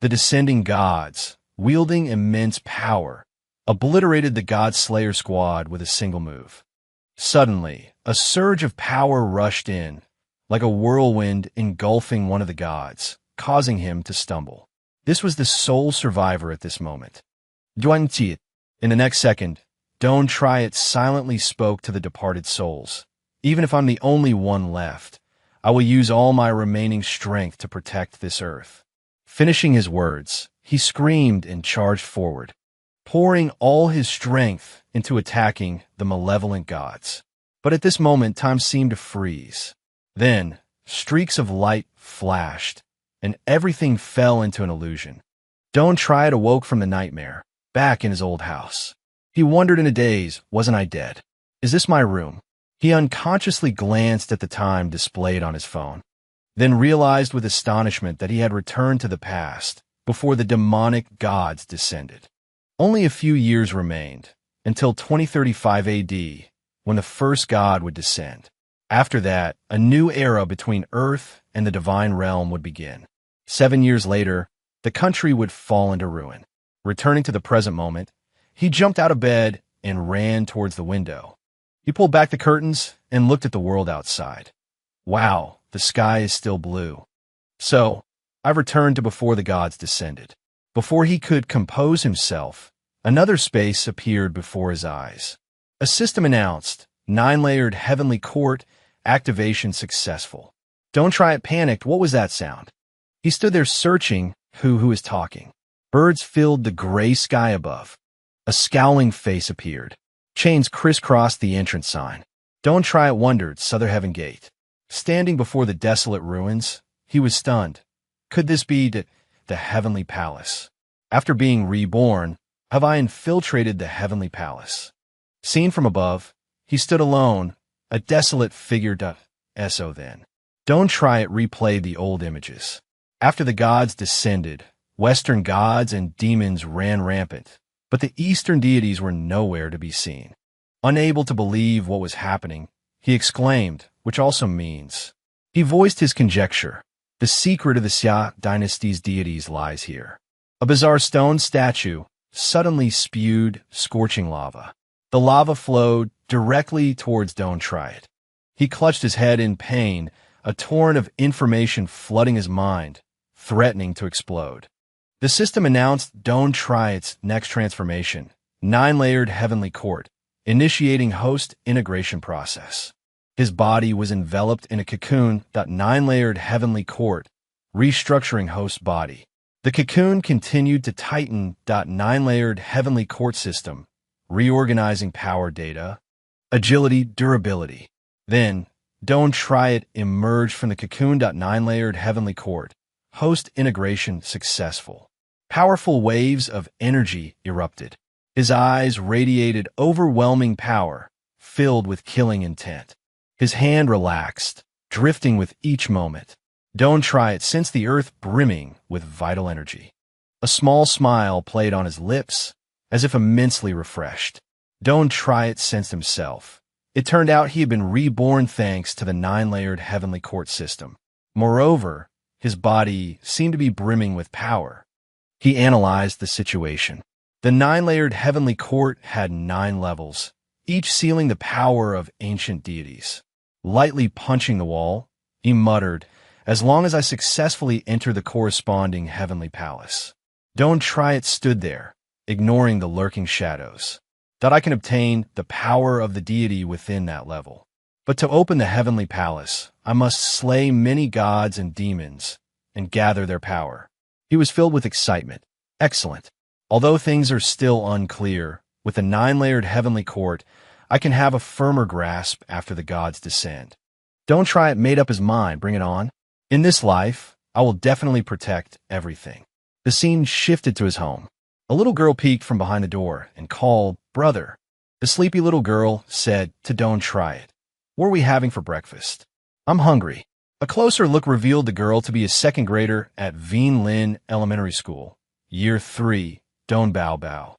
The descending gods, wielding immense power, obliterated the God Slayer squad with a single move. Suddenly, a surge of power rushed in, like a whirlwind engulfing one of the gods, causing him to stumble. This was the sole survivor at this moment. Incite. In the next second, Don't Try It silently spoke to the departed souls. Even if I'm the only one left, I will use all my remaining strength to protect this earth. Finishing his words, he screamed and charged forward, pouring all his strength into attacking the malevolent gods. But at this moment, time seemed to freeze. Then, streaks of light flashed, and everything fell into an illusion. Don't Try It awoke from the nightmare, back in his old house. He wondered in a daze, wasn't I dead? Is this my room? He unconsciously glanced at the time displayed on his phone, then realized with astonishment that he had returned to the past, before the demonic gods descended. Only a few years remained, until 2035 AD, when the first god would descend. After that, a new era between Earth and the divine realm would begin. 7 years later, the country would fall into ruin. Returning to the present moment, he jumped out of bed and ran towards the window. He pulled back the curtains and looked at the world outside. Wow, the sky is still blue. So, I've returned to before the gods descended. Before he could compose himself, another space appeared before his eyes. A system announced, 9-layered heavenly court, activation successful. Don't Try It panicked. What was that sound? He stood there searching who is talking. Birds filled the gray sky above. A scowling face appeared. Chains crisscrossed the entrance sign. Don't Try It wondered, Southern Heaven Gate. Standing before the desolate ruins, he was stunned. Could this be the Heavenly Palace? After being reborn, have I infiltrated the Heavenly Palace? Seen from above, he stood alone, a desolate figure. So then, Don't Try It replayed the old images. After the gods descended, Western gods and demons ran rampant, but the Eastern deities were nowhere to be seen. Unable to believe what was happening, he exclaimed, which also means. He voiced his conjecture. The secret of the Xia dynasty's deities lies here. A bizarre stone statue suddenly spewed scorching lava. The lava flowed directly towards Don't Try It. He clutched his head in pain, a torrent of information flooding his mind, threatening to explode. The system announced Don't Try It's next transformation, 9-layered heavenly court, initiating host integration process. His body was enveloped in a cocoon, 9-layered heavenly court, restructuring host body. The cocoon continued to tighten, 9-layered heavenly court system, reorganizing power data, agility, durability. Then, Don't Try It emerged from the cocoon, 9-layered heavenly court, host integration successful. Powerful waves of energy erupted. His eyes radiated overwhelming power, filled with killing intent. His hand relaxed, drifting with each moment. Don't Try It sensed the earth brimming with vital energy. A small smile played on his lips, as if immensely refreshed. Don't Try It sensed himself. It turned out he had been reborn thanks to the 9-layered heavenly court system. Moreover, his body seemed to be brimming with power. He analyzed the situation. The 9-layered heavenly court had 9 levels, each sealing the power of ancient deities. Lightly punching the wall, he muttered, as long as I successfully enter the corresponding heavenly palace. Don't Try It stood there, ignoring the lurking shadows. That I can obtain the power of the deity within that level. But to open the heavenly palace, I must slay many gods and demons and gather their power. He was filled with excitement. Excellent. Although things are still unclear, with the 9-layered heavenly court, I can have a firmer grasp after the gods descend. Don't Try It made up his mind. Bring it on. In this life, I will definitely protect everything. The scene shifted to his home. A little girl peeked from behind the door and called, "Brother." The sleepy little girl said to Don't Try It, "What are we having for breakfast?" "I'm hungry." A closer look revealed the girl to be a second grader at Veen Lin Elementary School, Year 3, Don Bao Bao.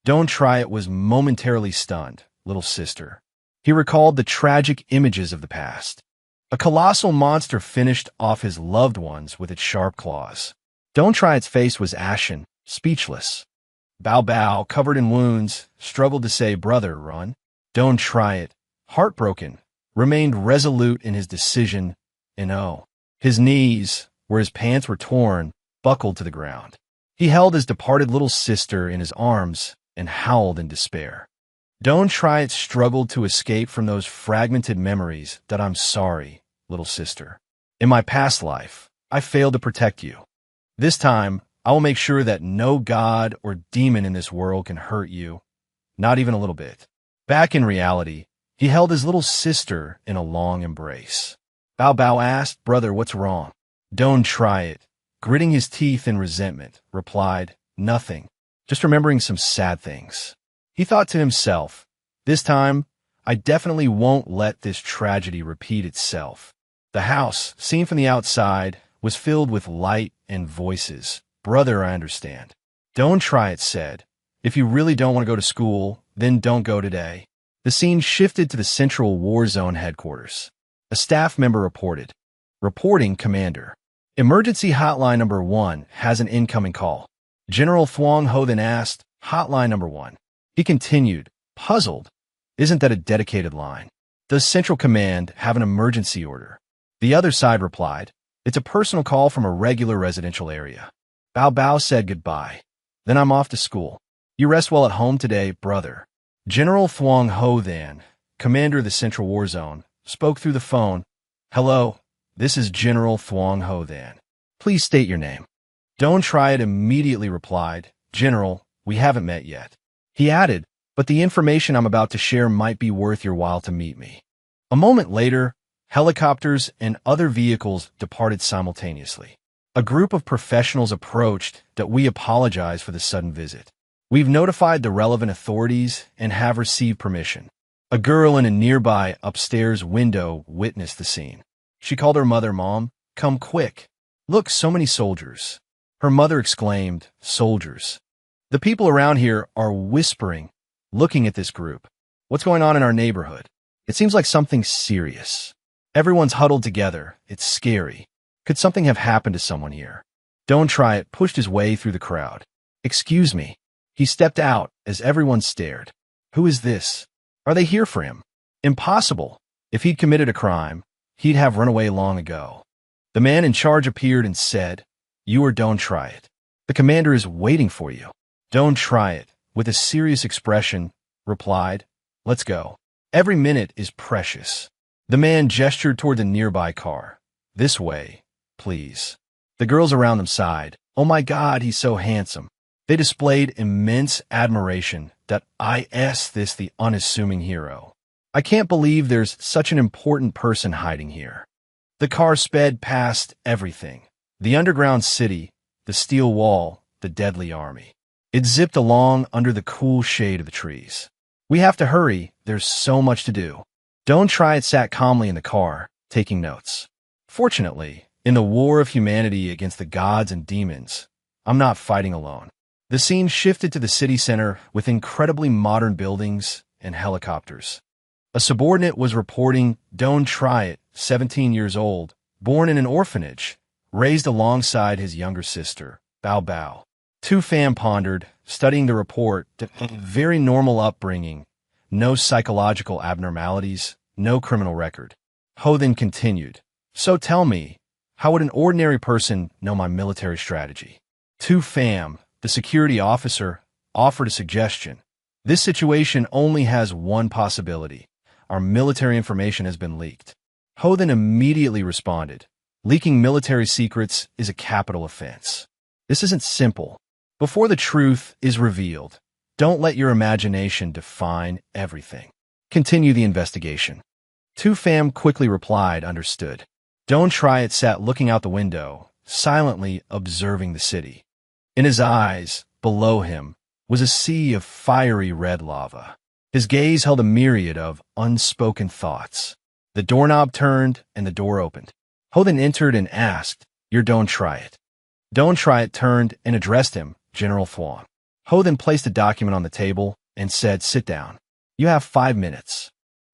Don't Try It was momentarily stunned. Little sister. He recalled the tragic images of the past. A colossal monster finished off his loved ones with its sharp claws. Don't Try It's face was ashen, speechless. Bao Bao, covered in wounds, struggled to say, "Brother, run." Don't Try It, heartbroken, remained resolute in his decision, and his knees, where his pants were torn, buckled to the ground. He held his departed little sister in his arms and howled in despair. Don't Try It struggled to escape from those fragmented memories that "I'm sorry, little sister. In my past life, I failed to protect you. This time, I will make sure that no god or demon in this world can hurt you, not even a little bit." Back in reality, he held his little sister in a long embrace. Bao Bao asked, "Brother, what's wrong?" Don't Try It, gritting his teeth in resentment, replied, "Nothing, just remembering some sad things." He thought to himself, "This time, I definitely won't let this tragedy repeat itself." The house, seen from the outside, was filled with light and voices. "Brother, I understand." Don't Try It said, "If you really don't want to go to school, then don't go today." The scene shifted to the Central War Zone headquarters. A staff member reported, "Reporting, Commander. Emergency Hotline number 1 has an incoming call." General Thuong Ho then asked, "Hotline number 1. He continued, puzzled, "Isn't that a dedicated line? Does Central Command have an emergency order?" The other side replied, "It's a personal call from a regular residential area." Bao Bao said goodbye. "Then I'm off to school. You rest well at home today, brother." General Thuong Ho then, commander of the Central War Zone, spoke through the phone. "Hello, this is General Thuong Ho then. Please state your name." Don't Try It immediately replied, "General, we haven't met yet." He added, "But the information I'm about to share might be worth your while to meet me." A moment later, helicopters and other vehicles departed simultaneously. A group of professionals approached that we apologize for the sudden visit. We've notified the relevant authorities and have received permission. A girl in a nearby upstairs window witnessed the scene. She called her mother, "Mom, come quick. Look, so many soldiers." Her mother exclaimed, "Soldiers." The people around here are whispering, looking at this group. "What's going on in our neighborhood? It seems like something serious. Everyone's huddled together. It's scary. Could something have happened to someone here?" Don't Try It pushed his way through the crowd. "Excuse me." He stepped out as everyone stared. "Who is this? Are they here for him? Impossible. If he'd committed a crime, he'd have run away long ago." The man in charge appeared and said, "You are Don't Try It. The commander is waiting for you." Don't Try It, with a serious expression, replied, "Let's go. Every minute is precious." The man gestured toward the nearby car. "This way, please." The girls around them sighed. "Oh my God, he's so handsome." They displayed immense admiration that this the unassuming hero. "I can't believe there's such an important person hiding here." The car sped past everything. The underground city, the steel wall, the deadly army. It zipped along under the cool shade of the trees. "We have to hurry. There's so much to do." Don't Try It sat calmly in the car, taking notes. "Fortunately, in the war of humanity against the gods and demons, I'm not fighting alone." The scene shifted to the city center with incredibly modern buildings and helicopters. A subordinate was reporting Don't Try It, 17 years old, born in an orphanage, raised alongside his younger sister, Bao Bao. Tu Pham pondered, studying the report, very normal upbringing, no psychological abnormalities, no criminal record. Ho then continued, "So tell me, how would an ordinary person know my military strategy?" Tu Pham, the security officer, offered a suggestion. "This situation only has one possibility. Our military information has been leaked." Ho then immediately responded, "Leaking military secrets is a capital offense. This isn't simple. Before the truth is revealed, don't let your imagination define everything. Continue the investigation." Tu Pham quickly replied, "Understood." Don't Try It sat looking out the window, silently observing the city. In his eyes, below him, was a sea of fiery red lava. His gaze held a myriad of unspoken thoughts. The doorknob turned and the door opened. Ho then entered and asked, "You're Don't Try It." Don't Try It turned and addressed him, "General Thuong." Ho then placed a document on the table and said, "Sit down. You have 5 minutes."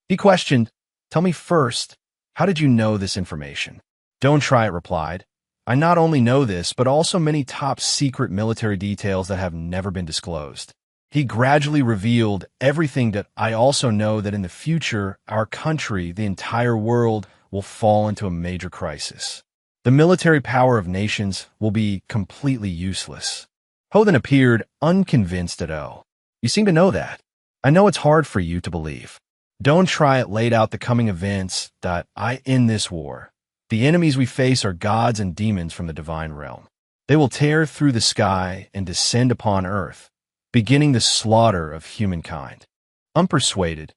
He questioned, "Tell me first, how did you know this information?" Don't Try It replied, I not only know this, but also many top-secret military details that have never been disclosed. He gradually revealed everything that I also know that in the future, our country, the entire world, will fall into a major crisis. The military power of nations will be completely useless. Ho then appeared unconvinced at O. You seem to know that. I know it's hard for you to believe. Don't try it laid out the coming events that I end this war. The enemies we face are gods and demons from the divine realm. They will tear through the sky and descend upon earth, beginning the slaughter of humankind. Unpersuaded,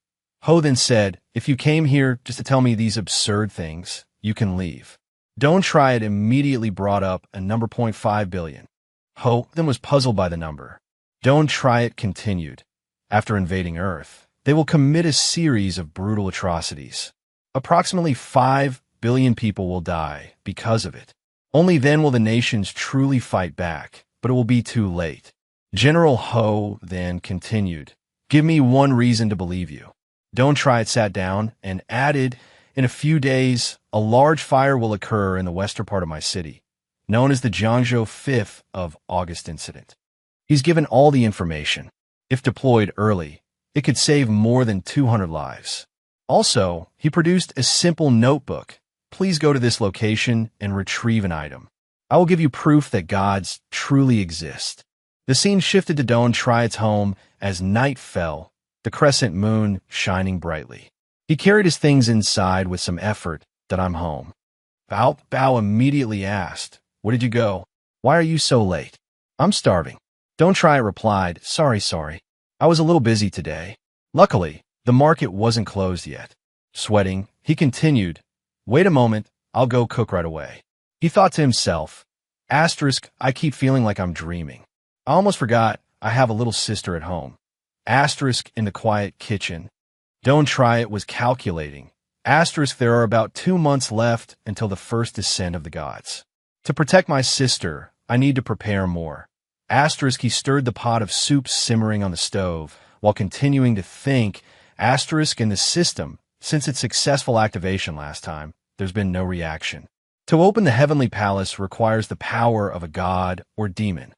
Ho then said, if you came here just to tell me these absurd things, you can leave. Don't try it immediately brought up a number 0.5 billion. Ho then was puzzled by the number. Don't try it continued. After invading Earth, they will commit a series of brutal atrocities. Approximately 5 billion people will die because of it. Only then will the nations truly fight back, but it will be too late. General Ho then continued, give me one reason to believe you. Don't try it sat down and added, in a few days, a large fire will occur in the western part of my city, known as the Jiangzhou 5th of August incident. He's given all the information. If deployed early, it could save more than 200 lives. Also, he produced a simple notebook. Please go to this location and retrieve an item. I will give you proof that gods truly exist. The scene shifted to Don Triad's home as night fell, the crescent moon shining brightly. He carried his things inside with some effort. That I'm home. Bao immediately asked, where did you go? Why are you so late? I'm starving. Don't try it replied, sorry. I was a little busy today. Luckily, the market wasn't closed yet. Sweating, he continued, wait a moment, I'll go cook right away. He thought to himself, asterisk, I keep feeling like I'm dreaming. I almost forgot I have a little sister at home. Asterisk in the quiet kitchen. Don't try it was calculating. Asterisk there are about 2 months left until the first descent of the gods. To protect my sister, I need to prepare more. Asterisk he stirred the pot of soup simmering on the stove, while continuing to think, asterisk in the system, since its successful activation last time, there's been no reaction. To open the heavenly palace requires the power of a god or demon.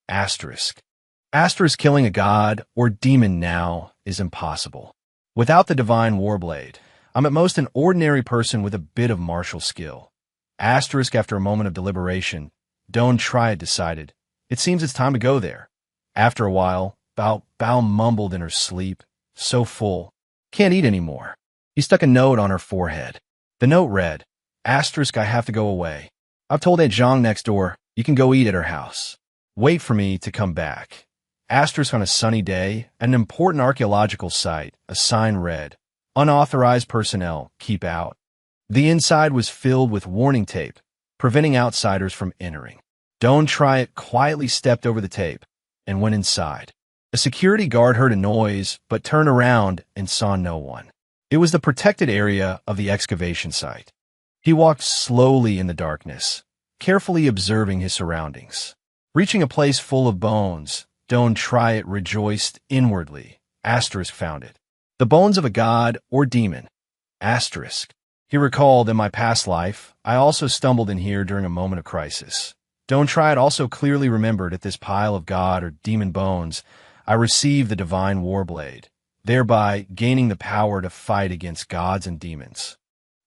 Asterisk. Asterisk killing a god or demon now is impossible. Without the divine warblade, I'm at most an ordinary person with a bit of martial skill. Asterisk after a moment of deliberation, Don't try it decided. It seems it's time to go there. After a while, Bao mumbled in her sleep, so full. Can't eat anymore. He stuck a note on her forehead. The note read, asterisk I have to go away. I've told Aunt Zhang next door, you can go eat at her house. Wait for me to come back. Asterisk on a sunny day, at an important archaeological site, a sign read, unauthorized personnel, keep out. The inside was filled with warning tape, preventing outsiders from entering. Don't try it quietly stepped over the tape and went inside. A security guard heard a noise, but turned around and saw no one. It was the protected area of the excavation site. He walked slowly in the darkness, carefully observing his surroundings. Reaching a place full of bones, Don't try it rejoiced inwardly. Asterisk found it. The bones of a god or demon. Asterisk. He recalled, in my past life, I also stumbled in here during a moment of crisis. Don't try it also clearly remembered at this pile of god or demon bones, I received the divine warblade, thereby gaining the power to fight against gods and demons.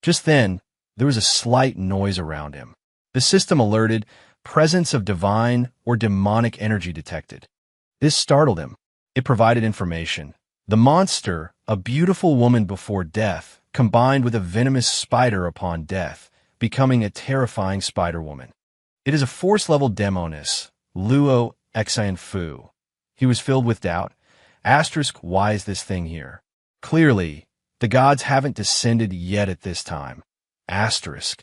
Just then, there was a slight noise around him. The system alerted, presence of divine or demonic energy detected. This startled him. It provided information. The monster, a beautiful woman before death, combined with a venomous spider upon death, becoming a terrifying spider woman. It is a force-level demoness, Luo Xian Fu. He was filled with doubt. Asterisk, why is this thing here? Clearly, the gods haven't descended yet at this time. Asterisk.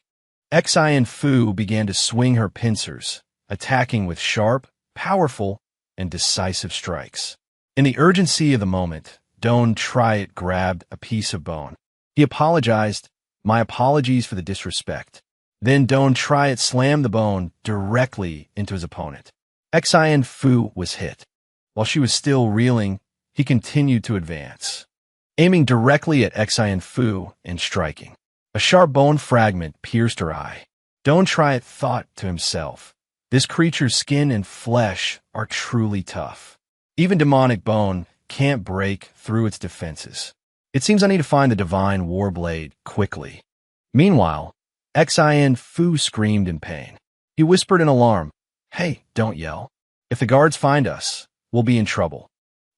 Xian Fu began to swing her pincers, attacking with sharp, powerful, and decisive strikes. In the urgency of the moment, Don't try it grabbed a piece of bone. He apologized, my apologies for the disrespect. Then Don't try it slammed the bone directly into his opponent. Xian Fu was hit. While she was still reeling, he continued to advance, aiming directly at Xian Fu and striking. A sharp bone fragment pierced her eye. Don't Try It thought to himself, this creature's skin and flesh are truly tough. Even demonic bone can't break through its defenses. It seems I need to find the divine warblade quickly. Meanwhile, Xin Fu screamed in pain. He whispered in alarm, "Hey, don't yell. If the guards find us, we'll be in trouble."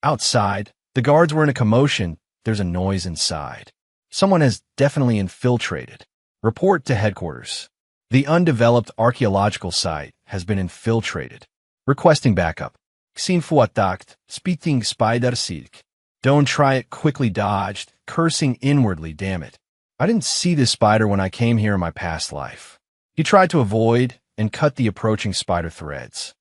Outside, the guards were in a commotion. There's a noise inside. Someone has definitely infiltrated. Report to headquarters. The undeveloped archaeological site has been infiltrated. Requesting backup. Xin Fuatacht, speaking spider silk. Don't Try It quickly dodged, cursing inwardly, damn it. I didn't see this spider when I came here in my past life. He tried to avoid and cut the approaching spider threads.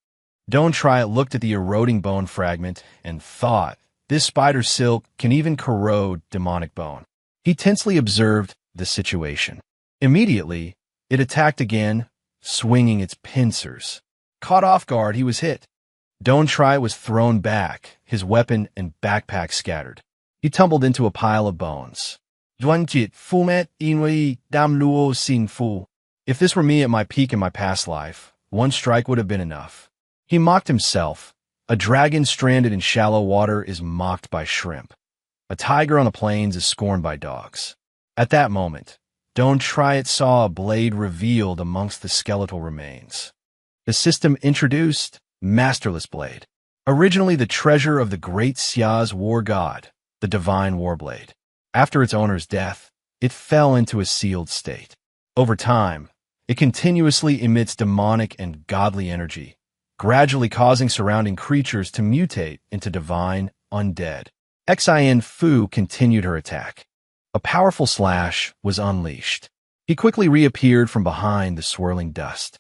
Don't Try It looked at the eroding bone fragment and thought, this spider silk can even corrode demonic bone. He tensely observed the situation. Immediately, it attacked again, swinging its pincers. Caught off guard, he was hit. Don't Try It was thrown back, his weapon and backpack scattered. He tumbled into a pile of bones. If this were me at my peak in my past life, one strike would have been enough. He mocked himself. A dragon stranded in shallow water is mocked by shrimp. A tiger on the plains is scorned by dogs. At that moment, Don't Try It saw a blade revealed amongst the skeletal remains. The system introduced Masterless Blade, originally the treasure of the great Xia's war god, the divine warblade. After its owner's death, it fell into a sealed state. Over time, it continuously emits demonic and godly energy, gradually causing surrounding creatures to mutate into divine undead. Xin Fu continued her attack. A powerful slash was unleashed. He quickly reappeared from behind the swirling dust.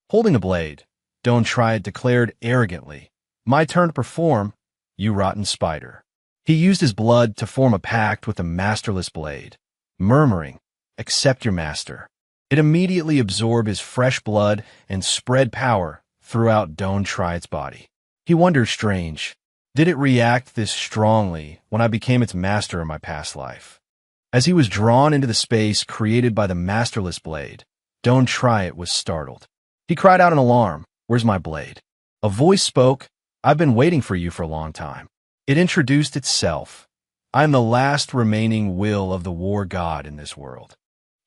Holding a blade, Don't Try It declared arrogantly, "My turn to perform, you rotten spider." He used his blood to form a pact with the masterless blade, murmuring, "Accept your master." It immediately absorbed his fresh blood and spread power throughout Don't Try It's body. He wondered, strange, did it react this strongly when I became its master in my past life? As he was drawn into the space created by the masterless blade, Don't Try It was startled. He cried out in alarm, "Where's my blade?" A voice spoke, "I've been waiting for you for a long time." It introduced itself. "I am the last remaining will of the war god in this world."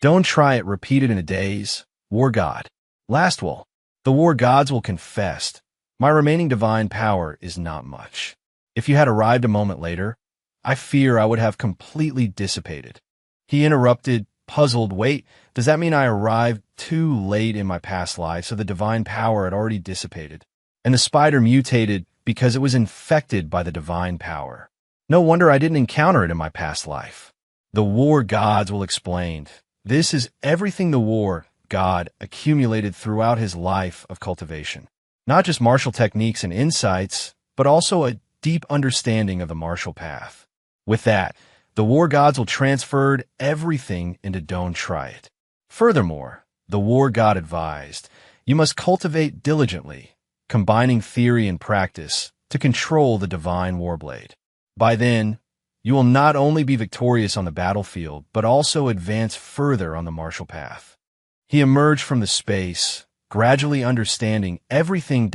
Don't Try It repeated in a daze, "War god. Last will. The war gods will confess. My remaining divine power is not much. If you had arrived a moment later, I fear I would have completely dissipated." He interrupted, puzzled, "Wait, does that mean I arrived too late in my past life so the divine power had already dissipated? And the spider mutated because it was infected by the divine power. No wonder I didn't encounter it in my past life." The war gods will explain. This is everything the war god accumulated throughout his life of cultivation. Not just martial techniques and insights, but also a deep understanding of the martial path. With that, the war gods will transfer everything into Don't Try It. Furthermore, the war god advised, you must cultivate diligently, combining theory and practice to control the divine warblade. By then, you will not only be victorious on the battlefield, but also advance further on the martial path. He emerged from the space, gradually understanding everything.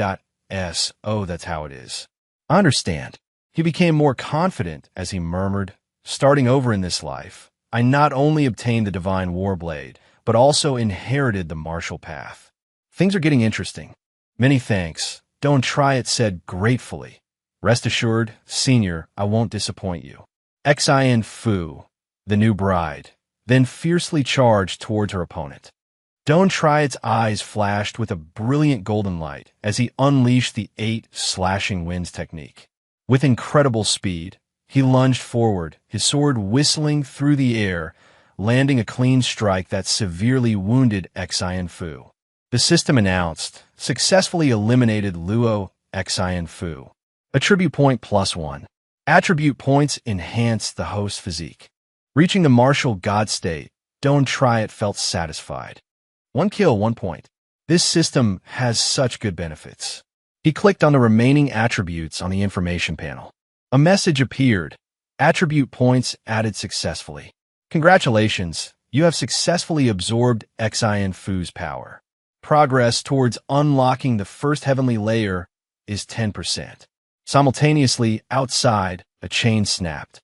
Oh, that's how it is. I understand. He became more confident as he murmured, "Starting over in this life, I not only obtained the divine warblade, but also inherited the martial path. Things are getting interesting." "Many thanks," Don't Try It said gratefully. "Rest assured, Senior, I won't disappoint you." Xin Fu, the new bride, then fiercely charged towards her opponent. Don't Try It's eyes flashed with a brilliant golden light as he unleashed the 8 slashing winds technique. With incredible speed, he lunged forward, his sword whistling through the air, landing a clean strike that severely wounded Xin Fu. The system announced, successfully eliminated Luo Xin Fu. Attribute point +1. Attribute points enhanced the host's physique. Reaching the martial god state, Don't Try It felt satisfied. 1 kill, 1 point. This system has such good benefits. He clicked on the remaining attributes on the information panel. A message appeared. Attribute points added successfully. Congratulations, you have successfully absorbed Xin Fu's power. Progress towards unlocking the first heavenly layer is 10%. Simultaneously, outside, a chain snapped.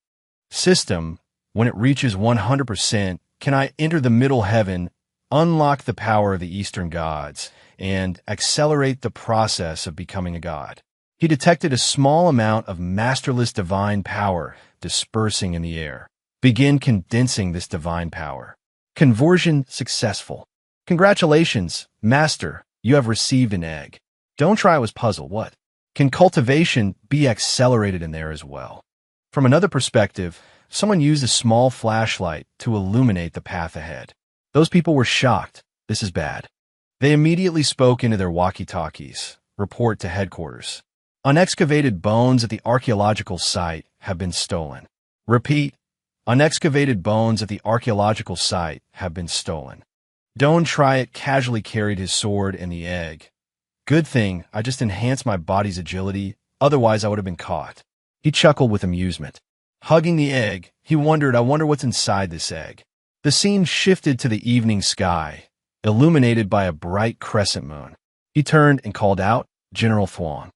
System, when it reaches 100%, can I enter the middle heaven, unlock the power of the Eastern gods, and accelerate the process of becoming a god? He detected a small amount of masterless divine power dispersing in the air. Begin condensing this divine power. Conversion successful. Congratulations, Master, you have received an egg. Don't try was puzzle. What? Can cultivation be accelerated in there as well? From another perspective, someone used a small flashlight to illuminate the path ahead. Those people were shocked. This is bad. They immediately spoke into their walkie-talkies. Report to headquarters. Unexcavated bones at the archaeological site have been stolen. Repeat. Unexcavated bones at the archaeological site have been stolen. Don't try it casually carried his sword and the egg. Good thing I just enhanced my body's agility, otherwise I would have been caught. He chuckled with amusement. Hugging the egg, he wondered, I wonder what's inside this egg. The scene shifted to the evening sky, illuminated by a bright crescent moon. He turned and called out, General Thuong.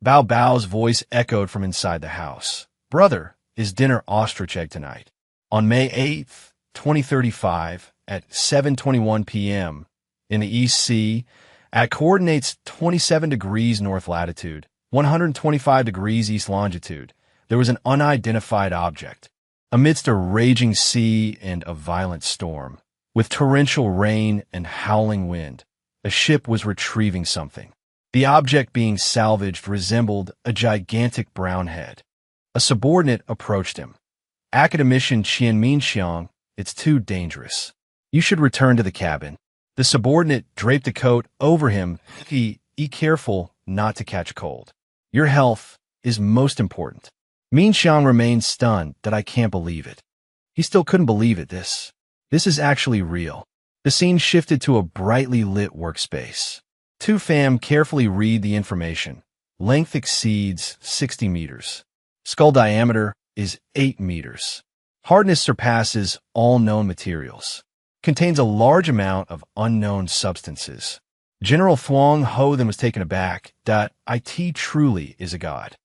Bao Bao's voice echoed from inside the house. Brother, is dinner ostrich egg tonight? On May 8th, 2035, at 7:21 p.m., in the East Sea, at coordinates 27 degrees north latitude, 125 degrees east longitude, there was an unidentified object. Amidst a raging sea and a violent storm, with torrential rain and howling wind, a ship was retrieving something. The object being salvaged resembled a gigantic brown head. A subordinate approached him. Academician Qian Minxiang, it's too dangerous. You should return to the cabin. The subordinate draped a coat over him. Be careful not to catch cold. Your health is most important. Minxiang remained stunned that I can't believe it. He still couldn't believe it. This is actually real. The scene shifted to a brightly lit workspace. Tu Pham carefully read the information. Length exceeds 60 meters. Skull diameter is 8 meters. Hardness surpasses all known materials. Contains a large amount of unknown substances. General Thuong Ho then was taken aback that IT truly is a god.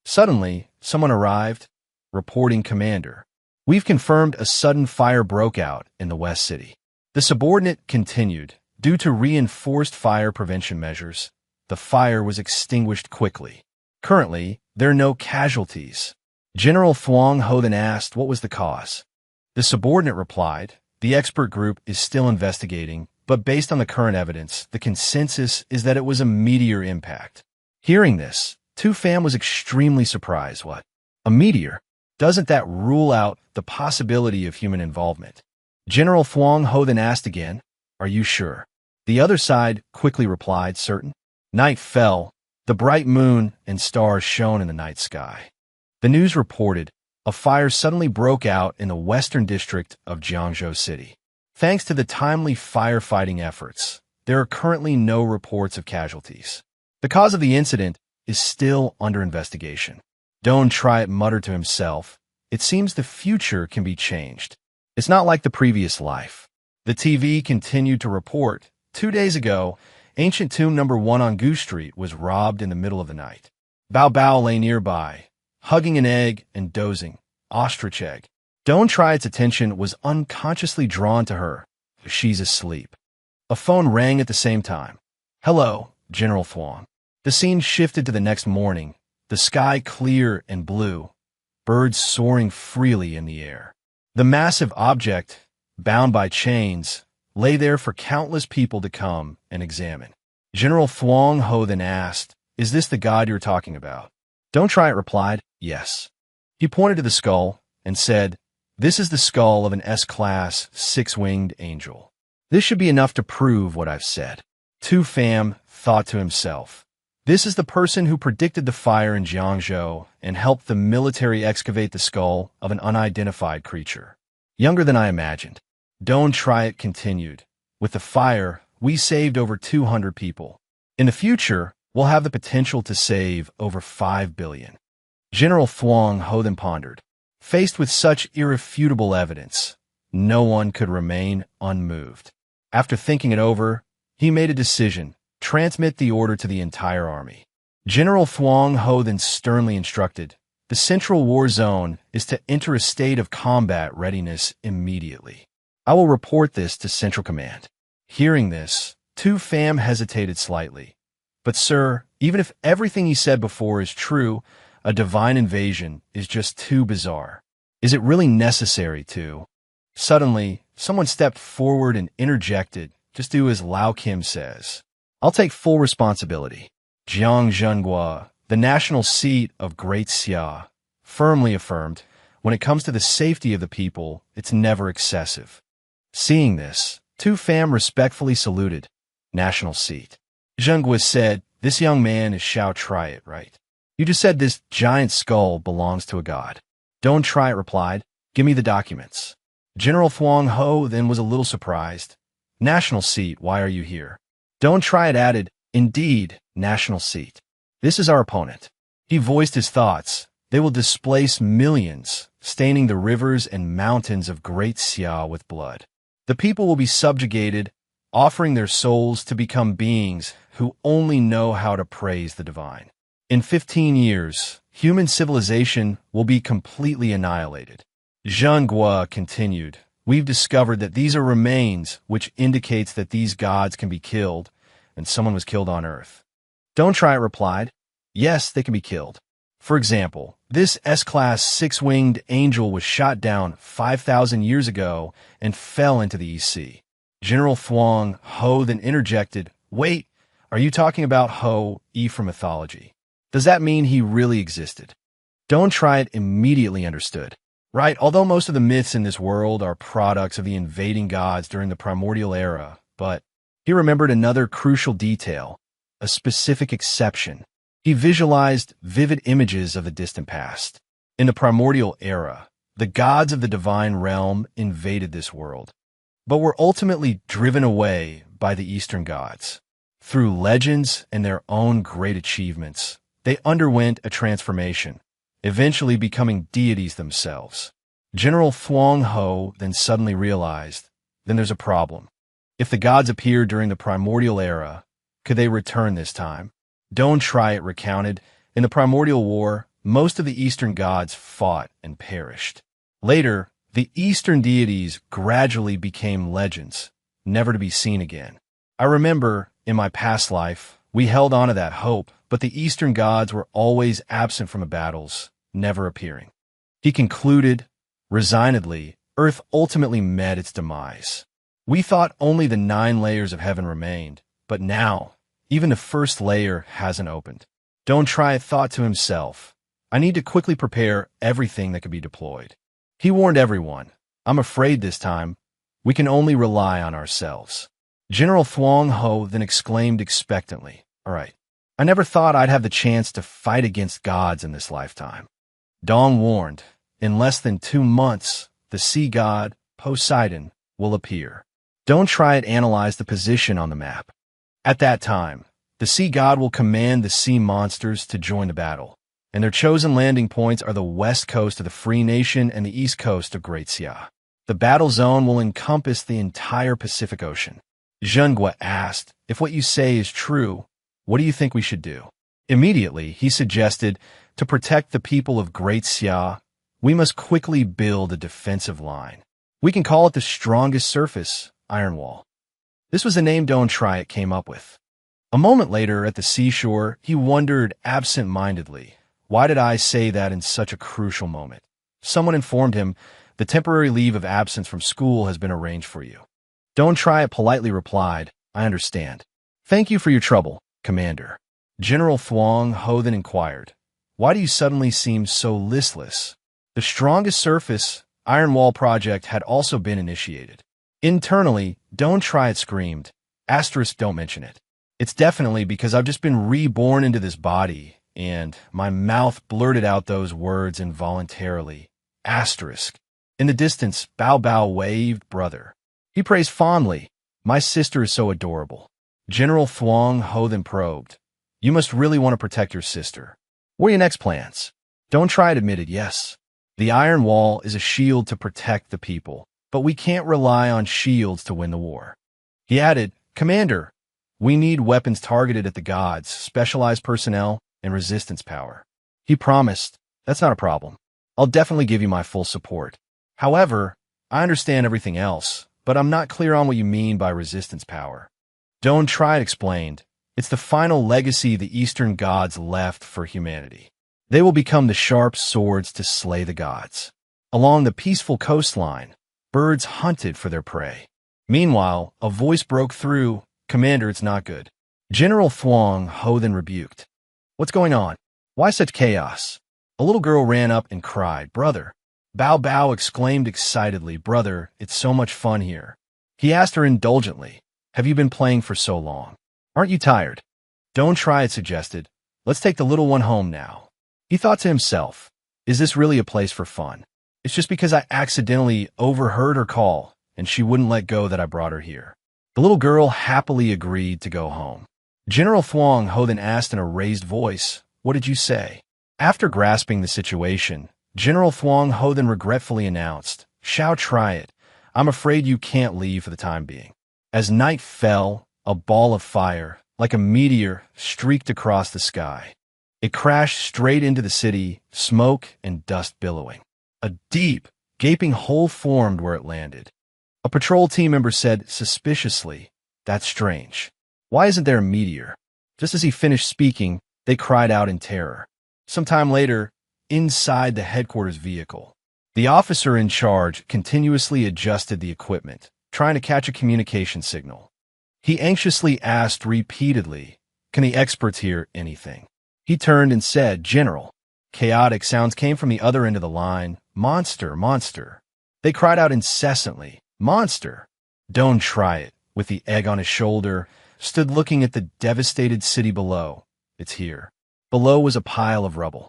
Suddenly, someone arrived, reporting commander. We've confirmed a sudden fire broke out in the West City. The subordinate continued. Due to reinforced fire prevention measures, the fire was extinguished quickly. Currently, there are no casualties. General Thuong Ho then asked what was the cause. The subordinate replied, the expert group is still investigating, but based on the current evidence, the consensus is that it was a meteor impact. Hearing this, Tu Pham was extremely surprised. What? A meteor? Doesn't that rule out the possibility of human involvement? General Thuong Ho then asked again, are you sure? The other side quickly replied, certain. Night fell. The bright moon and stars shone in the night sky. The news reported, a fire suddenly broke out in the western district of Jiangzhou City. Thanks to the timely firefighting efforts, there are currently no reports of casualties. The cause of the incident is still under investigation. Don't try it muttered to himself. It seems the future can be changed. It's not like the previous life. The TV continued to report, 2 days ago, ancient tomb number 1 on Goose Street was robbed in the middle of the night. Bao Bao lay nearby, hugging an egg and dozing. Ostrich egg. Don't try its attention was unconsciously drawn to her. She's asleep. A phone rang at the same time. Hello, General Thuong. The scene shifted to the next morning, the sky clear and blue, birds soaring freely in the air. The massive object, bound by chains, lay there for countless people to come and examine. General Thuong Ho then asked, is this the god you're talking about? Don't try it replied, yes. He pointed to the skull and said, this is the skull of an S-class, 6-winged angel. This should be enough to prove what I've said. Tu Pham thought to himself, this is the person who predicted the fire in Jiangzhou and helped the military excavate the skull of an unidentified creature. Younger than I imagined. Don't try it continued. With the fire, we saved over 200 people. In the future, we'll have the potential to save over 5 billion. General Thuong Ho then pondered. Faced with such irrefutable evidence, no one could remain unmoved. After thinking it over, He made a decision: transmit the order to the entire army. General Thuong Ho then sternly instructed, the Central War Zone is to enter a state of combat readiness immediately. I will report this to Central Command. Hearing this, Tu Pham hesitated slightly. But sir, even if everything he said before is true, a divine invasion is just too bizarre. Is it really necessary to? Suddenly, someone stepped forward and interjected, just do as Lao Kim says. I'll take full responsibility. Jiang Zhenghua, the national seat of Great Xia, firmly affirmed, when it comes to the safety of the people, it's never excessive. Seeing this, Tu Pham respectfully saluted. National seat. Zhenghua said, this young man is Shao Triet, right? You just said this giant skull belongs to a god. Don't Try It replied, give me the documents. General Thuong Ho then was a little surprised. National seat, why are you here? Don't Try It added, indeed, national seat. This is our opponent. He voiced his thoughts. They will displace millions, staining the rivers and mountains of Great Xia with blood. The people will be subjugated, offering their souls to become beings who only know how to praise the divine. In 15 years, human civilization will be completely annihilated. Zhenghua continued, we've discovered that these are remains, which indicates that these gods can be killed, and someone was killed on Earth. Don't Try It replied, yes, they can be killed. For example, this S-class six-winged angel was shot down 5,000 years ago and fell into the East Sea. General Thuong Ho then interjected, wait, are you talking about Ho, E from mythology? Does that mean he really existed? Don't Try It immediately understood. Right, although most of the myths in this world are products of the invading gods during the primordial era, but he remembered another crucial detail, a specific exception. He visualized vivid images of the distant past. In the primordial era, the gods of the divine realm invaded this world, but were ultimately driven away by the Eastern gods. Through legends and their own great achievements, they underwent a transformation, eventually becoming deities themselves. General Thuong Ho then suddenly realized, then there's a problem. If the gods appeared during the primordial era, could they return this time? Don't Try It recounted, in the primordial war, most of the Eastern gods fought and perished. Later, the Eastern deities gradually became legends, never to be seen again. I remember, in my past life, we held on to that hope, but the Eastern gods were always absent from the battles, never appearing. He concluded, resignedly, Earth ultimately met its demise. We thought only the 9 layers of heaven remained, but now, even the first layer hasn't opened. Don't Try It thought to himself, I need to quickly prepare everything that could be deployed. He warned everyone, I'm afraid this time, we can only rely on ourselves. General Thuong Ho then exclaimed expectantly, all right, I never thought I'd have the chance to fight against gods in this lifetime. Dong warned, in less than 2 months, the sea god, Poseidon, will appear. Don't Try It analyze the position on the map. At that time, the sea god will command the sea monsters to join the battle, and their chosen landing points are the west coast of the Free Nation and the east coast of Great Xia. The battle zone will encompass the entire Pacific Ocean. Zhenghua asked, if what you say is true, what do you think we should do? Immediately, he suggested, to protect the people of Great Xia, we must quickly build a defensive line. We can call it the strongest surface, Iron Wall. This was the name Don't Try It came up with. A moment later, at the seashore, he wondered absent-mindedly, why did I say that in such a crucial moment? Someone informed him, the temporary leave of absence from school has been arranged for you. Don't Try It politely replied, I understand. Thank you for your trouble, Commander. General Thuong Ho then inquired, why do you suddenly seem so listless? The strongest surface, Iron Wall project had also been initiated. Internally, Don't Try It screamed, asterisk don't mention it. It's definitely because I've just been reborn into this body, and my mouth blurted out those words involuntarily, asterisk. In the distance, Bao Bao waved brother. He praised fondly, my sister is so adorable. General Thuong Ho then probed, you must really want to protect your sister. What are your next plans? Don't Try It admitted yes. The Iron Wall is a shield to protect the people, but we can't rely on shields to win the war. He added, Commander, We need weapons targeted at the gods, specialized personnel, and resistance power. He promised, that's not a problem. I'll definitely give you my full support. However, I understand everything else, but I'm not clear on what you mean by resistance power. Don't try it explained. It's the final legacy the Eastern gods left for humanity. They will become the sharp swords to slay the gods. Along the peaceful coastline, birds hunted for their prey. Meanwhile, a voice broke through, "Commander, it's not good." General Thuong Ho then rebuked. "What's going on? Why such chaos?" A little girl ran up and cried, "Brother." Bao Bao exclaimed excitedly, "Brother, it's so much fun here." He asked her indulgently, "Have you been playing for so long? Aren't you tired?" "Don't try it," suggested. "Let's take the little one home now." He thought to himself, is this really a place for fun? It's just because I accidentally overheard her call, and she wouldn't let go that I brought her here. The little girl happily agreed to go home. General Thuong Ho then asked in a raised voice, "What did you say?" After grasping the situation, General Thuong Ho then regretfully announced, "Shall try it. I'm afraid you can't leave for the time being." As night fell, a ball of fire, like a meteor, streaked across the sky. It crashed straight into the city, smoke and dust billowing. A deep, gaping hole formed where it landed. A patrol team member said suspiciously, "That's strange. Why isn't there a meteor?" Just as he finished speaking, they cried out in terror. Sometime later, inside the headquarters vehicle, the officer in charge continuously adjusted the equipment, trying to catch a communication signal. He anxiously asked repeatedly, "Can the experts hear anything?" He turned and said, "General." Chaotic sounds came from the other end of the line. "Monster, monster." They cried out incessantly, "Monster." Don't try it, with the egg on his shoulder, stood looking at the devastated city below. It's here. Below was a pile of rubble.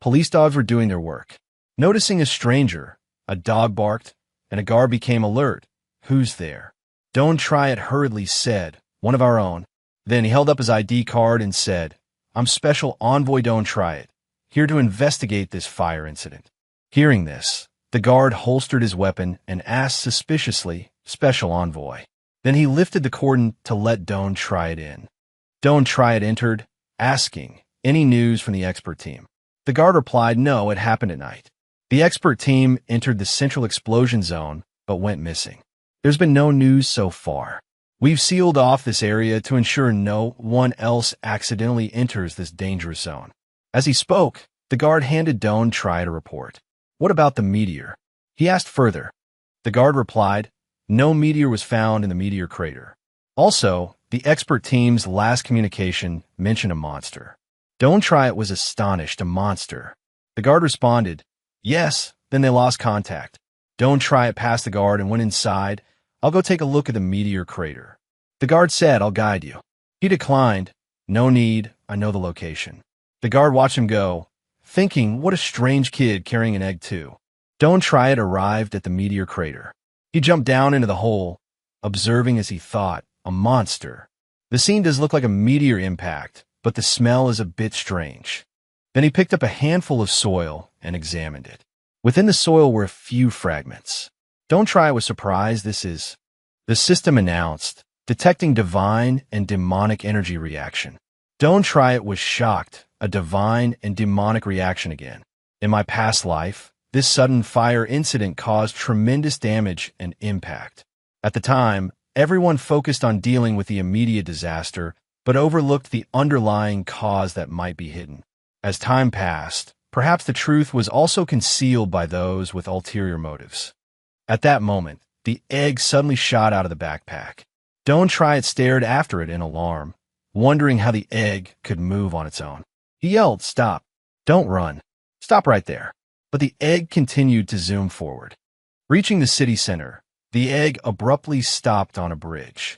Police dogs were doing their work. Noticing a stranger, a dog barked, and a guard became alert. "Who's there?" Don't try it hurriedly said, "One of our own." Then he held up his ID card and said, "I'm Special Envoy Don't Try It, here to investigate this fire incident." Hearing this, the guard holstered his weapon and asked suspiciously, "Special Envoy." Then he lifted the cordon to let Don't Try It in. Don't Try It entered, asking, "Any news from the expert team?" The guard replied, "No, it happened at night." The expert team entered the central explosion zone, but went missing. There's been no news so far. We've sealed off this area to ensure no one else accidentally enters this dangerous zone. As he spoke, the guard handed Don't Try It a report. "What about the meteor?" He asked further. The guard replied, "No meteor was found in the meteor crater." Also, the expert team's last communication mentioned a monster. Don't Try It was astonished, "A monster?" The guard responded, "Yes." Then they lost contact. Don't Try It passed the guard and went inside. "I'll go take a look at the meteor crater." The guard said, "I'll guide you." He declined. "No need, I know the location." The guard watched him go, thinking, what a strange kid carrying an egg too. Don't Try It arrived at the meteor crater. He jumped down into the hole, observing as he thought, a monster. The scene does look like a meteor impact, but the smell is a bit strange. Then he picked up a handful of soil and examined it. Within the soil were a few fragments. Don't Try It was surprised. The system announced, detecting divine and demonic energy reaction. Don't Try It was shocked, a divine and demonic reaction again. In my past life, this sudden fire incident caused tremendous damage and impact. At the time, everyone focused on dealing with the immediate disaster, but overlooked the underlying cause that might be hidden. As time passed, perhaps the truth was also concealed by those with ulterior motives. At that moment, the egg suddenly shot out of the backpack. Don't Try It stared after it in alarm, wondering how the egg could move on its own. He yelled, "Stop! Don't run! Stop right there!" But the egg continued to zoom forward. Reaching the city center, the egg abruptly stopped on a bridge.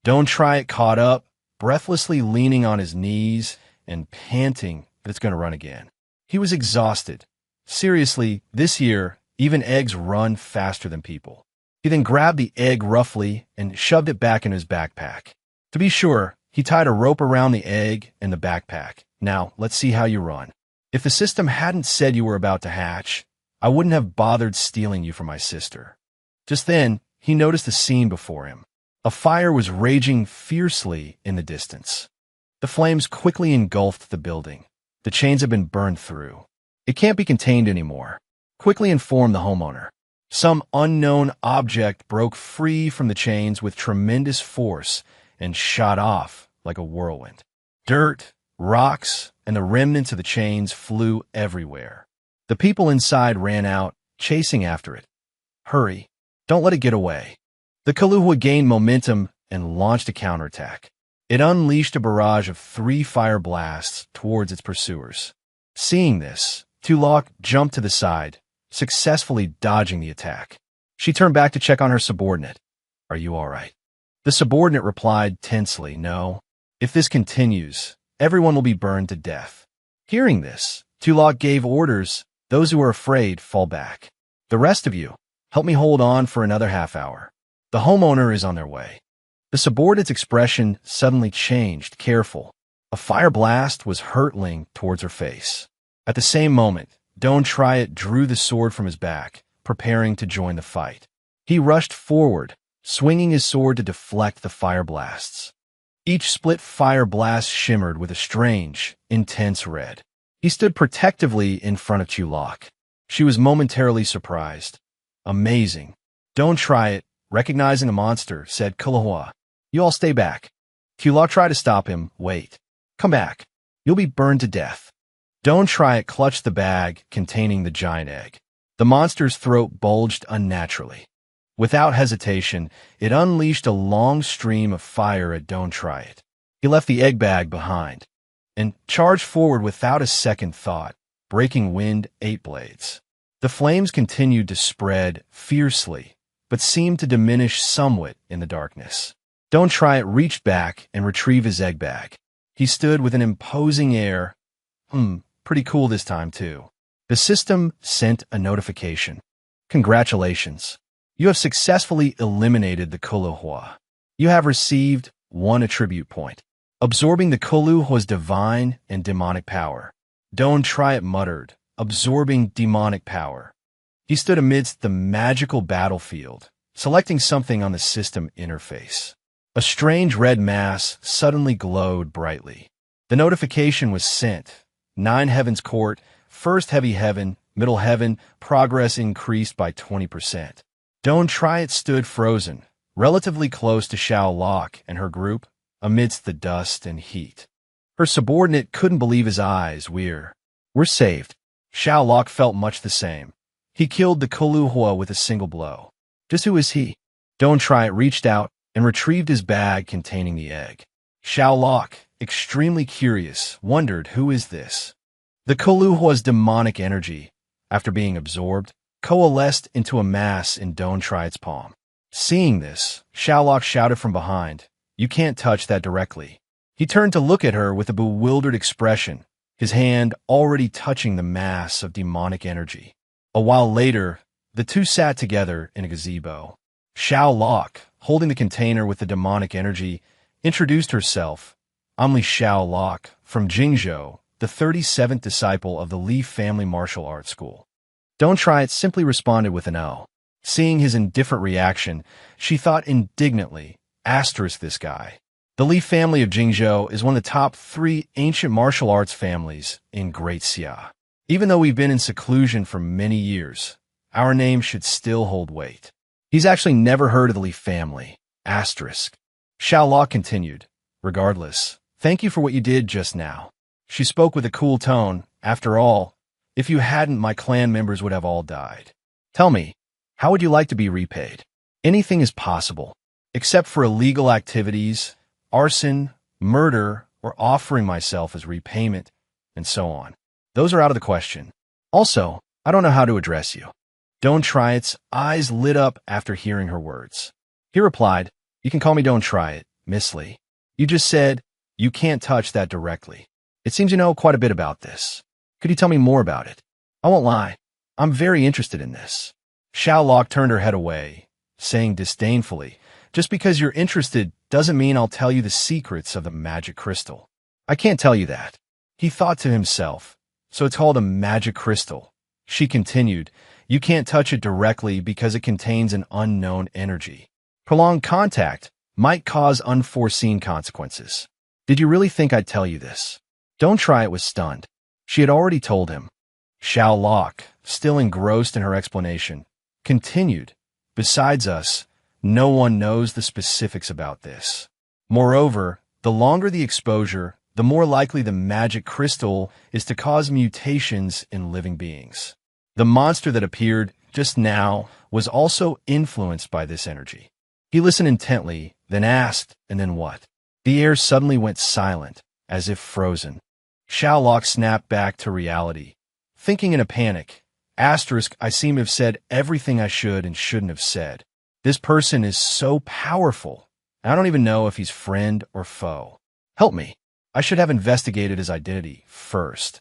Don't Try It caught up, breathlessly leaning on his knees and panting that it's going to run again. He was exhausted. Seriously, this year, even eggs run faster than people. He then grabbed the egg roughly and shoved it back in his backpack. To be sure, he tied a rope around the egg and the backpack. "Now, let's see how you run. If the system hadn't said you were about to hatch, I wouldn't have bothered stealing you from my sister." Just then, he noticed the scene before him. A fire was raging fiercely in the distance. The flames quickly engulfed the building. The chains had been burned through. It can't be contained anymore. Quickly inform the homeowner. Some unknown object broke free from the chains with tremendous force and shot off like a whirlwind. Dirt, rocks, and the remnants of the chains flew everywhere. The people inside ran out, chasing after it. Hurry. Don't let it get away. The Kaluhua gained momentum and launched a counterattack. It unleashed a barrage of 3 fire blasts towards its pursuers. Seeing this, Tulok jumped to the side, successfully dodging the attack. She turned back to check on her subordinate. Are you all right? The subordinate replied tensely, no. If this continues, everyone will be burned to death. Hearing this, Tulok gave orders. Those who are afraid, fall back. The rest of you, help me hold on for another half hour. The homeowner is on their way. The subordinate's expression suddenly changed, careful. A fire blast was hurtling towards her face. At the same moment, Don't Try It drew the sword from his back, preparing to join the fight. He rushed forward, swinging his sword to deflect the fire blasts. Each split fire blast shimmered with a strange, intense red. He stood protectively in front of Tulok. She was momentarily surprised. Amazing. Don't try it. Recognizing a monster, said Kaluhua. You all stay back. Tulok tried to stop him. Wait. Come back. You'll be burned to death. Don't Try It clutched the bag containing the giant egg. The monster's throat bulged unnaturally. Without hesitation, it unleashed a long stream of fire at Don't Try It. He left the egg bag behind and charged forward without a second thought, breaking wind 8 blades. The flames continued to spread fiercely, but seemed to diminish somewhat in the darkness. Don't Try It reached back and retrieved his egg bag. He stood with an imposing air. Pretty cool this time, too. The system sent a notification. Congratulations. You have successfully eliminated the Kaluhua. You have received 1 attribute point, absorbing the Kaluhua's divine and demonic power. Don't Try It muttered, absorbing demonic power. He stood amidst the magical battlefield, selecting something on the system interface. A strange red mass suddenly glowed brightly. The notification was sent. 9 Heavens Court, First Heavy Heaven, Middle Heaven, progress increased by 20%. Don't Try It stood frozen, relatively close to Xiao Lok and her group, amidst the dust and heat. Her subordinate couldn't believe his eyes. We're saved. Xiao Lok felt much the same. He killed the Kaluhua with a single blow. Just who is he? Don't Try It reached out and retrieved his bag containing the egg. Xiao Lok, extremely curious, wondered, who is this? The Kaluhua's demonic energy, after being absorbed, coalesced into a mass in Don't Try It's palm. Seeing this, Xiao Lok shouted from behind, you can't touch that directly. He turned to look at her with a bewildered expression, his hand already touching the mass of demonic energy. A while later, the two sat together in a gazebo. Xiao Lok, holding the container with the demonic energy, introduced herself. I'm Li Xiao Lok from Jingzhou, the 37th disciple of the Li family martial arts school. Don't Try It simply responded with an O. Seeing his indifferent reaction, she thought indignantly, asterisk this guy. The Li family of Jingzhou is one of the top 3 ancient martial arts families in Great Xia. Even though we've been in seclusion for many years, our name should still hold weight. He's actually never heard of the Li family, asterisk. Xiao Lok continued, regardless, thank you for what you did just now. She spoke with a cool tone. After all, if you hadn't, my clan members would have all died. Tell me, how would you like to be repaid? Anything is possible, except for illegal activities, arson, murder, or offering myself as repayment, and so on. Those are out of the question. Also, I don't know how to address you. Don't Try It's eyes lit up after hearing her words. He replied, you can call me Don't Try It, Miss Lee. You just said, you can't touch that directly. It seems you know quite a bit about this. Could you tell me more about it? I won't lie. I'm very interested in this. Xiao Lok turned her head away, saying disdainfully, just because you're interested doesn't mean I'll tell you the secrets of the magic crystal. I can't tell you that. He thought to himself, so it's called a magic crystal. She continued, you can't touch it directly because it contains an unknown energy. Prolonged contact might cause unforeseen consequences. Did you really think I'd tell you this? Don't Try It was stunned. She had already told him. Xiao Locke, still engrossed in her explanation, continued. Besides us, no one knows the specifics about this. Moreover, the longer the exposure, the more likely the magic crystal is to cause mutations in living beings. The monster that appeared just now was also influenced by this energy. He listened intently, then asked, and then what? The air suddenly went silent, as if frozen. Xiao Locke snapped back to reality, thinking in a panic. I seem to have said everything I should and shouldn't have said. This person is so powerful. I don't even know if he's friend or foe. Help me. I should have investigated his identity first.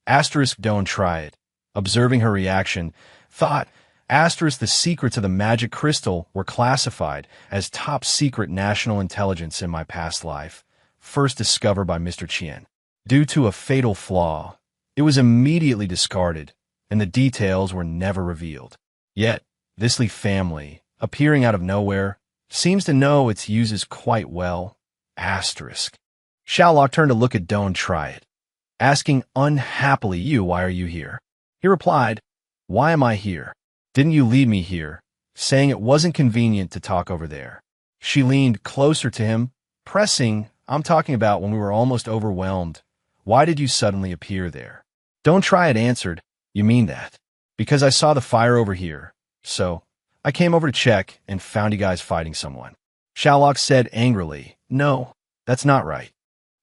Don't Try It. Observing her reaction, thought, the secrets of the magic crystal were classified as top secret national intelligence in my past life, first discovered by Mr. Qian. Due to a fatal flaw, it was immediately discarded, and the details were never revealed. Yet, this Li family, appearing out of nowhere, seems to know its uses quite well. Xiao Locke turned to look at Don't Try It, asking unhappily, why are you here? He replied, why am I here? Didn't you lead me here? Saying it wasn't convenient to talk over there. She leaned closer to him, pressing, I'm talking about when we were almost overwhelmed. Why did you suddenly appear there? Don't Try It answered, you mean that? Because I saw the fire over here. So, I came over to check and found you guys fighting someone. Xiao Locke said angrily, no, that's not right.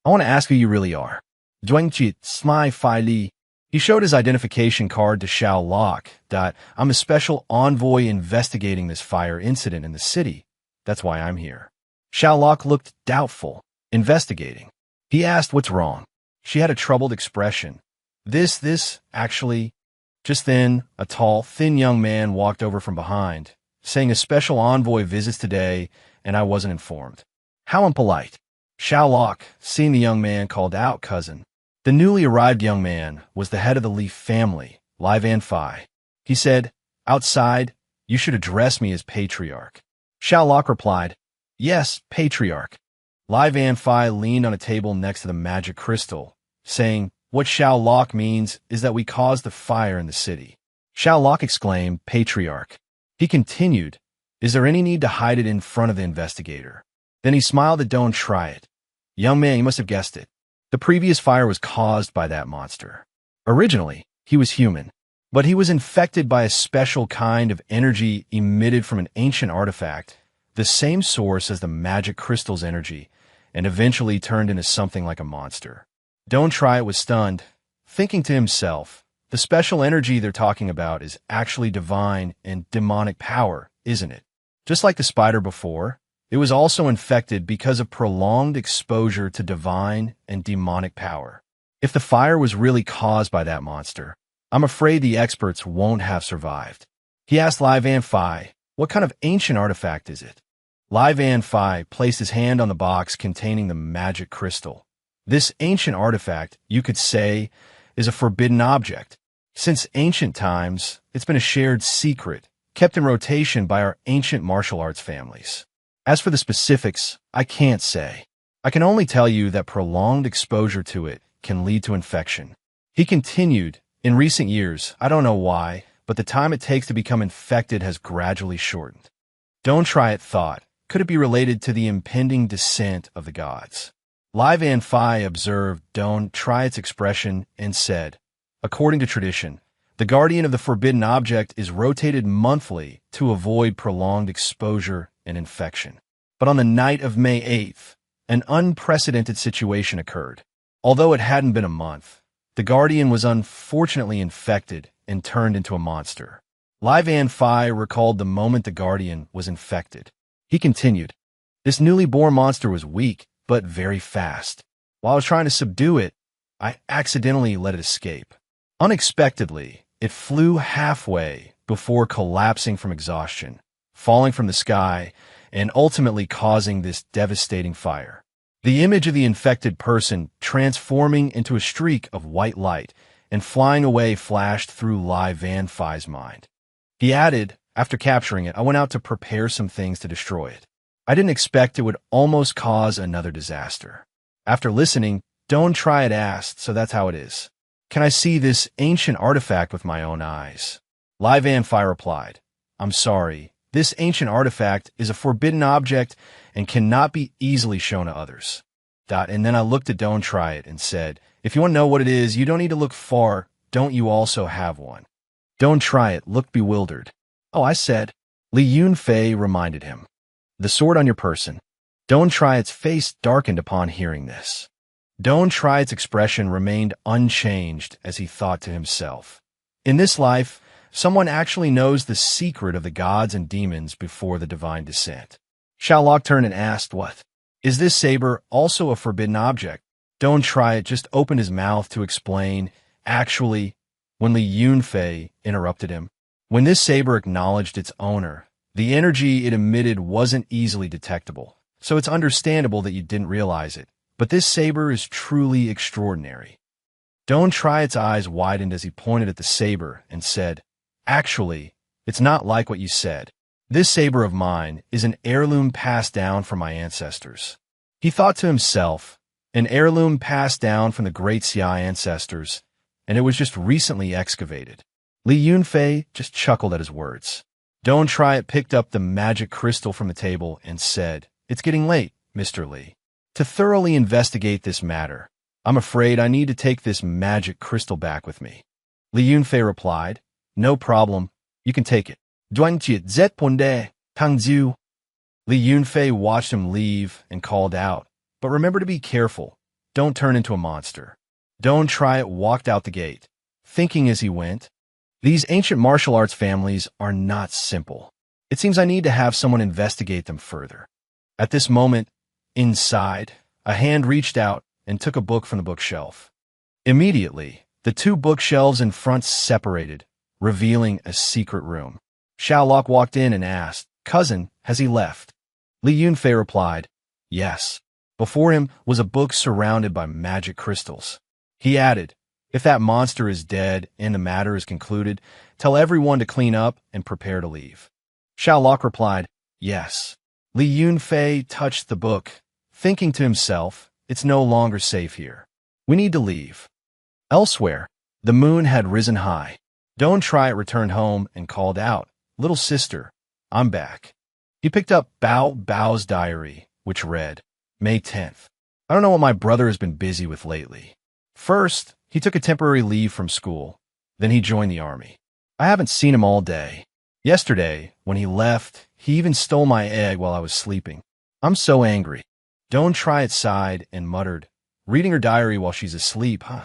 I want to ask who you really are. Duangqi Smai Fai Li. He showed his identification card to Xiao Locke. I'm a special envoy investigating this fire incident in the city. That's why I'm here. Xiao Locke looked doubtful. Investigating. He asked what's wrong. She had a troubled expression. Actually. Just then, a tall, thin young man walked over from behind, saying a special envoy visits today, and I wasn't informed. How impolite. Xiao Locke, seeing the young man, called out, cousin. The newly arrived young man was the head of the Li family, Lai Vanfai. He said, outside, you should address me as patriarch. Xiao Locke replied, yes, patriarch. Lai Vanfai leaned on a table next to the magic crystal, saying, what Xiao Locke means is that we caused the fire in the city. Xiao Locke exclaimed, patriarch. He continued, is there any need to hide it in front of the investigator? Then he smiled at Don't Try It. Young man, you must have guessed it. The previous fire was caused by that monster. Originally, he was human, but he was infected by a special kind of energy emitted from an ancient artifact, the same source as the magic crystal's energy, and eventually turned into something like a monster. Don't Try It was stunned, thinking to himself, the special energy they're talking about is actually divine and demonic power, isn't it? Just like the spider before, it was also infected because of prolonged exposure to divine and demonic power. If the fire was really caused by that monster, I'm afraid the experts won't have survived. He asked Lai Vanfai, what kind of ancient artifact is it? Lai Vanfai placed his hand on the box containing the magic crystal. This ancient artifact, you could say, is a forbidden object. Since ancient times, it's been a shared secret, kept in rotation by our ancient martial arts families. As for the specifics, I can't say. I can only tell you that prolonged exposure to it can lead to infection. He continued, in recent years, I don't know why, but the time it takes to become infected has gradually shortened. Don't Try It thought, could it be related to the impending descent of the gods? Lai Vanfai observed Don't Try It's expression and said, according to tradition, the guardian of the forbidden object is rotated monthly to avoid prolonged exposure and infection. But on the night of May 8th, an unprecedented situation occurred. Although it hadn't been a month, the guardian was unfortunately infected and turned into a monster. Lai Vanfai recalled the moment the guardian was infected. He continued, this newly born monster was weak, but very fast. While I was trying to subdue it, I accidentally let it escape. Unexpectedly, it flew halfway before collapsing from exhaustion, falling from the sky, and ultimately causing this devastating fire. The image of the infected person transforming into a streak of white light and flying away flashed through Lai Vanfai's mind. He added, after capturing it, I went out to prepare some things to destroy it. I didn't expect it would almost cause another disaster. After listening, Don't Try It asked, so that's how it is. Can I see this ancient artifact with my own eyes? Live Fire replied, I'm sorry, this ancient artifact is a forbidden object and cannot be easily shown to others. And then I looked at Don't Try It and said, if you want to know what it is, you don't need to look far. Don't you also have one? Don't Try It looked bewildered. Oh, I said. Li Yunfei reminded him. The sword on your person. Don't Try It's face darkened upon hearing this. Don't Try It's expression remained unchanged as he thought to himself. In this life, someone actually knows the secret of the gods and demons before the divine descent. Xiaolok turned and asked, what? Is this saber also a forbidden object? Don't Try It just opened his mouth to explain, actually, when Li Yunfei interrupted him. When this saber acknowledged its owner, the energy it emitted wasn't easily detectable, so it's understandable that you didn't realize it. But this saber is truly extraordinary. Don't Try It's eyes widened as he pointed at the saber and said, actually, it's not like what you said. This saber of mine is an heirloom passed down from my ancestors. He thought to himself, an heirloom passed down from the great Xia ancestors, and it was just recently excavated. Li Yunfei just chuckled at his words. Don't Try It picked up the magic crystal from the table and said, it's getting late, Mr. Li. To thoroughly investigate this matter, I'm afraid I need to take this magic crystal back with me. Li Yunfei replied, no problem, you can take it. Duanjie Zetponde, Tangzhu. Li Yunfei watched him leave and called out, but remember to be careful. Don't turn into a monster. Don't Try It walked out the gate, thinking as he went, these ancient martial arts families are not simple. It seems I need to have someone investigate them further. At this moment, inside, a hand reached out and took a book from the bookshelf. Immediately, the two bookshelves in front separated, revealing a secret room. Xiaolok walked in and asked, cousin, has he left? Li Yunfei replied, yes. Before him was a book surrounded by magic crystals. He added, if that monster is dead and the matter is concluded, tell everyone to clean up and prepare to leave. Xiaolok replied, yes. Li Yunfei touched the book, thinking to himself, it's no longer safe here. We need to leave. Elsewhere, the moon had risen high. Don't Try It returned home and called out, little sister, I'm back. He picked up Bao Bao's diary, which read, May 10th. I don't know what my brother has been busy with lately. First, he took a temporary leave from school. Then he joined the army. I haven't seen him all day. Yesterday, when he left, he even stole my egg while I was sleeping. I'm so angry. Don't Try It sighed and muttered, reading her diary while she's asleep, huh?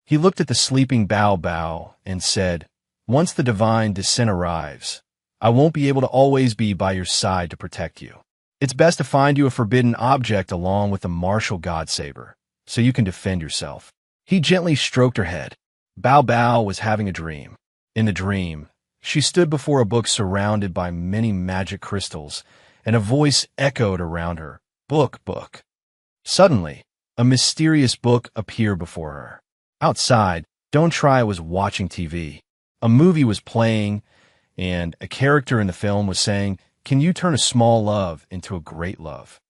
He looked at the sleeping Bao Bao and said, once the divine descent arrives, I won't be able to always be by your side to protect you. It's best to find you a forbidden object along with the martial god saber, so you can defend yourself. He gently stroked her head. Bao Bao was having a dream. In the dream, she stood before a book surrounded by many magic crystals, and a voice echoed around her, book, book. Suddenly, a mysterious book appeared before her. Outside, Don't Try It was watching TV. A movie was playing, and a character in the film was saying, can you turn a small love into a great love?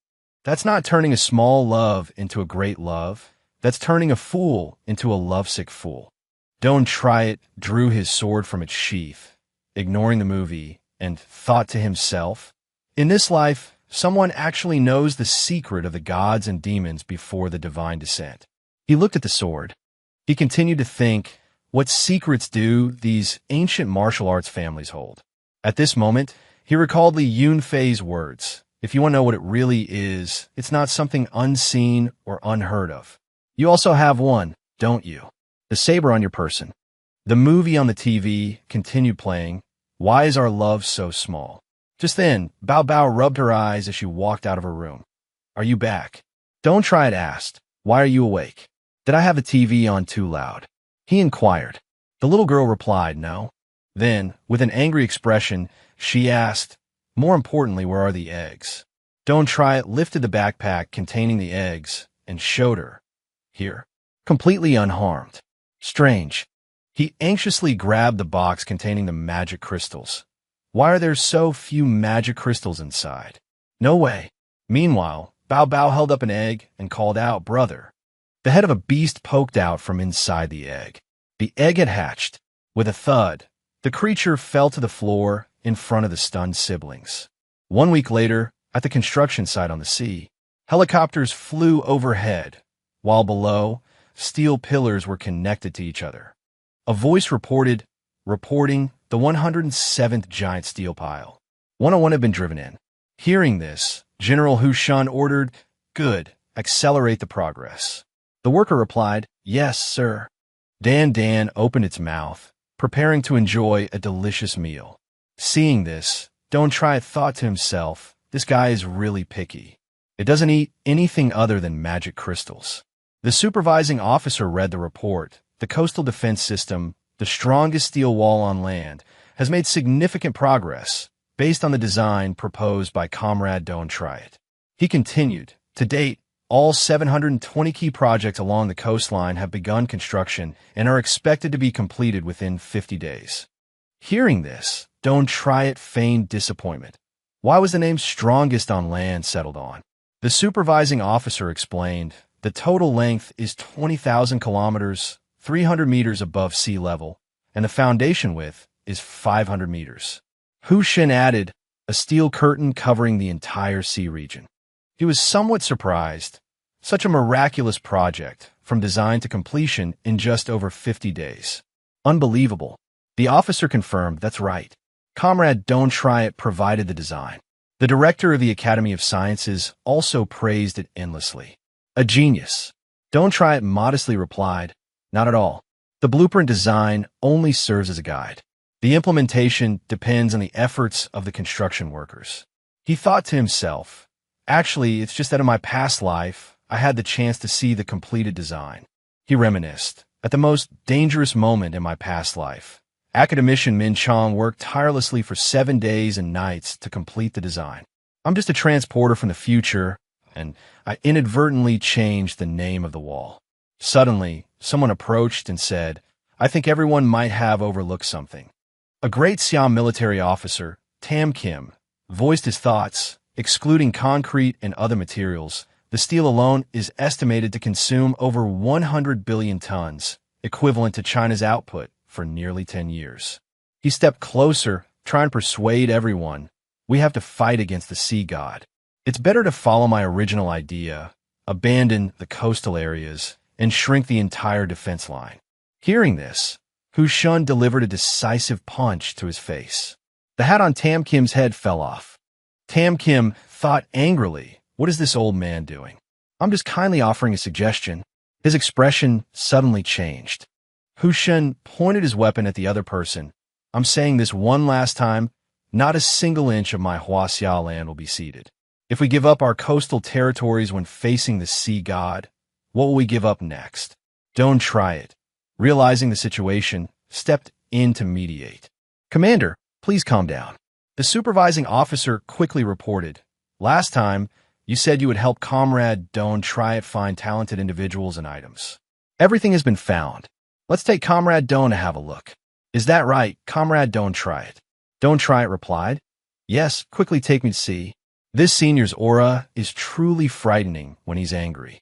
That's not turning a small love into a great love. That's turning a fool into a lovesick fool. Don't Try It drew his sword from its sheath, ignoring the movie, and thought to himself, in this life, someone actually knows the secret of the gods and demons before the divine descent. He looked at the sword. He continued to think, what secrets do these ancient martial arts families hold? At this moment, he recalled Li Yunfei's words. If you want to know what it really is, it's not something unseen or unheard of. You also have one, don't you? The saber on your person. The movie on the TV continued playing, Why is Our Love So Small? Just then, Bao Bao rubbed her eyes as she walked out of her room. Are you back? Don't Try It asked, why are you awake? Did I have the TV on too loud? He inquired. The little girl replied, no. Then, with an angry expression, she asked, more importantly, where are the eggs? Don't Try It lifted the backpack containing the eggs and showed her. Here, completely unharmed. Strange. He anxiously grabbed the box containing the magic crystals. Why are there so few magic crystals inside? No way. Meanwhile, Bao Bao held up an egg and called out, "Brother." The head of a beast poked out from inside the egg. The egg had hatched. With a thud, the creature fell to the floor in front of the stunned siblings. 1 week later, at the construction site on the sea, helicopters flew overhead, while below, steel pillars were connected to each other. A voice reporting the 107th giant steel pile. 101 had been driven in. Hearing this, General Hu Shun ordered, "Good, accelerate the progress." The worker replied, "Yes, sir." Dan opened its mouth, preparing to enjoy a delicious meal. Seeing this, Don't Try It thought to himself, "This guy is really picky. It doesn't eat anything other than magic crystals." The supervising officer read the report. The coastal defense system, the strongest steel wall on land, has made significant progress based on the design proposed by Comrade Don't Try It. He continued, "To date, all 720 key projects along the coastline have begun construction and are expected to be completed within 50 days. Hearing this, Don't Try It feigned disappointment. Why was the name strongest on land settled on? The supervising officer explained, "The total length is 20,000 kilometers, 300 meters above sea level, and the foundation width is 500 meters. Hu Shin added, "A steel curtain covering the entire sea region." He was somewhat surprised. Such a miraculous project, from design to completion in just over 50 days. Unbelievable. The officer confirmed, "That's right. Comrade Don't Try It provided the design." The director of the Academy of Sciences also praised it endlessly. "A genius." Don't Try It modestly replied, "Not at all. The blueprint design only serves as a guide. The implementation depends on the efforts of the construction workers." He thought to himself, "Actually, it's just that in my past life, I had the chance to see the completed design." He reminisced, "At the most dangerous moment in my past life, academician Min Chong worked tirelessly for 7 days and nights to complete the design. I'm just a transporter from the future, and I inadvertently changed the name of the wall." Suddenly, someone approached and said, "I think everyone might have overlooked something." A great Siam military officer, Tam Kim, voiced his thoughts. Excluding concrete and other materials, the steel alone is estimated to consume over 100 billion tons, equivalent to China's output for nearly 10 years. He stepped closer, trying to persuade everyone, "We have to fight against the sea god. It's better to follow my original idea, abandon the coastal areas, and shrink the entire defense line." Hearing this, Hu Shun delivered a decisive punch to his face. The hat on Tam Kim's head fell off. Tam Kim thought angrily, "What is this old man doing? I'm just kindly offering a suggestion." His expression suddenly changed. Hu Shun pointed his weapon at the other person. "I'm saying this one last time, not a single inch of my Huaxia land will be ceded. If we give up our coastal territories when facing the sea god, what will we give up next?" Don't Try It, realizing the situation, stepped in to mediate. "Commander, please calm down." The supervising officer quickly reported, "Last time, you said you would help Comrade Don't Try It find talented individuals and items. Everything has been found. Let's take Comrade Don't to have a look." "Is that right, Comrade Don't Try It?" Don't Try It replied, "Yes, quickly take me to see." This senior's aura is truly frightening when he's angry.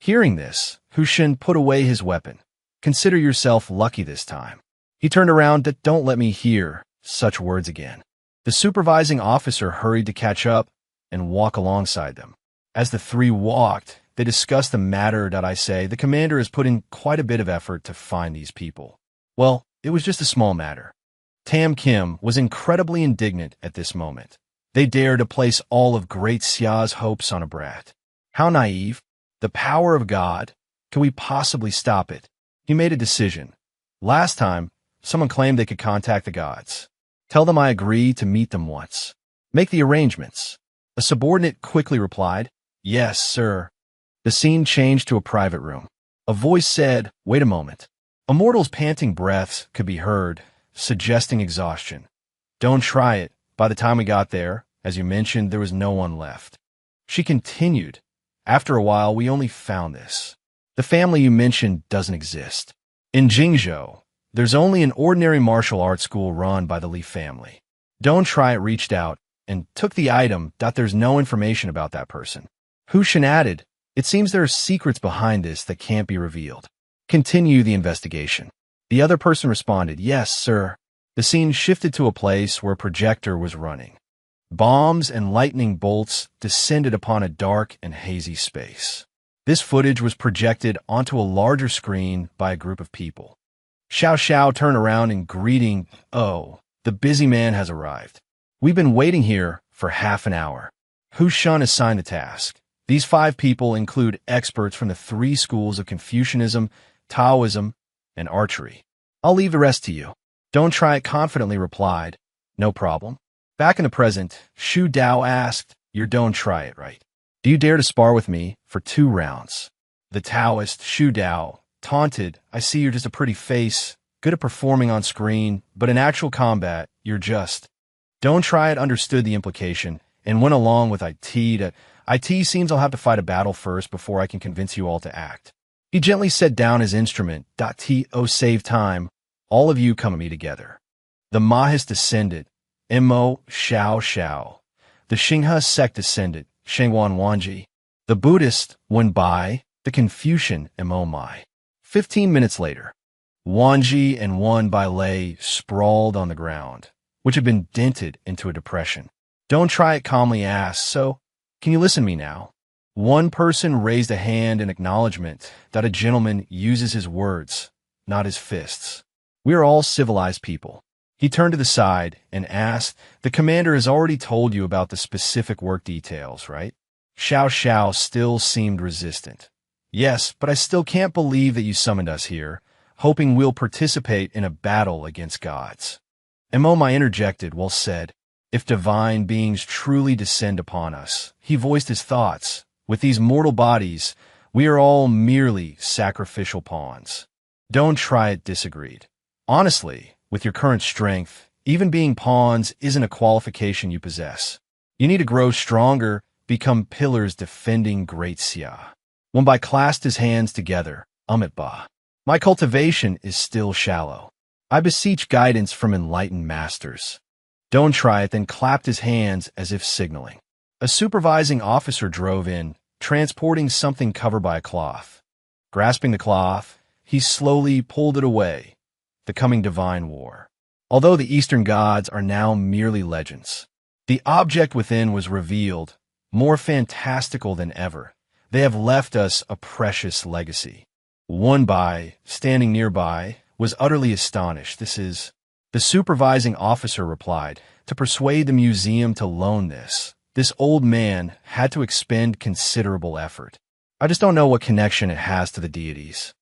Hearing this, Hu Shin put away his weapon. "Consider yourself lucky this time." He turned around to, "Don't let me hear such words again." The supervising officer hurried to catch up and walk alongside them. As the three walked, they discussed the matter. "I say, the commander has put in quite a bit of effort to find these people." "Well, it was just a small matter." Tam Kim was incredibly indignant at this moment. They dared to place all of Great Xia's hopes on a brat. How naive. The power of God. Can we possibly stop it? He made a decision. Last time, someone claimed they could contact the gods. "Tell them I agree to meet them once. Make the arrangements." A subordinate quickly replied, "Yes, sir." The scene changed to a private room. A voice said, "Wait a moment." A mortal's panting breaths could be heard, suggesting exhaustion. "Don't Try It. By the time we got there, as you mentioned, there was no one left." She continued, "After a while, we only found this. The family you mentioned doesn't exist. In Jingzhou, there's only an ordinary martial arts school run by the Li family." Don't Try It reached out, and took the item. There's no information about that person. Hushan added, it seems there are secrets behind this that can't be revealed. Continue the investigation. The other person responded, yes, sir. The scene shifted to a place where a projector was running. Bombs and lightning bolts descended upon a dark and hazy space. This footage was projected onto a larger screen by a group of people. Xiao Xiao turned around and greeting, oh, the busy man has arrived. We've been waiting here for half an hour. Hushan assigned the task. These 5 people include experts from the 3 schools of Confucianism, Taoism, and archery. I'll leave the rest to you. Don't try it, confidently replied. No problem. Back in the present, Shu Dao asked, you don't try it, right? Do you dare to spar with me for 2 rounds? The Taoist, Shu Dao, taunted, I see you're just a pretty face, good at performing on screen, but in actual combat, you're just. Don't try it understood the implication, and went along with IT seems I'll have to fight a battle first before I can convince you all to act. He gently set down his instrument. To save time, all of you come at me together. The Mahis descended. Mo, Xiao Xiao. The Xinghe sect descended. Shengwan Wanji. The Buddhist, Wen Bai. The Confucian, Mo Mai. 15 minutes later, Wanji and Wen Bai lay sprawled on the ground, which had been dented into a depression. Don't try it, calmly asked, so, can you listen to me now? One person raised a hand in acknowledgement that a gentleman uses his words, not his fists. We are all civilized people. He turned to the side and asked, the commander has already told you about the specific work details, right? Xiao Xiao still seemed resistant. Yes, but I still can't believe that you summoned us here, hoping we'll participate in a battle against gods. Mo Mai interjected, well said. If divine beings truly descend upon us, he voiced his thoughts. With these mortal bodies, we are all merely sacrificial pawns. Don't try it, disagreed. Honestly, with your current strength, even being pawns isn't a qualification you possess. You need to grow stronger, become pillars defending Great Xia. Wen Bai clasped his hands together, Ba. My cultivation is still shallow. I beseech guidance from enlightened masters. Don't try it, then clapped his hands as if signaling. A supervising officer drove in, transporting something covered by a cloth. Grasping the cloth, he slowly pulled it away. The coming divine war. Although the Eastern gods are now merely legends, the object within was revealed, more fantastical than ever. They have left us a precious legacy. Wen Bai, standing nearby, was utterly astonished. This is... The supervising officer replied, to persuade the museum to loan this old man had to expend considerable effort. I just don't know what connection it has to the deities.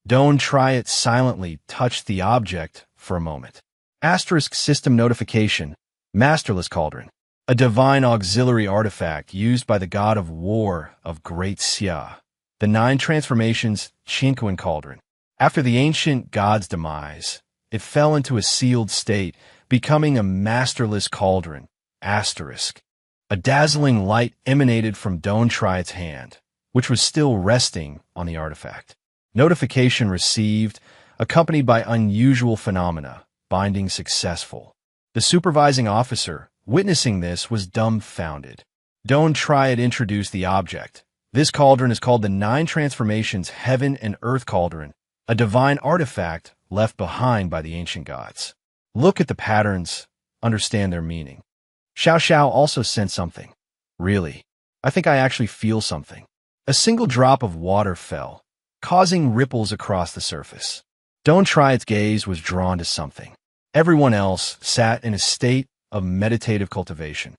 Don't try it, silently touched the object for a moment. Asterisk system notification, masterless cauldron, a divine auxiliary artifact used by the god of war of Great Xia. The 9 transformations, Qinquan cauldron. After the ancient god's demise, it fell into a sealed state, becoming a masterless cauldron. Asterisk. A dazzling light emanated from Don't Try It's hand, which was still resting on the artifact. Notification received, accompanied by unusual phenomena, binding successful. The supervising officer, witnessing this, was dumbfounded. Don't Try It introduced the object. This cauldron is called the 9 Transformations Heaven and Earth Cauldron, a divine artifact left behind by the ancient gods. Look at the patterns, understand their meaning. Xiao Xiao also sensed something. Really, I think I actually feel something. A single drop of water fell, causing ripples across the surface. Don't Try Its gaze was drawn to something. Everyone else sat in a state of meditative cultivation.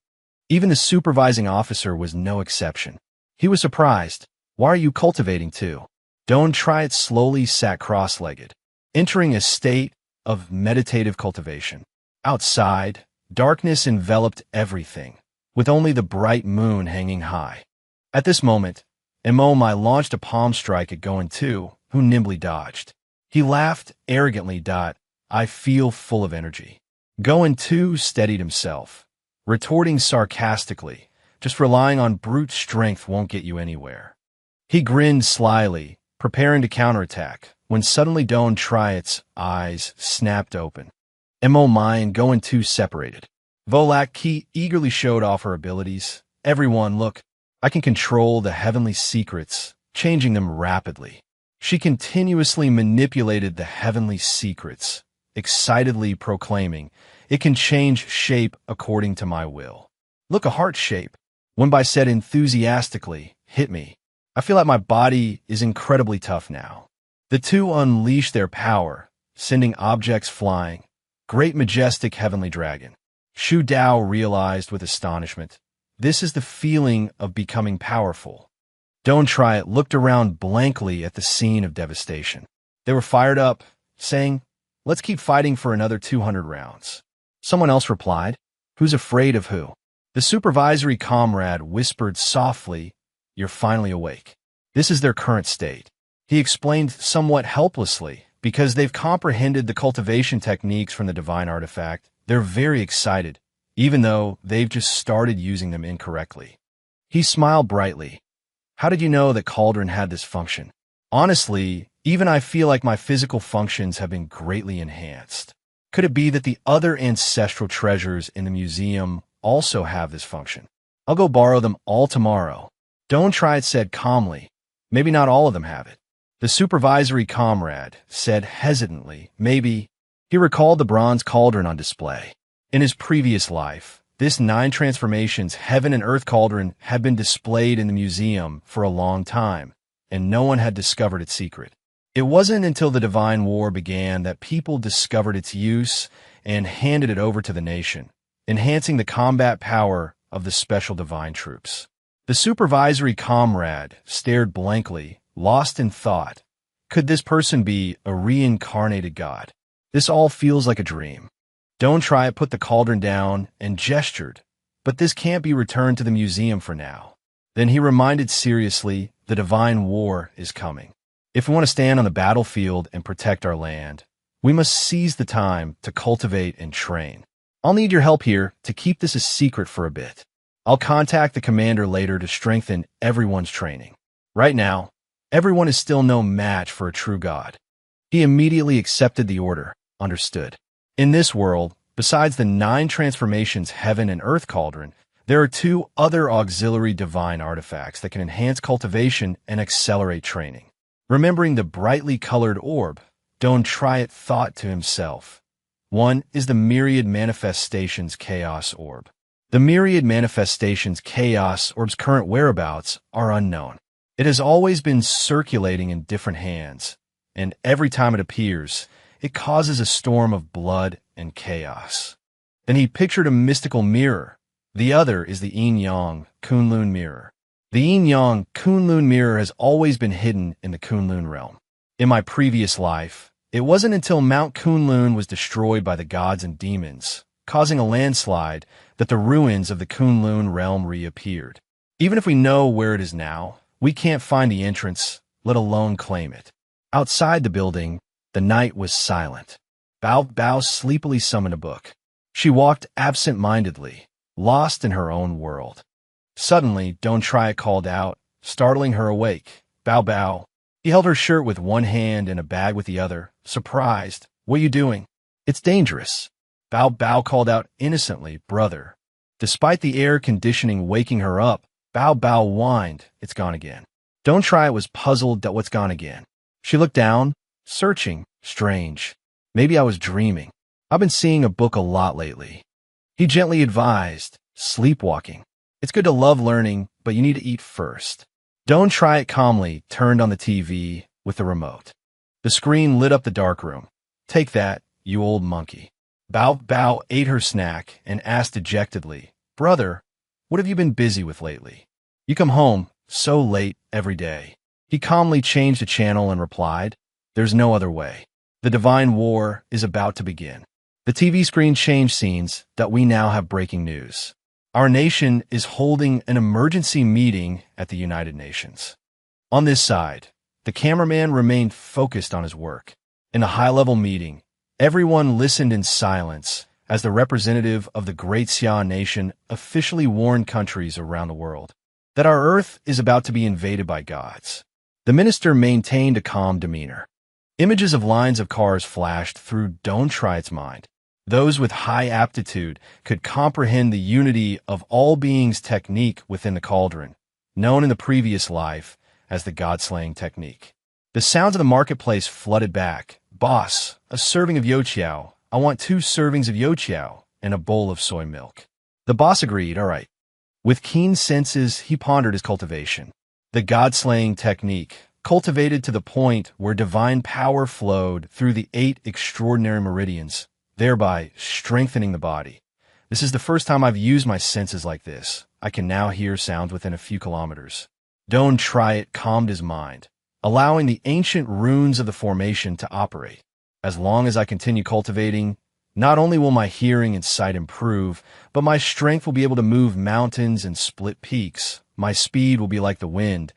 Even the supervising officer was no exception. He was surprised. Why are you cultivating too? Don't Try It slowly sat cross-legged, entering a state of meditative cultivation. Outside, darkness enveloped everything, with only the bright moon hanging high. At this moment, Mo Mai launched a palm strike at Goen 2, who nimbly dodged. He laughed arrogantly. I feel full of energy. Goen 2 steadied himself, retorting sarcastically, just relying on brute strength won't get you anywhere. He grinned slyly, preparing to counterattack, when suddenly Don't Try Its eyes snapped open. Mo Mai and Goen 2 separated. Eagerly showed off her abilities. Everyone, look, I can control the heavenly secrets, changing them rapidly. She continuously manipulated the heavenly secrets, excitedly proclaiming, it can change shape according to my will. Look, a heart shape. Wunbai said enthusiastically, hit me. I feel like my body is incredibly tough now. The two unleashed their power, sending objects flying. Great majestic heavenly dragon. Shu Dao realized with astonishment. This is the feeling of becoming powerful. Don't Try It looked around blankly at the scene of devastation. They were fired up, saying, let's keep fighting for another 200 rounds. Someone else replied, who's afraid of who? The supervisory comrade whispered softly, you're finally awake. This is their current state. He explained somewhat helplessly, because they've comprehended the cultivation techniques from the divine artifact. They're very excited, even though they've just started using them incorrectly. He smiled brightly. How did you know that Cauldron had this function? Honestly, even I feel like my physical functions have been greatly enhanced. Could it be that the other ancestral treasures in the museum also have this function? I'll go borrow them all tomorrow. Don't Try It said calmly. Maybe not all of them have it. The supervisory comrade said hesitantly, maybe. He recalled the bronze cauldron on display. In his previous life, this 9 transformations heaven and earth cauldron had been displayed in the museum for a long time, and no one had discovered its secret. It wasn't until the Divine War began that people discovered its use and handed it over to the nation, enhancing the combat power of the special divine troops. The supervisory comrade stared blankly, lost in thought. Could this person be a reincarnated god? This all feels like a dream. Don't Try It put the cauldron down and gestured, but this can't be returned to the museum for now. Then he reminded seriously, the divine war is coming. If we want to stand on the battlefield and protect our land, we must seize the time to cultivate and train. I'll need your help here to keep this a secret for a bit. I'll contact the commander later to strengthen everyone's training. Right now, everyone is still no match for a true god. He immediately accepted the order, understood. In this world, besides the 9 transformations heaven and earth cauldron, there are 2 other auxiliary divine artifacts that can enhance cultivation and accelerate training. Remembering the brightly colored orb, Don't Try It thought to himself. One is the Myriad Manifestations Chaos Orb. The Myriad Manifestations Chaos Orb's current whereabouts are unknown. It has always been circulating in different hands, and every time it appears, it causes a storm of blood and chaos. Then he pictured a mystical mirror. The other is the Yin-Yang Kunlun Mirror. The Yin-Yang Kunlun Mirror has always been hidden in the Kunlun realm. In my previous life, it wasn't until Mount Kunlun was destroyed by the gods and demons, causing a landslide, that the ruins of the Kunlun realm reappeared. Even if we know where it is now, we can't find the entrance, let alone claim it. Outside the building, the night was silent. Bao sleepily summoned a book. She walked absent-mindedly, lost in her own world. Suddenly, Don't Try It called out, startling her awake. Bao. He held her shirt with one hand and a bag with the other, surprised. What are you doing? It's dangerous. Bao called out innocently, brother. Despite the air conditioning waking her up, Bao whined, it's gone again. Don't Try It was puzzled that what's gone again. She looked down, searching, strange. Maybe I was dreaming. I've been seeing a book a lot lately. He gently advised, sleepwalking. It's good to love learning, but you need to eat first. Don't Try It calmly turned on the TV with the remote. The screen lit up the darkroom. Take that, you old monkey. Bao ate her snack and asked dejectedly, brother, what have you been busy with lately? You come home so late every day. He calmly changed the channel and replied, there's no other way. The divine war is about to begin. The TV screen changed scenes that we now have breaking news. Our nation is holding an emergency meeting at the United Nations. On this side, the cameraman remained focused on his work. In the high-level meeting, everyone listened in silence as the representative of the Great Xia nation officially warned countries around the world that our Earth is about to be invaded by gods. The minister maintained a calm demeanor. Images of lines of cars flashed through Don't Try It's mind. Those with high aptitude could comprehend the unity of all beings technique within the cauldron, known in the previous life as the god-slaying technique. The sounds of the marketplace flooded back. Boss, a serving of youtiao. I want 2 servings of youtiao and a bowl of soy milk. The boss agreed, all right. With keen senses, he pondered his cultivation. The god-slaying technique, cultivated to the point where divine power flowed through the 8 extraordinary meridians, thereby strengthening the body. This is the first time I've used my senses like this. I can now hear sounds within a few kilometers. Don't try it calmed his mind, allowing the ancient runes of the formation to operate. As long as I continue cultivating, not only will my hearing and sight improve, but my strength will be able to move mountains and split peaks. My speed will be like the wind.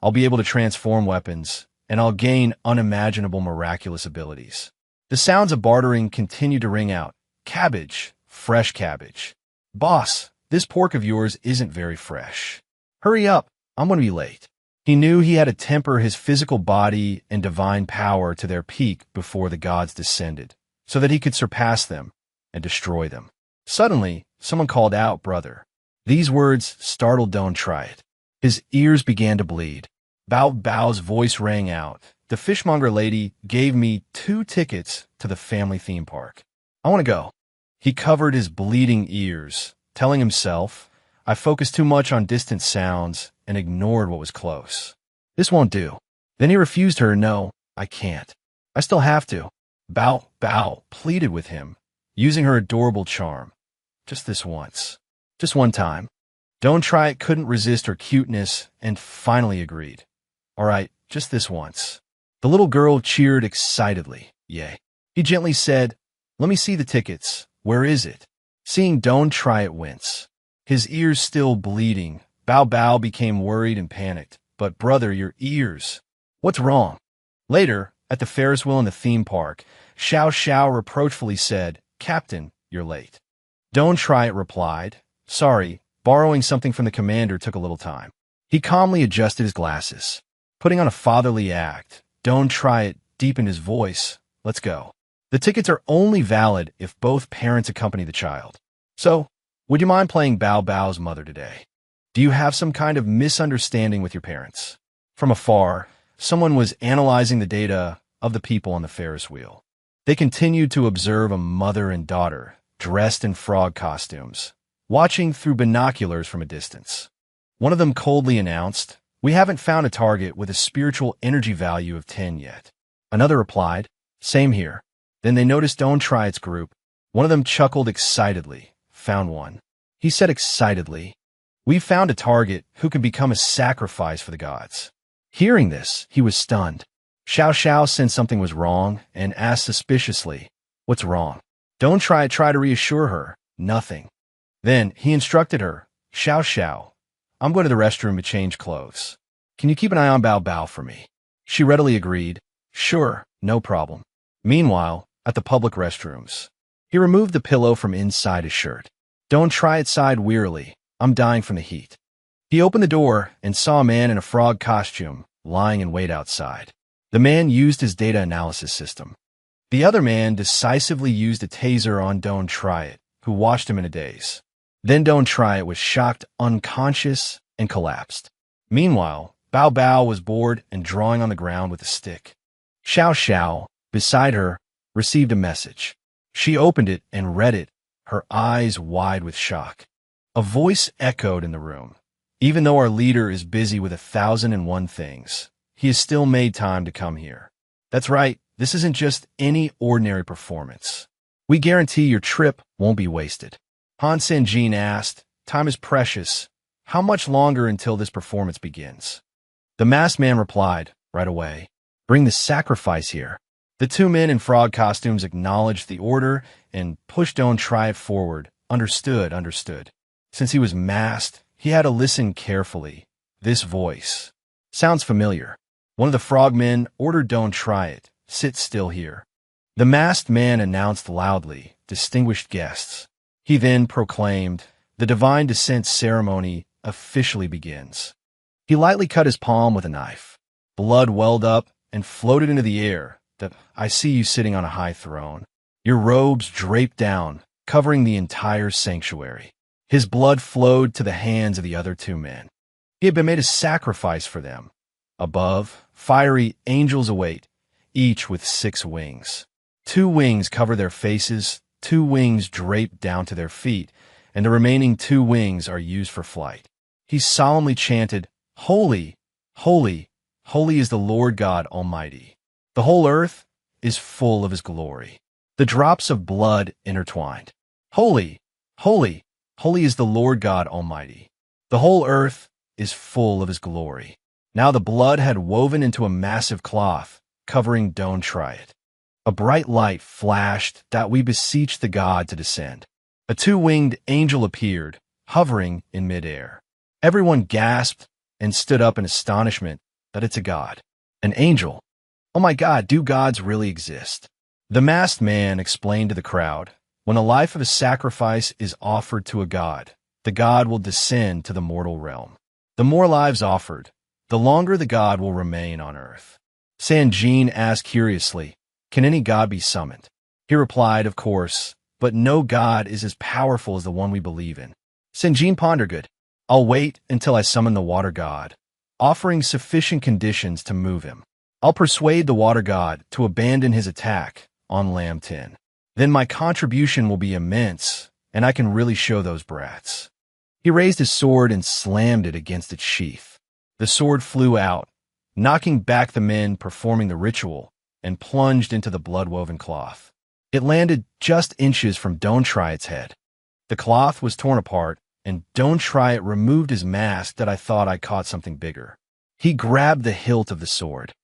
I'll be able to transform weapons, and I'll gain unimaginable miraculous abilities. The sounds of bartering continued to ring out. Cabbage, fresh cabbage. Boss, this pork of yours isn't very fresh. Hurry up, I'm going to be late. He knew he had to temper his physical body and divine power to their peak before the gods descended, so that he could surpass them and destroy them. Suddenly, someone called out, brother. These words startled Don't Try It. His ears began to bleed. Bao Bao's voice rang out. The fishmonger lady gave me 2 tickets to the family theme park. I want to go. He covered his bleeding ears, telling himself, I focused too much on distant sounds and ignored what was close. This won't do. Then he refused her, no, I can't. I still have to. Bao pleaded with him, using her adorable charm. Just this once. Just one time. Don't Try It couldn't resist her cuteness and finally agreed. All right, just this once. The little girl cheered excitedly. Yay. He gently said, let me see the tickets. Where is it? Seeing Don't Try It wince, his ears still bleeding, Bao became worried and panicked. But brother, your ears. What's wrong? Later, at the Ferris wheel in the theme park, Xiao reproachfully said, Captain, you're late. Don't Try It replied, sorry, borrowing something from the commander took a little time. He calmly adjusted his glasses. Putting on a fatherly act, Don't Try It deepened his voice. Let's go. The tickets are only valid if both parents accompany the child. So, would you mind playing Bao's mother today? Do you have some kind of misunderstanding with your parents? From afar, someone was analyzing the data of the people on the Ferris wheel. They continued to observe a mother and daughter, dressed in frog costumes, watching through binoculars from a distance. One of them coldly announced, we haven't found a target with a spiritual energy value of 10 yet. Another replied, same here. Then they noticed Don't Try It's group. One of them chuckled excitedly. Found one. He said excitedly, we found a target who can become a sacrifice for the gods. Hearing this, he was stunned. Xiao sensed something was wrong and asked suspiciously, what's wrong? Don't Try It tried to reassure her. Nothing. Then he instructed her, Xiao, I'm going to the restroom to change clothes. Can you keep an eye on Bao for me? She readily agreed. Sure, no problem. Meanwhile, at the public restrooms, he removed the pillow from inside his shirt. Don't Try It sighed wearily. I'm dying from the heat. He opened the door and saw a man in a frog costume lying in wait outside. The man used his data analysis system. The other man decisively used a taser on Don't Try It, who watched him in a daze. Then Don't Try It was shocked, unconscious, and collapsed. Meanwhile, Bao was bored and drawing on the ground with a stick. Xiao, beside her, received a message. She opened it and read it, her eyes wide with shock. A voice echoed in the room. Even though our leader is busy with 1,001 things, he has still made time to come here. That's right, this isn't just any ordinary performance. We guarantee your trip won't be wasted. Han Senjin asked, time is precious. How much longer until this performance begins? The masked man replied, right away. Bring the sacrifice here. The 2 men in frog costumes acknowledged the order and pushed Don't Try It forward. Understood. Since he was masked, he had to listen carefully. This voice sounds familiar. One of the frogmen ordered Don't Try It. Sit still here. The masked man announced loudly, distinguished guests. He then proclaimed, the divine descent ceremony officially begins. He lightly cut his palm with a knife. Blood welled up and floated into the air. I see you sitting on a high throne. Your robes draped down, covering the entire sanctuary. His blood flowed to the hands of the other two men. He had been made a sacrifice for them. Above, fiery angels await, each with 6 wings. 2 wings cover their faces, 2 wings drape down to their feet, and the remaining 2 wings are used for flight. He solemnly chanted, "Holy, holy, holy is the Lord God Almighty. The whole earth is full of His glory." The drops of blood intertwined. "Holy, holy, holy is the Lord God Almighty. The whole earth is full of His glory." Now the blood had woven into a massive cloth, covering Don't Try It. A bright light flashed that we beseeched the God to descend. A 2-winged angel appeared, hovering in midair. Everyone gasped and stood up in astonishment that it's a god. An angel. Oh my God, do gods really exist? The masked man explained to the crowd, when a life of a sacrifice is offered to a god, the god will descend to the mortal realm. The more lives offered, the longer the god will remain on earth. Sanjin asked curiously, "Can any god be summoned?" He replied, "Of course, but no god is as powerful as the one we believe in." Sanjin pondered, "Good. I'll wait until I summon the water god, offering sufficient conditions to move him. I'll persuade the water god to abandon his attack on Lamb 10. Then my contribution will be immense, and I can really show those brats." He raised his sword and slammed it against its sheath. The sword flew out, knocking back the men performing the ritual, and plunged into the blood-woven cloth. It landed just inches from Don't Try It's head. The cloth was torn apart, and Don't Try It removed his mask that I thought I caught something bigger. He grabbed the hilt of the sword,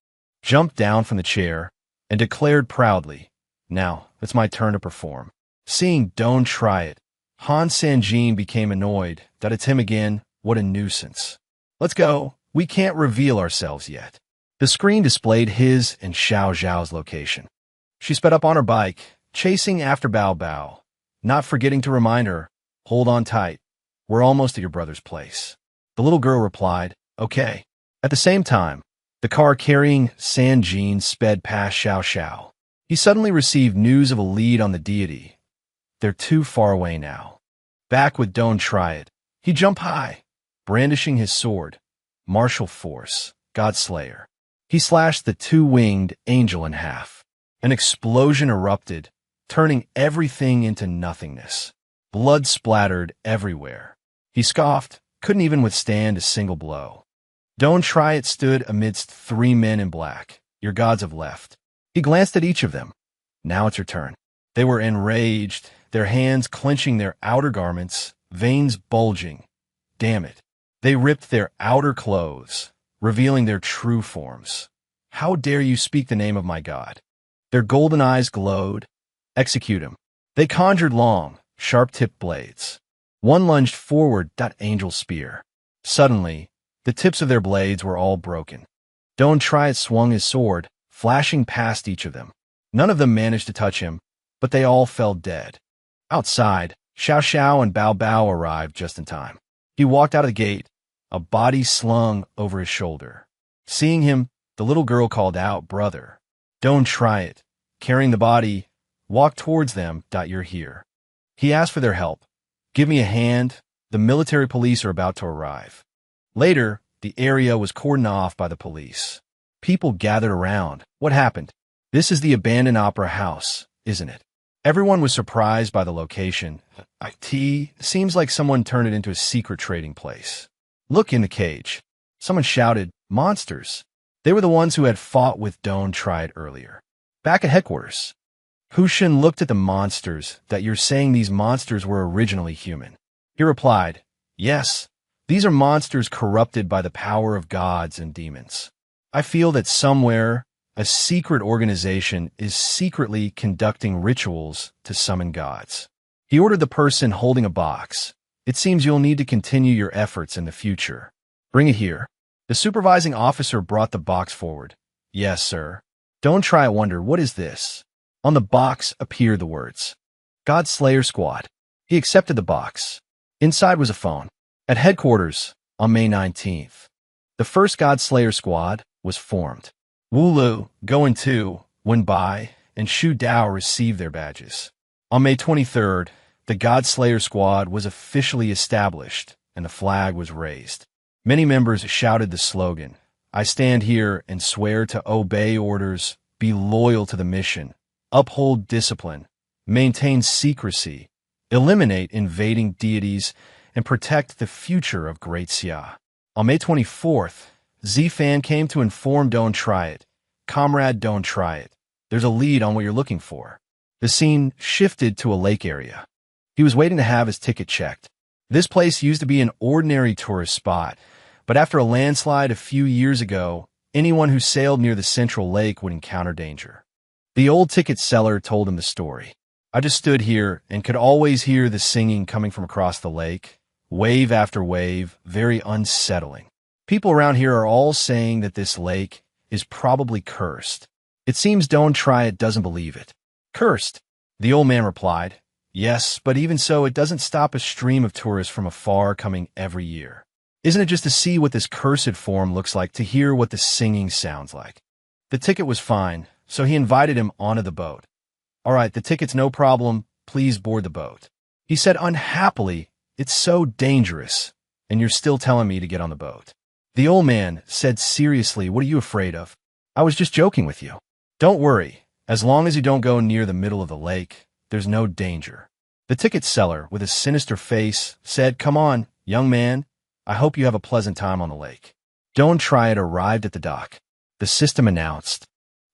jumped down from the chair, and declared proudly, "Now, it's my turn to perform." Seeing Don't Try It, Han Sanjin became annoyed that it's him again. What a nuisance. "Let's go. We can't reveal ourselves yet." The screen displayed his and Xiao Zhao's location. She sped up on her bike, chasing after Bao Bao, not forgetting to remind her, "Hold on tight. We're almost at your brother's place." The little girl replied, "Okay." At the same time, the car carrying Sanjin sped past Xiao Xiao. He suddenly received news of a lead on the deity. They're too far away now. Back with Don't Try It. He jumped high, brandishing his sword, martial force, Godslayer. He slashed the 2-winged angel in half. An explosion erupted, turning everything into nothingness. Blood splattered everywhere. He scoffed, couldn't even withstand a single blow. Don't Try It stood amidst 3 men in black. "Your gods have left." He glanced at each of them. "Now it's your turn." They were enraged, their hands clenching their outer garments, veins bulging. Damn it. They ripped their outer clothes, revealing their true forms. "How dare you speak the name of my god?" Their golden eyes glowed. "Execute him." They conjured long, sharp-tipped blades. One lunged forward, that angel spear. Suddenly, the tips of their blades were all broken. Don't Try It swung his sword, flashing past each of them. None of them managed to touch him, but they all fell dead. Outside, Xiao Xiao and Bao Bao arrived just in time. He walked out of the gate, a body slung over his shoulder. Seeing him, the little girl called out, "Brother." Don't Try It, carrying the body, walked towards them. "You're here." He asked for their help. "Give me a hand. The military police are about to arrive." Later, the area was cordoned off by the police. People gathered around. "What happened?" "This is the abandoned opera house, isn't it?" Everyone was surprised by the location. "It seems like someone turned it into a secret trading place." "Look in the cage." Someone shouted, "Monsters." They were the ones who had fought with Don't Try It earlier. Back at headquarters, Hushin looked at the monsters. "That you're saying these monsters were originally human?" He replied, "Yes. These are monsters corrupted by the power of gods and demons. I feel that somewhere, a secret organization is secretly conducting rituals to summon gods." He ordered the person holding a box, "It seems you'll need to continue your efforts in the future. Bring it here." The supervising officer brought the box forward. "Yes, sir." Don't Try It wondered, "What is this?" On the box appeared the words, "God Slayer Squad." He accepted the box. Inside was a phone. At headquarters, on May 19th, the first God Slayer Squad was formed. Wulu, Go-In-2, Wen Bai, and Shu Dao received their badges. On May 23rd, the Godslayer Squad was officially established, and the flag was raised. Many members shouted the slogan, "I stand here and swear to obey orders, be loyal to the mission, uphold discipline, maintain secrecy, eliminate invading deities, and protect the future of Great Xia." On May 24th, Z-Fan came to inform Don't Try It. "Comrade, don't try it. There's a lead on what you're looking for." The scene shifted to a lake area. He was waiting to have his ticket checked. This place used to be an ordinary tourist spot, but after a landslide a few years ago, anyone who sailed near the central lake would encounter danger. The old ticket seller told him the story. "I just stood here and could always hear the singing coming from across the lake, wave after wave, very unsettling. People around here are all saying that this lake is probably cursed. It seems Don't Try It doesn't believe it." "Cursed?" The old man replied. "Yes, but even so, it doesn't stop a stream of tourists from afar coming every year. Isn't it just to see what this cursed form looks like, to hear what the singing sounds like?" The ticket was fine, so he invited him onto the boat. "All right, the ticket's no problem. Please board the boat." He said unhappily, "It's so dangerous, and you're still telling me to get on the boat." The old man said seriously, "What are you afraid of? I was just joking with you. Don't worry, as long as you don't go near the middle of the lake, there's no danger." The ticket seller, with a sinister face, said, "Come on, young man. I hope you have a pleasant time on the lake." Don't Try It arrived at the dock. The system announced,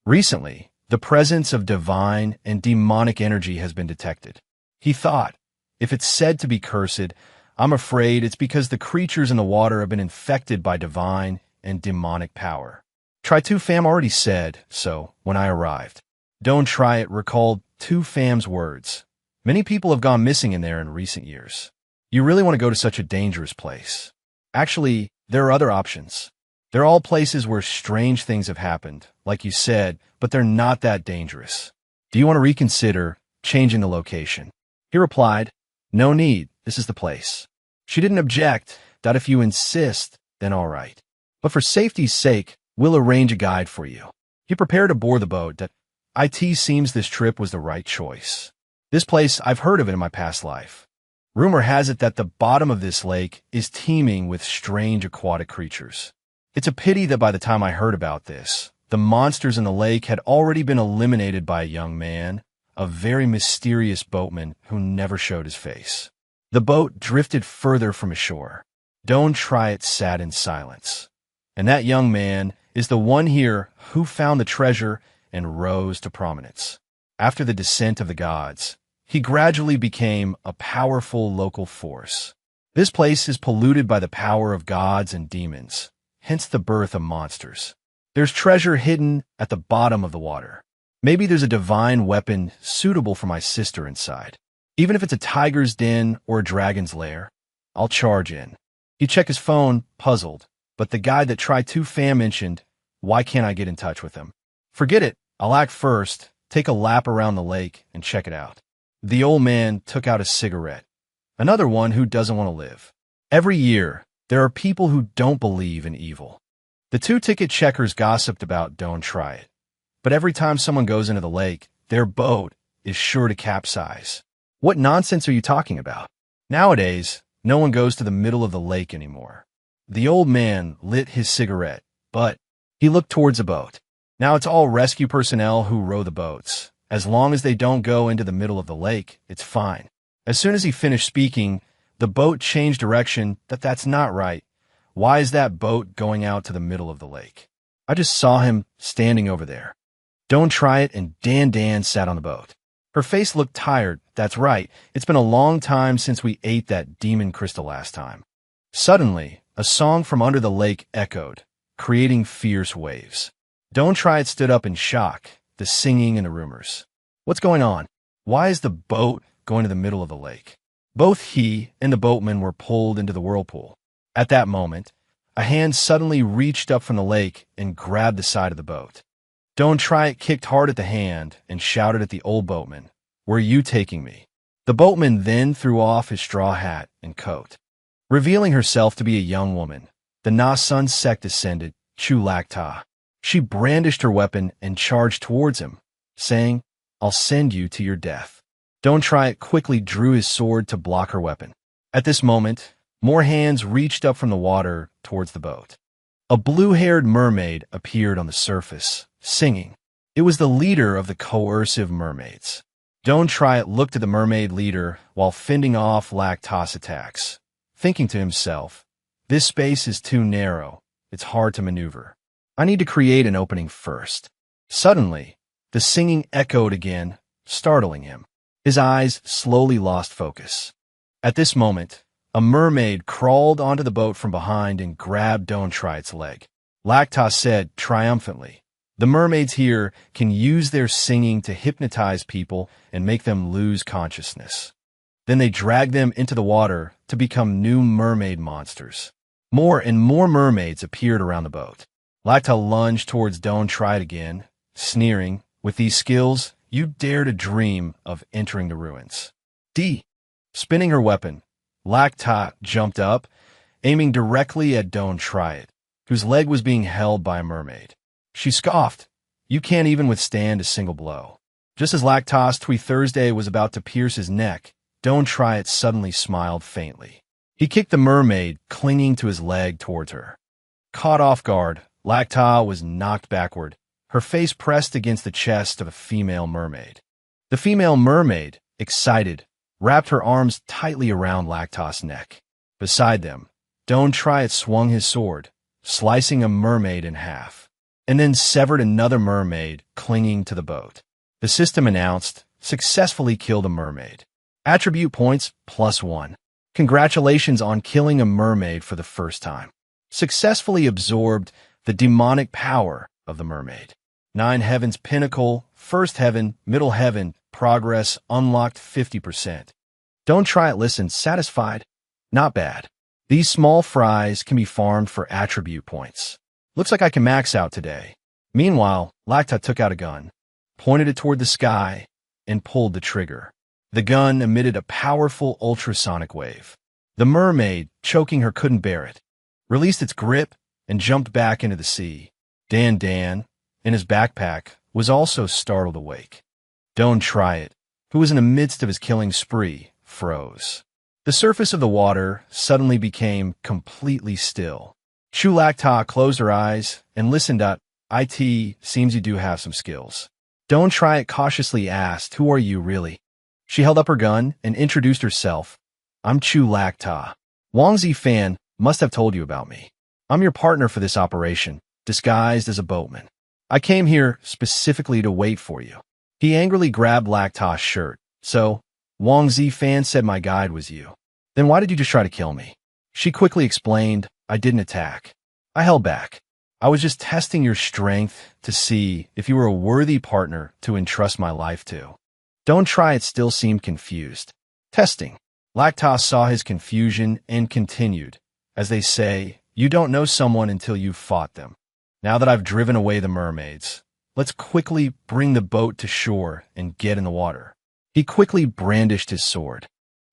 "Recently, the presence of divine and demonic energy has been detected." He thought, if it's said to be cursed, I'm afraid it's because the creatures in the water have been infected by divine and demonic power. Try-Two Fam already said so when I arrived. Don't Try It recalled Two Fam's words. "Many people have gone missing in there in recent years. You really want to go to such a dangerous place? Actually, there are other options. They're all places where strange things have happened, like you said, but they're not that dangerous. Do you want to reconsider changing the location?" He replied, "No need, this is the place." She didn't object, that if you insist, then all right. "But for safety's sake, we'll arrange a guide for you." He prepared to board the boat. That it seems this trip was the right choice. "This place, I've heard of it in my past life. Rumor has it that the bottom of this lake is teeming with strange aquatic creatures. It's a pity that by the time I heard about this, the monsters in the lake had already been eliminated by a young man, a very mysterious boatman who never showed his face." The boat drifted further from ashore. Don't Try It sat in silence. And that young man is the one here who found the treasure and rose to prominence. After the descent of the gods, he gradually became a powerful local force. This place is polluted by the power of gods and demons, hence the birth of monsters. There's treasure hidden at the bottom of the water. Maybe there's a divine weapon suitable for my sister inside. Even if it's a tiger's den or a dragon's lair, I'll charge in." He checked his phone, puzzled, but the guy that Try-Two Fam mentioned, why can't I get in touch with him? "Forget it, I'll act first, take a lap around the lake, and check it out." The old man took out a cigarette. Another one who doesn't want to live. Every year, there are people who don't believe in evil. The two ticket checkers gossiped about Don't Try It. But every time someone goes into the lake, their boat is sure to capsize. What nonsense are you talking about? Nowadays, no one goes to the middle of the lake anymore. The old man lit his cigarette, but he looked towards the boat. Now it's all rescue personnel who row the boats. As long as they don't go into the middle of the lake, it's fine. As soon as he finished speaking, the boat changed direction. That's not right. Why is that boat going out to the middle of the lake? I just saw him standing over there. Don't Try It and Dan sat on the boat. Her face looked tired. That's right. It's been a long time since we ate that demon crystal last time. Suddenly, a song from under the lake echoed, creating fierce waves. Don't Try It stood up in shock, the singing and the rumors. What's going on? Why is the boat going to the middle of the lake? Both he and the boatman were pulled into the whirlpool. At that moment, a hand suddenly reached up from the lake and grabbed the side of the boat. Don't Try It kicked hard at the hand and shouted at the old boatman, "Where are you taking me?" The boatman then threw off his straw hat and coat. Revealing herself to be a young woman, the Na Sun sect descendant, Chu Lak Ta. She brandished her weapon and charged towards him, saying, I'll send you to your death. Don't Try It quickly drew his sword to block her weapon. At this moment, more hands reached up from the water towards the boat. A blue-haired mermaid appeared on the surface, singing. It was the leader of the coercive mermaids. Don't Try It looked at the mermaid leader while fending off Lactas attacks, thinking to himself, this space is too narrow, it's hard to maneuver. I need to create an opening first. Suddenly, the singing echoed again, startling him. His eyes slowly lost focus. At this moment, a mermaid crawled onto the boat from behind and grabbed Don't Try It's leg. Lactas said triumphantly, the mermaids here can use their singing to hypnotize people and make them lose consciousness. Then they drag them into the water to become new mermaid monsters. More and more mermaids appeared around the boat. Lacta lunged towards Don't Try It again, sneering, with these skills, you dare to dream of entering the ruins. Spinning her weapon, Lacta jumped up, aiming directly at Don't Try It, whose leg was being held by a mermaid. She scoffed, you can't even withstand a single blow. Just as Lactas Twee Thursday was about to pierce his neck, Don't Try It suddenly smiled faintly. He kicked the mermaid, clinging to his leg towards her. Caught off guard, Lacta was knocked backward, her face pressed against the chest of a female mermaid. The female mermaid, excited, wrapped her arms tightly around Lactas' neck. Beside them, Don't Try It swung his sword, slicing a mermaid in half, and then severed another mermaid clinging to the boat. The system announced, successfully killed a mermaid. Attribute points +1. Congratulations on killing a mermaid for the first time. Successfully absorbed the demonic power of the mermaid. 9 heavens pinnacle, first heaven, middle heaven, progress unlocked 50%. Don't Try It listened, satisfied. Not bad. These small fries can be farmed for attribute points. Looks like I can max out today. Meanwhile, Lacta took out a gun, pointed it toward the sky, and pulled the trigger. The gun emitted a powerful ultrasonic wave. The mermaid, choking her, couldn't bear it, released its grip, and jumped back into the sea. Dan, in his backpack, was also startled awake. Don't Try It, who was in the midst of his killing spree, froze. The surface of the water suddenly became completely still. Chu Lacta closed her eyes and listened up. It seems you do have some skills. Don't Try It cautiously asked, who are you really? She held up her gun and introduced herself. I'm Chu Lacta. Wang Zifan must have told you about me. I'm your partner for this operation, disguised as a boatman. I came here specifically to wait for you. He angrily grabbed Lacta's shirt. So, Wang Zifan said my guide was you. Then why did you just try to kill me? She quickly explained, I didn't attack. I held back. I was just testing your strength to see if you were a worthy partner to entrust my life to. Don't Try It still seemed confused. Testing. Lacta saw his confusion and continued. As they say, you don't know someone until you've fought them. Now that I've driven away the mermaids, let's quickly bring the boat to shore and get in the water. He quickly brandished his sword,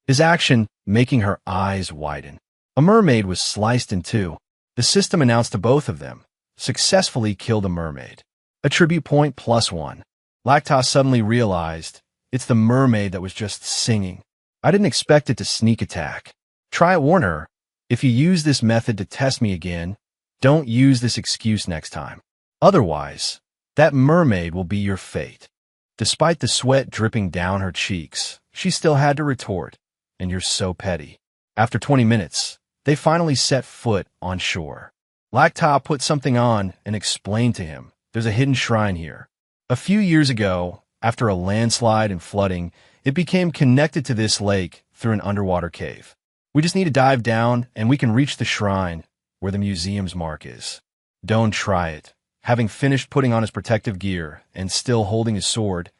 his action making her eyes widen. A mermaid was sliced in two. The system announced to both of them, successfully killed a mermaid. Attribute point +1. Lacta suddenly realized, it's the mermaid that was just singing. I didn't expect it to sneak attack. Try It warned her, if you use this method to test me again, don't use this excuse next time. Otherwise, that mermaid will be your fate. Despite the sweat dripping down her cheeks, she still had to retort, and you're so petty. After 20 minutes, they finally set foot on shore. Lacta put something on and explained to him, there's a hidden shrine here. A few years ago, after a landslide and flooding, it became connected to this lake through an underwater cave. We just need to dive down and we can reach the shrine where the museum's mark is. Don't Try It, having finished putting on his protective gear and still holding his sword,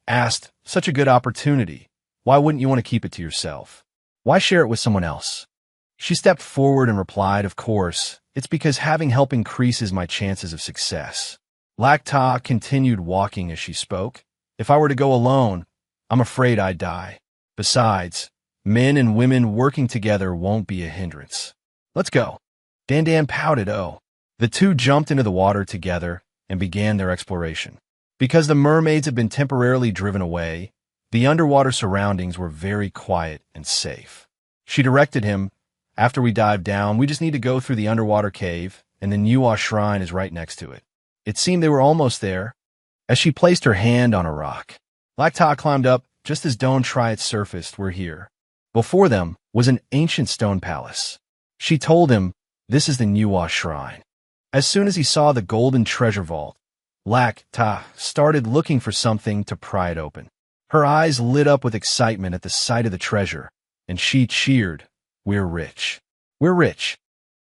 asked, such a good opportunity. Why wouldn't you want to keep it to yourself? Why share it with someone else? She stepped forward and replied, of course, it's because having help increases my chances of success. Lacta continued walking as she spoke. If I were to go alone, I'm afraid I'd die. Besides, men and women working together won't be a hindrance. Let's go. Dan pouted, oh. The two jumped into the water together and began their exploration. Because the mermaids had been temporarily driven away, the underwater surroundings were very quiet and safe. She directed him, "After we dive down, we just need to go through the underwater cave, and the Nuwa shrine is right next to it." It seemed they were almost there, as she placed her hand on a rock. Lakta climbed up just as Don't Try It surfaced. "We're here." Before them was an ancient stone palace. She told him, "This is the Nuwa shrine." As soon as he saw the golden treasure vault, Lakta started looking for something to pry it open. Her eyes lit up with excitement at the sight of the treasure, and she cheered, "We're rich. We're rich."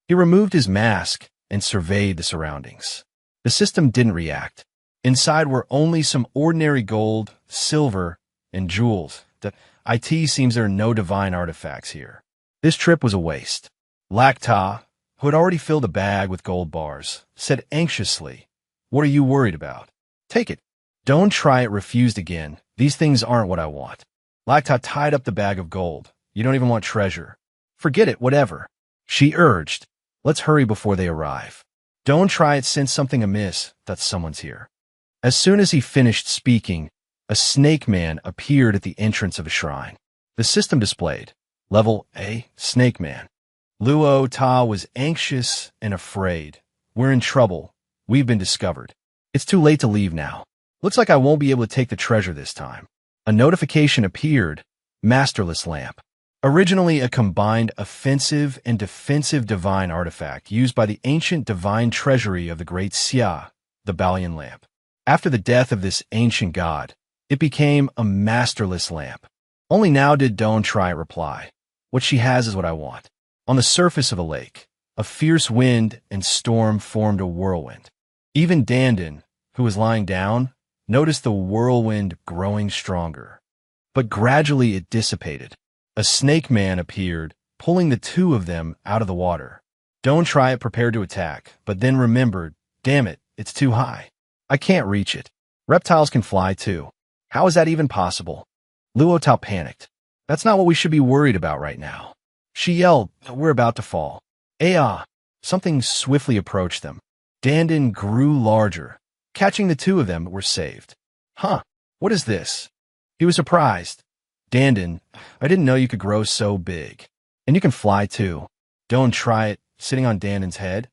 He removed his mask and surveyed the surroundings. The system didn't react. Inside were only some ordinary gold, silver, and jewels. The IT seems there are no divine artifacts here. This trip was a waste. Lakta, who had already filled a bag with gold bars, said anxiously, "What are you worried about? Take it." Don't Try It refused again. "These things aren't what I want." Lakta tied up the bag of gold. "You don't even want treasure." "Forget it, whatever." She urged, "Let's hurry before they arrive." Don't Try It sensed something amiss, that someone's here. As soon as he finished speaking, a snake man appeared at the entrance of a shrine. The system displayed, Level A, Snake Man. Luo Ta was anxious and afraid. "We're in trouble. We've been discovered. It's too late to leave now. Looks like I won't be able to take the treasure this time." A notification appeared, Masterless Lamp. Originally a combined offensive and defensive divine artifact used by the ancient divine treasury of the great Xia, the Balian Lamp. After the death of this ancient god, it became a masterless lamp. Only now did Don't Try It reply, "What she has is what I want." On the surface of a lake, a fierce wind and storm formed a whirlwind. Even Dandan, who was lying down, noticed the whirlwind growing stronger. But gradually it dissipated. A snake man appeared, pulling the two of them out of the water. Don't Try It prepared to attack, but then remembered, "Damn it, it's too high. I can't reach it. Reptiles can fly too. How is that even possible?" Luotao panicked. "That's not what we should be worried about right now." She yelled, "We're about to fall." "Ah!" Something swiftly approached them. Dandan grew larger. Catching the two of them were saved. "Huh, what is this?" He was surprised. "Dandan, I didn't know you could grow so big. And you can fly too." Don't Try It, sitting on Dandan's head,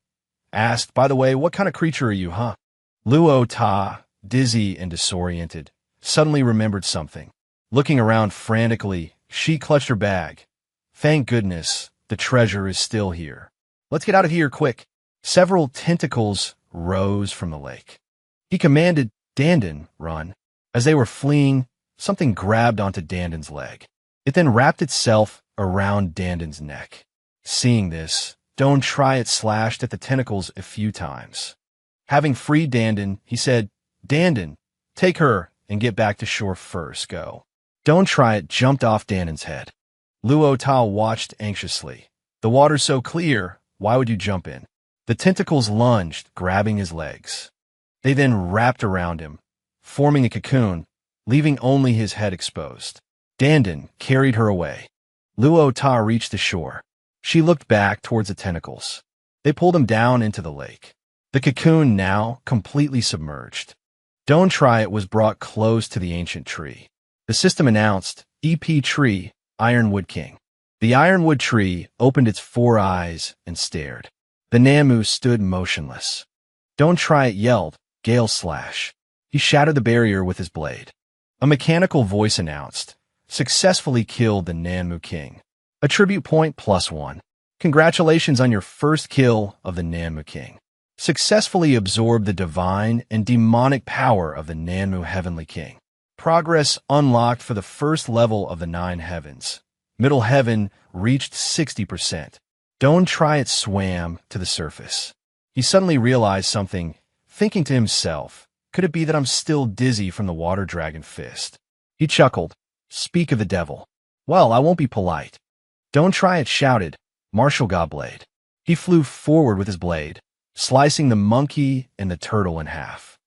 asked, "By the way, what kind of creature are you, huh?" Luo Ta, dizzy and disoriented, suddenly remembered something. Looking around frantically, she clutched her bag. "Thank goodness, the treasure is still here. Let's get out of here quick." Several tentacles rose from the lake. He commanded, "Dandan, run." As they were fleeing, something grabbed onto Dandan's leg. It then wrapped itself around Dandan's neck. Seeing this, Don't Try It slashed at the tentacles a few times. Having freed Dandan, he said, "Dandan, take her and get back to shore first, go." Don't Try It jumped off Dandan's head. Luo Ta watched anxiously. "The water's so clear, why would you jump in?" The tentacles lunged, grabbing his legs. They then wrapped around him, forming a cocoon, leaving only his head exposed. Dandan carried her away. Luo Ta reached the shore. She looked back towards the tentacles. They pulled him down into the lake. The cocoon now completely submerged. Don't Try It was brought close to the ancient tree. The system announced, "EP Tree, Ironwood King." The ironwood tree opened its 4 eyes and stared. The Namu stood motionless. Don't Try It yelled, "Gale Slash." He shattered the barrier with his blade. A mechanical voice announced, "Successfully killed the Namu King. Attribute point +1. Congratulations on your first kill of the Namu King. Successfully absorbed the divine and demonic power of the Namu Heavenly King. Progress unlocked for the first level of the 9 heavens. Middle heaven reached 60%. Don't Try It swam to the surface. He suddenly realized something, thinking to himself, could it be that I'm still dizzy from the water dragon fist? He chuckled. Speak of the devil. Well, I won't be polite. Don't Try It shouted, Martial God Blade. He flew forward with his blade, slicing the monkey and the turtle in half.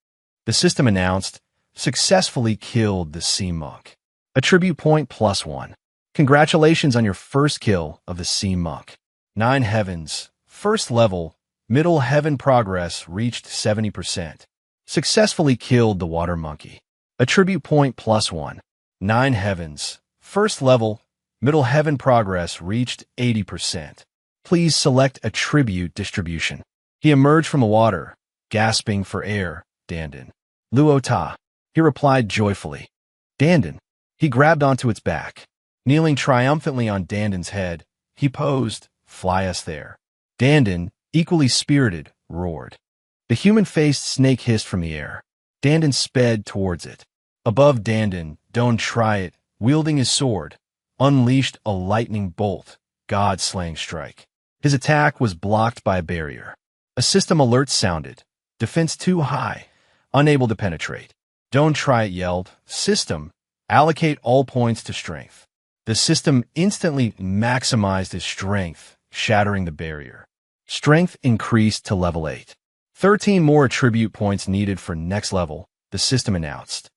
The system announced, successfully killed the sea monk. Attribute point +1. Congratulations on your first kill of the sea monk. 9 heavens, first level, middle heaven progress reached 70%. Successfully killed the water monkey. Attribute point +1. 9 heavens. First level, middle heaven progress reached 80%. Please select attribute distribution. He emerged from the water, gasping for air. Dandan. Luota. He replied joyfully. Dandan. He grabbed onto its back. Kneeling triumphantly on Dandan's head, he posed, fly us there. Dandan, equally spirited, roared. The human-faced snake hissed from the air. Dandan sped towards it. Above Dandan, don't try it, wielding his sword, unleashed a lightning bolt, god-slaying strike. His attack was blocked by a barrier. A system alert sounded. Defense too high, unable to penetrate. Don't try it, yelled. System, allocate all points to strength. The system instantly maximized his strength, shattering the barrier. Strength increased to level 8. 13 more attribute points needed for next level, the system announced.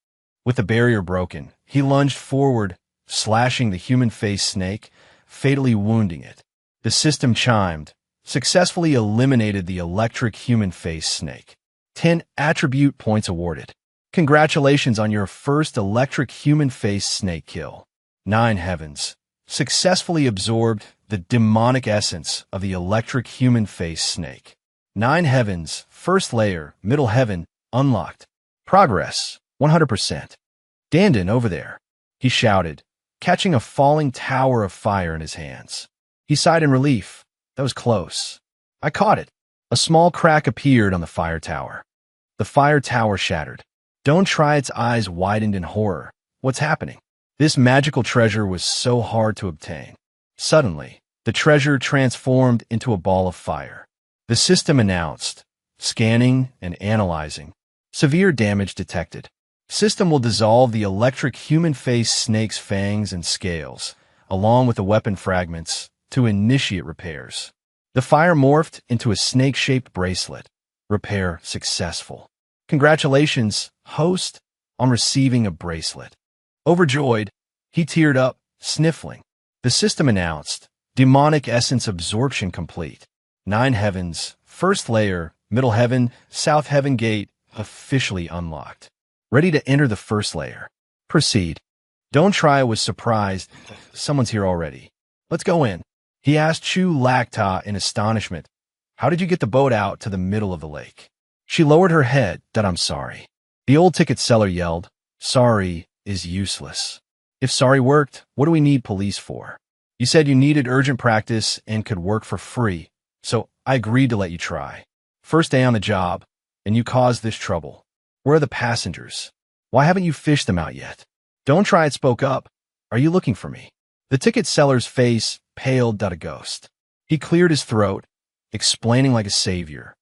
With the barrier broken, he lunged forward, slashing the human-faced snake, fatally wounding it. The system chimed, successfully eliminated the electric human-faced snake. 10 attribute points awarded. Congratulations on your first electric human-faced snake kill. 9 heavens. Successfully absorbed the demonic essence of the electric human-faced snake. 9 heavens, first layer, middle heaven, unlocked. Progress, 100%. Dandan, over there, he shouted, catching a falling tower of fire in his hands. He sighed in relief. That was close. I caught it. A small crack appeared on the fire tower. The fire tower shattered. Don't try its eyes widened in horror. What's happening? This magical treasure was so hard to obtain. Suddenly, the treasure transformed into a ball of fire. The system announced, scanning and analyzing. Severe damage detected. System will dissolve the electric human-faced snake's fangs and scales, along with the weapon fragments, to initiate repairs. The fire morphed into a snake-shaped bracelet. Repair successful. Congratulations, host, on receiving a bracelet. Overjoyed, he teared up, sniffling. The system announced, demonic essence absorption complete. 9 heavens, first layer, middle heaven, south heaven gate, officially unlocked. Ready to enter the first layer. Proceed. Don't try was surprised. Someone's here already. Let's go in. He asked Chu Lacta in astonishment. How did you get the boat out to the middle of the lake? She lowered her head. I'm sorry. The old ticket seller yelled. Sorry is useless. If sorry worked, what do we need police for? You said you needed urgent practice and could work for free, so I agreed to let you try. First day on the job, and you caused this trouble. Where are the passengers? Why haven't you fished them out yet? Don't try it spoke up. Are you looking for me? The ticket seller's face paled a ghost. He cleared his throat, explaining like a savior.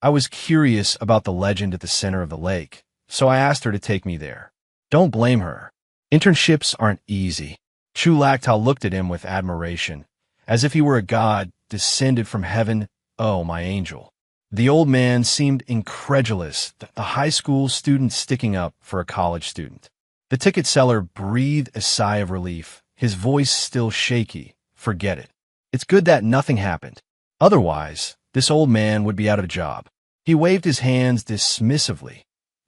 I was curious about the legend at the center of the lake, so I asked her to take me there. Don't blame her. Internships aren't easy. Chu Lacta looked at him with admiration, as if he were a god descended from heaven. Oh, my angel. The old man seemed incredulous, a high school student sticking up for a college student. The ticket seller breathed a sigh of relief, his voice still shaky. Forget it. It's good that nothing happened. Otherwise, this old man would be out of a job. He waved his hands dismissively.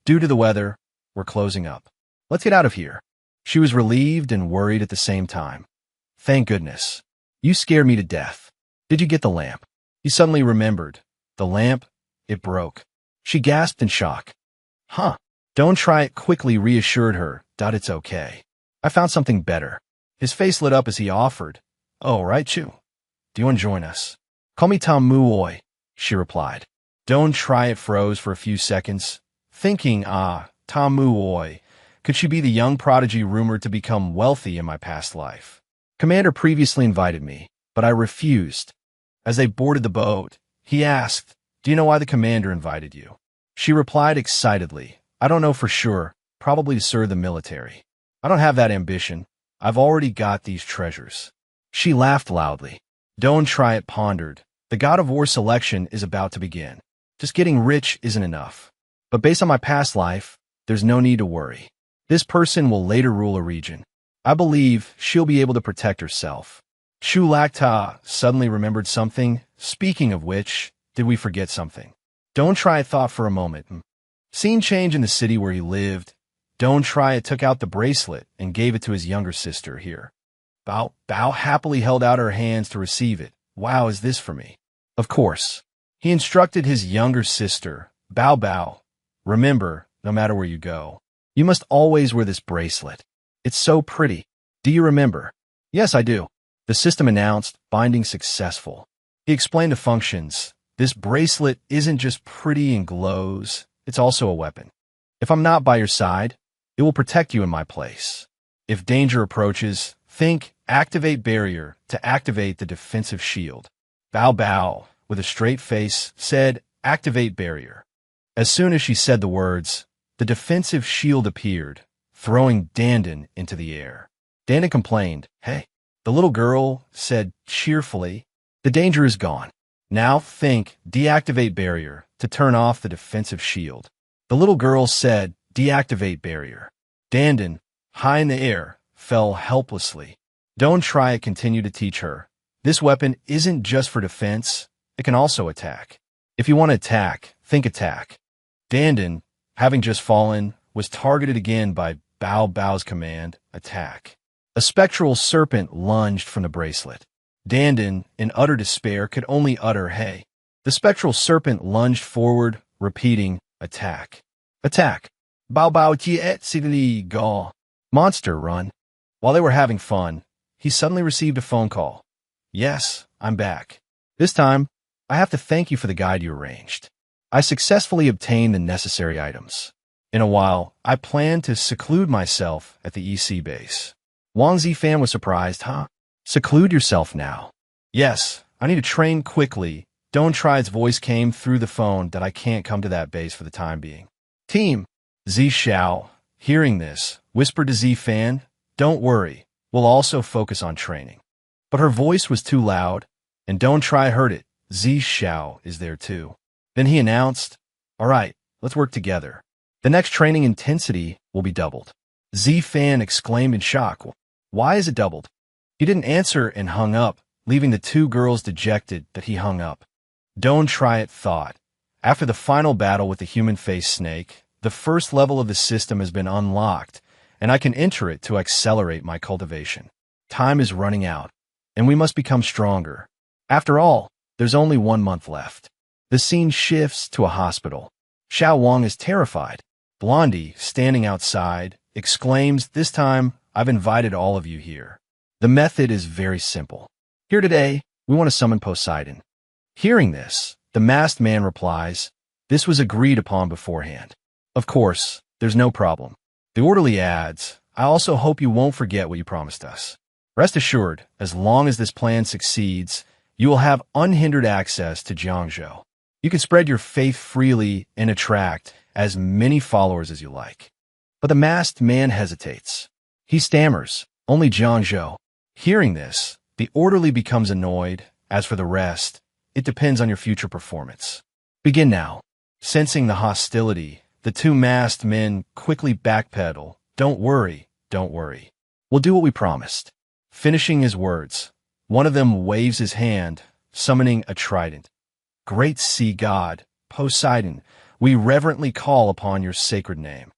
Due to the weather, we're closing up. Let's get out of here. She was relieved and worried at the same time. Thank goodness. You scared me to death. Did you get the lamp? He suddenly remembered. The lamp, it broke. She gasped in shock. Huh. Don't try it quickly reassured her. It's okay. I found something better. His face lit up as he offered. Oh, right, Chu. Do you want to join us? Call me Tom Muoy, she replied. Don't try it froze for a few seconds, thinking, Tom Muoy. Could she be the young prodigy rumored to become wealthy in my past life? Commander previously invited me, but I refused. As they boarded the boat, he asked, do you know why the commander invited you? She replied excitedly, I don't know for sure, probably to serve the military. I don't have that ambition. I've already got these treasures. She laughed loudly. Don't try it pondered. The God of War selection is about to begin. Just getting rich isn't enough. But based on my past life, there's no need to worry. This person will later rule a region. I believe she'll be able to protect herself. Chu Lacta suddenly remembered something. Speaking of which, did we forget something? Don't try it thought for a moment. Scene change in the city where he lived. Don't Try It took out the bracelet and gave it to his younger sister here. Bao happily held out her hands to receive it. Wow, is this for me? Of course. He instructed his younger sister, Bao, remember, no matter where you go, you must always wear this bracelet. It's so pretty. Do you remember? Yes, I do. The system announced, binding successful. He explained the functions. This bracelet isn't just pretty and glows, it's also a weapon. If I'm not by your side, it will protect you in my place. If danger approaches, think activate barrier to activate the defensive shield. Bao, with a straight face, said activate barrier. As soon as she said the words, the defensive shield appeared, throwing Dandan into the air. Dandan complained, "Hey." The little girl said cheerfully, "The danger is gone. Now think deactivate barrier to turn off the defensive shield." The little girl said deactivate barrier. Dandan, high in the air, fell helplessly. Don't Try It continued to teach her. This weapon isn't just for defense, it can also attack. If you want to attack, think attack. Dandan, having just fallen, was targeted again by Bao's command, attack. A spectral serpent lunged from the bracelet. Dandan, in utter despair, could only utter, "Hey." The spectral serpent lunged forward, repeating, attack. Attack. Bao tiet sidili ga. Monster, run. While they were having fun, he suddenly received a phone call. "Yes, I'm back. This time, I have to thank you for the guide you arranged. I successfully obtained the necessary items. In a while, I plan to seclude myself at the EC base." Wang Zifan was surprised, "Huh? Seclude yourself now?" "Yes, I need to train quickly." Don't Try It's voice came through the phone that I can't come to that base for the time being. Team, Zi Xiao, hearing this, whispered to Zifan, "Don't worry, we'll also focus on training." But her voice was too loud, and Don't Try heard it. Zi Xiao is there too. Then he announced, "All right, let's work together. The next training intensity will be doubled." Zifan exclaimed in shock, "Why is it doubled?" He didn't answer and hung up, leaving the two girls dejected that he hung up. Don't Try It thought. After the final battle with the human-faced snake, the first level of the system has been unlocked, and I can enter it to accelerate my cultivation. Time is running out, and we must become stronger. After all, there's only 1 month left. The scene shifts to a hospital. Xiao Wang is terrified. Blondie, standing outside, exclaims, "This time, I've invited all of you here. The method is very simple. Here today, we want to summon Poseidon." Hearing this, the masked man replies, "This was agreed upon beforehand." "Of course, there's no problem." The orderly adds, "I also hope you won't forget what you promised us. Rest assured, as long as this plan succeeds, you will have unhindered access to Jiangzhou. You can spread your faith freely and attract as many followers as you like." But the masked man hesitates. He stammers, "Only Jiangzhou." Hearing this, the orderly becomes annoyed. As for the rest, it depends on your future performance. Begin now. Sensing the hostility, the two masked men quickly backpedal. Don't worry. We'll do what we promised." Finishing his words, one of them waves his hand, summoning a trident. "Great sea god, Poseidon, we reverently call upon your sacred name."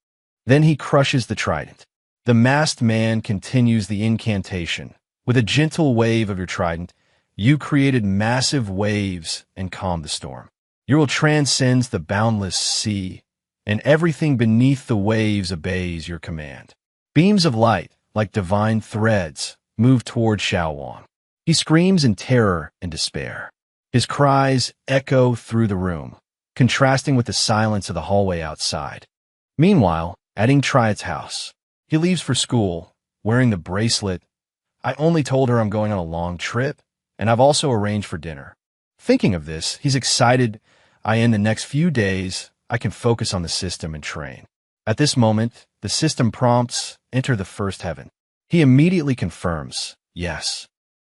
Then he crushes the trident. The masked man continues the incantation. With a gentle wave of your trident, you created massive waves and calmed the storm. Your will transcends the boundless sea, and everything beneath the waves obeys your command. Beams of light, like divine threads, move toward Xiao Wang. He screams in terror and despair. His cries echo through the room, contrasting with the silence of the hallway outside. Meanwhile, at Try It's house, he leaves for school, wearing the bracelet. "I only told her I'm going on a long trip, and I've also arranged for dinner." Thinking of this, he's excited. In the next few days, I can focus on the system and train. At this moment, the system prompts, "Enter the first heaven." He immediately confirms, "Yes."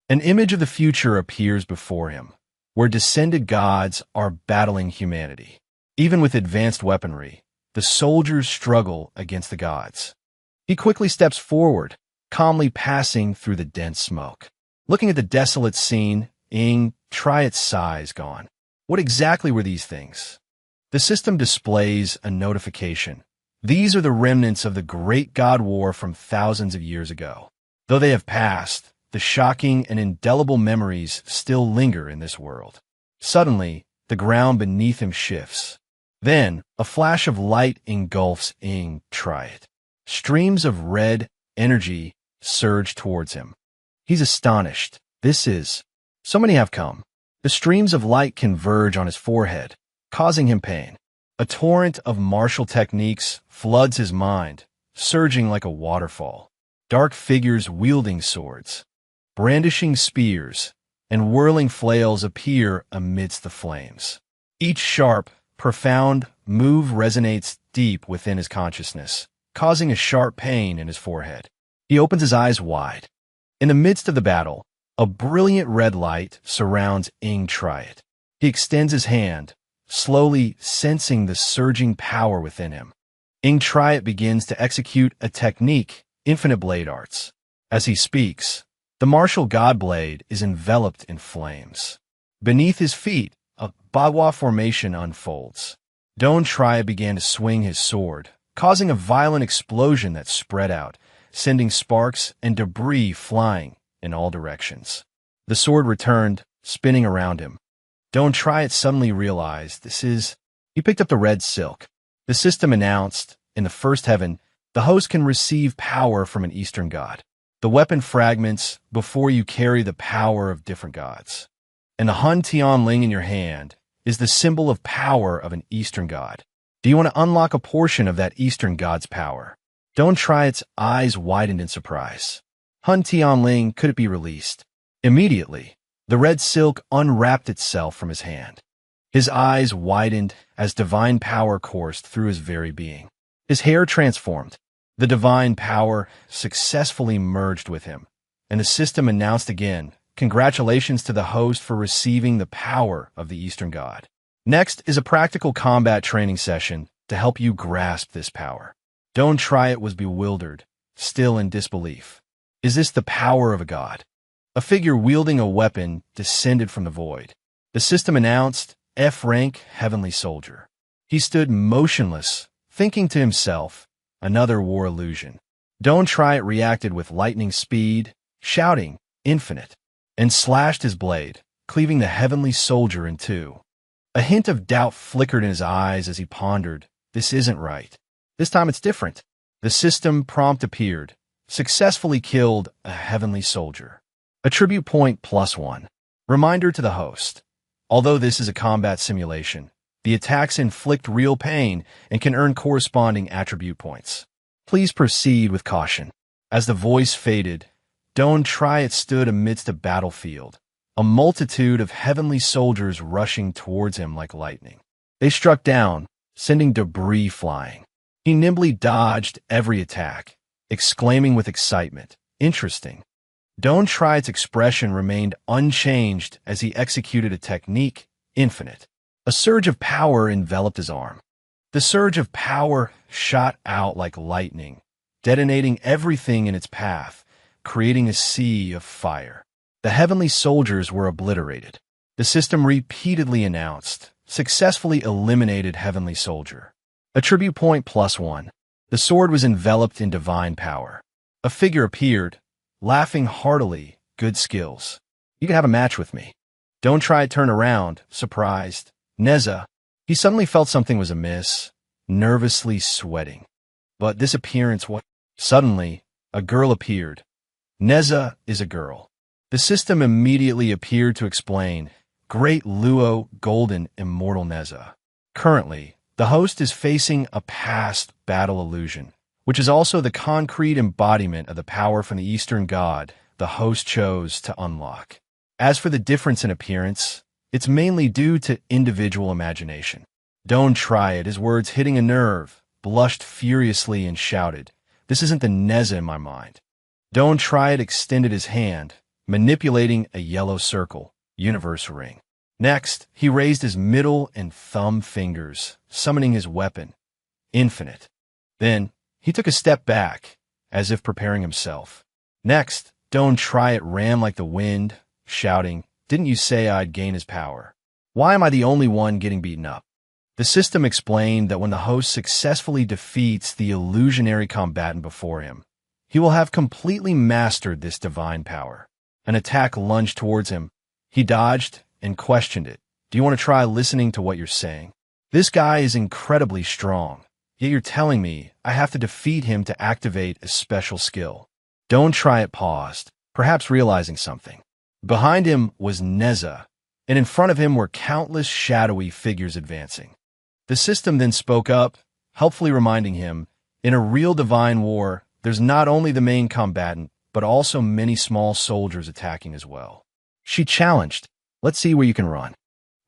An image of the future appears before him, where descended gods are battling humanity. Even with advanced weaponry, the soldiers struggle against the gods. He quickly steps forward, calmly passing through the dense smoke. Looking at the desolate scene, Try Its sigh is gone. What exactly were these things? The system displays a notification. These are the remnants of the great God War from thousands of years ago. Though they have passed, the shocking and indelible memories still linger in this world. Suddenly, the ground beneath him shifts. Then, a flash of light engulfs incite. Streams of red energy surge towards him. He's astonished. So many have come. The streams of light converge on his forehead, causing him pain. A torrent of martial techniques floods his mind, surging like a waterfall. Dark figures wielding swords, brandishing spears, and whirling flails appear amidst the flames. Each sharp, profound move resonates deep within his consciousness, causing a sharp pain in his forehead. He opens his eyes wide. In the midst of the battle, a brilliant red light surrounds incite. He extends his hand, slowly sensing the surging power within him. Incite begins to execute a technique, infinite blade arts. As he speaks, the martial god blade is enveloped in flames. Beneath his feet, a bagua formation unfolds. Incite began to swing his sword, causing a violent explosion that spread out, sending sparks and debris flying in all directions. The sword returned, spinning around him. Incite suddenly realized He picked up the red silk. The system announced, in the first heaven, the host can receive power from an Eastern god. The weapon fragments before you carry the power of different gods. And the Hun Tian Ling in your hand is the symbol of power of an Eastern god. Do you want to unlock a portion of that Eastern god's power? Incite's eyes widened in surprise. Hun Tian Ling, could it be released? Immediately, the red silk unwrapped itself from his hand. His eyes widened as divine power coursed through his very being. His hair transformed. The divine power successfully merged with him, and the system announced again, congratulations to the host for receiving the power of the Eastern god. Next is a practical combat training session to help you grasp this power. Incite was bewildered, still in disbelief. Is this the power of a god? A figure wielding a weapon descended from the void. The system announced, F rank, heavenly soldier. He stood motionless, thinking to himself, another war illusion. Incite reacted with lightning speed, shouting, infinite, and slashed his blade, cleaving the heavenly soldier in two. A hint of doubt flickered in his eyes as he pondered, this isn't right. This time it's different. The system prompt appeared, successfully killed a heavenly soldier. Attribute point +1. Reminder to the host. Although this is a combat simulation, the attacks inflict real pain and can earn corresponding attribute points. Please proceed with caution. As the voice faded, Incite stood amidst a battlefield, a multitude of heavenly soldiers rushing towards him like lightning. They struck down, sending debris flying. He nimbly dodged every attack, exclaiming with excitement, interesting. Incite's expression remained unchanged as he executed a technique, infinite. A surge of power enveloped his arm. The surge of power shot out like lightning, detonating everything in its path, creating a sea of fire. The heavenly soldiers were obliterated. The system repeatedly announced, successfully eliminated heavenly soldier. Attribute point +1. The sword was enveloped in divine power. A figure appeared, laughing heartily, good skills. You can have a match with me. Incite turned around, surprised. Neza. He suddenly felt something was amiss, nervously sweating. But this appearance, what? Suddenly, a girl appeared. Neza is a girl. The system immediately appeared to explain, Great Luo Golden Immortal Neza. Currently, the host is facing a past battle illusion, which is also the concrete embodiment of the power from the Eastern god the host chose to unlock. As for the difference in appearance, it's mainly due to individual imagination. Incite, his words hitting a nerve, blushed furiously and shouted, This isn't the Neza in my mind. Incite extended his hand, manipulating a yellow circle, universe ring. Next, he raised his middle and thumb fingers, summoning his weapon, infinite. Then, he took a step back, as if preparing himself. Next, Incite ran like the wind, shouting, Didn't you say I'd gain his power? Why am I the only one getting beaten up? The system explained that when the host successfully defeats the illusionary combatant before him, he will have completely mastered this divine power. An attack lunged towards him. He dodged and questioned it. Do you want to try listening to what you're saying? This guy is incredibly strong, yet you're telling me I have to defeat him to activate a special skill. Don't try it paused, perhaps realizing something. Behind him was Neza, and in front of him were countless shadowy figures advancing. The system then spoke up, helpfully reminding him, in a real divine war, there's not only the main combatant, but also many small soldiers attacking as well. She challenged, let's see where you can run.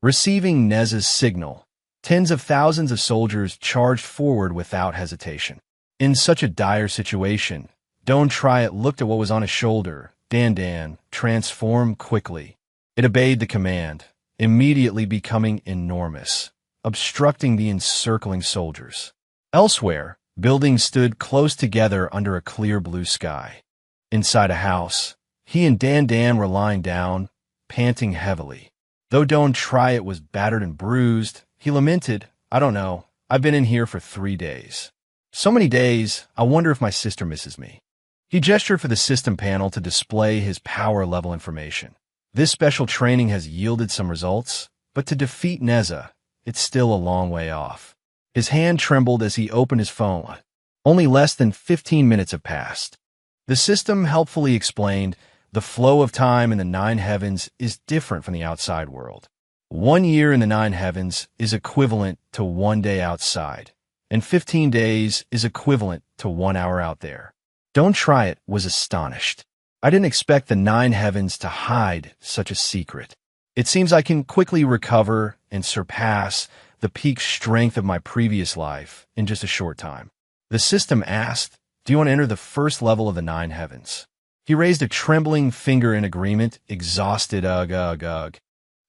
Receiving Neza's signal, tens of thousands of soldiers charged forward without hesitation. In such a dire situation, Don't Try It looked at what was on his shoulder. Dan, transform quickly. It obeyed the command, immediately becoming enormous, obstructing the encircling soldiers. Elsewhere, buildings stood close together under a clear blue sky. Inside a house, he and Dan were lying down, panting heavily. Though Don't Try It was battered and bruised, he lamented, I don't know, I've been in here for 3 days. So many days, I wonder if my sister misses me. He gestured for the system panel to display his power level information. This special training has yielded some results, but to defeat Neza, it's still a long way off. His hand trembled as he opened his phone. Only less than 15 minutes have passed. The system helpfully explained the flow of time in the 9 heavens is different from the outside world. 1 year in the 9 heavens is equivalent to 1 day outside, and 15 days is equivalent to 1 hour out there. Don't Try It was astonished. I didn't expect the 9 heavens to hide such a secret. It seems I can quickly recover and surpass the peak strength of my previous life in just a short time. The system asked, do you want to enter the first level of the 9 heavens? He raised a trembling finger in agreement, exhausted ugh.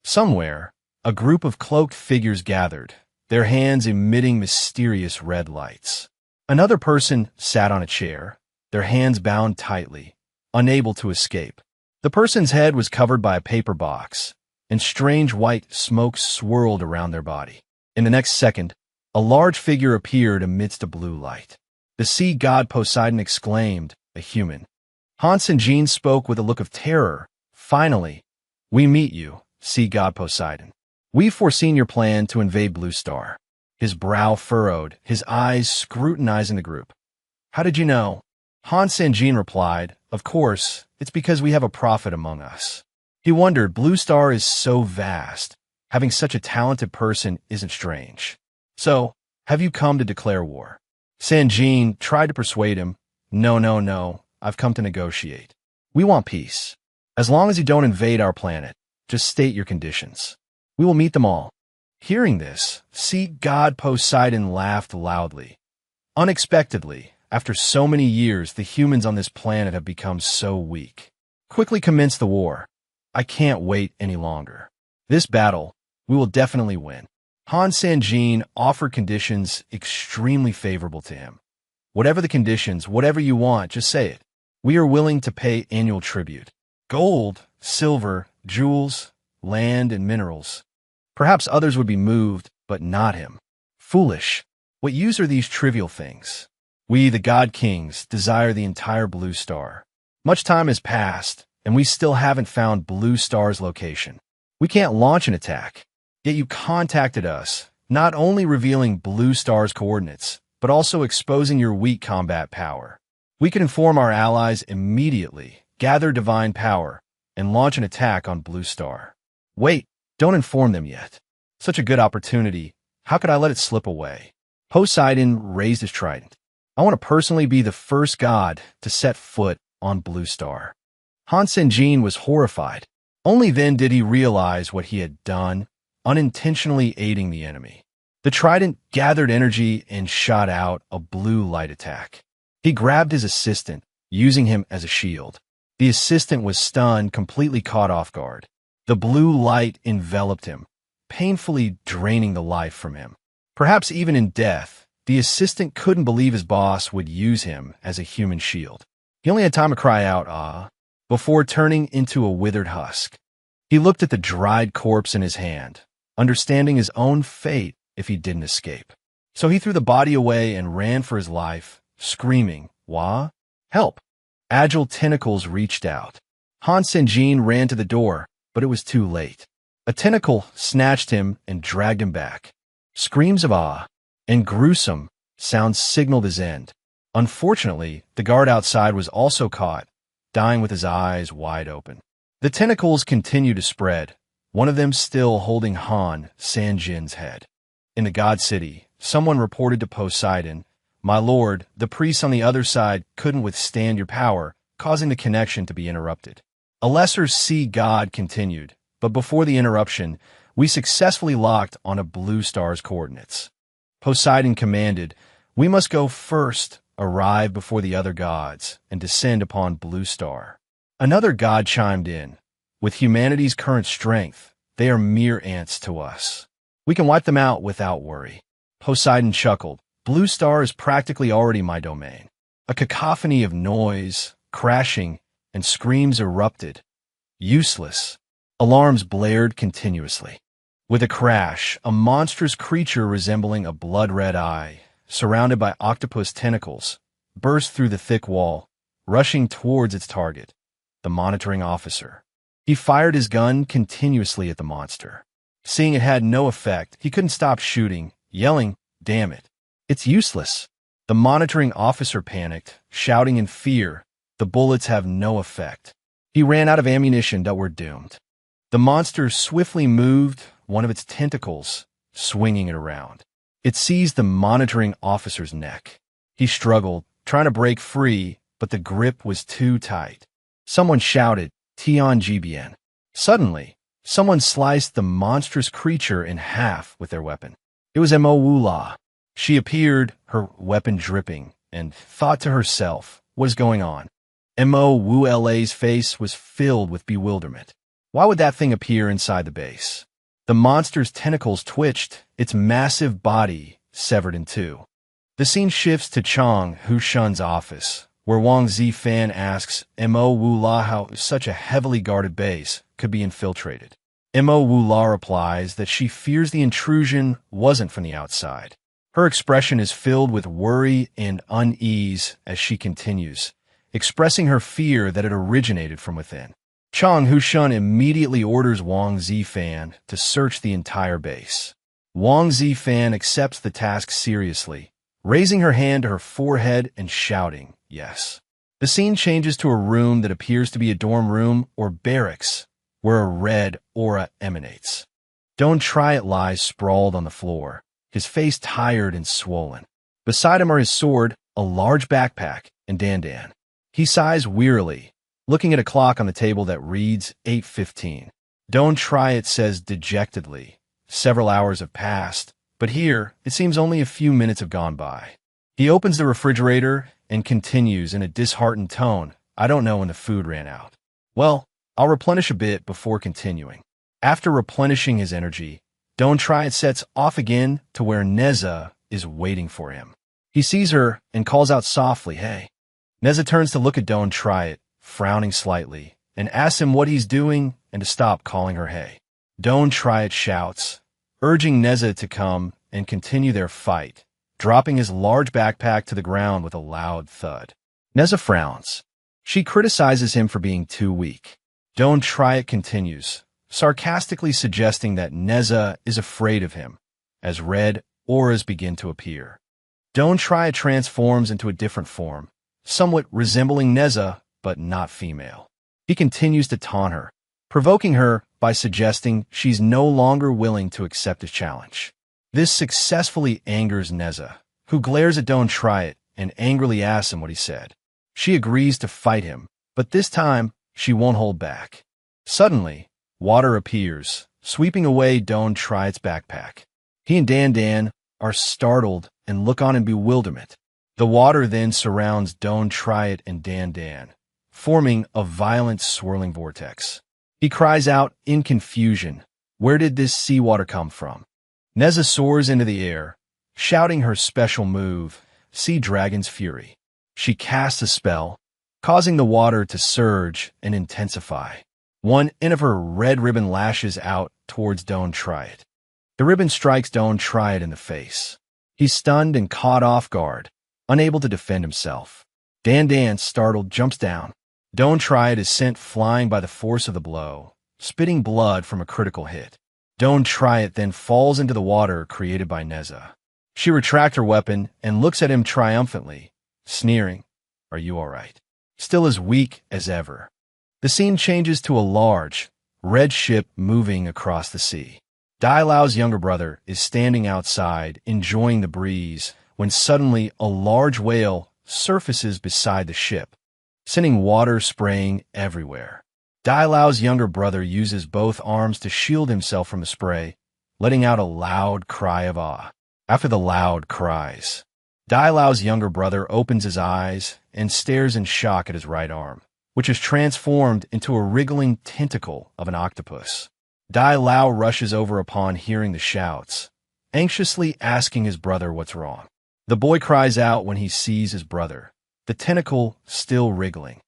Somewhere, a group of cloaked figures gathered, their hands emitting mysterious red lights. Another person sat on a chair, their hands bound tightly, unable to escape. The person's head was covered by a paper box, and strange white smoke swirled around their body. In the next second, a large figure appeared amidst a blue light. The sea god Poseidon exclaimed, a human. Hans and Jean spoke with a look of terror. Finally, we meet you, sea god Poseidon. We've foreseen your plan to invade Blue Star. His brow furrowed, his eyes scrutinizing the group. How did you know? Hans and Jean replied, of course, it's because we have a prophet among us. He wondered, Blue Star is so vast. Having such a talented person isn't strange. So, have you come to declare war? Sanjin tried to persuade him. No, I've come to negotiate. We want peace. As long as you don't invade our planet, just state your conditions. We will meet them all. Hearing this, sea god Poseidon laughed loudly. Unexpectedly, after so many years, the humans on this planet have become so weak. Quickly commence the war. I can't wait any longer. This battle, we will definitely win. Han Sanjin offered conditions extremely favorable to him. Whatever the conditions, whatever you want, just say it. We are willing to pay annual tribute. Gold, silver, jewels, land, and minerals. Perhaps others would be moved, but not him. Foolish. What use are these trivial things? We, the God Kings, desire the entire Blue Star. Much time has passed, and we still haven't found Blue Star's location. We can't launch an attack. Yet you contacted us, not only revealing Blue Star's coordinates, but also exposing your weak combat power. We can inform our allies immediately, gather divine power, and launch an attack on Blue Star. Wait, don't inform them yet. Such a good opportunity. How could I let it slip away? Poseidon raised his trident. I want to personally be the first god to set foot on Blue Star. Hans and Jean was horrified. Only then did he realize what he had done, unintentionally aiding the enemy. The trident gathered energy and shot out a blue light attack. He grabbed his assistant, using him as a shield. The assistant was stunned, completely caught off guard. The blue light enveloped him, painfully draining the life from him. Perhaps even in death, the assistant couldn't believe his boss would use him as a human shield. He only had time to cry out, ah, before turning into a withered husk. He looked at the dried corpse in his hand, understanding his own fate if he didn't escape. So he threw the body away and ran for his life, screaming, "Wah! Help!" Agile tentacles reached out. Hans and Jean ran to the door, but it was too late. A tentacle snatched him and dragged him back. Screams of awe and gruesome sounds signaled his end. Unfortunately, the guard outside was also caught, dying with his eyes wide open. The tentacles continued to spread, one of them still holding Han Sanjin's head. In the God City, someone reported to Poseidon, "My lord, the priests on the other side couldn't withstand your power, causing the connection to be interrupted." A lesser sea god continued, "But before the interruption, we successfully locked on a blue star's coordinates." Poseidon commanded, "We must go first, arrive before the other gods, and descend upon Blue Star." Another god chimed in, "With humanity's current strength, they are mere ants to us. We can wipe them out without worry." Poseidon chuckled, "Blue Star is practically already my domain." A cacophony of noise, crashing, and screams erupted. Useless. Alarms blared continuously. With a crash, a monstrous creature resembling a blood-red eye, surrounded by octopus tentacles, burst through the thick wall, rushing towards its target, the monitoring officer. He fired his gun continuously at the monster. Seeing it had no effect, he couldn't stop shooting, yelling, "Damn it. It's useless." The monitoring officer panicked, shouting in fear, "The bullets have no effect." He ran out of ammunition that we're doomed. The monster swiftly moved one of its tentacles, swinging it around. It seized the monitoring officer's neck. He struggled, trying to break free, but the grip was too tight. Someone shouted, "Tion GBN." Suddenly, someone sliced the monstrous creature in half with their weapon. It was Mo Wula. She appeared, her weapon dripping, and thought to herself, "What is going on?" Mo Wula's face was filled with bewilderment. Why would that thing appear inside the base? The monster's tentacles twitched, its massive body severed in two. The scene shifts to Chang Hushun's office, where Wang Zifan asks Mo Wula how such a heavily guarded base could be infiltrated. Mo Wula replies that she fears the intrusion wasn't from the outside. Her expression is filled with worry and unease as she continues, expressing her fear that it originated from within. Chang Hushun immediately orders Wang Zifan to search the entire base. Wang Zifan accepts the task seriously, raising her hand to her forehead and shouting, "Yes." The scene changes to a room that appears to be a dorm room or barracks, where a red aura emanates. Don't Try It lies sprawled on the floor, his face tired and swollen. Beside him are his sword, a large backpack, and Dan. He sighs wearily, looking at a clock on the table that reads 8:15. Don't Try It says dejectedly, "Several hours have passed, but here it seems only a few minutes have gone by." He opens the refrigerator and continues in a disheartened tone, "I don't know when the food ran out. Well, I'll replenish a bit before continuing." After replenishing his energy, Don't Try It sets off again to where Neza is waiting for him. He sees her and calls out softly, "Hey." Neza turns to look at Don't Try It, frowning slightly, and asks him what he's doing and to stop calling her "Hey." Don't Try It shouts, urging Neza to come and continue their fight, dropping his large backpack to the ground with a loud thud. Neza frowns. She criticizes him for being too weak. Don't Try It continues, sarcastically suggesting that Neza is afraid of him, as red auras begin to appear. Don't Try It transforms into a different form, somewhat resembling Neza, but not female. He continues to taunt her, provoking her by suggesting she's no longer willing to accept his challenge. This successfully angers Neza, who glares at Don't Try It and angrily asks him what he said. She agrees to fight him, but this time she won't hold back. Suddenly, water appears, sweeping away Don't Try It's backpack. He and Dan are startled and look on in bewilderment. The water then surrounds Don't Try It and Dan, forming a violent swirling vortex. He cries out in confusion, "Where did this seawater come from?" Neza soars into the air, shouting her special move, Sea Dragon's Fury. She casts a spell, causing the water to surge and intensify. One end of her red ribbon lashes out towards Don't Try It. The ribbon strikes Don't Try It in the face. He's stunned and caught off guard, unable to defend himself. Dan, startled, jumps down. Don't Try It is sent flying by the force of the blow, spitting blood from a critical hit. Don't Try It then falls into the water created by Neza. She retracts her weapon and looks at him triumphantly, sneering, "Are you all right?" Still as weak as ever. The scene changes to a large, red ship moving across the sea. Dai Lao's younger brother is standing outside, enjoying the breeze, when suddenly a large whale surfaces beside the ship, sending water spraying everywhere. Dai Lao's younger brother uses both arms to shield himself from the spray, letting out a loud cry of awe. After the loud cries, Dai Lao's younger brother opens his eyes and stares in shock at his right arm, which is transformed into a wriggling tentacle of an octopus. Dai Lao rushes over upon hearing the shouts, anxiously asking his brother what's wrong. The boy cries out when he sees his brother, the tentacle still wriggling,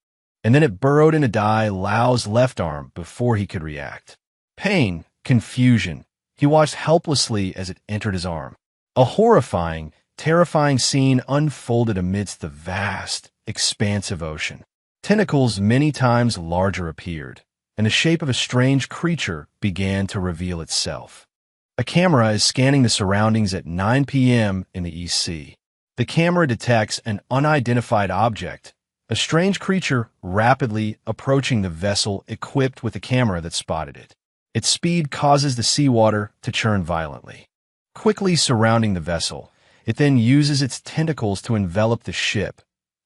and then it burrowed into Dai Lao's left arm before he could react. Pain, confusion, he watched helplessly as it entered his arm. A horrifying, terrifying scene unfolded amidst the vast, expansive ocean. Tentacles many times larger appeared, and the shape of a strange creature began to reveal itself. A camera is scanning the surroundings at 9 p.m. in the East Sea. The camera detects an unidentified object, a strange creature rapidly approaching the vessel equipped with the camera that spotted it. Its speed causes the seawater to churn violently, quickly surrounding the vessel. It then uses its tentacles to envelop the ship,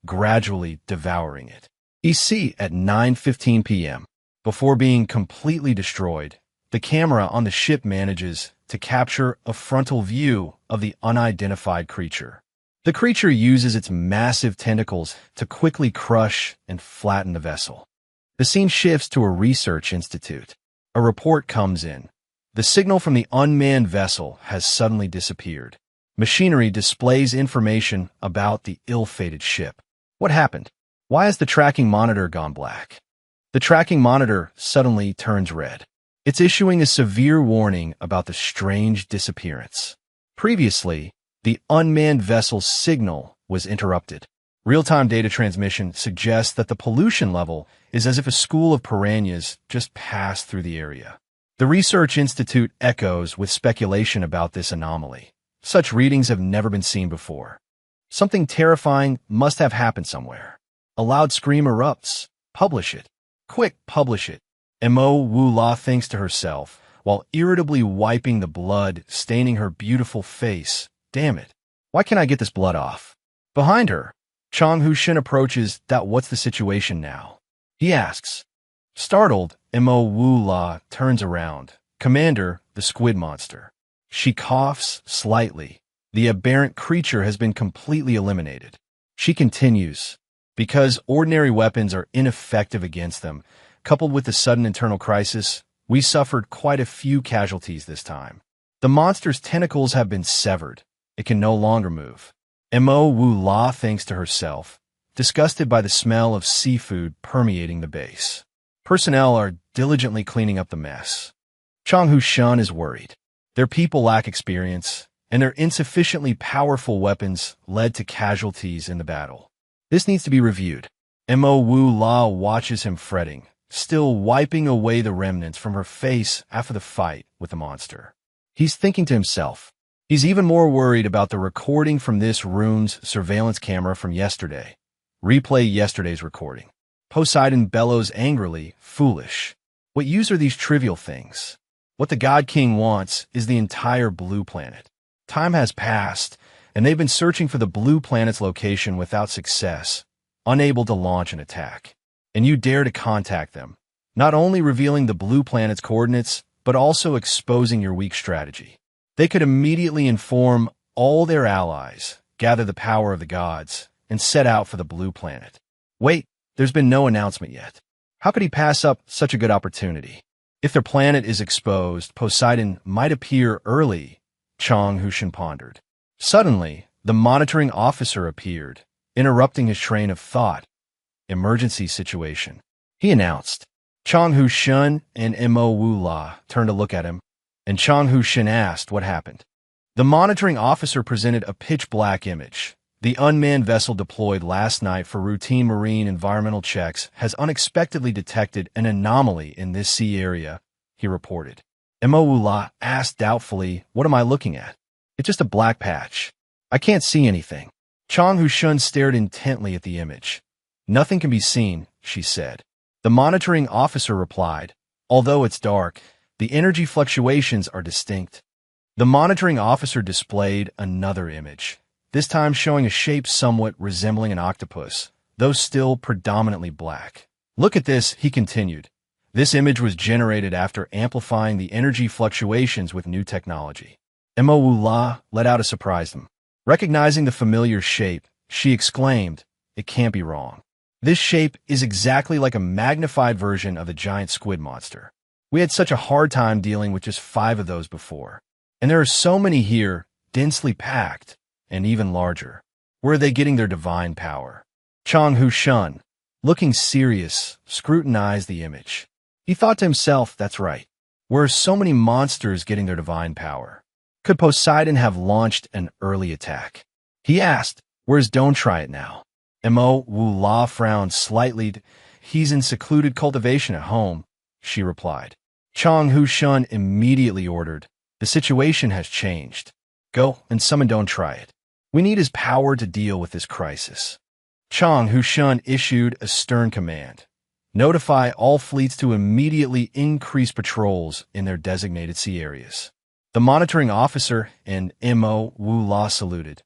gradually devouring it. East Sea at 9:15 p.m. Before being completely destroyed, the camera on the ship manages to capture a frontal view of the unidentified creature. The creature uses its massive tentacles to quickly crush and flatten the vessel. The scene shifts to a research institute. A report comes in. The signal from the unmanned vessel has suddenly disappeared. Machinery displays information about the ill-fated ship. What happened? Why has the tracking monitor gone black? The tracking monitor suddenly turns red. It's issuing a severe warning about the strange disappearance. Previously, the unmanned vessel's signal was interrupted. Real-time data transmission suggests that the pollution level is as if a school of piranhas just passed through the area. The Research Institute echoes with speculation about this anomaly. Such readings have never been seen before. Something terrifying must have happened somewhere. A loud scream erupts. Publish it. Quick, publish it. Mo Wu La thinks to herself, while irritably wiping the blood staining her beautiful face. Damn it. Why can't I get this blood off? Behind her, Chang Hu-shin approaches. What's the situation now? He asks. Startled, Mo Wu La turns around. Commander, the squid monster. She coughs slightly. The aberrant creature has been completely eliminated. She continues. Because ordinary weapons are ineffective against them, coupled with the sudden internal crisis, we suffered quite a few casualties this time. The monster's tentacles have been severed. It can no longer move. Mo Wu La thinks to herself, disgusted by the smell of seafood permeating the base. Personnel are diligently cleaning up the mess. Chang Hu-shan is worried. Their people lack experience, and their insufficiently powerful weapons led to casualties in the battle. This needs to be reviewed. Mo Wu La watches him fretting, still wiping away the remnants from her face after the fight with the monster. He's thinking to himself. He's even more worried about the recording from this room's surveillance camera from yesterday. Replay yesterday's recording. Poseidon bellows angrily, foolish. What use are these trivial things? What the God King wants is the entire blue planet. Time has passed, and they've been searching for the blue planet's location without success, unable to launch an attack. And you dare to contact them, not only revealing the blue planet's coordinates, but also exposing your weak strategy. They could immediately inform all their allies, gather the power of the gods, and set out for the blue planet. Wait, there's been no announcement yet. How could he pass up such a good opportunity? If their planet is exposed, Poseidon might appear early, Chang Hu-shin pondered. Suddenly, the monitoring officer appeared, interrupting his train of thought. Emergency situation, he announced. Chang Hu-shin and Mo Wu La turned to look at him. And Chang Hu-shin asked what happened. The monitoring officer presented a pitch-black image. The unmanned vessel deployed last night for routine marine environmental checks has unexpectedly detected an anomaly in this sea area, he reported. Mo asked doubtfully, "What am I looking at?" "It's just a black patch. I can't see anything." Chang Hu-shun stared intently at the image. "Nothing can be seen," she said. The monitoring officer replied, "Although it's dark, the energy fluctuations are distinct." The monitoring officer displayed another image, this time showing a shape somewhat resembling an octopus, though still predominantly black. "Look at this," he continued. This image was generated after amplifying the energy fluctuations with new technology. Mo let out a surprised him. Recognizing the familiar shape, she exclaimed, "It can't be wrong. This shape is exactly like a magnified version of the giant squid monster. We had such a hard time dealing with just 5 of those before. And there are so many here, densely packed, and even larger. Where are they getting their divine power?" Chang Hu-shun, looking serious, scrutinized the image. He thought to himself, that's right. Where are so many monsters getting their divine power? Could Poseidon have launched an early attack? He asked, "Where's Don't Try It Now?" Mo Wu-la frowned slightly. "He's in secluded cultivation at home," she replied. Chang Hu-shun immediately ordered, "The situation has changed. Go and summon Don't Try It. We need his power to deal with this crisis." Chang Hu-shun issued a stern command. "Notify all fleets to immediately increase patrols in their designated sea areas." The monitoring officer and Mo Wu-la saluted.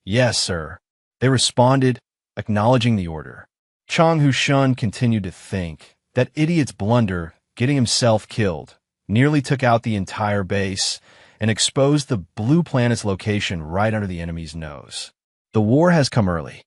"Yes, sir." They responded, acknowledging the order. Chang Hu-shun continued to think. That idiot's blunder, getting himself killed, nearly took out the entire base and exposed the blue planet's location right under the enemy's nose. The war has come early.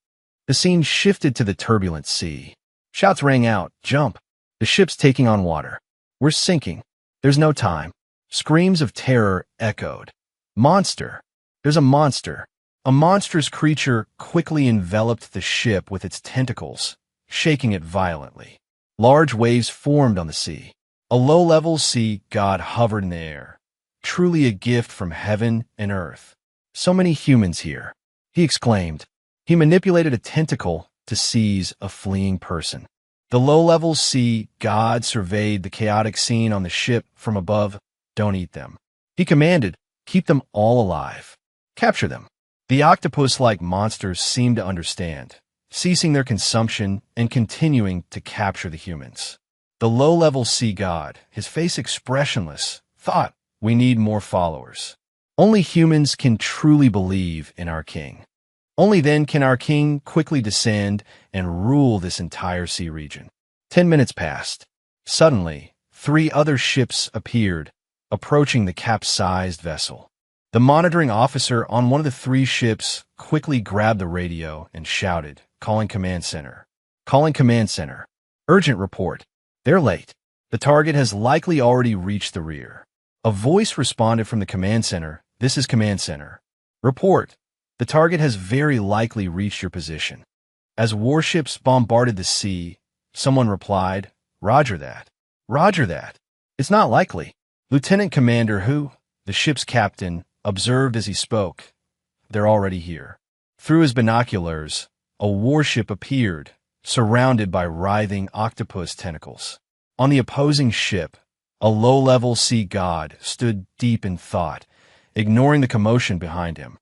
The scene shifted to the turbulent sea. Shouts rang out, "Jump! The ship's taking on water. We're sinking. There's no time." Screams of terror echoed. "Monster! There's a monster!" A monstrous creature quickly enveloped the ship with its tentacles, shaking it violently. Large waves formed on the sea. A low-level sea god hovered in the air. Truly a gift from heaven and earth. "So many humans here," he exclaimed. He manipulated a tentacle to seize a fleeing person. The low-level sea god surveyed the chaotic scene on the ship from above. "Don't eat them," he commanded. "Keep them all alive. Capture them." The octopus-like monsters seemed to understand, ceasing their consumption and continuing to capture the humans. The low-level sea god, his face expressionless, thought, "We need more followers. Only humans can truly believe in our king. Only then can our king quickly descend and rule this entire sea region." 10 minutes passed. Suddenly, 3 other ships appeared, approaching the capsized vessel. The monitoring officer on one of the 3 ships quickly grabbed the radio and shouted, "Calling command center. Calling command center. Urgent report. They're late. The target has likely already reached the rear." A voice responded from the command center, "This is command center. Report. The target has very likely reached your position." As warships bombarded the sea, someone replied, "Roger that. Roger that. It's not likely." Lieutenant Commander Hu, the ship's captain, observed as he spoke, "They're already here." Through his binoculars, a warship appeared, surrounded by writhing octopus tentacles. On the opposing ship, a low-level sea god stood deep in thought, ignoring the commotion behind him.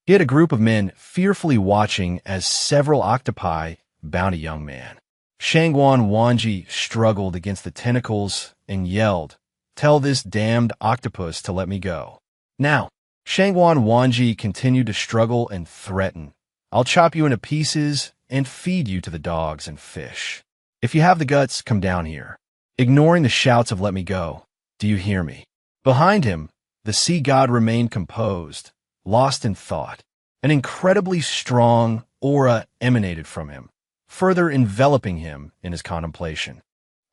He had a group of men fearfully watching as several octopi bound a young man. Shangguan Wanji struggled against the tentacles and yelled, "Tell this damned octopus to let me go. Now." Shangguan Wanji continued to struggle and threaten, "I'll chop you into pieces and feed you to the dogs and fish. If you have the guts, come down here." Ignoring the shouts of "Let me go," "Do you hear me?" Behind him, the sea god remained composed, lost in thought. An incredibly strong aura emanated from him, further enveloping him in his contemplation.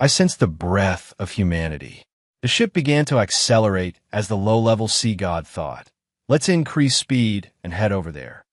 I sensed the breath of humanity. The ship began to accelerate as the low-level sea god thought, "Let's increase speed and head over there."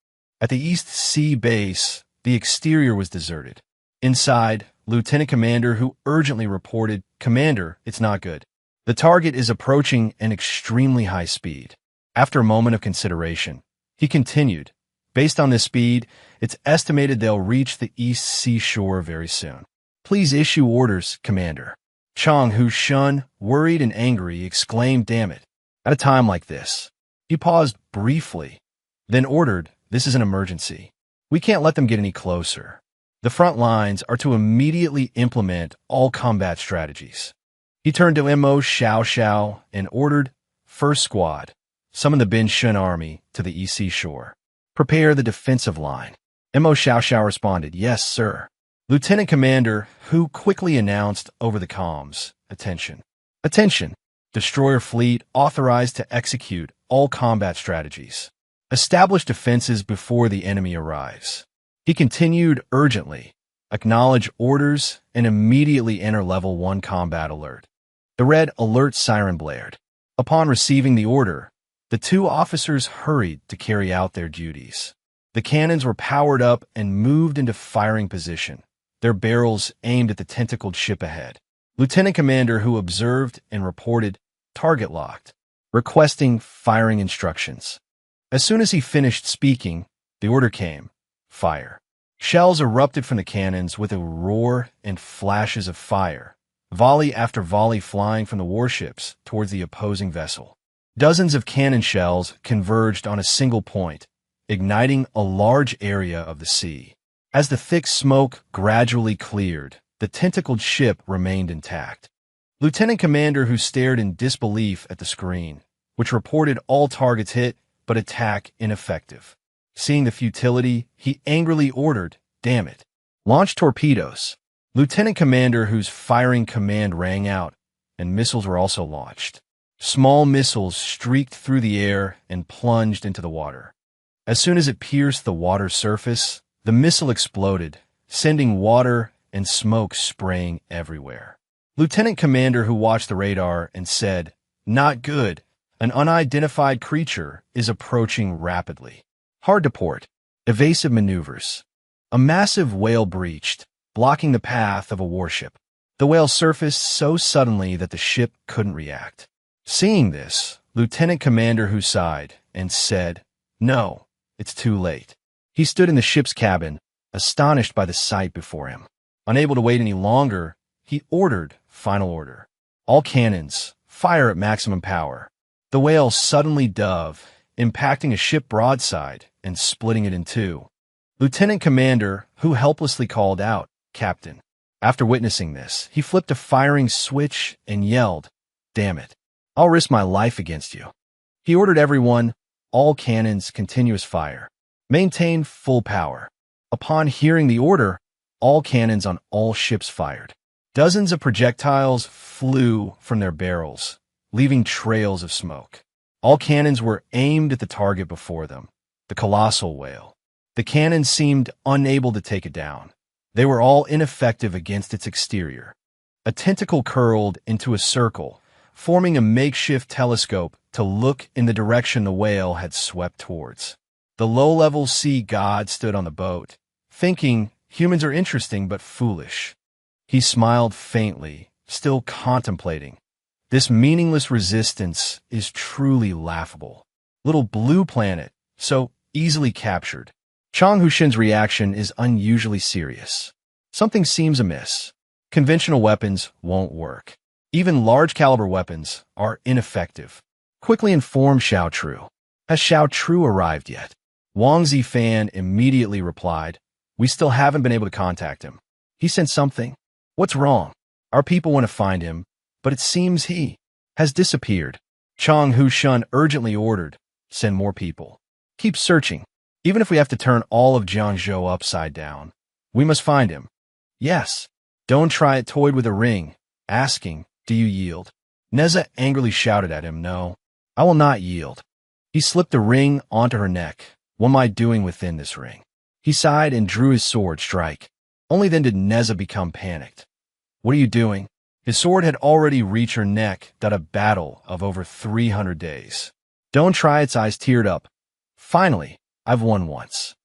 At the East Sea base, the exterior was deserted. Inside, Lieutenant Commander Hu urgently reported, "Commander, it's not good. The target is approaching an extremely high speed. After a moment of consideration, he continued, based on this speed, it's estimated they'll reach the east seashore very soon. Please issue orders, Commander. Chang Hu-shun, worried and angry, exclaimed, damn it. At a time like this. He paused briefly, then ordered, this is an emergency. We can't let them get any closer. The front lines are to immediately implement all combat strategies. He turned to Mo Xiao and ordered, First Squad, summon the Bin Shun army to the east seashore. Prepare the defensive line. Mo Xiao responded, yes, sir. Lieutenant Commander Hu quickly announced over the comms, attention. Attention. Destroyer fleet authorized to execute all combat strategies. Establish defenses before the enemy arrives. He continued urgently, acknowledge orders, and immediately enter Level 1 combat alert. The red alert siren blared. Upon receiving the order, the two officers hurried to carry out their duties. The cannons were powered up and moved into firing position, their barrels aimed at the tentacled ship ahead. Lieutenant Commander Hu observed and reported, target locked, requesting firing instructions. As soon as he finished speaking, the order came, fire. Shells erupted from the cannons with a roar and flashes of fire, volley after volley flying from the warships towards the opposing vessel. Dozens of cannon shells converged on a single point, igniting a large area of the sea. As the thick smoke gradually cleared, the tentacled ship remained intact. Lieutenant Commander Hu stared in disbelief at the screen, which reported all targets hit but attack ineffective. Seeing the futility, he angrily ordered, damn it, launch torpedoes. Lieutenant Commander Hu's firing command rang out, and missiles were also launched. Small missiles streaked through the air and plunged into the water. As soon as it pierced the water's surface, the missile exploded, sending water and smoke spraying everywhere. Lieutenant Commander Hu watched the radar and said, not good. An unidentified creature is approaching rapidly. Hard to port. Evasive maneuvers. A massive whale breached, blocking the path of a warship. The whale surfaced so suddenly that the ship couldn't react. Seeing this, Lieutenant Commander Hu sighed and said, no, it's too late. He stood in the ship's cabin, astonished by the sight before him. Unable to wait any longer, he ordered, final order. All cannons, fire at maximum power. The whale suddenly dove, impacting a ship broadside and splitting it in two. Lieutenant Commander Hu helplessly called out, Captain. After witnessing this, he flipped a firing switch and yelled, damn it. I'll risk my life against you. He ordered everyone, all cannons, continuous fire. Maintain full power. Upon hearing the order, all cannons on all ships fired. Dozens of projectiles flew from their barrels, leaving trails of smoke. All cannons were aimed at the target before them, the colossal whale. The cannons seemed unable to take it down. They were all ineffective against its exterior. A tentacle curled into a circle, forming a makeshift telescope to look in the direction the whale had swept towards. The low-level sea god stood on the boat, thinking, humans are interesting but foolish. He smiled faintly, still contemplating. This meaningless resistance is truly laughable. Little blue planet, so easily captured. Chang Huxin's reaction is unusually serious. Something seems amiss. Conventional weapons won't work. Even large-caliber weapons are ineffective. Quickly inform Xiao Tru. Has Xiao Tru arrived yet? Wang Zifan immediately replied, we still haven't been able to contact him. He sent something. What's wrong? Our people want to find him, but it seems he has disappeared. Chang Hu-shun urgently ordered, send more people. Keep searching. Even if we have to turn all of Jiangzhou upside down, we must find him. Yes. Don't try it toyed with a ring, asking, do you yield? Neza angrily shouted at him, no, I will not yield. He slipped the ring onto her neck. What am I doing within this ring? He sighed and drew his sword, strike. Only then did Neza become panicked. What are you doing? His sword had already reached her neck, that a battle of over 300 days. Don't try, its eyes teared up. Finally, I've won once.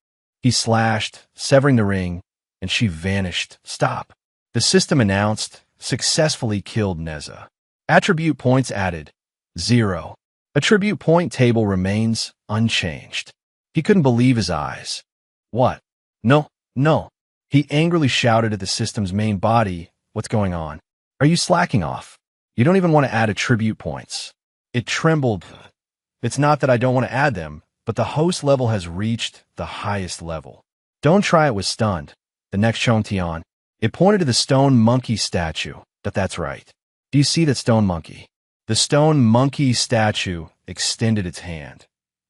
He slashed, severing the ring, and she vanished. Stop. The system announced, successfully killed Neza. Attribute points added, 0. Attribute point table remains unchanged. He couldn't believe his eyes. What? No, no. He angrily shouted at the system's main body, what's going on? Are you slacking off? You don't even want to add attribute points. It trembled. It's not that I don't want to add them, but the host level has reached the highest level. Don't try it was stunned. The next Chongtian. It pointed to the stone monkey statue. That's right. Do you see that stone monkey? The stone monkey statue extended its hand.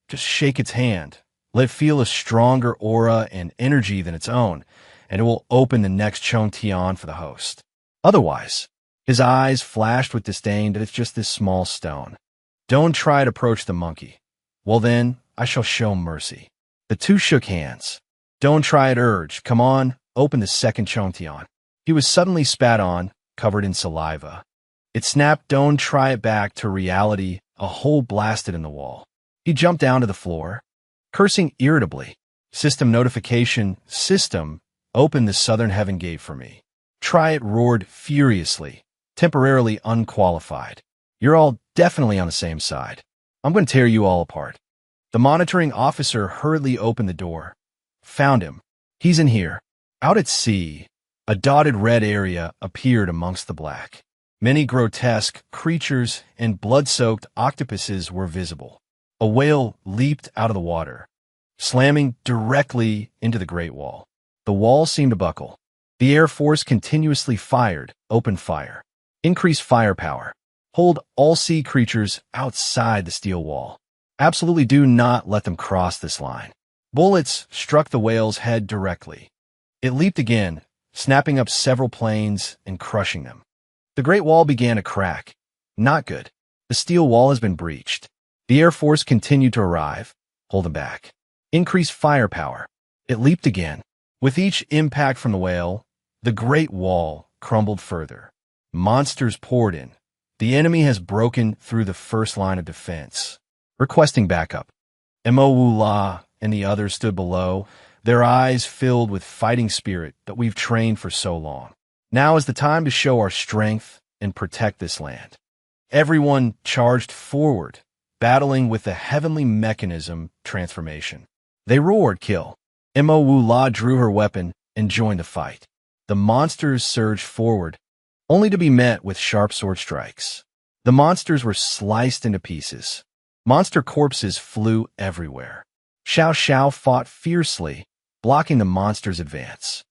Just shake its hand. Let it feel a stronger aura and energy than its own, and it will open the next Chongtian for the host. Otherwise, his eyes flashed with disdain that it's just this small stone. Don't try to approach the monkey. Well then, I shall show mercy. The two shook hands. Don't try it, urge. Come on, open the second Chongtian. He was suddenly spat on, covered in saliva. It snapped. Don't try it back to reality, a hole blasted in the wall. He jumped down to the floor, cursing irritably. System notification. System, open the southern heaven gate for me. Try it, roared furiously, temporarily unqualified. You're all definitely on the same side. I'm going to tear you all apart. The monitoring officer hurriedly opened the door. Found him. He's in here. Out at sea, a dotted red area appeared amongst the black. Many grotesque creatures and blood-soaked octopuses were visible. A whale leaped out of the water, slamming directly into the Great Wall. The wall seemed to buckle. The Air Force continuously fired, open fire. Increase firepower. Hold all sea creatures outside the steel wall. Absolutely do not let them cross this line. Bullets struck the whale's head directly. It leaped again, snapping up several planes and crushing them. The Great Wall began to crack. Not good. The steel wall has been breached. The Air Force continued to arrive. Hold them back. Increase firepower. It leaped again. With each impact from the whale, the Great Wall crumbled further. Monsters poured in. The enemy has broken through the first line of defense. Requesting backup. Mo and the others stood below, their eyes filled with fighting spirit that we've trained for so long. Now is the time to show our strength and protect this land. Everyone charged forward, battling with the heavenly mechanism transformation. They roared, kill. Mo drew her weapon and joined the fight. The monsters surged forward, only to be met with sharp sword strikes. The monsters were sliced into pieces. Monster corpses flew everywhere. Xiao Xiao fought fiercely, blocking the monsters' advance.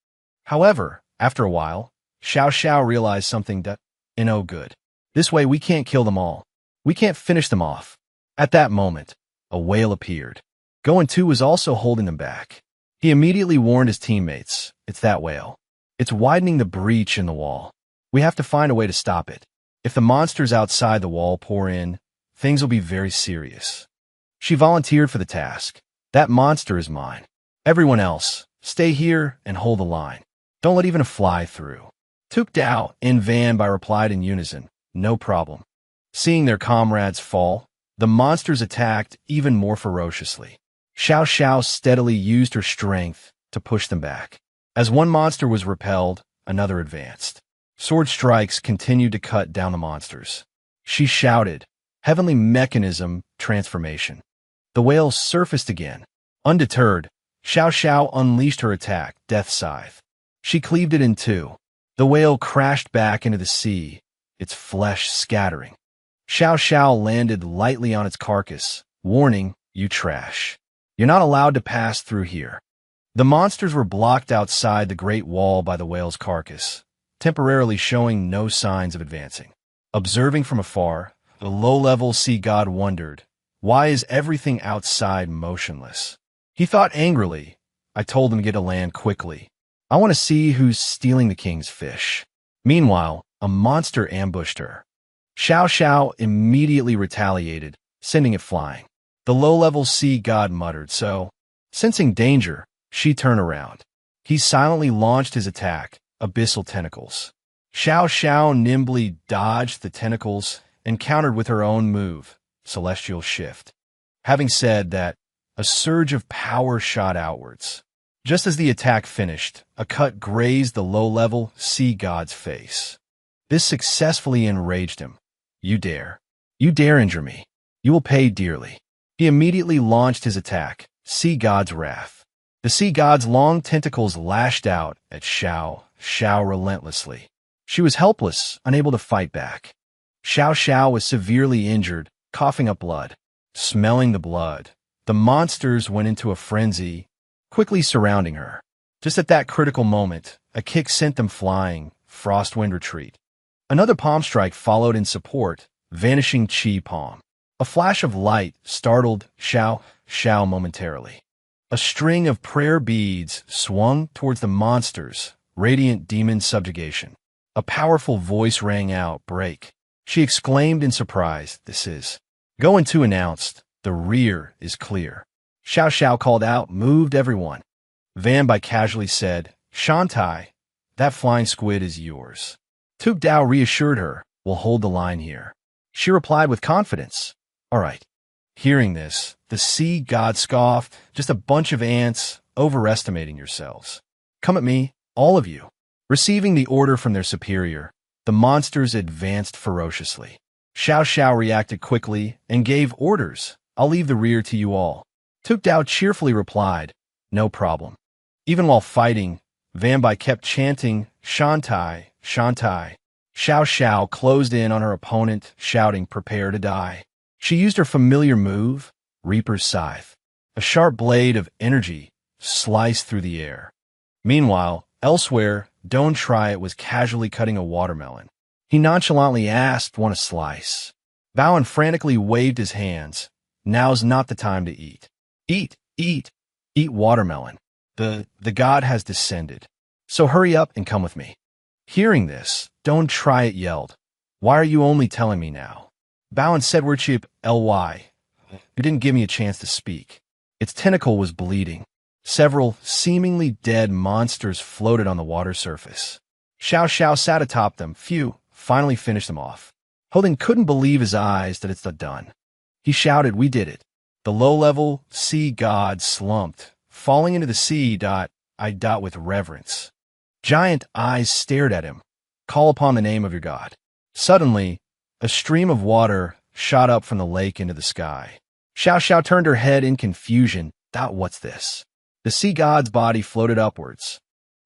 However, after a while, Xiao Xiao realized something that, no good. This way we can't kill them all. We can't finish them off. At that moment, a whale appeared. Goen 2 was also holding them back. He immediately warned his teammates, it's that whale. It's widening the breach in the wall. We have to find a way to stop it. If the monsters outside the wall pour in, things will be very serious. She volunteered for the task. That monster is mine. Everyone else, stay here and hold the line. Don't let even a fly through. Tuk Dao and Van Bai replied in unison, no problem. Seeing their comrades fall, the monsters attacked even more ferociously. Xiao Xiao steadily used her strength to push them back. As one monster was repelled, another advanced. Sword strikes continued to cut down the monsters. She shouted, heavenly mechanism transformation. The whale surfaced again. Undeterred, Xiao Xiao unleashed her attack, Death Scythe. She cleaved it in two. The whale crashed back into the sea, its flesh scattering. Xiao Xiao landed lightly on its carcass, warning, you trash. You're not allowed to pass through here. The monsters were blocked outside the Great Wall by the whale's carcass, temporarily showing no signs of advancing. Observing from afar, the low-level sea god wondered, why is everything outside motionless? He thought angrily, I told them to get to land quickly. I want to see who's stealing the king's fish. Meanwhile, a monster ambushed her. Xiao Xiao immediately retaliated, sending it flying. The low-level sea god muttered, so, sensing danger, she turned around. He silently launched his attack, abyssal tentacles. Xiao Xiao nimbly dodged the tentacles and countered with her own move, celestial shift. Having said that, a surge of power shot outwards. Just as the attack finished, a cut grazed the low-level sea god's face. This successfully enraged him. You dare. You dare injure me. You will pay dearly. He immediately launched his attack, Sea God's Wrath. The sea god's long tentacles lashed out at Xiao relentlessly. She was helpless, unable to fight back. Xiao was severely injured, coughing up blood. Smelling the blood, the monsters went into a frenzy, quickly surrounding her. Just at that critical moment, a kick sent them flying, Frostwind retreat. Another palm strike followed in support, vanishing Chi palm. A flash of light startled Xiao momentarily. A string of prayer beads swung towards the monsters, radiant demon subjugation. A powerful voice rang out, break. She exclaimed in surprise, this is. Go into announced, the rear is clear. Xiao called out, moved everyone. Vanbai casually said, Shantai, that flying squid is yours. Tuk Dao reassured her, we'll hold the line here. She replied with confidence, all right. Hearing this, the sea god scoffed, just a bunch of ants, overestimating yourselves. Come at me, all of you. Receiving the order from their superior, the monsters advanced ferociously. Xiao reacted quickly and gave orders, I'll leave the rear to you all. Tuk Dao cheerfully replied, no problem. Even while fighting, Vanbai kept chanting, Shantai. Xiao closed in on her opponent, shouting, prepare to die. She used her familiar move, Reaper's Scythe. A sharp blade of energy sliced through the air. Meanwhile, elsewhere, Don't Try It was casually cutting a watermelon. He nonchalantly asked, want a slice? Bowen frantically waved his hands. Now's not the time to eat. Eat watermelon. The god has descended. So hurry up and come with me. Hearing this, Don't Try It yelled, why are you only telling me now? Bowen said worship ly. You didn't give me a chance to speak. Its tentacle was bleeding. Several seemingly dead monsters floated on the water surface. Xiao sat atop them. Phew, finally finished them off. Holding couldn't believe his eyes that it's done. He shouted, we did it. The low-level sea god slumped, falling into the sea. With reverence. Giant eyes stared at him. Call upon the name of your god. Suddenly, a stream of water shot up from the lake into the sky. Xiao turned her head in confusion. What's this? The sea god's body floated upwards.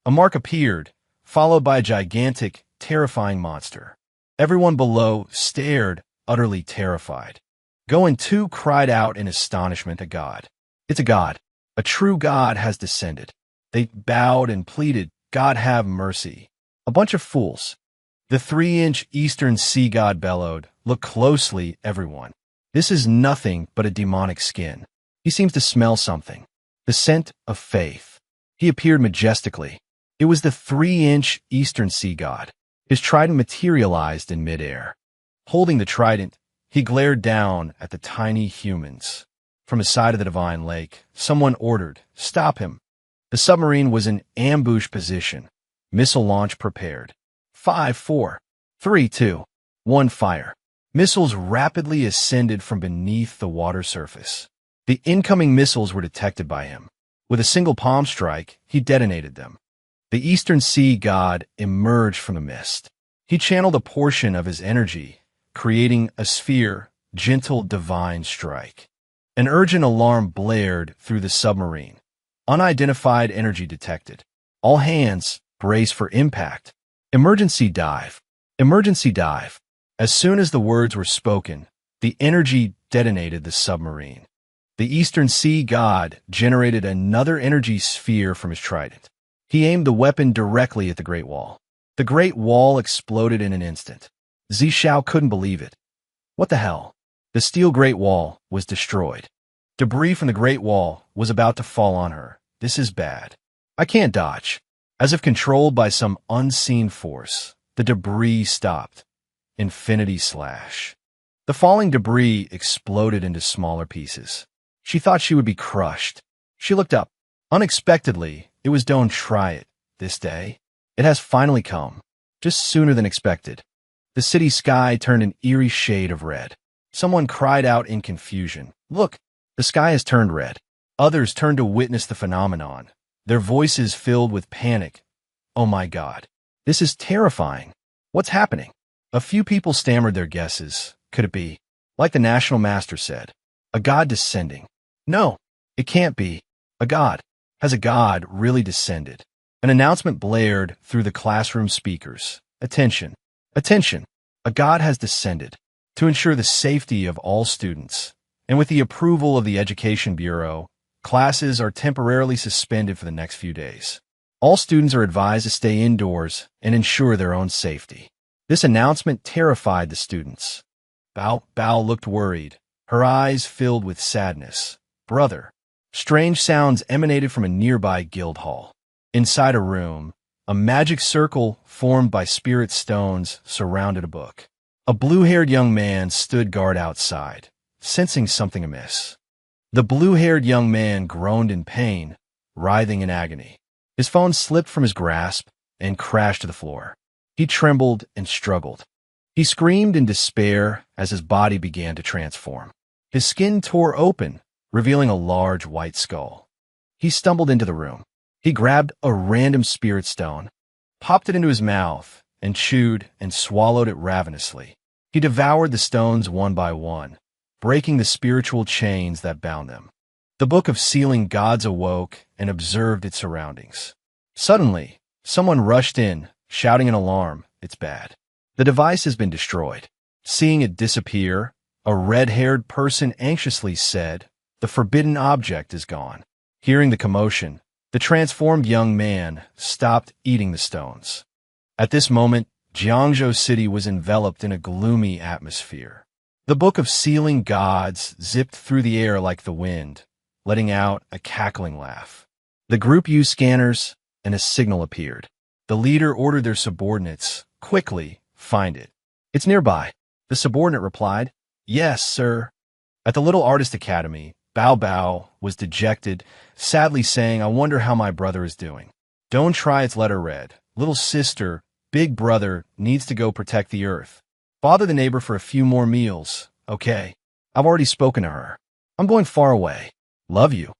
A mark appeared, followed by a gigantic, terrifying monster. Everyone below stared, utterly terrified. Goen too cried out in astonishment at God. It's a god. A true god has descended. They bowed and pleaded, God have mercy. A bunch of fools. The 3-inch eastern sea god bellowed, look closely, everyone. This is nothing but a demonic skin. He seems to smell something. The scent of faith. He appeared majestically. It was the 3-inch eastern sea god. His trident materialized in midair. Holding the trident, he glared down at the tiny humans. From the side of the divine lake, someone ordered, stop him. The submarine was in ambush position. Missile launch prepared. 5, 4, 3, 2, 1, fire. Missiles rapidly ascended from beneath the water surface. The incoming missiles were detected by him. With a single palm strike, he detonated them. The eastern sea god emerged from the mist. He channeled a portion of his energy, creating a sphere, gentle divine strike. An urgent alarm blared through the submarine. Unidentified energy detected. All hands, brace for impact. Emergency dive. Emergency dive. As soon as the words were spoken, the energy detonated the submarine. The eastern sea god generated another energy sphere from his trident. He aimed the weapon directly at the Great Wall. The Great Wall exploded in an instant. Zishao couldn't believe it. What the hell? The steel Great Wall was destroyed. Debris from the Great Wall was about to fall on her. This is bad. I can't dodge. As if controlled by some unseen force, the debris stopped. Infinity slash. The falling debris exploded into smaller pieces. She thought she would be crushed. She looked up. Unexpectedly, it was Don't Try It. This day, it has finally come. Just sooner than expected. The city sky turned an eerie shade of red. Someone cried out in confusion. Look, the sky has turned red. Others turned to witness the phenomenon. Their voices filled with panic. Oh my God. This is terrifying. What's happening? A few people stammered their guesses. Could it be? Like the national master said, a god descending. No, it can't be. A god. Has a god really descended? An announcement blared through the classroom speakers. Attention. Attention. A god has descended. To ensure the safety of all students, and with the approval of the Education Bureau, classes are temporarily suspended for the next few days. All students are advised to stay indoors and ensure their own safety. This announcement terrified the students. Bao looked worried, her eyes filled with sadness. Brother. Strange sounds emanated from a nearby guild hall. Inside a room, a magic circle formed by spirit stones surrounded a book. A blue-haired young man stood guard outside, sensing something amiss. The blue-haired young man groaned in pain, writhing in agony. His phone slipped from his grasp and crashed to the floor. He trembled and struggled. He screamed in despair as his body began to transform. His skin tore open, revealing a large white skull. He stumbled into the room. He grabbed a random spirit stone, popped it into his mouth, and chewed and swallowed it ravenously. He devoured the stones one by one, breaking the spiritual chains that bound them. The Book of Sealing Gods awoke and observed its surroundings. Suddenly, someone rushed in, shouting an alarm. It's bad. The device has been destroyed. Seeing it disappear, a red-haired person anxiously said, "The forbidden object is gone." Hearing the commotion, the transformed young man stopped eating the stones. At this moment, Jiangzhou City was enveloped in a gloomy atmosphere. The Book of Sealing Gods zipped through the air like the wind, letting out a cackling laugh. The group used scanners, and a signal appeared. The leader ordered their subordinates, "Quickly, find it." "It's nearby." The subordinate replied, "Yes, sir." At the Little Artist Academy, Bao was dejected, sadly saying, "I wonder how my brother is doing." "Don't try its letter read. Little sister, big brother, needs to go protect the earth. Bother the neighbor for a few more meals, okay? I've already spoken to her. I'm going far away. Love you."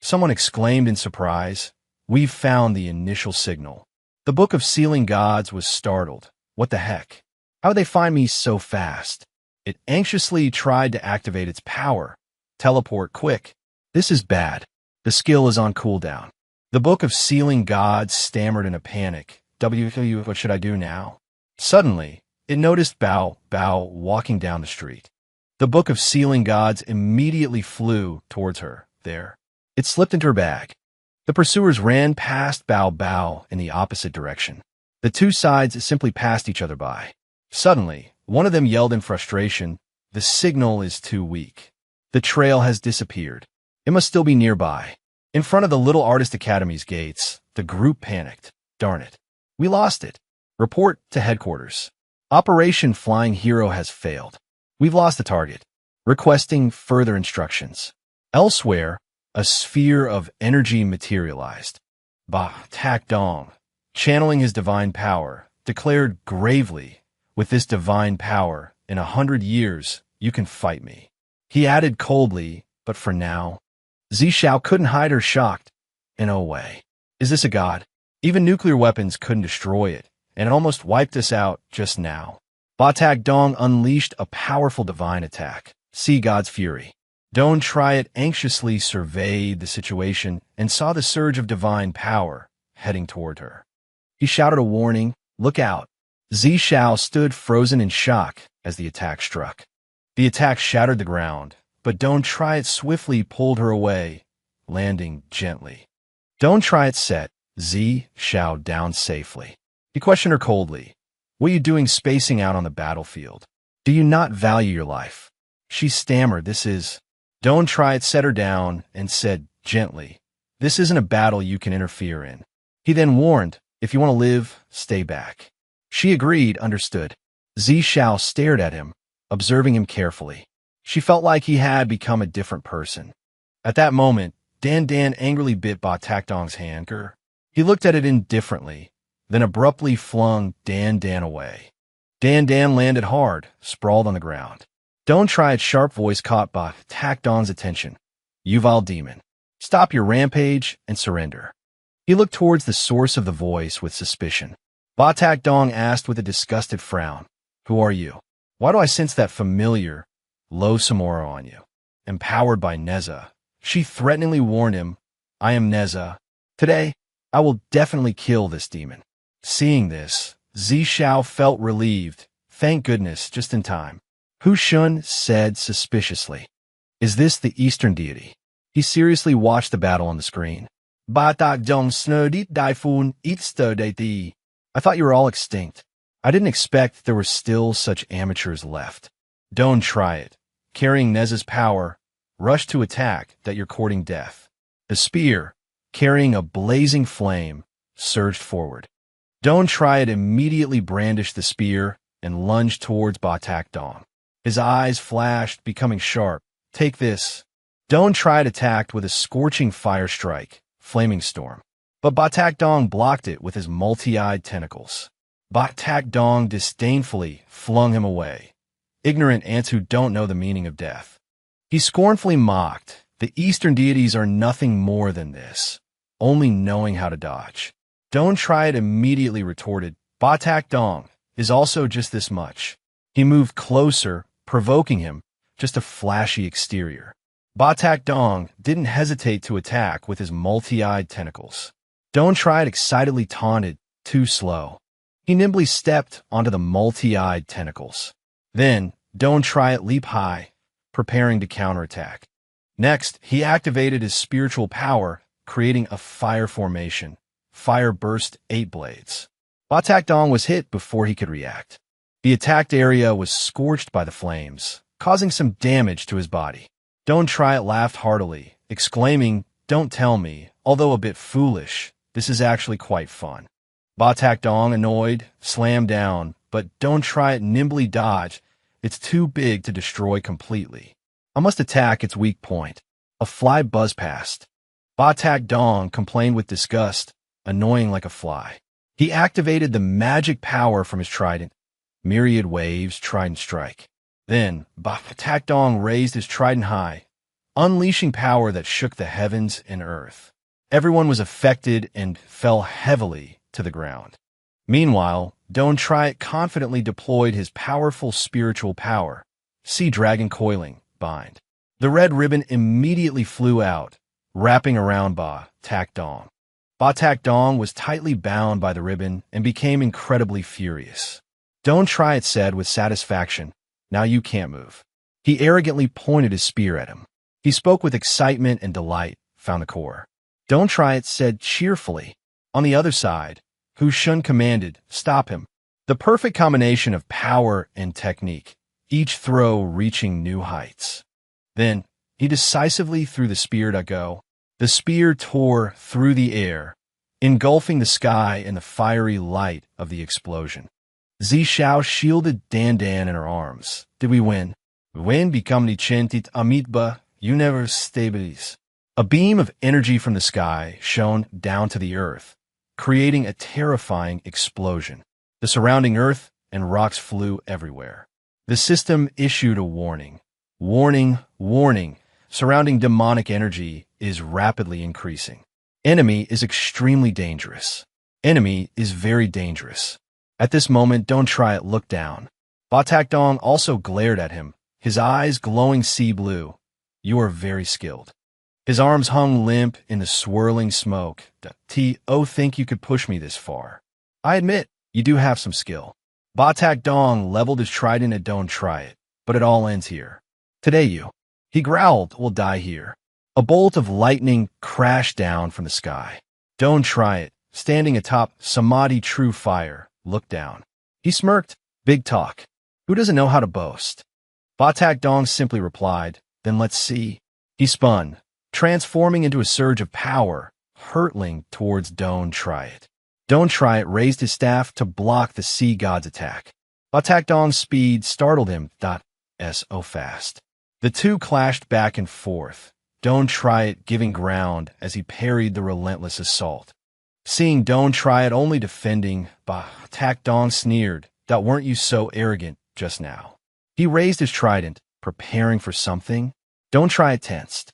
Someone exclaimed in surprise, "We've found the initial signal." The Book of Sealing Gods was startled. What the heck? How would they find me so fast? It anxiously tried to activate its power. Teleport quick. This is bad. The skill is on cooldown. The Book of Sealing Gods stammered in a panic. What should I do now? Suddenly, it noticed Bao walking down the street. The Book of Sealing Gods immediately flew towards her. There. It slipped into her bag. The pursuers ran past Bao in the opposite direction. The two sides simply passed each other by. Suddenly, one of them yelled in frustration, "The signal is too weak. The trail has disappeared. It must still be nearby." In front of the Little Artist Academy's gates, the group panicked. "Darn it. We lost it. Report to headquarters. Operation Flying Hero has failed. We've lost the target. Requesting further instructions." Elsewhere, a sphere of energy materialized. Tak Dong, channeling his divine power, declared gravely, "With this divine power, in 100 years, you can fight me." He added coldly, "But for now." Zishao couldn't hide her shocked. "In a way. Is this a god? Even nuclear weapons couldn't destroy it, and it almost wiped us out just now." Tak Dong unleashed a powerful divine attack. See God's fury. Don't Try It anxiously surveyed the situation and saw the surge of divine power heading toward her. He shouted a warning, "Look out." Zishao stood frozen in shock as the attack struck. The attack shattered the ground, but Don't Try It swiftly pulled her away, landing gently. Don't Try It set Zishao down safely. He questioned her coldly. "What are you doing spacing out on the battlefield? Do you not value your life?" She stammered, "This is..." Don't Try It set her down and said gently, "This isn't a battle you can interfere in." He then warned, "If you want to live, stay back." She agreed, understood. Zishao stared at him, observing him carefully. She felt like he had become a different person. At that moment, Dan angrily bit Tak Dong's hand. He looked at it indifferently, then abruptly flung Dan away. Dan landed hard, sprawled on the ground. Don't Try It sharp voice caught Tak Dong's attention. "Yuval Demon, stop your rampage and surrender." He looked towards the source of the voice with suspicion. Tak Dong asked with a disgusted frown, Who are you? Why do I sense that familiar, low Samora on you? Empowered by Neza, she threateningly warned him, I am Neza. Today, I will definitely kill this demon. Seeing this, Zishao felt relieved. Thank goodness, just in time. Hu Shun said suspiciously, Is this the Eastern deity? He seriously watched the battle on the screen. Batak dong snodit daifun itstodati. I thought you were all extinct. I didn't expect there were still such amateurs left. Don't try it. Carrying Neza's power, rush to attack that you're courting death. The spear, carrying a blazing flame, surged forward. Don't try it immediately brandished the spear and lunged towards Batak Dong. His eyes flashed, becoming sharp. Take this. Don't try it attacked with a scorching fire strike, flaming storm. But Batak Dong blocked it with his multi-eyed tentacles. Batak Dong disdainfully flung him away. Ignorant ants who don't know the meaning of death. He scornfully mocked, the Eastern deities are nothing more than this, only knowing how to dodge. Don't try it immediately retorted, Batak Dong is also just this much. He moved closer, provoking him, just a flashy exterior. Batak Dong didn't hesitate to attack with his multi-eyed tentacles. Don't try it excitedly taunted, too slow. He nimbly stepped onto the multi-eyed tentacles. Then, Don't try it leap high, preparing to counterattack. Next, he activated his spiritual power, creating a fire formation. Fire burst 8 blades. Batak Dong was hit before he could react. The attacked area was scorched by the flames, causing some damage to his body. Don't try it laughed heartily, exclaiming, Don't tell me, although a bit foolish, this is actually quite fun. Batak Dong, annoyed, slammed down, but Don't try it nimbly dodged. It's too big to destroy completely. I must attack its weak point. A fly buzzed past. Batak Dong complained with disgust, annoying like a fly. He activated the magic power from his trident. Myriad waves, trident strike. Then, Batak Dong raised his trident high, unleashing power that shook the heavens and earth. Everyone was affected and fell heavily to the ground. Meanwhile, Don't Try It confidently deployed his powerful spiritual power. Sea Dragon Coiling, Bind. The red ribbon immediately flew out, wrapping around Batak Dong. Batak Dong was tightly bound by the ribbon and became incredibly furious. Don't Try It said with satisfaction, Now you can't move. He arrogantly pointed his spear at him. He spoke with excitement and delight, found the core. Don't Try It said cheerfully. On the other side, Hu Shun commanded, Stop him. The perfect combination of power and technique, each throw reaching new heights. Then, he decisively threw the spear to go. The spear tore through the air, engulfing the sky in the fiery light of the explosion. Zishao shielded Dan Dan in her arms. Did we win? Win become ni chentit amitba, you never stabilize. A beam of energy from the sky shone down to the earth, creating a terrifying explosion. The surrounding earth and rocks flew everywhere. The system issued a warning. Warning, warning. Surrounding demonic energy is rapidly increasing. Enemy is extremely dangerous. Enemy is very dangerous. At this moment, Don't Try It looked down. Batak Dong also glared at him, his eyes glowing sea blue. You are very skilled. His arms hung limp in the swirling smoke. T.O. think you could push me this far. I admit, you do have some skill. Batak Dong leveled his trident at Don't Try It, but it all ends here. Today you, he growled, will die here. A bolt of lightning crashed down from the sky. Don't Try It, standing atop Samadhi True Fire, looked down. He smirked, big talk. Who doesn't know how to boast? Batak Dong simply replied, then let's see. He spun, transforming into a surge of power, hurtling towards Don't Try It. Don't Try It raised his staff to block the sea god's attack. Batak Dong's speed startled him. So fast. The two clashed back and forth. Don't Try It giving ground as he parried the relentless assault. Seeing Don't Try It only defending, Batak Dong sneered. That weren't you so arrogant just now. He raised his trident, preparing for something. Don't Try It tensed.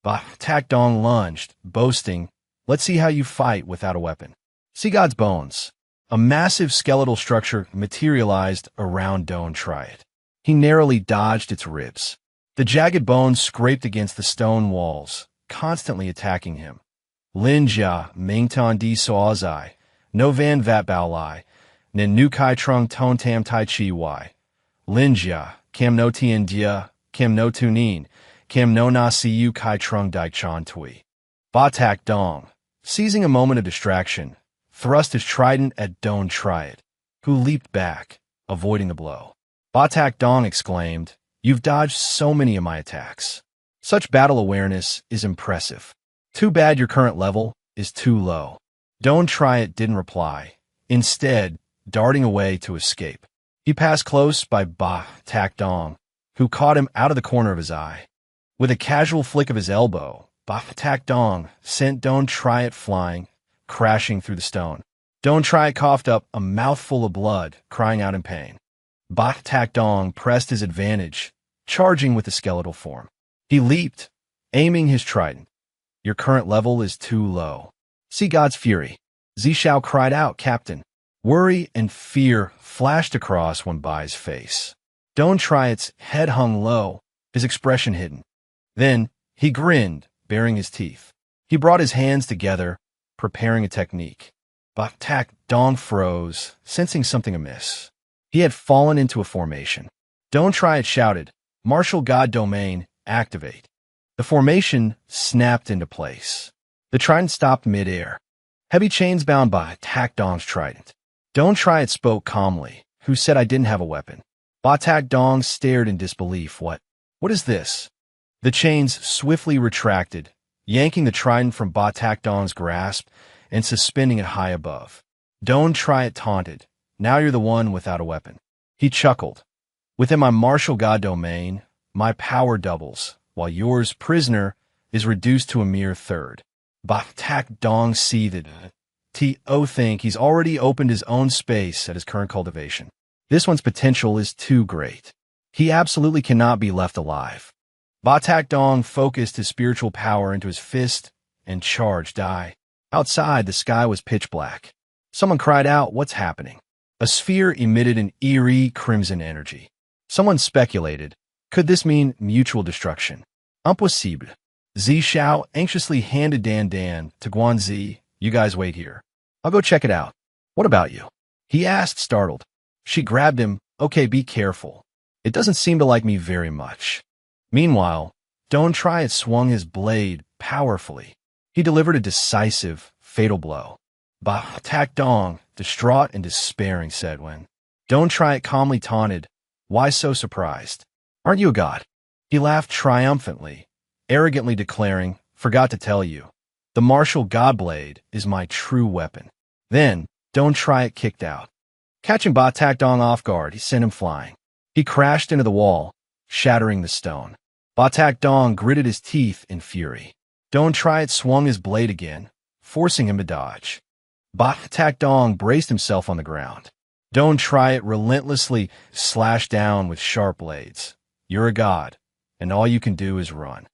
Batak Dong lunged, boasting, let's see how you fight without a weapon. Sea God's bones. A massive skeletal structure materialized around Don't Try It. He narrowly dodged its ribs. The jagged bones scraped against the stone walls, constantly attacking him. Lin Jia, Ming Tan Di Soazai, No Van Vat Bao Lai, Nen Nu Kai Trung Ton Tam Tai Chi Y. Lin Jia, Cam No Tien Dia, Cam No Tunin, Cam No Na Siu Kai Trung Dai Chan Tui. Ba Tak Dong, seizing a moment of distraction, thrust his trident at Don't Try It, who leaped back, avoiding the blow. Ba Tak Dong exclaimed, "You've dodged so many of my attacks. Such battle awareness is impressive. Too bad your current level is too low." Don't Try It didn't reply, instead darting away to escape. He passed close by Ba Tak Dong, who caught him out of the corner of his eye. With a casual flick of his elbow, Ba Tak Dong sent Don't Try It flying, crashing through the stone. Don't Try It coughed up a mouthful of blood, crying out in pain. Ba Tak Dong pressed his advantage, charging with the skeletal form. He leaped, aiming his trident. "Your current level is too low." See God's fury. Zishao cried out, "Captain." Worry and fear flashed across Wen Bai's face. Don't Try It's head hung low, his expression hidden. Then he grinned, baring his teeth. He brought his hands together, preparing a technique. Ba Tak Dong froze, sensing something amiss. He had fallen into a formation. Don't Try It shouted, "Martial God Domain, activate." The formation snapped into place. The trident stopped mid-air. Heavy chains bound by Tak Dong's trident. Don't Try It spoke calmly, "Who said I didn't have a weapon?" Ba Tak Dong stared in disbelief. What is this?" The chains swiftly retracted, yanking the trident from Ba Tak Dong's grasp and suspending it high above. Don't Try It taunted, "Now you're the one without a weapon." He chuckled. "Within my martial god domain, my power doubles, while yours, prisoner, is reduced to a mere third." Ba Tak Dong seethed. "To think he's already opened his own space at his current cultivation. This one's potential is too great. He absolutely cannot be left alive." Ba Tak Dong focused his spiritual power into his fist and charged Dai. Outside, the sky was pitch black. Someone cried out, "What's happening?" A sphere emitted an eerie crimson energy. Someone speculated, could this mean mutual destruction? Impossible. Zishao anxiously handed Dan to Guanzi. "You guys wait here. I'll go check it out." "What about you?" he asked, startled. She grabbed him. "Okay, be careful. It doesn't seem to like me very much." Meanwhile, Don't Try It swung his blade powerfully. He delivered a decisive, fatal blow. Ba Tak Dong, distraught and despairing, said when Don't Try It calmly taunted, "Why so surprised? Aren't you a god?" He laughed triumphantly, arrogantly declaring, "Forgot to tell you. The martial god blade is my true weapon." Then, Don't Try It kicked out. Catching Ba Tak Dong off guard, he sent him flying. He crashed into the wall, shattering the stone. Ba Tak Dong gritted his teeth in fury. Don't Try It swung his blade again, forcing him to dodge. Ba Tak Dong braced himself on the ground. Don't Try It relentlessly slashed down with sharp blades. "You're a god, and all you can do is run."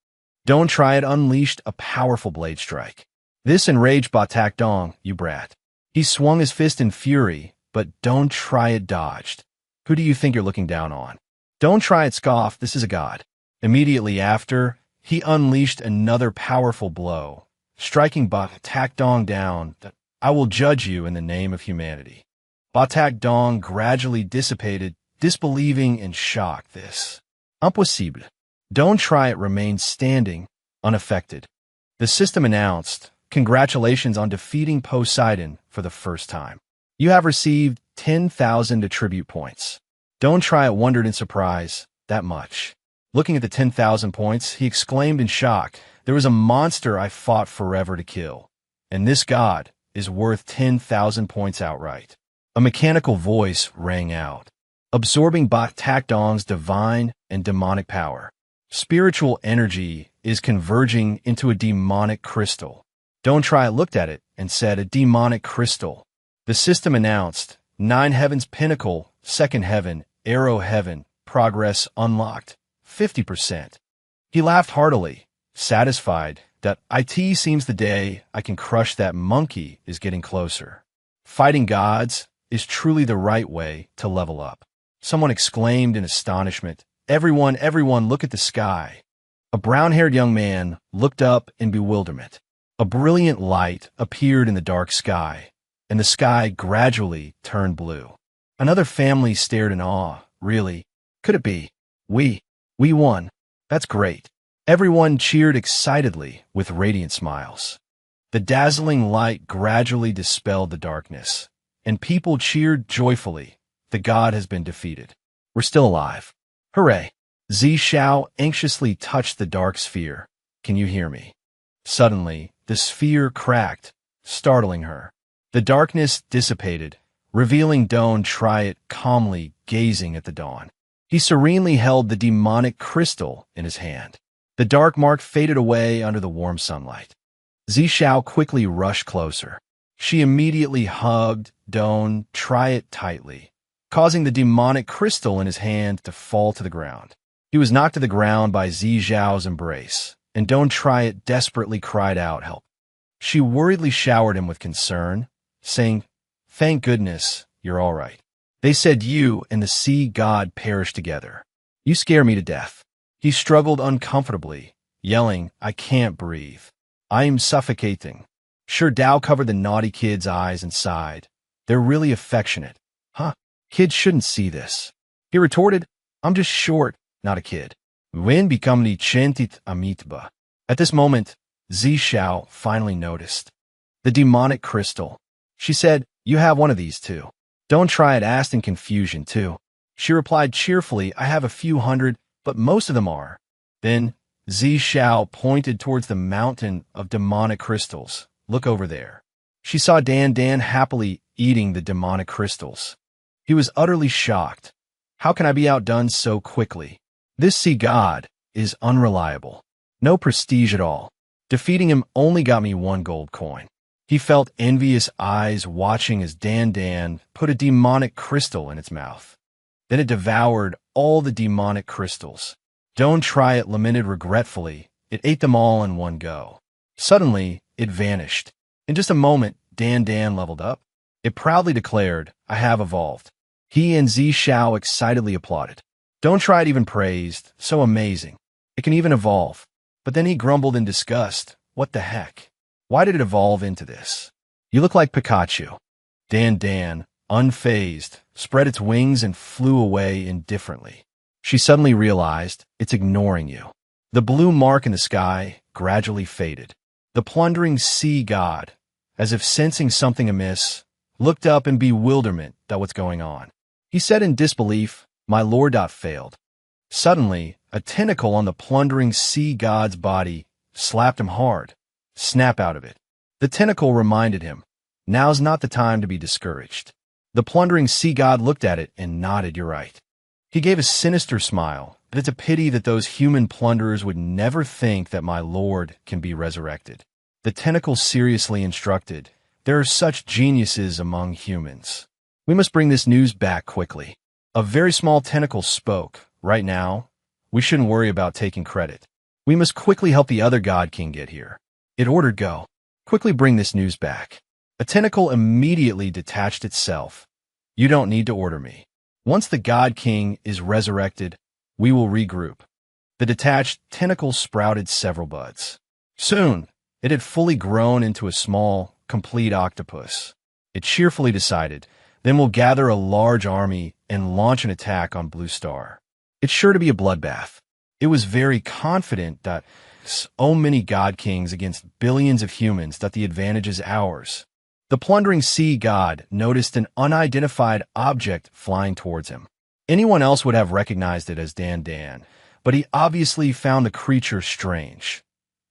Don't Try It unleashed a powerful blade strike. This enraged Ba Tak Dong, "You brat." He swung his fist in fury, but Don't Try It dodged. "Who do you think you're looking down on?" Don't Try It scoffed, "This is a god." Immediately after, he unleashed another powerful blow, striking Ba Tak Dong down. "I will judge you in the name of humanity." Ba Tak Dong gradually dissipated, disbelieving and shocked. "This impossible." Don't Try It remained standing, unaffected. The system announced, "Congratulations on defeating Poseidon for the first time. You have received 10,000 attribute points." Don't Try It wondered in surprise, "That much?" Looking at the 10,000 points, he exclaimed in shock, "There was a monster I fought forever to kill, and this god is worth 10,000 points outright." A mechanical voice rang out, absorbing Ba Tak Dong's divine and demonic power. Spiritual energy is converging into a demonic crystal. Don't Try It looked at it and said, "A demonic crystal." The system announced, 9 heavens pinnacle, 2nd heaven, arrow heaven, progress unlocked, 50%. He laughed heartily, satisfied that it seems the day I can crush that monkey is getting closer. Fighting gods is truly the right way to level up. Someone exclaimed in astonishment, Everyone, look at the sky. A brown-haired young man looked up in bewilderment. A brilliant light appeared in the dark sky, and the sky gradually turned blue. Another family stared in awe. Really? Could it be? We won. That's great. Everyone cheered excitedly with radiant smiles. The dazzling light gradually dispelled the darkness, and people cheered joyfully. The god has been defeated. We're still alive. Hooray! Zishao anxiously touched the dark sphere. Can you hear me? Suddenly, the sphere cracked, startling her. The darkness dissipated, revealing Don't Try It calmly gazing at the dawn. He serenely held the demonic crystal in his hand. The dark mark faded away under the warm sunlight. Zishao quickly rushed closer. She immediately hugged Don't Try It tightly, causing the demonic crystal in his hand to fall to the ground. He was knocked to the ground by Zishao's embrace, and Don't Try It desperately cried out help. She worriedly showered him with concern, saying, Thank goodness, you're all right. They said you and the sea god perished together. You scare me to death. He struggled uncomfortably, yelling, I can't breathe. I am suffocating. Sure, Dao covered the naughty kid's eyes and sighed. They're really affectionate. Huh? Kids shouldn't see this. He retorted, I'm just short, not a kid. When become the chantit amitba. At this moment, Zishao finally noticed. The demonic crystal. She said, You have one of these too. Don't Try It asked in confusion too. She replied cheerfully, I have a few hundred, but most of them are. Then Zishao pointed towards the mountain of demonic crystals. Look over there. She saw Dan happily eating the demonic crystals. He was utterly shocked. How can I be outdone so quickly? This sea god is unreliable. No prestige at all. Defeating him only got me 1 gold coin. He felt envious eyes watching as Dan put a demonic crystal in its mouth. Then it devoured all the demonic crystals. Don't Try It lamented regretfully. It ate them all in one go. Suddenly, it vanished. In just a moment, Dan leveled up. It proudly declared, I have evolved. He and Zishao excitedly applauded. Don't Try It even praised, so amazing. It can even evolve. But then he grumbled in disgust. What the heck? Why did it evolve into this? You look like Pikachu. Dan, unfazed, spread its wings and flew away indifferently. She suddenly realized it's ignoring you. The blue mark in the sky gradually faded. The plundering sea god, as if sensing something amiss, looked up in bewilderment at what's going on. He said in disbelief, My lord failed. Suddenly, a tentacle on the plundering sea god's body slapped him hard. Snap out of it. The tentacle reminded him, Now's not the time to be discouraged. The plundering sea god looked at it and nodded, You're right. He gave a sinister smile, but it's a pity that those human plunderers would never think that my lord can be resurrected. The tentacle seriously instructed, There are such geniuses among humans. We must bring this news back quickly. A very small tentacle spoke. Right now, we shouldn't worry about taking credit. We must quickly help the other god king get here. It ordered go. Quickly bring this news back. A tentacle immediately detached itself. You don't need to order me. Once the god king is resurrected, we will regroup. The detached tentacle sprouted several buds. Soon, it had fully grown into a small, complete octopus. It cheerfully decided, Then we'll gather a large army and launch an attack on Blue Star. It's sure to be a bloodbath. It was very confident that so many god kings against billions of humans that the advantage is ours. The plundering sea god noticed an unidentified object flying towards him. Anyone else would have recognized it as Dan, but he obviously found the creature strange.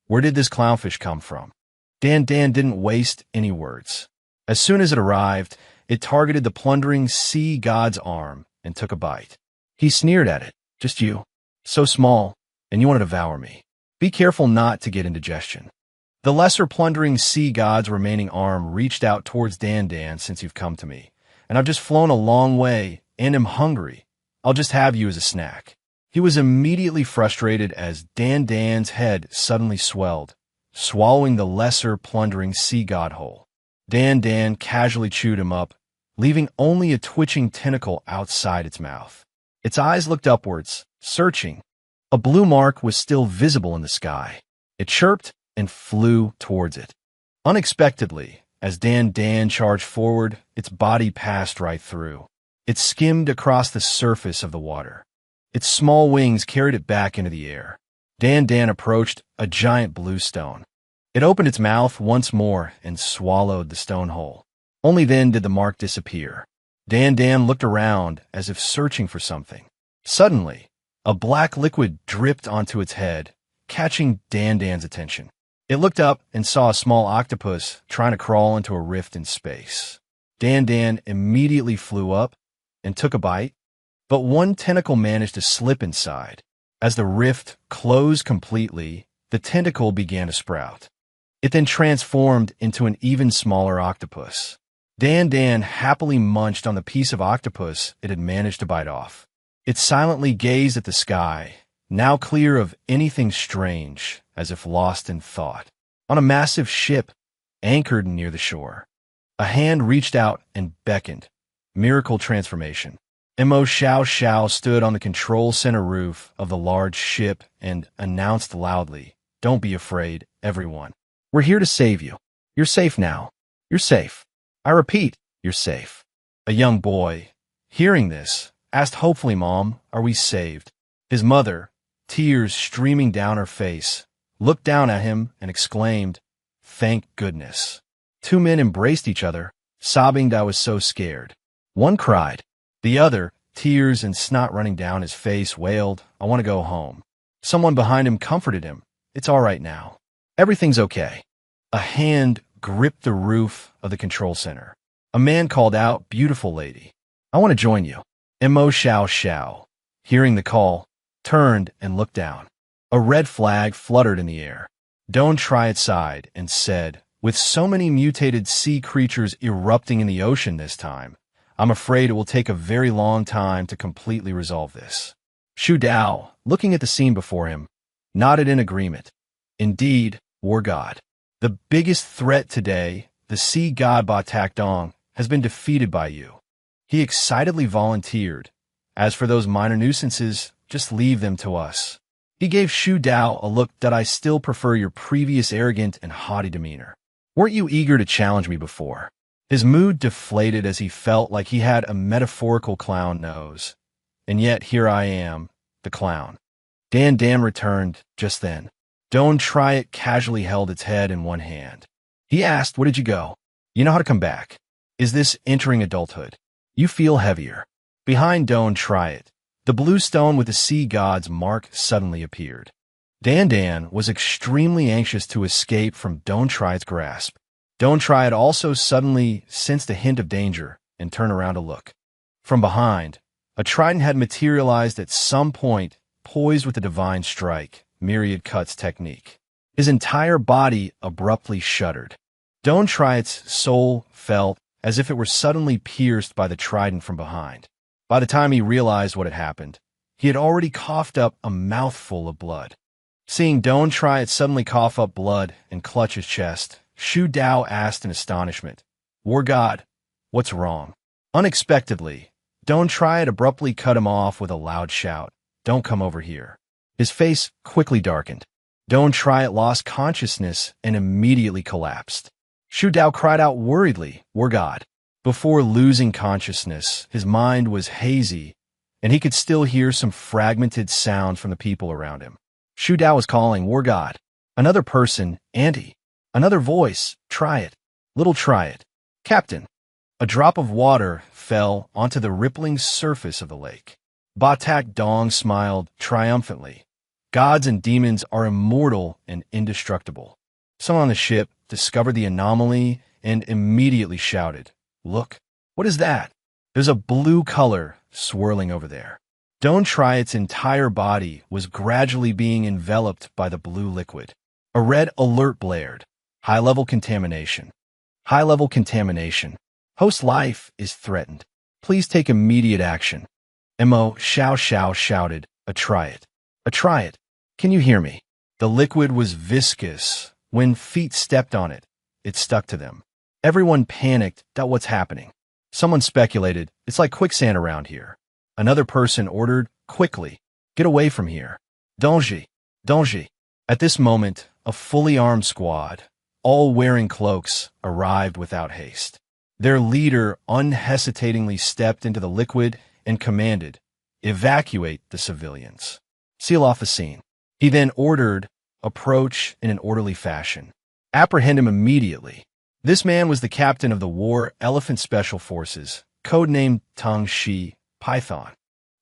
Where did this clownfish come from? Dan didn't waste any words. As soon as it arrived, it targeted the plundering sea god's arm and took a bite. He sneered at it. Just you. So small, and you want to devour me. Be careful not to get indigestion. The lesser plundering sea god's remaining arm reached out towards Dan since you've come to me, and I've just flown a long way and am hungry. I'll just have you as a snack. He was immediately frustrated as Dan's head suddenly swelled, swallowing the lesser plundering sea god whole. Dan casually chewed him up, leaving only a twitching tentacle outside its mouth. Its eyes looked upwards, searching. A blue mark was still visible in the sky. It chirped and flew towards it. Unexpectedly, as Dan charged forward, its body passed right through. It skimmed across the surface of the water. Its small wings carried it back into the air. Dan approached a giant blue stone. It opened its mouth once more and swallowed the stone whole. Only then did the mark disappear. Dan looked around as if searching for something. Suddenly, a black liquid dripped onto its head, catching Dan's attention. It looked up and saw a small octopus trying to crawl into a rift in space. Dan immediately flew up and took a bite, but one tentacle managed to slip inside. As the rift closed completely, the tentacle began to sprout. It then transformed into an even smaller octopus. Dan happily munched on the piece of octopus it had managed to bite off. It silently gazed at the sky, now clear of anything strange, as if lost in thought. On a massive ship, anchored near the shore, a hand reached out and beckoned. Miracle transformation. Mo Xiao stood on the control center roof of the large ship and announced loudly, "Don't be afraid, everyone. We're here to save you. You're safe now. You're safe. I repeat, you're safe." A young boy, hearing this, asked hopefully, "Mom, are we saved?" His mother, tears streaming down her face, looked down at him and exclaimed, "Thank goodness." Two men embraced each other, sobbing, "I was so scared." One cried. The other, tears and snot running down his face, wailed, "I want to go home." Someone behind him comforted him. "It's all right now. Everything's okay." A hand gripped the roof of the control center. A man called out, "Beautiful lady, I want to join you." Mo Xiao, hearing the call, turned and looked down. A red flag fluttered in the air. Don't try it sighed and said, "With so many mutated sea creatures erupting in the ocean this time, I'm afraid it will take a very long time to completely resolve this." Shu Dao, looking at the scene before him, nodded in agreement. "Indeed, war god. The biggest threat today, the sea god Batak Dong, has been defeated by you." He excitedly volunteered. "As for those minor nuisances, just leave them to us." He gave Shu Dao a look that I still prefer your previous arrogant and haughty demeanor. Weren't you eager to challenge me before? His mood deflated as he felt like he had a metaphorical clown nose. And yet here I am, the clown. Dan returned just then. Don't try it casually held its head in one hand. He asked, "Where did you go? You know how to come back. Is this entering adulthood? You feel heavier." Behind Don't try it, the blue stone with the sea god's mark suddenly appeared. Dan was extremely anxious to escape from Don't try its grasp. Don't try it also suddenly sensed a hint of danger and turned around to look. From behind, a trident had materialized at some point, poised with the divine strike, myriad cuts technique. His entire body abruptly shuddered. Don't try its soul felt as if it were suddenly pierced by the trident from behind. By the time he realized what had happened, he had already coughed up a mouthful of blood. Seeing Don't try it suddenly cough up blood and clutch his chest, Shu Dao asked in astonishment, "War God, what's wrong?" Unexpectedly, Don't try it abruptly cut him off with a loud shout, "Don't come over here." His face quickly darkened. Don't try it lost consciousness and immediately collapsed. Shu Dao cried out worriedly, "War God." Before losing consciousness, his mind was hazy, and he could still hear some fragmented sound from the people around him. Shu Dao was calling, "War God." Another person, "Auntie." Another voice, "Try it. Little try it. Captain." A drop of water fell onto the rippling surface of the lake. Batak Dong smiled triumphantly. Gods and demons are immortal and indestructible. Someone on the ship discovered the anomaly and immediately shouted, "Look, what is that?" There's a blue color swirling over there. Don't try its entire body was gradually being enveloped by the blue liquid. A red alert blared. High-level contamination. High-level contamination. Host life is threatened. Please take immediate action. Mo Xiao shouted, "A try it. A try it. Can you hear me?" The liquid was viscous. When feet stepped on it, it stuck to them. Everyone panicked. What's happening? Someone speculated, it's like quicksand around here. Another person ordered, quickly, get away from here. Danger, danger. At this moment, a fully armed squad, all wearing cloaks, arrived without haste. Their leader unhesitatingly stepped into the liquid and commanded, evacuate the civilians. Seal off the scene. He then ordered, approach in an orderly fashion. Apprehend him immediately. This man was the captain of the War Elephant Special Forces, codenamed Tung Shi, Python.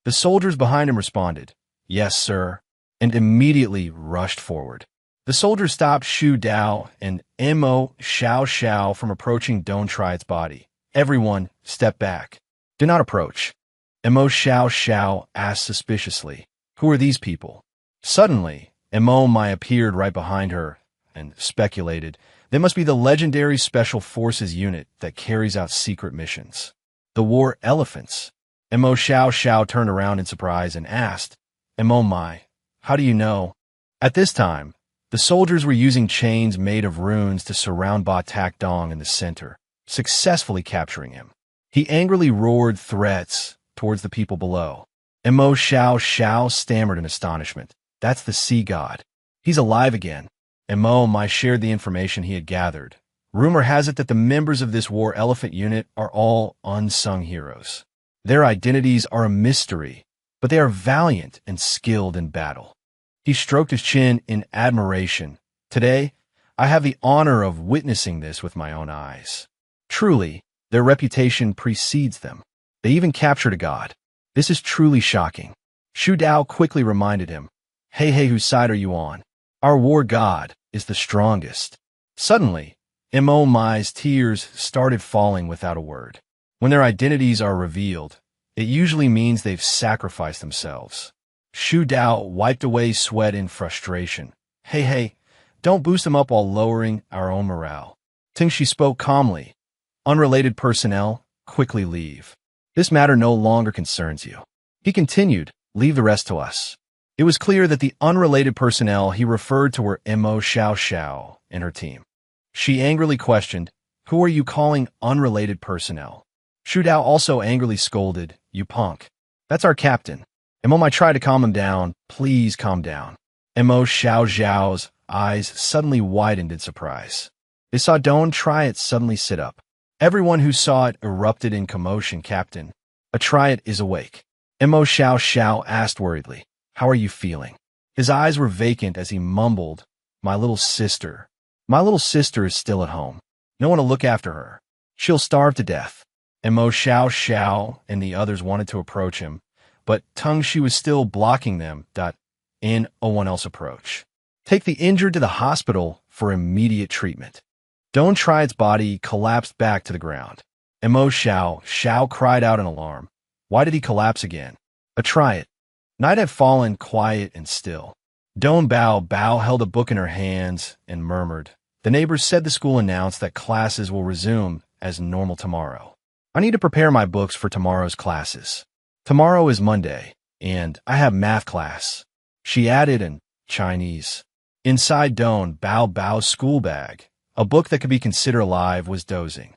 The soldiers behind him responded, yes, sir, and immediately rushed forward. The soldiers stopped Shu Dao and Mo Xiao Xiao from approaching Don't Try Its body. Everyone, step back. Do not approach. Mo Xiao Xiao asked suspiciously, who are these people? Suddenly, Mo Mai appeared right behind her and speculated, they must be the legendary Special Forces unit that carries out secret missions. The War Elephants. Mo Xiao Xiao turned around in surprise and asked, Mo Mai, how do you know? At this time, the soldiers were using chains made of runes to surround Ba Tak Dong in the center, successfully capturing him. He angrily roared threats towards the people below. Mo Xiao Xiao stammered in astonishment. That's the sea god. He's alive again. Mo Mai shared the information he had gathered. Rumor has it that the members of this War Elephant unit are all unsung heroes. Their identities are a mystery, but they are valiant and skilled in battle. He stroked his chin in admiration. Today, I have the honor of witnessing this with my own eyes. Truly, their reputation precedes them. They even captured a god. This is truly shocking. Shu Dao quickly reminded him, hey, whose side are you on? Our war god is the strongest. Suddenly, Mo Mai's tears started falling without a word. When their identities are revealed, it usually means they've sacrificed themselves. Shu Dao wiped away sweat in frustration. Hey, don't boost them up while lowering our own morale. Ting Shi spoke calmly. Unrelated personnel, quickly leave. This matter no longer concerns you. He continued, leave the rest to us. It was clear that the unrelated personnel he referred to were Mo Xiao Xiao and her team. She angrily questioned, who are you calling unrelated personnel? Shu Dao also angrily scolded, you punk. That's our captain. Mo Mai tried to calm him down. Please calm down. Mo Xiao Xiao's eyes suddenly widened in surprise. They saw Don't Try It suddenly sit up. Everyone who saw it erupted in commotion. Captain, a Try It is awake. Mo Xiao Xiao asked worriedly, how are you feeling? His eyes were vacant as he mumbled, my little sister. My little sister is still at home. No one to look after her. She'll starve to death. Mo Xiao Xiao and the others wanted to approach him, but Tung Shi was still blocking them. No one else approach. Take the injured to the hospital for immediate treatment. Don't Try Its body collapsed back to the ground. Mo Xiao Xiao cried out in alarm. Why did he collapse again? A Try It. Night had fallen quiet and still. Don Bao held a book in her hands and murmured. The neighbors said the school announced that classes will resume as normal tomorrow. I need to prepare my books for tomorrow's classes. Tomorrow is Monday, and I have math class. She added in Chinese. Inside Don Bao's school bag, a book that could be considered alive was dozing.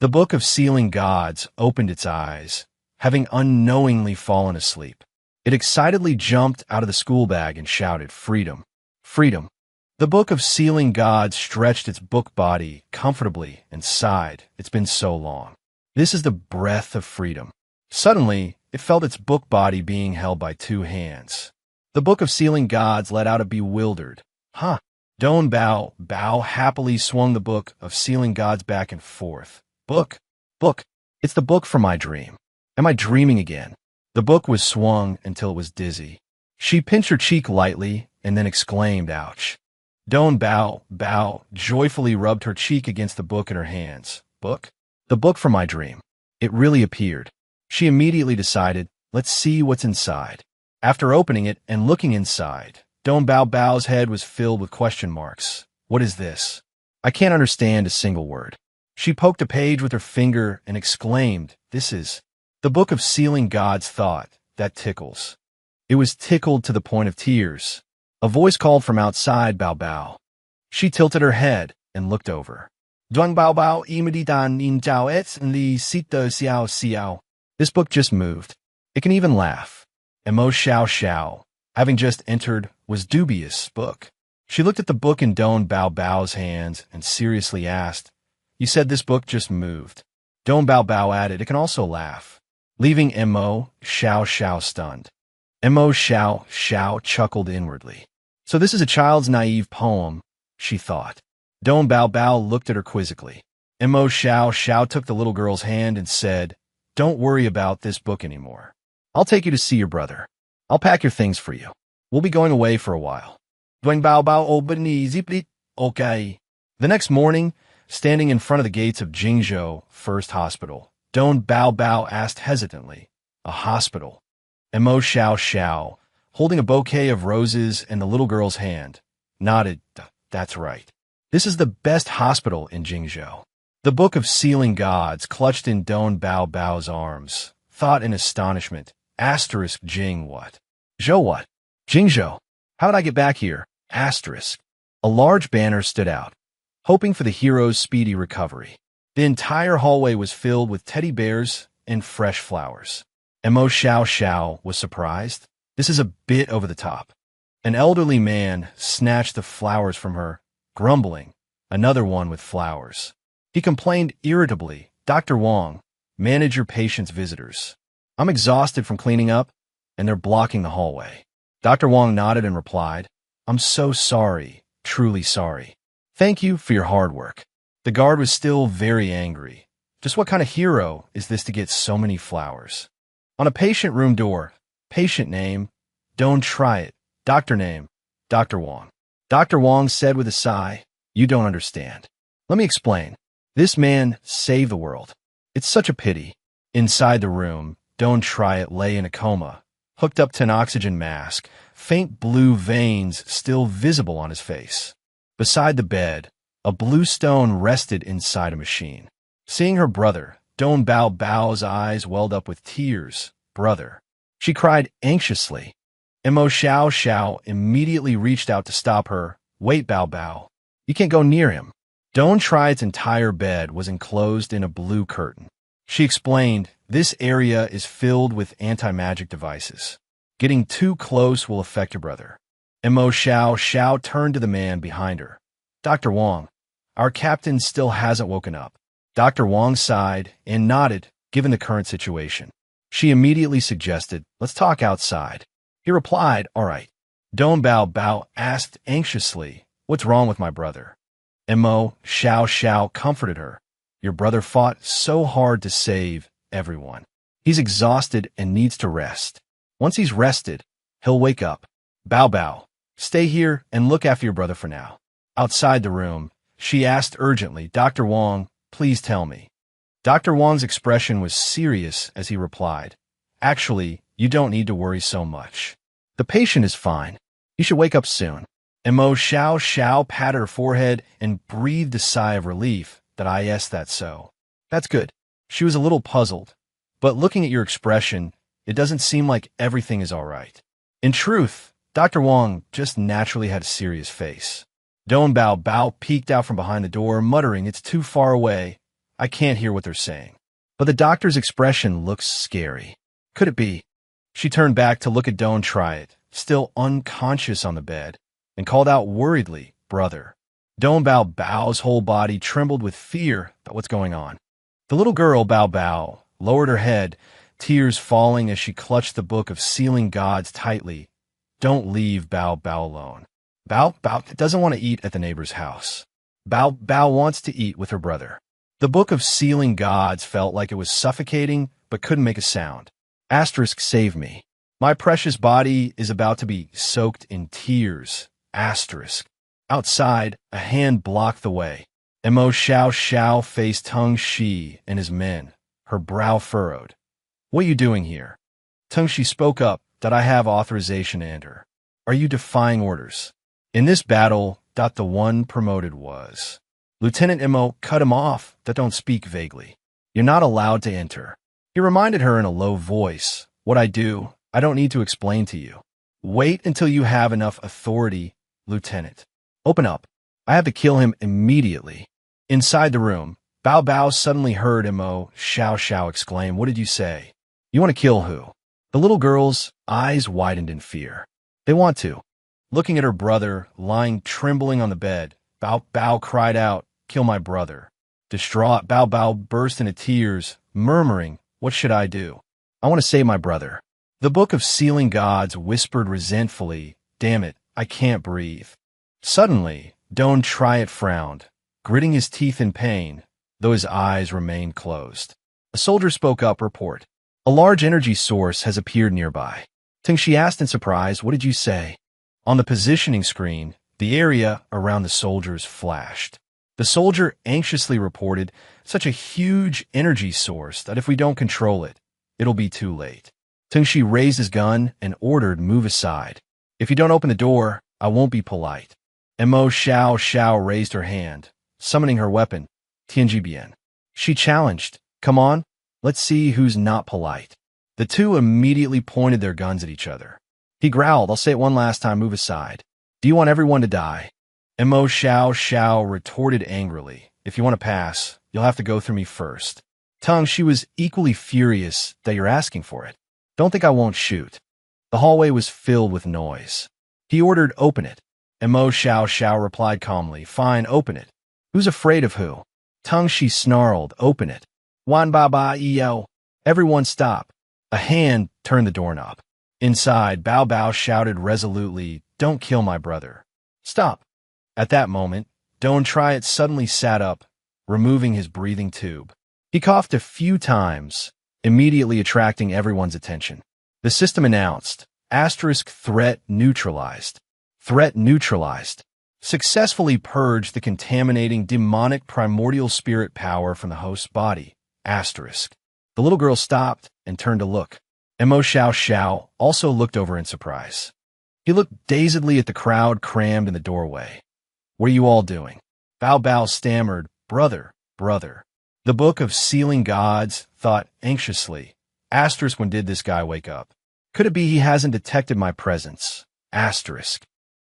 The book of Sealing Gods opened its eyes, having unknowingly fallen asleep. It excitedly jumped out of the school bag and shouted, freedom, freedom. The book of Sealing Gods stretched its book body comfortably and sighed. It's been so long. This is the breath of freedom. Suddenly, it felt its book body being held by two hands. The book of Sealing Gods let out a bewildered, huh? Don Bao happily swung the book of Sealing Gods back and forth. Book. It's the book from my dream. Am I dreaming again? The book was swung until it was dizzy. She pinched her cheek lightly and then exclaimed, ouch. Don Bao joyfully rubbed her cheek against the book in her hands. Book? The book from my dream. It really appeared. She immediately decided, let's see what's inside. After opening it and looking inside, Don Bao's head was filled with question marks. What is this? I can't understand a single word. She poked a page with her finger and exclaimed, this is the book of Sealing God's thought. That tickles. It was tickled to the point of tears. A voice called from outside Bao. She tilted her head and looked over. Duang bao bao imeditan in jiao ets li sito xiao xiao. This book just moved. It can even laugh. Emo xiao xiao, having just entered, was dubious book. She looked at the book in Don Bao Bao's hands and seriously asked, "You said this book just moved." Don Bao Bao added, "It can also laugh," leaving Emo xiao xiao stunned. Emo xiao xiao chuckled inwardly. So this is a child's naive poem, she thought. Don Bao Bao looked at her quizzically. Emo xiao xiao took the little girl's hand and said, "Don't worry about this book anymore. I'll take you to see your brother. I'll pack your things for you. We'll be going away for a while." Duang Bao Bao okay. The next morning, standing in front of the gates of Jingzhou First Hospital, Don Bao Bao asked hesitantly, "A hospital?" Emo xiao xiao, holding a bouquet of roses in the little girl's hand, nodded, "That's right. This is the best hospital in Jingzhou." The Book of Sealing Gods clutched in Don Bao Bao's arms, thought in astonishment, asterisk Jing what? Zhou what? Jingzhou. How did I get back here? Asterisk. A large banner stood out, hoping for the hero's speedy recovery. The entire hallway was filled with teddy bears and fresh flowers. Emo xiao xiao was surprised. This is a bit over the top. An elderly man snatched the flowers from her, grumbling, "Another one with flowers." He complained irritably, "Dr. Wong, manage your patient's visitors. I'm exhausted from cleaning up, and they're blocking the hallway." Dr. Wong nodded and replied, "I'm so sorry, truly sorry. Thank you for your hard work." The guard was still very angry. Just what kind of hero is this to get so many flowers? On a patient room door, patient name, "Don't try it." Doctor name, Dr. Wong. Dr. Wong said with a sigh, "You don't understand. Let me explain. This man saved the world. It's such a pity." Inside the room, Don't Try It lay in a coma, hooked up to an oxygen mask, faint blue veins still visible on his face. Beside the bed, a blue stone rested inside a machine. Seeing her brother, Don Bao Bao's eyes welled up with tears. "Brother." She cried anxiously. Emo xiao xiao immediately reached out to stop her. "Wait, Bao Bao. You can't go near him." Don't Try It's entire bed was enclosed in a blue curtain. She explained, "This area is filled with anti-magic devices. Getting too close will affect your brother." Emo xiao xiao turned to the man behind her. "Dr. Wong, our captain still hasn't woken up." Dr. Wong sighed and nodded, given the current situation. She immediately suggested, "Let's talk outside." He replied, "All right." Don Bao Bao asked anxiously, "What's wrong with my brother?" Emo xiao xiao comforted her. "Your brother fought so hard to save everyone. He's exhausted and needs to rest. Once he's rested, he'll wake up. Bao Bao, stay here and look after your brother for now." Outside the room, she asked urgently, "Dr. Wong, please tell me." Dr. Wong's expression was serious as he replied, "Actually, you don't need to worry so much. The patient is fine. You should wake up soon." Emo xiao xiao patted her forehead and breathed a sigh of relief. Yes, that's so. That's good. She was a little puzzled. "But looking at your expression, it doesn't seem like everything is all right." In truth, Dr. Wong just naturally had a serious face. Don Bao Bao peeked out from behind the door, muttering, "It's too far away. I can't hear what they're saying." But the doctor's expression looks scary. Could it be? She turned back to look at Don't Try It, still unconscious on the bed, and called out worriedly, "Brother." Don Bao Bao's whole body trembled with fear about what's going on. The little girl, Bao Bao, lowered her head, tears falling as she clutched the Book of Sealing Gods tightly. "Don't leave Bao Bao alone. Bao Bao doesn't want to eat at the neighbor's house. Bao Bao wants to eat with her brother." The Book of Sealing Gods felt like it was suffocating but couldn't make a sound. Asterisk save me. My precious body is about to be soaked in tears. Asterisk. Outside, a hand blocked the way. Emo xiao xiao faced Tung Shi and his men, her brow furrowed. "What are you doing here?" Tung Shi spoke up, "I have authorization to enter." "Are you defying orders?" In this battle, the one promoted was. Lieutenant Emo cut him off. "Don't speak vaguely. You're not allowed to enter." He reminded her in a low voice, "What I do, I don't need to explain to you. Wait until you have enough authority, Lieutenant. Open up. I have to kill him immediately." Inside the room, Bao Bao suddenly heard Mo Xiao Xiao exclaim, "What did you say? You want to kill who?" The little girl's eyes widened in fear. "They want to." Looking at her brother, lying trembling on the bed, Bao Bao cried out, "Kill my brother." Distraught, Bao Bao burst into tears, murmuring, "What should I do? I want to save my brother." The Book of Sealing Gods whispered resentfully, "Damn it, I can't breathe." Suddenly, Don't Try It frowned, gritting his teeth in pain, though his eyes remained closed. A soldier spoke up, "Report. A large energy source has appeared nearby." Tingshi asked in surprise, "What did you say?" On the positioning screen, the area around the soldiers flashed. The soldier anxiously reported, "Such a huge energy source that if we don't control it, it'll be too late." Tingshi raised his gun and ordered, "Move aside. If you don't open the door, I won't be polite." Mo Xiao Xiao raised her hand, summoning her weapon, Tianjibian. She challenged, "Come on, let's see who's not polite." The two immediately pointed their guns at each other. He growled, "I'll say it one last time, move aside. Do you want everyone to die?" Mo Xiao Xiao retorted angrily, "If you want to pass, you'll have to go through me first." Tung, she was equally furious that you're asking for it. "Don't think I won't shoot." The hallway was filled with noise. He ordered, "Open it." Mo Xiao Xiao replied calmly, "Fine, open it." "Who's afraid of who?" Tung, she snarled, "Open it." "Wan ba ba yo." Everyone stop. A hand turned the doorknob. Inside, Bao Bao shouted resolutely, "Don't kill my brother. Stop." At that moment, Don't Try It suddenly sat up, removing his breathing tube. He coughed a few times, immediately attracting everyone's attention. The system announced, "Threat neutralized. Threat neutralized. Successfully purged the contaminating demonic primordial spirit power from the host's body. Asterisk." The little girl stopped and turned to look. Mo Xiao Xiao also looked over in surprise. He looked dazedly at the crowd crammed in the doorway. "What are you all doing?" Bao Bao stammered, "Brother, brother." The Book of Sealing Gods thought anxiously, "Asterisk, when did this guy wake up? Could it be he hasn't detected my presence?" Asterisk.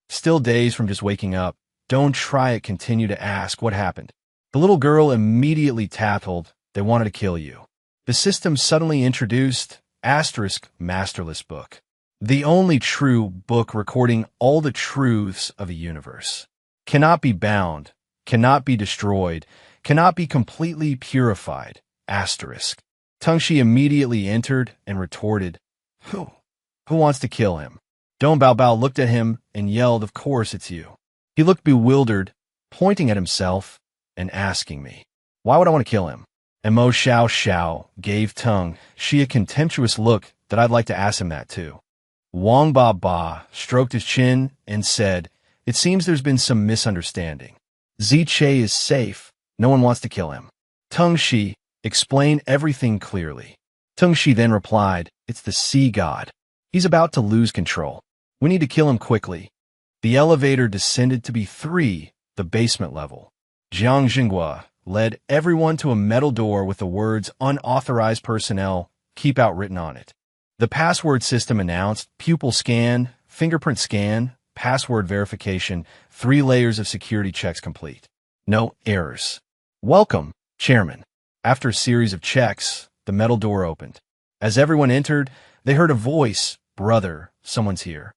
Still dazed from just waking up, Don't Try It continued to ask, "What happened?" The little girl immediately tattled, "They wanted to kill you." The system suddenly introduced Masterless Book, the only true book recording all the truths of a universe. Cannot be bound, cannot be destroyed, cannot be completely purified. Tungshi immediately entered and retorted, Who wants to kill him?" Don Bao Bao looked at him and yelled, "Of course it's you." He looked bewildered, pointing at himself and asking me, "Why would I want to kill him?" And Mo Xiao Xiao gave Tung Shi a contemptuous look that I'd like to ask him that too. Wang Ba Ba stroked his chin and said, "It seems there's been some misunderstanding. Zi Che is safe. No one wants to kill him." Tung Shi explained everything clearly. Tung Shi then replied, "It's the sea god. He's about to lose control. We need to kill him quickly." The elevator descended to be 3, the basement level. Jiang Xinghua led everyone to a metal door with the words "Unauthorized personnel, keep out" written on it. The password system announced pupil scan, fingerprint scan, password verification, 3 layers of security checks complete. No errors. "Welcome, Chairman." After a series of checks, the metal door opened. As everyone entered, they heard a voice, "Brother, someone's here."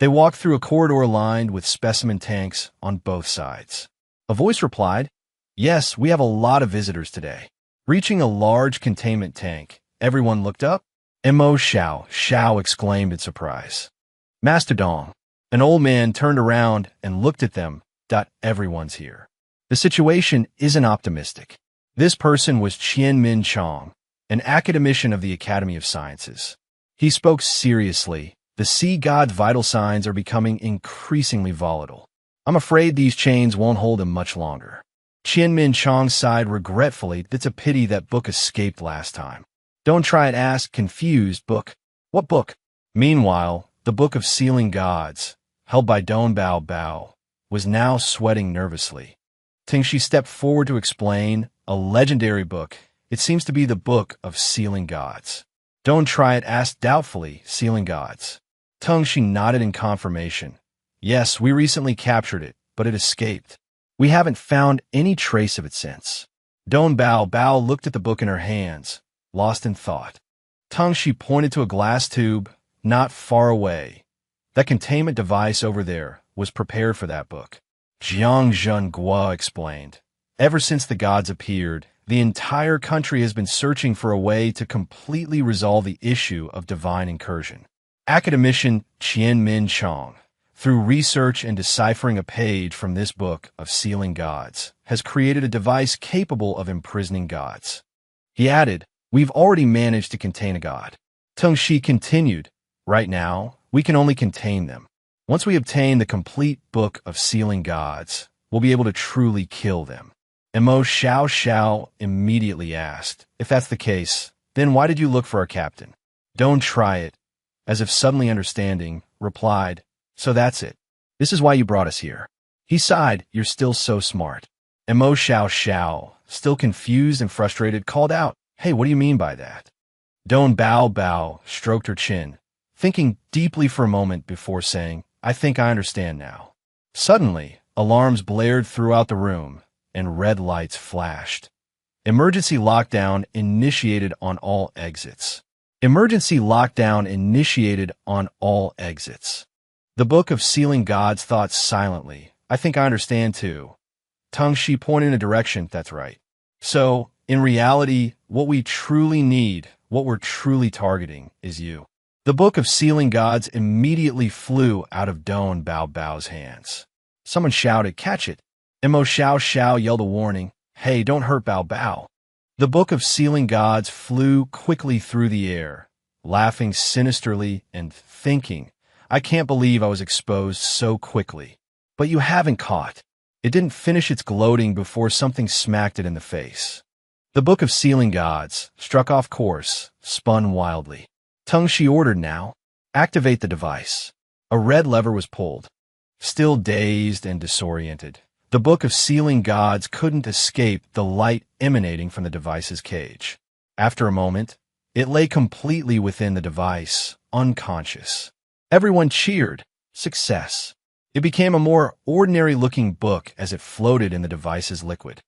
They walked through a corridor lined with specimen tanks on both sides. A voice replied, "Yes, we have a lot of visitors today." Reaching a large containment tank, everyone looked up. Mo Xiao Xiao exclaimed in surprise. "Master Dong." An old man turned around and looked at them. Everyone's here. The situation isn't optimistic. This person was Qian Min Chong, an academician of the Academy of Sciences. He spoke seriously. "The sea god's vital signs are becoming increasingly volatile. I'm afraid these chains won't hold him much longer." Qian Min Chong sighed regretfully. "It's a pity that book escaped last time." Don't Try It asked, confused, "Book? What book?" Meanwhile, the Book of Sealing Gods, held by Don Bao Bao, was now sweating nervously. Tingshi stepped forward to explain, "A legendary book. It seems to be the Book of Sealing Gods." Don't Try It asked doubtfully, "Sealing Gods?" Tingshi nodded in confirmation. "Yes, we recently captured it, but it escaped." We haven't found any trace of it since. Don Bao looked at the book in her hands, lost in thought. She pointed to a glass tube not far away. That containment device over there was prepared for that book. Jiang Zhenghua explained. Ever since the gods appeared, the entire country has been searching for a way to completely resolve the issue of divine incursion. Academician Qianmin Chong, through research and deciphering a page from this book of sealing gods, has created a device capable of imprisoning gods. He added, "We've already managed to contain a god." Teng Shi continued, "Right now, we can only contain them. Once we obtain the complete book of sealing gods, we'll be able to truly kill them." And Mo Xiao immediately asked, "If that's the case, then why did you look for our captain?" "Don't try it," as if suddenly understanding, replied, "So that's it. This is why you brought us here." He sighed, "You're still so smart." And Mo Xiao, still confused and frustrated, called out, "Hey, what do you mean by that?" Don Bao stroked her chin, thinking deeply for a moment before saying, "I think I understand now." Suddenly, alarms blared throughout the room, and red lights flashed. Emergency lockdown initiated on all exits. Emergency lockdown initiated on all exits. The Book of Sealing Gods thought silently, "I think I understand too." Teng Shi pointed in a direction, "That's right." So, in reality, what we truly need, what we're truly targeting, is you. The Book of Sealing Gods immediately flew out of Don Bao's hands. Someone shouted, "Catch it!" And Mo Xiao yelled a warning, "Hey, don't hurt Bao." The Book of Sealing Gods flew quickly through the air, laughing sinisterly and thinking, "I can't believe I was exposed so quickly." But you haven't caught. It didn't finish its gloating before something smacked it in the face. The Book of Sealing Gods struck off course, spun wildly. Teng Shi ordered, "Now, activate the device." A red lever was pulled. Still dazed and disoriented, the Book of Sealing Gods couldn't escape the light emanating from the device's cage. After a moment, it lay completely within the device, unconscious. Everyone cheered. Success. It became a more ordinary-looking book as it floated in the device's liquid.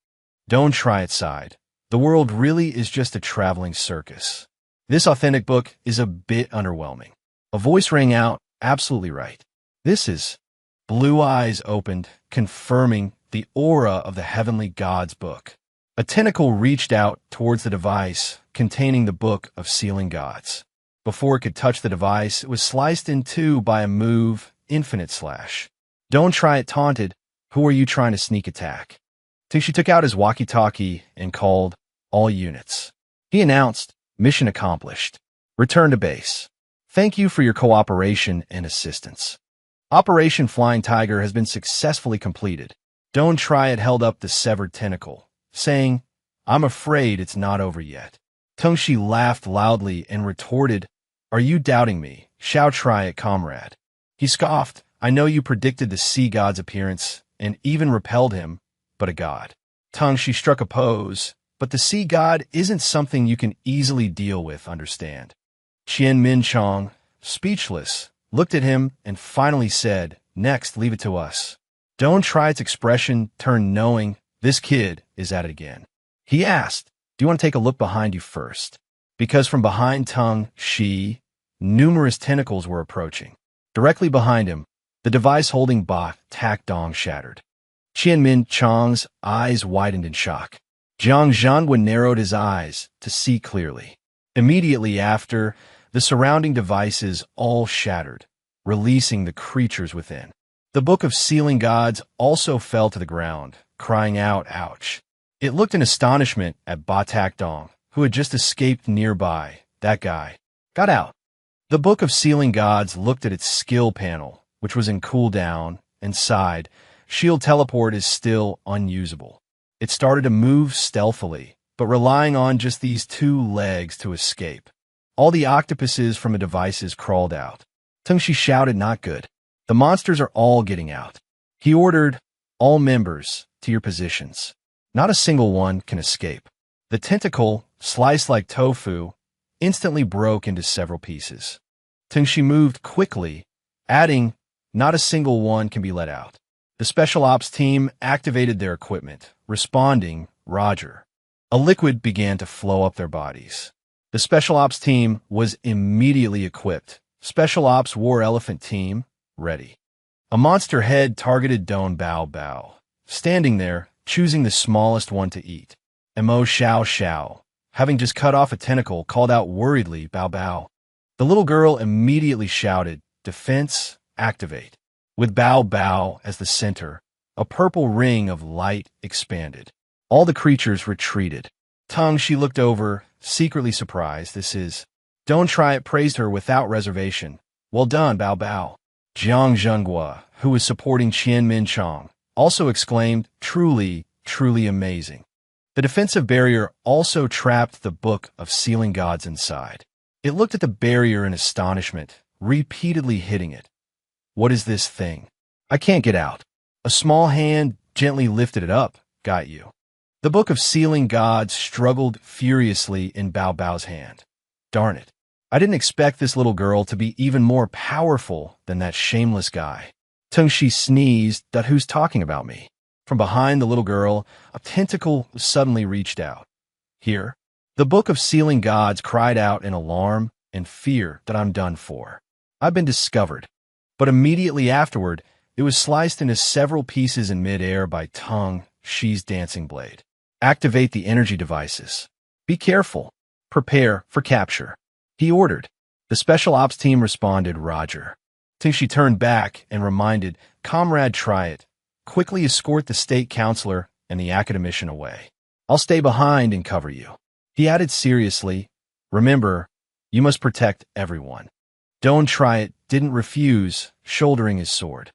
"Don't try it," sighed. "The world really is just a traveling circus. This authentic book is a bit underwhelming." A voice rang out, "Absolutely right. This is..." Blue eyes opened, confirming the aura of the Heavenly Gods book. A tentacle reached out towards the device containing the Book of Sealing Gods. Before it could touch the device, it was sliced in two by a move, infinite slash. "Don't try it," taunted. "Who are you trying to sneak attack?" She took out his walkie-talkie and called all units. He announced, "Mission accomplished. Return to base. Thank you for your cooperation and assistance. Operation Flying Tiger has been successfully completed." Don't try it held up the severed tentacle, saying, "I'm afraid it's not over yet." Teng Shi laughed loudly and retorted, "Are you doubting me? Shall try it, comrade." He scoffed, "I know you predicted the sea god's appearance and even repelled him, but a god." Teng Shi struck a pose, "But the sea god isn't something you can easily deal with, understand?" Qian Min Chong, speechless, looked at him and finally said, "Next, leave it to us." Don't try its expression turned knowing. This kid is at it again. He asked, "Do you want to take a look behind you first?" Because from behind Teng Shi, numerous tentacles were approaching. Directly behind him, the device holding Ba Tak Dong shattered. Qianmin Chong's eyes widened in shock. Jiang Zhanwen narrowed his eyes to see clearly. Immediately after, the surrounding devices all shattered, releasing the creatures within. The Book of Sealing Gods also fell to the ground, crying out, "Ouch." It looked in astonishment at Ba Tak Dong, who had just escaped nearby. That guy got out. The Book of Sealing Gods looked at its skill panel, which was in cooldown, and sighed. Shield teleport is still unusable. It started to move stealthily, but relying on just these two legs to escape. All the octopuses from the devices crawled out. Teng Shi shouted, "Not good. The monsters are all getting out." He ordered, "All members, to your positions. Not a single one can escape." The tentacle, sliced like tofu, instantly broke into several pieces. Teng Shi moved quickly, adding, "Not a single one can be let out." The special ops team activated their equipment, responding, Roger. A liquid began to flow up their bodies. The special ops team was immediately equipped. Special ops war elephant team, ready. A monster head targeted Don Bao Bao, standing there, choosing the smallest one to eat. Mo Xiao Xiao, having just cut off a tentacle, called out worriedly, Bao Bao. The little girl immediately shouted, Defense, activate. With Bao Bao as the center, a purple ring of light expanded. All the creatures retreated. Tongue, she looked over, secretly surprised. This is. Don't try it, praised her without reservation. Well done, Bao Bao. Jiang Zhenghua, who was supporting Qian Min Chong, also exclaimed, truly, truly amazing. The defensive barrier also trapped the Book of Sealing Gods inside. It looked at the barrier in astonishment, repeatedly hitting it. What is this thing? I can't get out. A small hand gently lifted it up. Got you. The Book of Sealing Gods struggled furiously in Bao Bao's hand. Darn it. I didn't expect this little girl to be even more powerful than that shameless guy. Tengshi sneezed. Who's talking about me? From behind the little girl, a tentacle suddenly reached out. Here, the Book of Sealing Gods cried out in alarm and fear that I'm done for. I've been discovered. But immediately afterward, it was sliced into several pieces in midair by Tongue Shi's dancing blade. Activate the energy devices. Be careful. Prepare for capture. He ordered. The special ops team responded, Roger. Tengshi turned back and reminded, Comrade, try it. Quickly escort the state counselor and the academician away. I'll stay behind and cover you. He added seriously, remember, you must protect everyone. Don't try it, didn't refuse, shouldering his sword.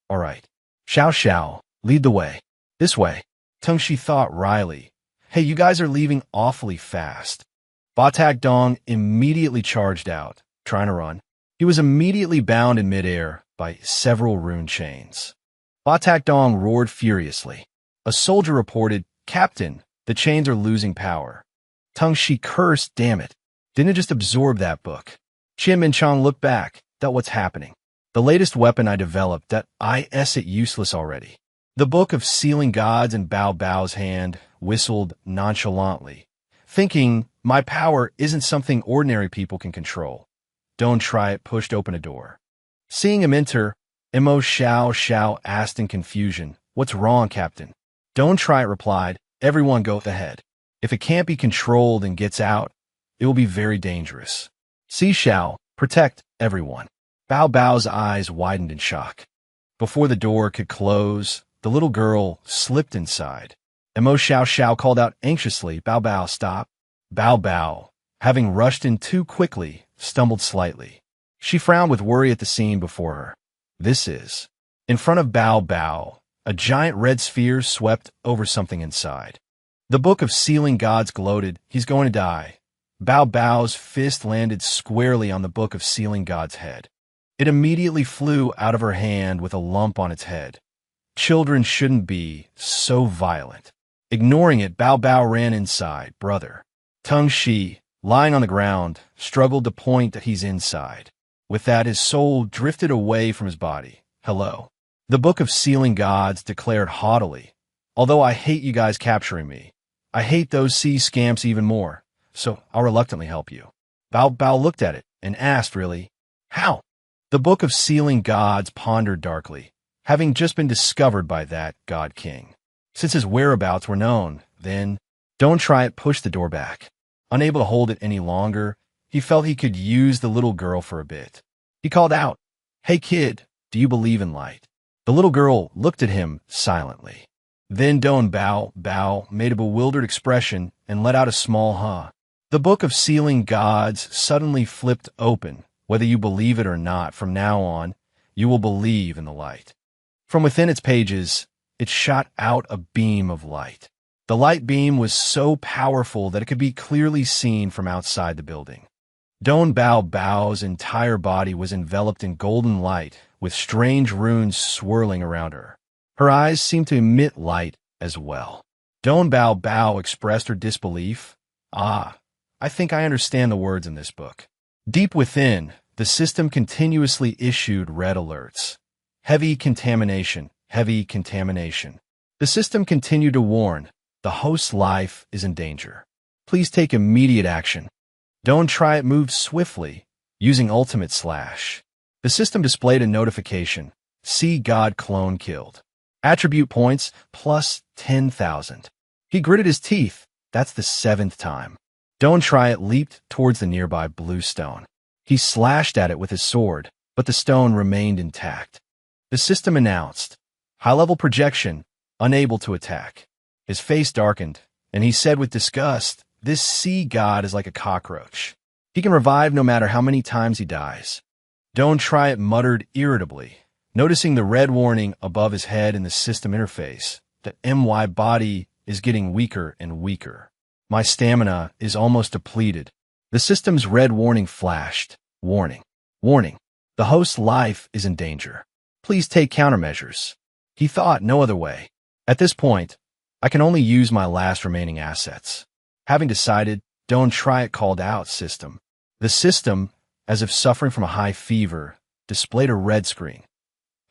All right. Xiao Xiao, lead the way. This way. Tengshi thought wryly. Hey, you guys are leaving awfully fast. Batak Dong immediately charged out, trying to run. He was immediately bound in midair by several rune chains. Batak Dong roared furiously. A soldier reported, Captain, the chains are losing power. Tengshi cursed, damn it. Didn't it just absorb that book? Qian Minchong looked back, what's happening? The latest weapon I developed, it useless already. The Book of Sealing Gods in Bao Bao's hand whistled nonchalantly, thinking, my power isn't something ordinary people can control. Don't try it, pushed open a door. Seeing him enter, Mo Xiao Xiao asked in confusion, what's wrong, Captain? Don't try it, replied, everyone go ahead. If it can't be controlled and gets out, it will be very dangerous. See Xiao, protect everyone. Bao Bao's eyes widened in shock. Before the door could close, the little girl slipped inside. Mo Xiao Xiao called out anxiously, Bao Bao, stop. Bao Bao, having rushed in too quickly, stumbled slightly. She frowned with worry at the scene before her. This is. In front of Bao Bao, a giant red sphere swept over something inside. The Book of Sealing Gods gloated, he's going to die. Bao Bao's fist landed squarely on the Book of Sealing Gods' head. It immediately flew out of her hand with a lump on its head. Children shouldn't be so violent. Ignoring it, Bao Bao ran inside. Brother. Tongue Shi, lying on the ground, struggled to point that he's inside. With that, his soul drifted away from his body. Hello. The Book of Sealing Gods declared haughtily, although I hate you guys capturing me, I hate those sea scamps even more, so I'll reluctantly help you. Bao Bao looked at it and asked, really, how? The Book of Sealing Gods pondered darkly, having just been discovered by that God King. Since his whereabouts were known, then, don't try it, pushed the door back. Unable to hold it any longer, he felt he could use the little girl for a bit. He called out, hey kid, do you believe in light? The little girl looked at him silently. Then Don Bao Bao made a bewildered expression and let out a small huh. The Book of Sealing Gods suddenly flipped open. Whether you believe it or not, from now on, you will believe in the light. From within its pages, it shot out a beam of light. The light beam was so powerful that it could be clearly seen from outside the building. Don Bao Bao's entire body was enveloped in golden light, with strange runes swirling around her. Her eyes seemed to emit light as well. Don Bao Bao expressed her disbelief. I think I understand the words in this book. Deep within, the system continuously issued red alerts. Heavy contamination, heavy contamination. The system continued to warn, the host's life is in danger. Please take immediate action. Don't try it moved swiftly, using ultimate slash. The system displayed a notification, see God clone killed. Attribute points plus 10,000. He gritted his teeth, that's the 7th time. Don't try it leaped towards the nearby blue stone. He slashed at it with his sword, but the stone remained intact. The system announced, high-level projection, unable to attack. His face darkened, and he said with disgust, this sea god is like a cockroach. He can revive no matter how many times he dies. Don't try it muttered irritably, noticing the red warning above his head in the system interface. The MY body is getting weaker and weaker. My stamina is almost depleted. The system's red warning flashed. Warning. Warning. The host's life is in danger. Please take countermeasures. He thought no other way. At this point, I can only use my last remaining assets. Having decided, don't try it called out system. The system, as if suffering from a high fever, displayed a red screen.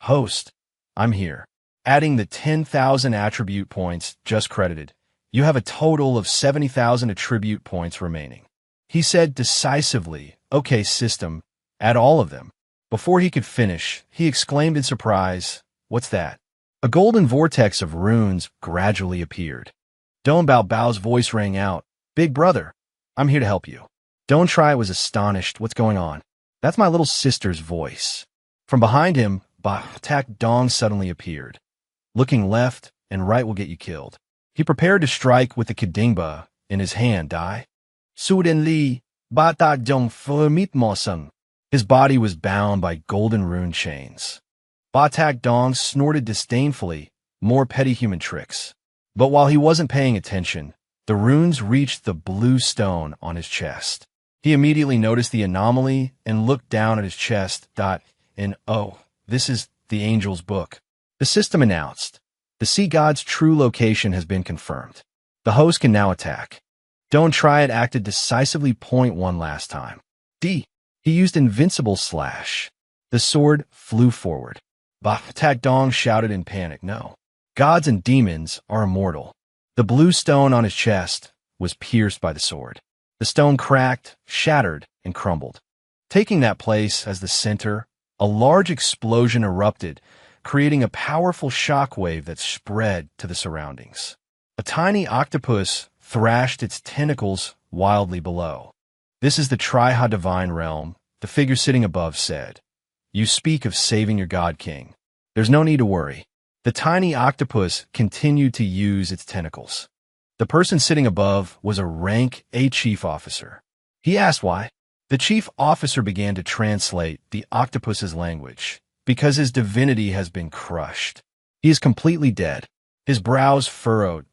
Host, I'm here. Adding the 10,000 attribute points just credited, you have a total of 70,000 attribute points remaining. He said decisively, okay system, add all of them. Before he could finish, he exclaimed in surprise, what's that? A golden vortex of runes gradually appeared. Don Bao Bao's voice rang out, Big brother, I'm here to help you. Don't Try was astonished, what's going on? That's my little sister's voice. From behind him, Ba Tak Dong suddenly appeared. Looking left and right will get you killed. He prepared to strike with the Kadingba in his hand, die. Suddenly, Ba Tak Dong Fumit Mosung. His body was bound by golden rune chains. Ba Tak Dong snorted disdainfully, more petty human tricks. But while he wasn't paying attention, the runes reached the blue stone on his chest. He immediately noticed the anomaly and looked down at his chest. Oh, this is the angel's book. The system announced, the sea god's true location has been confirmed. The host can now attack. Don't Try it acted decisively. Point one last time. D. He used invincible slash. The sword flew forward. Ba Tak Dong shouted in panic, no. Gods and demons are immortal. The blue stone on his chest was pierced by the sword. The stone cracked, shattered, and crumbled. Taking that place as the center, a large explosion erupted, creating a powerful shockwave that spread to the surroundings. A tiny octopus thrashed its tentacles wildly below. This is the Triha divine realm, the figure sitting above said. You speak of saving your god king. There's no need to worry. The tiny octopus continued to use its tentacles. The person sitting above was a rank A chief officer. He asked why. The chief officer began to translate the octopus's language. Because his divinity has been crushed. He is completely dead. His brows furrowed.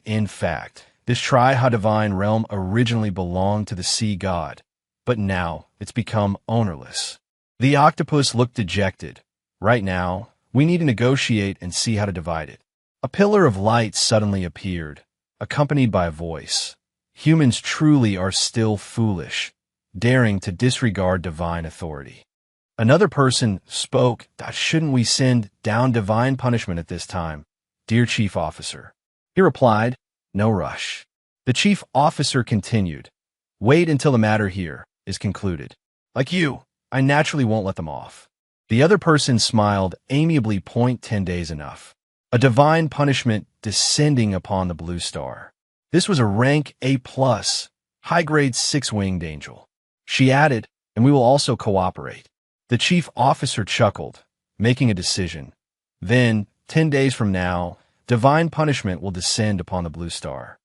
In fact, this Triha divine realm originally belonged to the sea god, but now it's become ownerless. The octopus looked dejected. Right now, we need to negotiate and see how to divide it. A pillar of light suddenly appeared, accompanied by a voice. Humans truly are still foolish, daring to disregard divine authority. Another person spoke, shouldn't we send down divine punishment at this time, dear chief officer? He replied, no rush. The chief officer continued, wait until the matter here is concluded. Like you, I naturally won't let them off. The other person smiled amiably. 10 days enough. A divine punishment descending upon the blue star. This was a rank A+, high-grade 6-winged angel. She added, and we will also cooperate. The chief officer chuckled, making a decision. Then, 10 days from now, divine punishment will descend upon the blue star.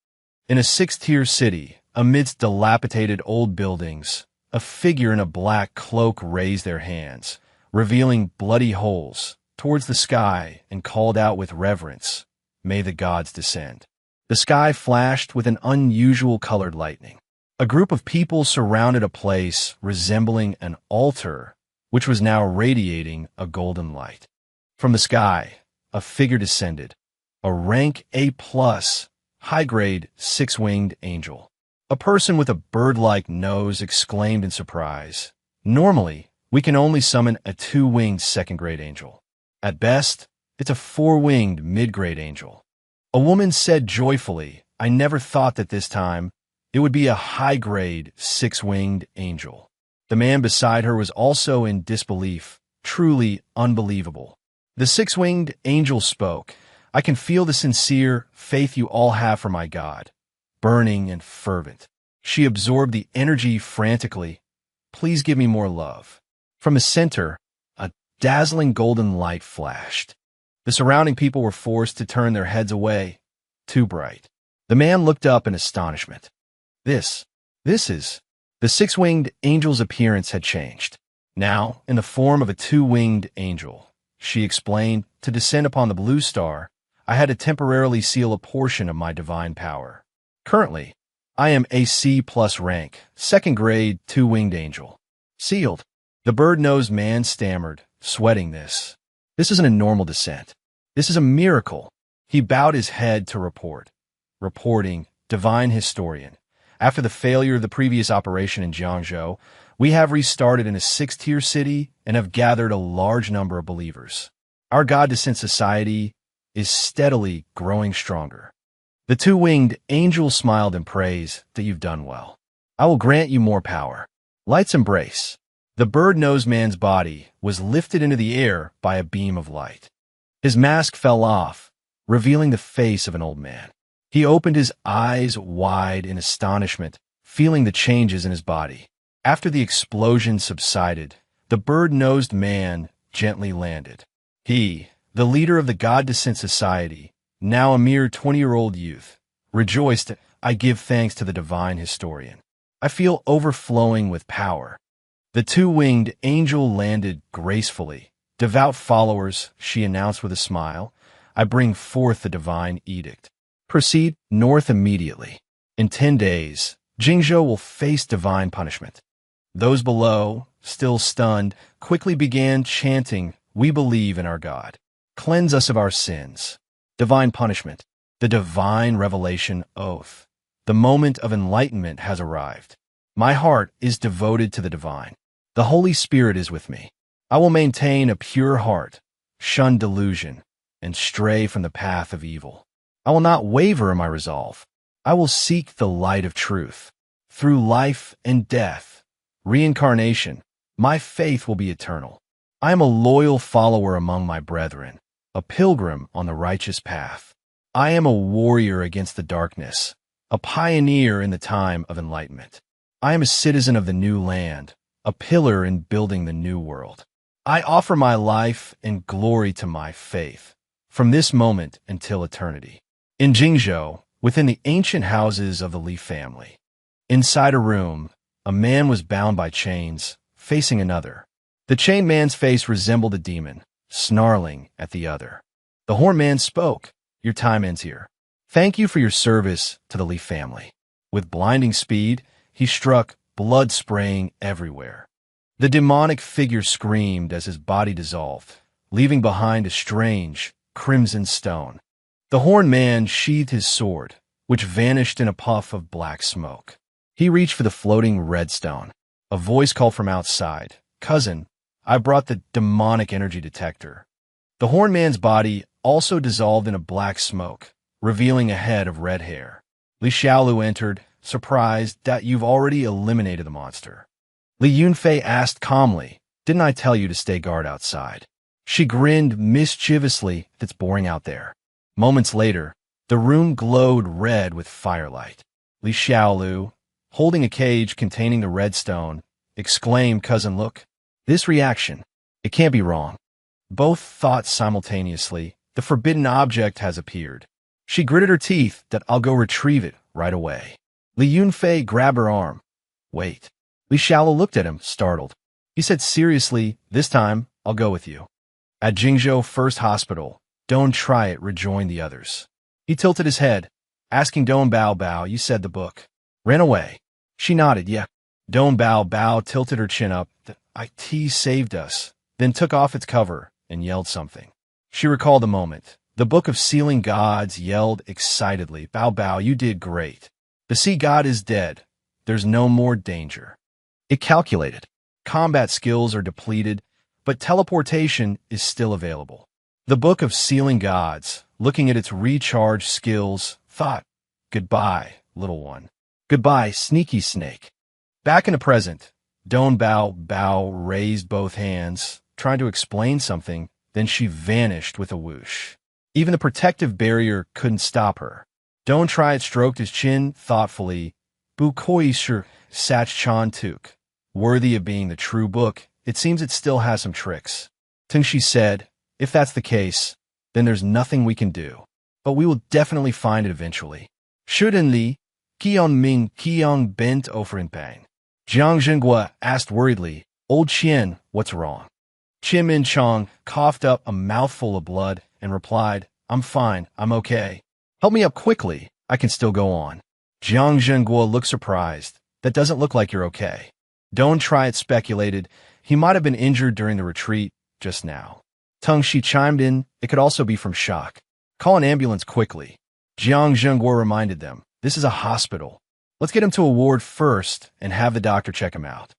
In a 6-tier city, amidst dilapidated old buildings, a figure in a black cloak raised their hands, revealing bloody holes, towards the sky and called out with reverence, may the gods descend. The sky flashed with an unusual colored lightning. A group of people surrounded a place resembling an altar, which was now radiating a golden light. From the sky, a figure descended, a rank A+, high-grade 6-winged angel. A person with a bird-like nose exclaimed in surprise, normally, we can only summon a 2-winged 2nd-grade angel. At best, It's a four-winged mid-grade angel. A woman said joyfully, I never thought that this time it would be a high-grade six-winged angel. The man beside her was also in disbelief, truly unbelievable. The six-winged angel spoke, I can feel the sincere faith you all have for my God, burning and fervent. She absorbed the energy frantically. Please give me more love. From the center, a dazzling golden light flashed. The surrounding people were forced to turn their heads away. Too bright. The man looked up in astonishment. This is... The six-winged angel's appearance had changed. Now, in the form of a two-winged angel, she explained, to descend upon the blue star, I had to temporarily seal a portion of my divine power. Currently, I am a C+ rank, second grade, two-winged angel. Sealed. The bird-nosed man stammered, sweating this. This isn't a normal descent. This is a miracle. He bowed his head to report. Reporting, divine historian. After the failure of the previous operation in Jiangzhou, we have restarted in a six-tier city and have gathered a large number of believers. Our God-descent society is steadily growing stronger. The two-winged angel smiled in praise that you've done well. I will grant you more power. Light's embrace. The bird-nosed man's body was lifted into the air by a beam of light. His mask fell off, revealing the face of an old man. He opened his eyes wide in astonishment, feeling the changes in his body. After the explosion subsided, the bird-nosed man gently landed. He, the leader of the God-descent society, now a mere 20-year-old youth, rejoiced. I give thanks to the divine historian. I feel overflowing with power. The two-winged angel landed gracefully. Devout followers, she announced with a smile, I bring forth the divine edict. Proceed north immediately. In 10 days, Jingzhou will face divine punishment. Those below, still stunned, quickly began chanting, We believe in our God. Cleanse us of our sins. Divine punishment. The divine revelation oath. The moment of enlightenment has arrived. My heart is devoted to the divine. The Holy Spirit is with me. I will maintain a pure heart, shun delusion, and stray from the path of evil. I will not waver in my resolve. I will seek the light of truth. Through life and death, reincarnation, my faith will be eternal. I am a loyal follower among my brethren, a pilgrim on the righteous path. I am a warrior against the darkness, a pioneer in the time of enlightenment. I am a citizen of the new land, a pillar in building the new world. I offer my life and glory to my faith, from this moment until eternity. In Jingzhou, within the ancient houses of the Li family, inside a room, a man was bound by chains, facing another. The chained man's face resembled a demon, snarling at the other. The horned man spoke, Your time ends here. Thank you for your service to the Li family. With blinding speed, he struck, blood spraying everywhere. The demonic figure screamed as his body dissolved, leaving behind a strange, crimson stone. The horned man sheathed his sword, which vanished in a puff of black smoke. He reached for the floating red stone. A voice called from outside, Cousin, I brought the demonic energy detector. The horned man's body also dissolved in a black smoke, revealing a head of red hair. Li Xiaolu entered, surprised that you've already eliminated the monster. Li Yunfei asked calmly, Didn't I tell you to stay guard outside? She grinned mischievously, It's boring out there. Moments later, the room glowed red with firelight. Li Xiaolu, holding a cage containing the red stone, exclaimed, Cousin, look. This reaction. It can't be wrong. Both thought simultaneously, the forbidden object has appeared. She gritted her teeth that I'll go retrieve it right away. Li Yunfei grabbed her arm. Wait. Li Xiaolu looked at him, startled. He said seriously, This time, I'll go with you. At Jingzhou First Hospital, Don't try it, rejoined the others. He tilted his head, asking Don Bao Bao, You said the book. Ran away. She nodded, Yeah. Don Bao Bao tilted her chin up. The IT saved us, then took off its cover and yelled something. She recalled the moment. The Book of Sealing Gods yelled excitedly, Bao Bao, you did great. The sea god is dead. There's no more danger. It calculated. Combat skills are depleted, but teleportation is still available. The Book of Sealing Gods, looking at its recharged skills, thought, "Goodbye, little one. Goodbye, sneaky snake." Back in the present, Don Bao raised both hands, trying to explain something, then she vanished with a whoosh. Even the protective barrier couldn't stop her. Don Triet stroked his chin thoughtfully. Bu koi shur sach chan tuk. Worthy of being the true book, it seems it still has some tricks. Tengshi said, "If that's the case, then there's nothing we can do. But we will definitely find it eventually." Shudenli, Kion Ming Kiong bent over in pain. Jiang Zhenghua asked worriedly, "Old Qian, what's wrong?" Qin Min Chong coughed up a mouthful of blood and replied, "I'm fine, I'm okay. Help me up quickly, I can still go on." Jiang Zhenghua looked surprised. "That doesn't look like you're okay." Don Triet speculated he might have been injured during the retreat just now. Teng Shi chimed in, "It could also be from shock. Call an ambulance quickly." Jiang Zhenghua reminded them, "This is a hospital. Let's get him to a ward first and have the doctor check him out."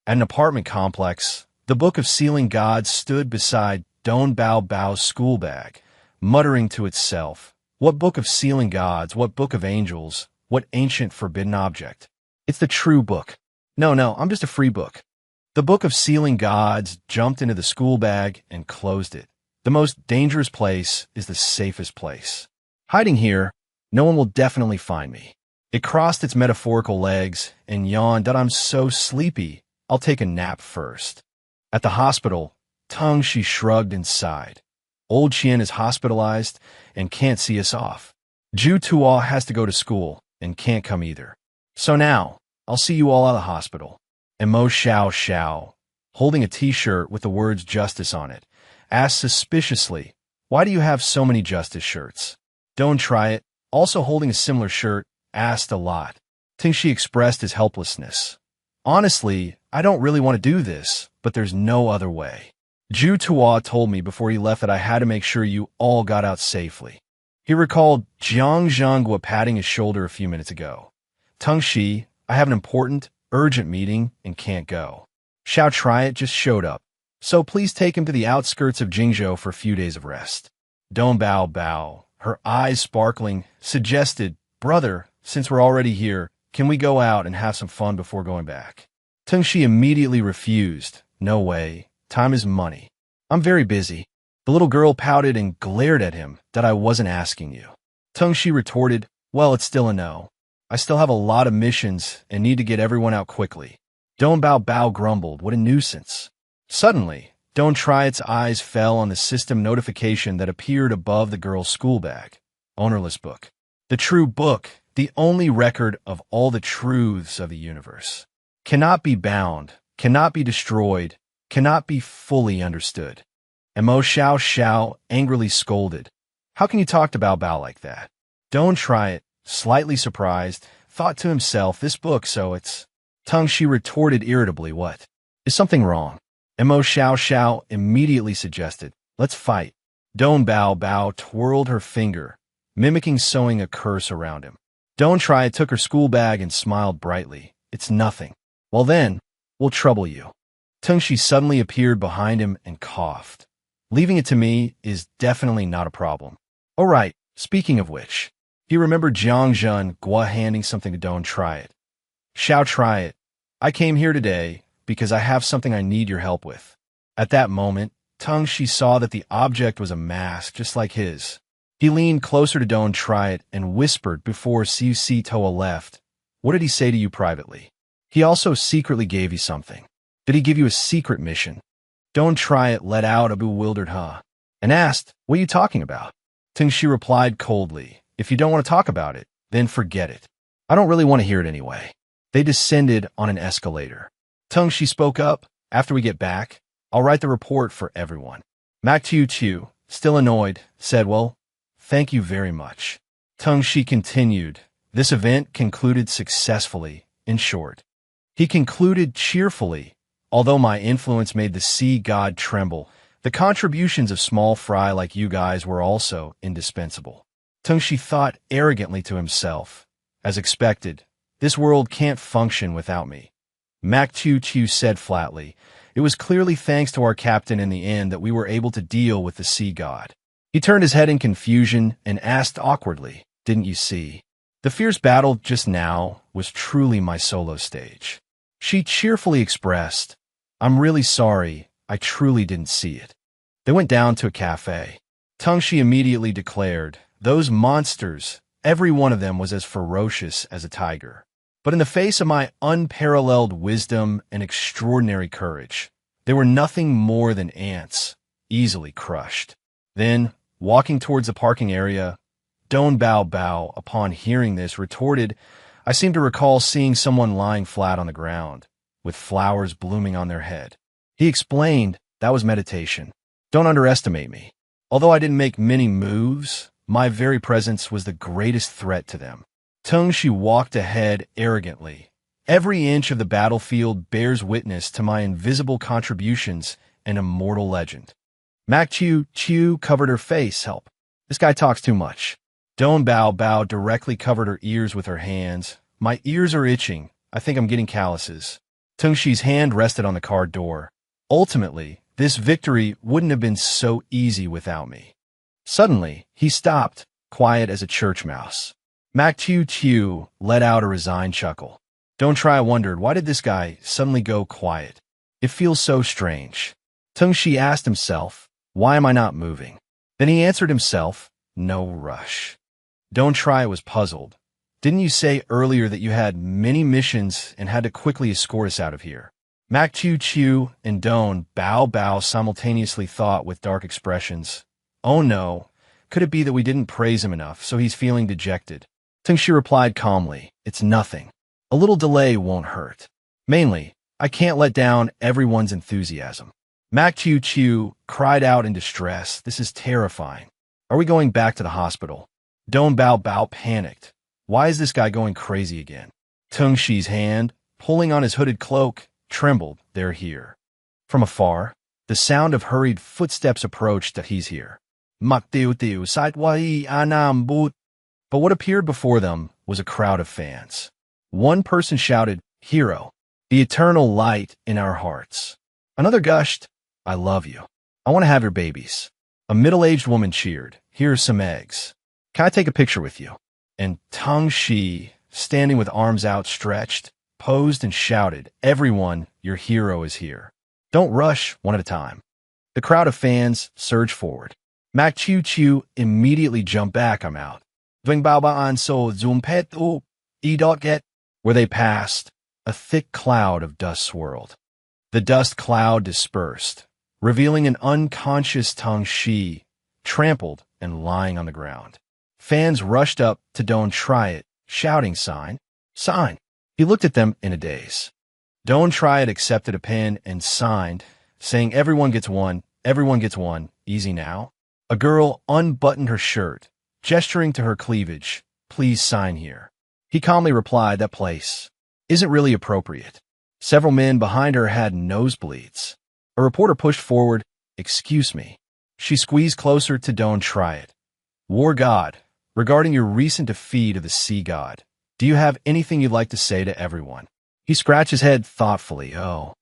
At an apartment complex, the Book of Sealing Gods stood beside Don Bao's school bag, muttering to itself, "What Book of Sealing Gods, what Book of Angels, what ancient forbidden object? It's the true book. No, I'm just a free book." The Book of Sealing Gods jumped into the school bag and closed it. The most dangerous place is the safest place. Hiding here, no one will definitely find me. It crossed its metaphorical legs and yawned that I'm so sleepy, I'll take a nap first. At the hospital, Teng Shi shrugged and sighed. Old Qian is hospitalized and can't see us off. Zhu Tuo has to go to school and can't come either. So now, I'll see you all out of the hospital. And Mo Xiao, holding a t-shirt with the words justice on it, asked suspiciously, "Why do you have so many justice shirts?" Don't Try It, also holding a similar shirt, asked a lot. Teng Shi expressed his helplessness. "Honestly, I don't really want to do this, but there's no other way. Zhu Tuo told me before he left that I had to make sure you all got out safely." He recalled Jiang Zhenghua patting his shoulder a few minutes ago. "Teng Shi, I have an important, urgent meeting and can't go. Xiao Triet just showed up, so please take him to the outskirts of Jingzhou for a few days of rest." Don Bao, her eyes sparkling, suggested, "Brother, since we're already here, can we go out and have some fun before going back?" Teng Shi immediately refused. "No way. Time is money. I'm very busy." The little girl pouted and glared at him that I wasn't asking you. Teng Shi retorted, "Well, it's still a no. I still have a lot of missions and need to get everyone out quickly." Don Bao grumbled, "What a nuisance." Suddenly, Don Triet's eyes fell on the system notification that appeared above the girl's school bag. Ownerless book. The true book, the only record of all the truths of the universe. Cannot be bound, cannot be destroyed, cannot be fully understood. And Mo Xiao angrily scolded, "How can you talk to Bao like that?" Don't Try It, slightly surprised, thought to himself, "This book, so it's..." Teng Shi retorted irritably, "What? Is something wrong?" And Mo Xiao immediately suggested, "Let's fight." Don Bao twirled her finger, mimicking sewing a curse around him. Don't Try It took her school bag and smiled brightly. "It's nothing." "Well then, we'll trouble you." Teng Shi suddenly appeared behind him and coughed. "Leaving it to me is definitely not a problem." "Oh right, speaking of which." He remembered Jiang Zhenghua handing something to Don't Try It. "Xiao Try It, I came here today because I have something I need your help with." At that moment, Teng Shi saw that the object was a mask just like his. He leaned closer to Don't Try It and whispered before Siu Toa left, "What did he say to you privately? He also secretly gave you something. Did he give you a secret mission?" Don't Try It let out a bewildered huh, and asked, "What are you talking about?" Teng Shi replied coldly, "If you don't want to talk about it, then forget it. I don't really want to hear it anyway." They descended on an escalator. Teng Shi spoke up, "After we get back, I'll write the report for everyone." Mak Chiu, still annoyed, said, "Well, thank you very much." Teng Shi continued, "This event concluded successfully, in short." He concluded cheerfully, "Although my influence made the sea god tremble, the contributions of small fry like you guys were also indispensable." Teng Shi thought arrogantly to himself, "As expected, this world can't function without me." Mak Chiu said flatly, It was clearly thanks to our captain in the end that we were able to deal with the sea god. He turned his head in confusion and asked awkwardly, "Didn't you see? The fierce battle just now was truly my solo stage." She cheerfully expressed, "I'm really sorry, I truly didn't see it." They went down to a cafe. Tungshi immediately declared, "Those monsters, every one of them was as ferocious as a tiger. But in the face of my unparalleled wisdom and extraordinary courage, they were nothing more than ants, easily crushed." Then, walking towards the parking area, Don Bao Bao, upon hearing this, retorted, "I seem to recall seeing someone lying flat on the ground, with flowers blooming on their head." He explained, "That was meditation. Don't underestimate me. Although I didn't make many moves, my very presence was the greatest threat to them." Tungshi walked ahead arrogantly. "Every inch of the battlefield bears witness to my invisible contributions and immortal legend." Mac Chiu covered her face. "Help. This guy talks too much." Don Bao Bao directly covered her ears with her hands. "My ears are itching. I think I'm getting calluses." Tungshi's hand rested on the car door. "Ultimately, this victory wouldn't have been so easy without me." Suddenly, he stopped, quiet as a church mouse. Mac Chiu let out a resigned chuckle. Don't try wondered, why did this guy suddenly go quiet? It feels so strange. Tungshi asked himself, why am I not moving? Then he answered himself, no rush. Don't try was puzzled. Didn't you say earlier that you had many missions and had to quickly escort us out of here? Mac Chiu and Don Bao Bao simultaneously thought with dark expressions. Oh no, could it be that we didn't praise him enough, so he's feeling dejected? Tungshi replied calmly, it's nothing. A little delay won't hurt. Mainly, I can't let down everyone's enthusiasm. Mac Chiu cried out in distress, this is terrifying. Are we going back to the hospital? Don Bao Bao panicked. Why is this guy going crazy again? Tungshi's hand, pulling on his hooded cloak, trembled. They're here. From afar, the sound of hurried footsteps approached that he's here. But what appeared before them was a crowd of fans. One person shouted, Hero, the eternal light in our hearts. Another gushed, I love you. I want to have your babies. A middle-aged woman cheered, here are some eggs. Can I take a picture with you? And Tungshi, standing with arms outstretched, posed and shouted, everyone, your hero is here. Don't rush, one at a time. The crowd of fans surged forward. Mac Chiu immediately jumped back, I'm out. Where they passed, a thick cloud of dust swirled. The dust cloud dispersed, revealing an unconscious Tungshi, trampled and lying on the ground. Fans rushed up to Don't Try It, shouting, sign, sign. He looked at them in a daze. Don't Try It accepted a pen and signed, saying everyone gets one, easy now. A girl unbuttoned her shirt, gesturing to her cleavage, please sign here. He calmly replied, that place isn't really appropriate. Several men behind her had nosebleeds. A reporter pushed forward, excuse me. She squeezed closer to Don't Try It. War God, regarding your recent defeat of the sea god, do you have anything you'd like to say to everyone? He scratched his head thoughtfully, oh.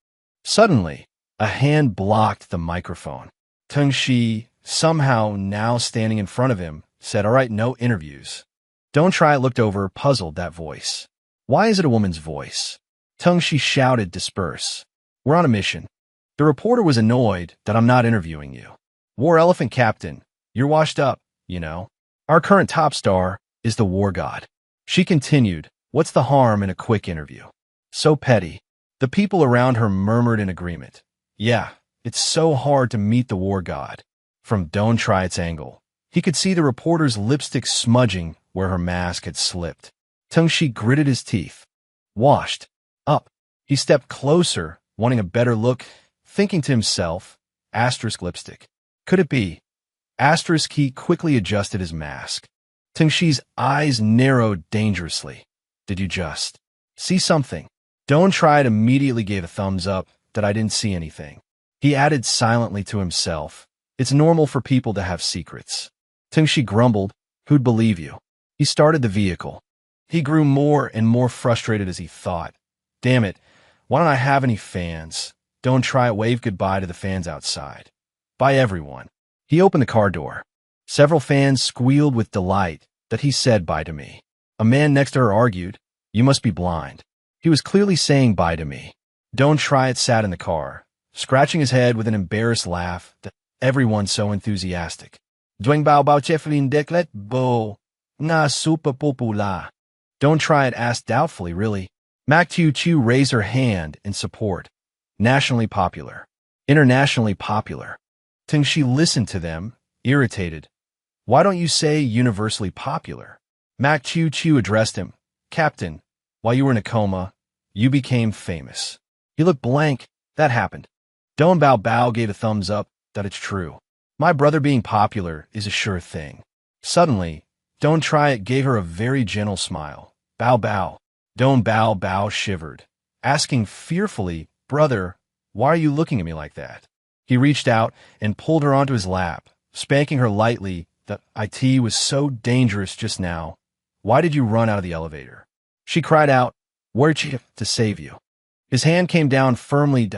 Suddenly, a hand blocked the microphone. Tungshi, somehow now standing in front of him, said, all right, no interviews. Don't Try It looked over, puzzled, that voice. Why is it a woman's voice? Tungshi shouted, disperse. We're on a mission. The reporter was annoyed that I'm not interviewing you. War Elephant Captain, you're washed up, you know. Our current top star is the war god. She continued, what's the harm in a quick interview? So petty. The people around her murmured in agreement. Yeah, it's so hard to meet the war god. From Don't Try It's angle, he could see the reporter's lipstick smudging where her mask had slipped. Tungshi gritted his teeth. Washed up. He stepped closer, wanting a better look, thinking to himself, asterisk lipstick. Could it be? Asterisk he quickly adjusted his mask. Tungshi's eyes narrowed dangerously. Did you just see something? Don't Try It immediately gave a thumbs up that I didn't see anything. He added silently to himself, it's normal for people to have secrets. Tungshi grumbled, who'd believe you? He started the vehicle. He grew more and more frustrated as he thought. Damn it, why don't I have any fans? Don't try it waved goodbye to the fans outside. Bye, everyone. He opened the car door. Several fans squealed with delight that he said bye to me. A man next to her argued, "You must be blind." He was clearly saying bye to me. Don't try it sat in the car, scratching his head with an embarrassed laugh that everyone's so enthusiastic. Doing bao bao cheflin deklet bo. Na super popular. Don't try it asked doubtfully, really. Mac Chiu Chiu raised her hand in support. Nationally popular. Internationally popular. Tingshi listened to them, irritated. Why don't you say universally popular? Mac Chiu Chiu addressed him. Captain, while you were in a coma, you became famous. He looked blank. That happened. Don Bao Bao gave a thumbs up that it's true. My brother being popular is a sure thing. Suddenly, Don't Try It gave her a very gentle smile. Bao Bao. Don Bao Bao shivered, asking fearfully, Brother, why are you looking at me like that? He reached out and pulled her onto his lap, spanking her lightly that it was so dangerous just now. Why did you run out of the elevator? She cried out, Where'd she to save you? His hand came down firmly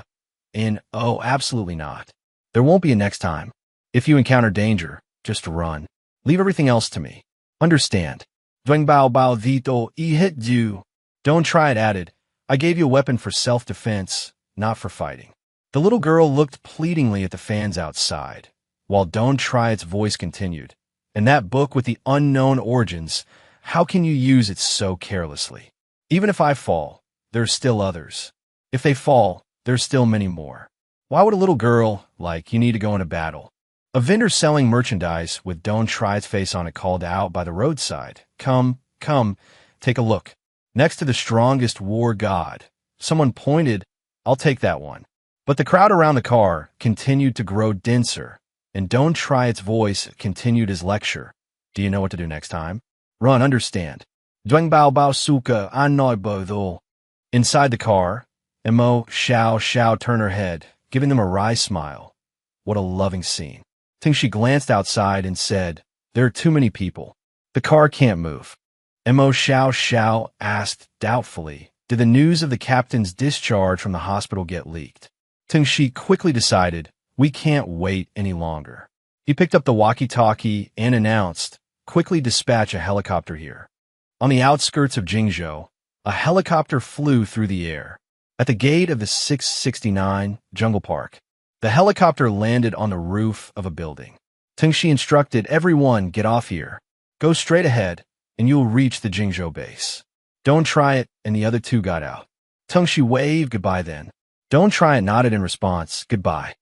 oh, absolutely not. There won't be a next time. If you encounter danger, just run. Leave everything else to me. Understand? Dueng bao bao dito I hit you. Don't Try It added, I gave you a weapon for self-defense, not for fighting. The little girl looked pleadingly at the fans outside, while Don't Try It's voice continued. In that book with the unknown origins, how can you use it so carelessly? Even if I fall, there's still others. If they fall, there's still many more. Why would a little girl, like, you need to go into battle? A vendor selling merchandise with Don't Try It's face on it called out by the roadside. Come, take a look. Next to the strongest war god, someone pointed, I'll take that one. But the crowd around the car continued to grow denser, and Don't Try It's voice continued his lecture. Do you know what to do next time? Run, understand. Dueng bao bao suka anoi bo. Inside the car, Mo Xiao turned her head, giving them a wry smile. What a loving scene. Tingshi glanced outside and said, There are too many people. The car can't move. Mo Xiao asked doubtfully, Did the news of the captain's discharge from the hospital get leaked? Tingshi quickly decided, We can't wait any longer. He picked up the walkie-talkie and announced, Quickly dispatch a helicopter here. On the outskirts of Jingzhou, a helicopter flew through the air. At the gate of the 669 Jungle Park, the helicopter landed on the roof of a building. Tingshi instructed everyone get off here. Go straight ahead, and you'll reach the Jingzhou base. Don't Try It, and the other two got out. Tingshi waved goodbye then. Don't Try It nodded in response, goodbye.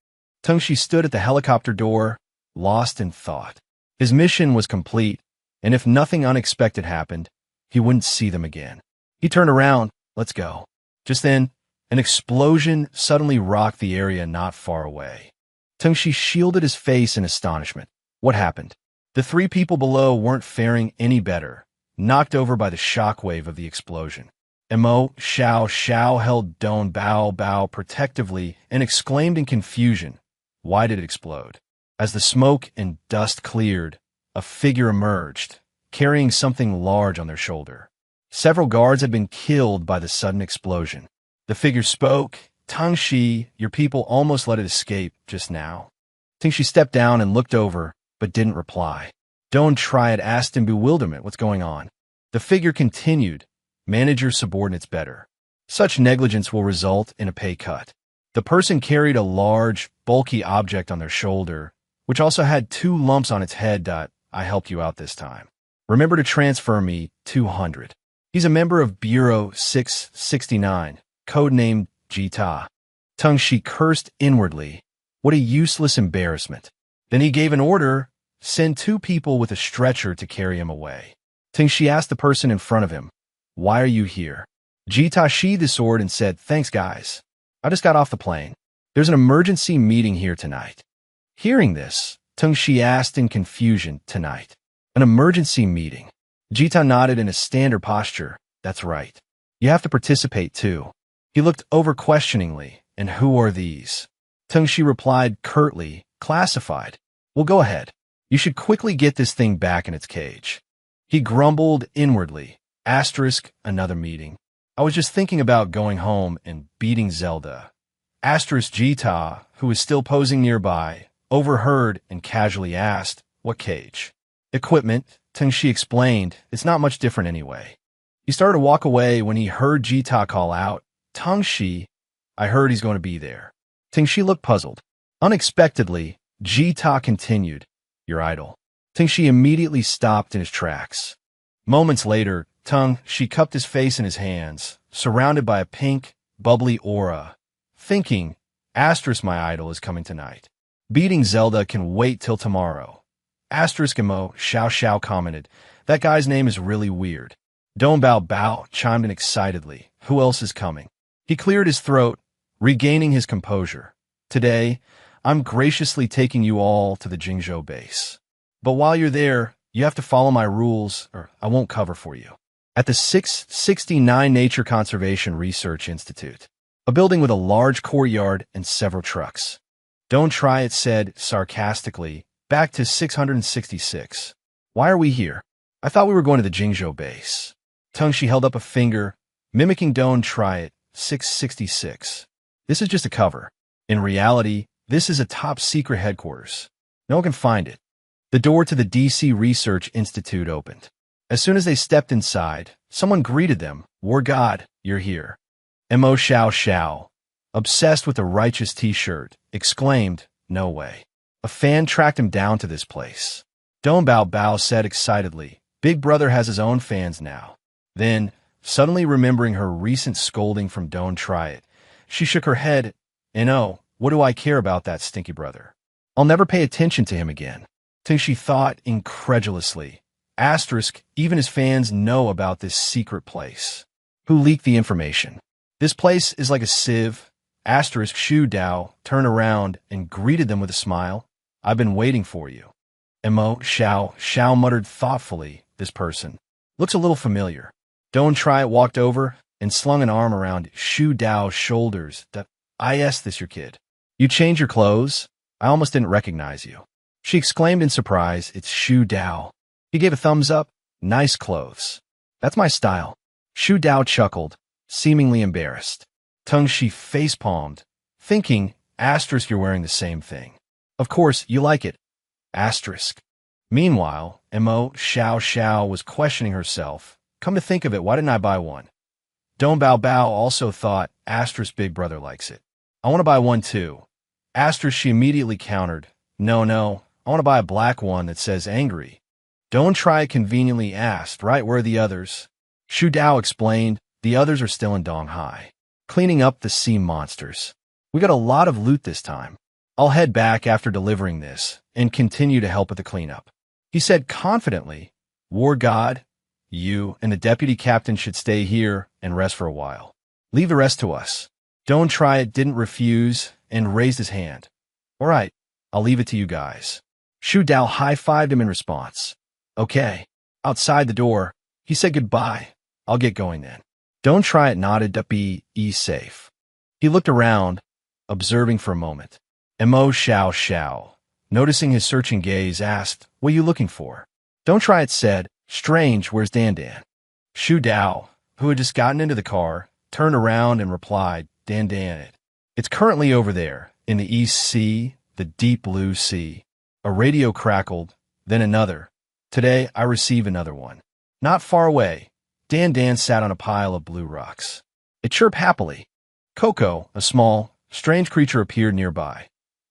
Tingshi stood at the helicopter door, lost in thought. His mission was complete, and if nothing unexpected happened, he wouldn't see them again. He turned around, let's go. Just then, an explosion suddenly rocked the area not far away. Tingshi shielded his face in astonishment. What happened? The three people below weren't faring any better, knocked over by the shockwave of the explosion. Mo Xiao held Don Bao Bao protectively and exclaimed in confusion, Why did it explode? As the smoke and dust cleared, a figure emerged, carrying something large on their shoulder. Several guards had been killed by the sudden explosion. The figure spoke, Tingshi, your people almost let it escape just now. Tingshi stepped down and looked over, but didn't reply. Don't Try It asked in bewilderment what's going on. The figure continued, Manage your subordinates better. Such negligence will result in a pay cut. The person carried a large, bulky object on their shoulder, which also had 2 lumps on its head. I helped you out this time. Remember to transfer me 200. He's a member of Bureau 669, codenamed Jita. Tingshi cursed inwardly. What a useless embarrassment. Then he gave an order, send 2 people with a stretcher to carry him away. Tingshi asked the person in front of him, Why are you here? Jita sheathed his sword and said, Thanks, guys. I just got off the plane. There's an emergency meeting here tonight. Hearing this, Tingshi asked in confusion, Tonight? An emergency meeting. Jita nodded in a standard posture. That's right. You have to participate too. He looked over questioningly. And who are these? Tingshi replied curtly, Classified. Well, go ahead. You should quickly get this thing back in its cage. He grumbled inwardly. Asterisk, another meeting. I was just thinking about going home and beating Zelda. Asterisk Jita, who was still posing nearby, overheard and casually asked, "What cage?" "Equipment," Tengshi explained. "It's not much different anyway." He started to walk away when he heard Jita call out, "Tengshi, I heard he's going to be there." Tengshi looked puzzled. Unexpectedly, Jita continued, "Your idol." Tengshi immediately stopped in his tracks. Moments later, Tengshi cupped his face in his hands, surrounded by a pink, bubbly aura, thinking, "Asterisk my idol is coming tonight. Beating Zelda can wait till tomorrow." Asterisk Mo Xiao Xiao commented, "That guy's name is really weird." Don Bao Bao chimed in excitedly, "Who else is coming?" He cleared his throat, regaining his composure. "Today, I'm graciously taking you all to the Jingzhou base. But while you're there, you have to follow my rules, or I won't cover for you." At the 669 Nature Conservation Research Institute, a building with a large courtyard and several trucks. "Don't try it," said, sarcastically, back to 666. "Why are we here? I thought we were going to the Jingzhou base." Tengshi held up a finger, mimicking "Don't try it," 666. "This is just a cover. In reality, this is a top-secret headquarters. No one can find it." The door to the DC Research Institute opened. As soon as they stepped inside, someone greeted them. "War God, you're here." Mo Xiao Xiao, obsessed with a righteous t-shirt, exclaimed, "No way." A fan tracked him down to this place. Don Bao Bao said excitedly, "Big Brother has his own fans now." Then, suddenly remembering her recent scolding from Don't Try It, she shook her head, "And oh, what do I care about that stinky brother? I'll never pay attention to him again." Tengshi thought incredulously, asterisk, even his fans know about this secret place. Who leaked the information? This place is like a sieve. Asterisk Shu Dao turned around and greeted them with a smile. "I've been waiting for you." Mo Xiao Xiao muttered thoughtfully, "This person looks a little familiar." Don't Try It walked over and slung an arm around Shu Dao's shoulders. This your kid. You changed your clothes? I almost didn't recognize you." She exclaimed in surprise, "It's Shu Dao." He gave a thumbs up. "Nice clothes. That's my style." Shu Dao chuckled, seemingly embarrassed. Tengshi face-palmed, thinking, asterisk, you're wearing the same thing. Of course, you like it. Asterisk. Meanwhile, Mo Xiao Xiao was questioning herself. Come to think of it, why didn't I buy one? Don Bao Bao also thought, asterisk, Big Brother likes it. I want to buy one too. Asterisk, she immediately countered. No, I want to buy a black one that says angry. Don't Try It conveniently asked, right, where are the others? Shu Dao explained, the others are still in Donghai, cleaning up the sea monsters. We got a lot of loot this time. I'll head back after delivering this and continue to help with the cleanup. He said confidently, War God, you and the deputy captain should stay here and rest for a while. Leave the rest to us. Don't Try It didn't refuse and raised his hand. All right, I'll leave it to you guys. Shu Dao high-fived him in response. Okay. Outside the door, he said goodbye. I'll get going then. Don't Try It nodded to be safe. He looked around, observing for a moment. Mo Xiao Xiao, noticing his searching gaze, asked, what are you looking for? Don't Try It said, strange, where's Dan Dan? Shu Dao, who had just gotten into the car, turned around and replied, Dan Dan, it's currently over there, in the East Sea, the deep blue sea. A radio crackled, then another. Today, I receive another one. Not far away, Dan Dan sat on a pile of blue rocks. It chirped happily. Coco, a small, strange creature, appeared nearby.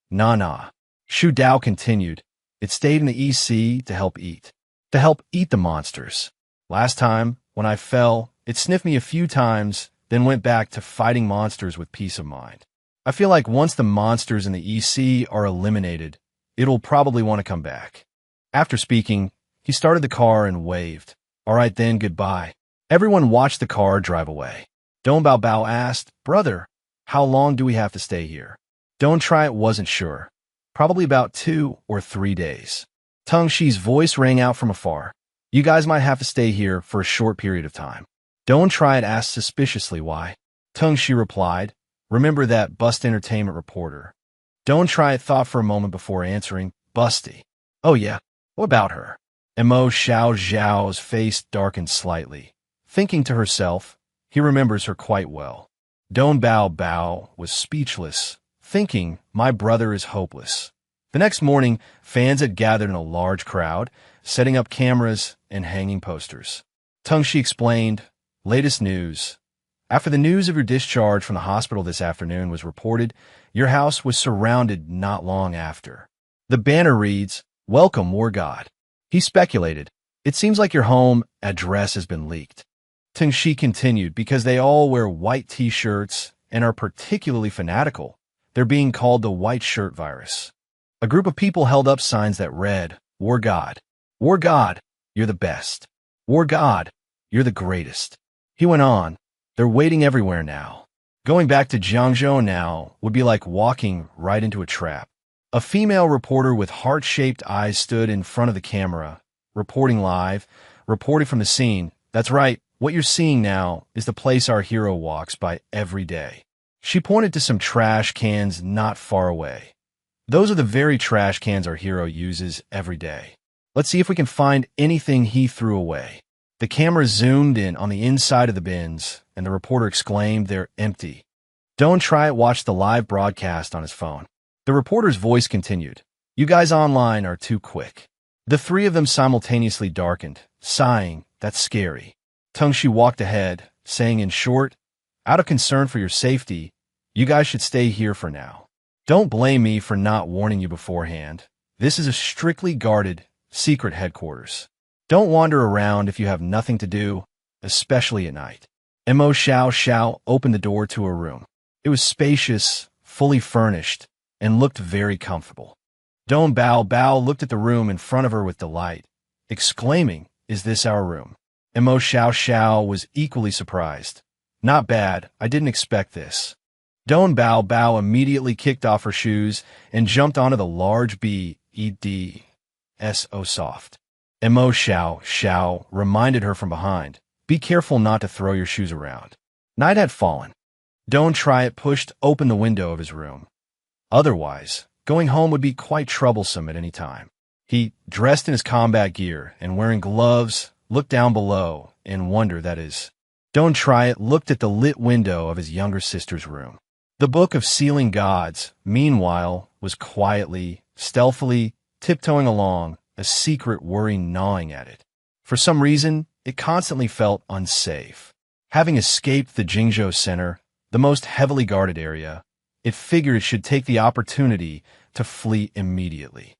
Nah. Shu Dao continued. It stayed in the East Sea to help eat. To help eat the monsters. Last time, when I fell, it sniffed me a few times, then went back to fighting monsters with peace of mind. I feel like once the monsters in the East Sea are eliminated, it'll probably want to come back. After speaking, he started the car and waved. All right then, goodbye. Everyone watched the car drive away. Don Bao Bao asked, brother, how long do we have to stay here? Don't Try It wasn't sure. Probably about 2 or 3 days. Tengshi's voice rang out from afar. You guys might have to stay here for a short period of time. Don't Try It asked suspiciously why. Tengshi replied, remember that Bust Entertainment reporter. Don't Try It thought for a moment before answering, Busty. Oh yeah, what about her? Mo Xiao Zhao's face darkened slightly. Thinking to herself, he remembers her quite well. Don Bao Bao was speechless, thinking, my brother is hopeless. The next morning, fans had gathered in a large crowd, setting up cameras and hanging posters. Tung Shi explained, latest news. After the news of your discharge from the hospital this afternoon was reported, your house was surrounded not long after. The banner reads, Welcome, War God. He speculated, it seems like your home address has been leaked. Tung Shi continued, because they all wear white t-shirts and are particularly fanatical, they're being called the white shirt virus. A group of people held up signs that read, War God, you're the best. War God, you're the greatest. He went on, they're waiting everywhere now. Going back to Jiangzhou now would be like walking right into a trap. A female reporter with heart-shaped eyes stood in front of the camera, reporting live, reporting from the scene. That's right, what you're seeing now is the place our hero walks by every day. She pointed to some trash cans not far away. Those are the very trash cans our hero uses every day. Let's see if we can find anything he threw away. The camera zoomed in on the inside of the bins, and the reporter exclaimed, they're empty. Don't try it, watch the live broadcast on his phone. The reporter's voice continued, you guys online are too quick. The three of them simultaneously darkened, sighing, that's scary. Tung Shi walked ahead, saying in short, out of concern for your safety, you guys should stay here for now. Don't blame me for not warning you beforehand. This is a strictly guarded, secret headquarters. Don't wander around if you have nothing to do, especially at night. Mo Xiao Xiao opened the door to a room. It was spacious, fully furnished, and looked very comfortable. Don Bao Bao looked at the room in front of her with delight, exclaiming, is this our room? Mo Xiao Xiao was equally surprised. Not bad, I didn't expect this. Don Bao Bao immediately kicked off her shoes and jumped onto the large bed. So soft. Mo Xiao Xiao reminded her from behind, be careful not to throw your shoes around. Night had fallen. Don't try it pushed open the window of his room. Otherwise, going home would be quite troublesome at any time. He, dressed in his combat gear and wearing gloves, looked down below in wonder, that is. Don't try it looked at the lit window of his younger sister's room. The Book of Sealing Gods, meanwhile, was quietly, stealthily, tiptoeing along, a secret worry gnawing at it. For some reason, it constantly felt unsafe. Having escaped the Jingzhou Center, the most heavily guarded area, it figured it should take the opportunity to flee immediately.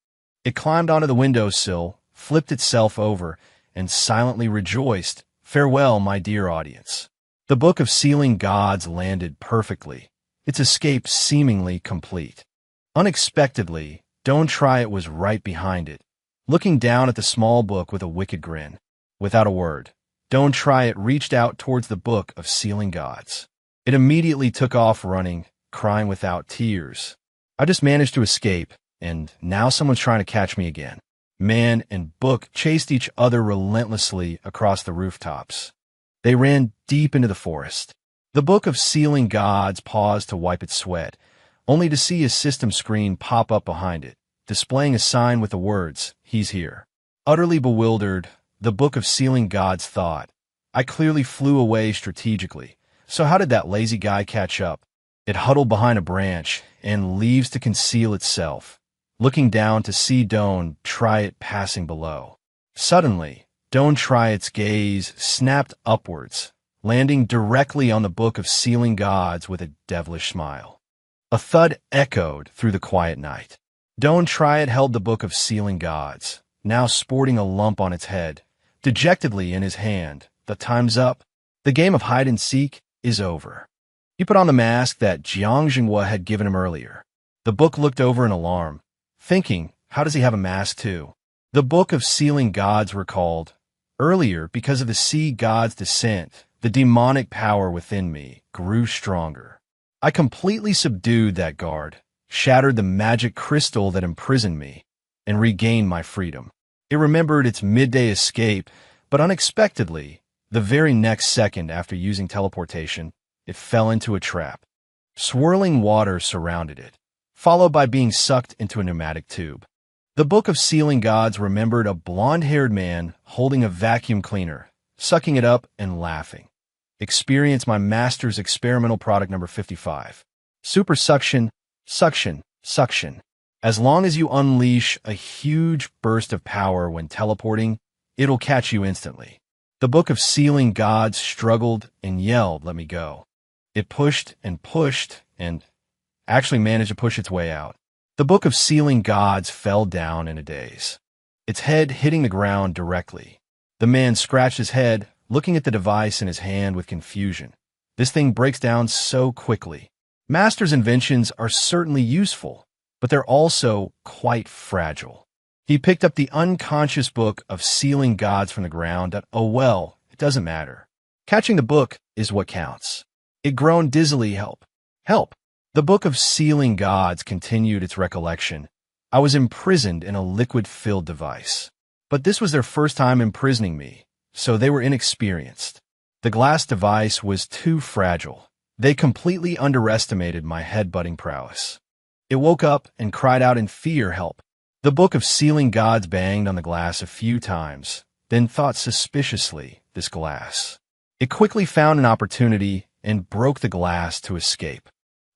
It climbed onto the windowsill, flipped itself over, and silently rejoiced, farewell, my dear audience. The Book of Sealing Gods landed perfectly, its escape seemingly complete. Unexpectedly, Don't Try It was right behind it, looking down at the small book with a wicked grin. Without a word, Don't Try It reached out towards the Book of Sealing Gods. It immediately took off running, crying without tears. I just managed to escape, and now someone's trying to catch me again. Man and book chased each other relentlessly across the rooftops. They ran deep into the forest. The Book of Sealing Gods paused to wipe its sweat, only to see his system screen pop up behind it, displaying a sign with the words, he's here. Utterly bewildered, the Book of Sealing Gods thought, I clearly flew away strategically, so how did that lazy guy catch up? It huddled behind a branch and leaves to conceal itself, looking down to see Don't Try It passing below. Suddenly, Don't Try It's gaze snapped upwards, landing directly on the Book of Sealing Gods with a devilish smile. A thud echoed through the quiet night. Don't Try It held the Book of Sealing Gods, now sporting a lump on its head, dejectedly in his hand. The time's up. The game of hide-and-seek is over. He put on the mask that Jiang Jinghua had given him earlier. The book looked over in alarm, thinking, how does he have a mask too? The Book of Sealing Gods recalled, earlier, because of the sea god's descent, the demonic power within me grew stronger. I completely subdued that guard, shattered the magic crystal that imprisoned me, and regained my freedom. It remembered its midday escape, but unexpectedly, the very next second after using teleportation, it fell into a trap. Swirling water surrounded it, followed by being sucked into a pneumatic tube. The Book of Sealing Gods remembered a blonde-haired man holding a vacuum cleaner, sucking it up and laughing. Experience my master's experimental product number 55. Super suction, suction, suction. As long as you unleash a huge burst of power when teleporting, it'll catch you instantly. The Book of Sealing Gods struggled and yelled, "Let me go." It pushed and actually managed to push its way out. The Book of Sealing Gods fell down in a daze, its head hitting the ground directly. The man scratched his head, looking at the device in his hand with confusion. This thing breaks down so quickly. Master's inventions are certainly useful, but they're also quite fragile. He picked up the unconscious Book of Sealing Gods from the ground. Oh well, it doesn't matter. Catching the book is what counts. It groaned dizzily. Help! Help! The Book of Sealing Gods continued its recollection. I was imprisoned in a liquid-filled device. But this was their first time imprisoning me, so they were inexperienced. The glass device was too fragile. They completely underestimated my headbutting prowess. It woke up and cried out in fear, "Help!" The Book of Sealing Gods banged on the glass a few times, then thought suspiciously, "This glass." It quickly found an opportunity and broke the glass to escape.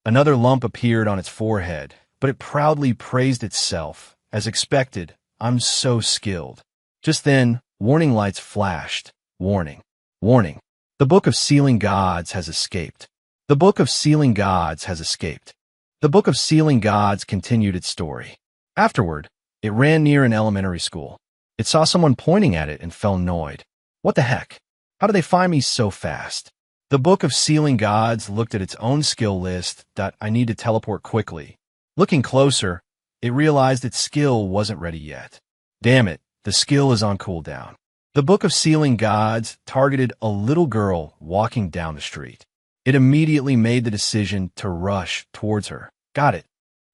Another lump appeared on its forehead, but it proudly praised itself. As expected, "I'm so skilled." Just then, warning lights flashed. Warning. Warning. The Book of Sealing Gods has escaped. The Book of Sealing Gods has escaped. The Book of Sealing Gods continued its story. Afterward, it ran near an elementary school. It saw someone pointing at it and felt annoyed. What the heck? How did they find me so fast? The Book of Sealing Gods looked at its own skill list. I need to teleport quickly. Looking closer, it realized its skill wasn't ready yet. Damn it, the skill is on cooldown. The Book of Sealing Gods targeted a little girl walking down the street. It immediately made the decision to rush towards her. Got it.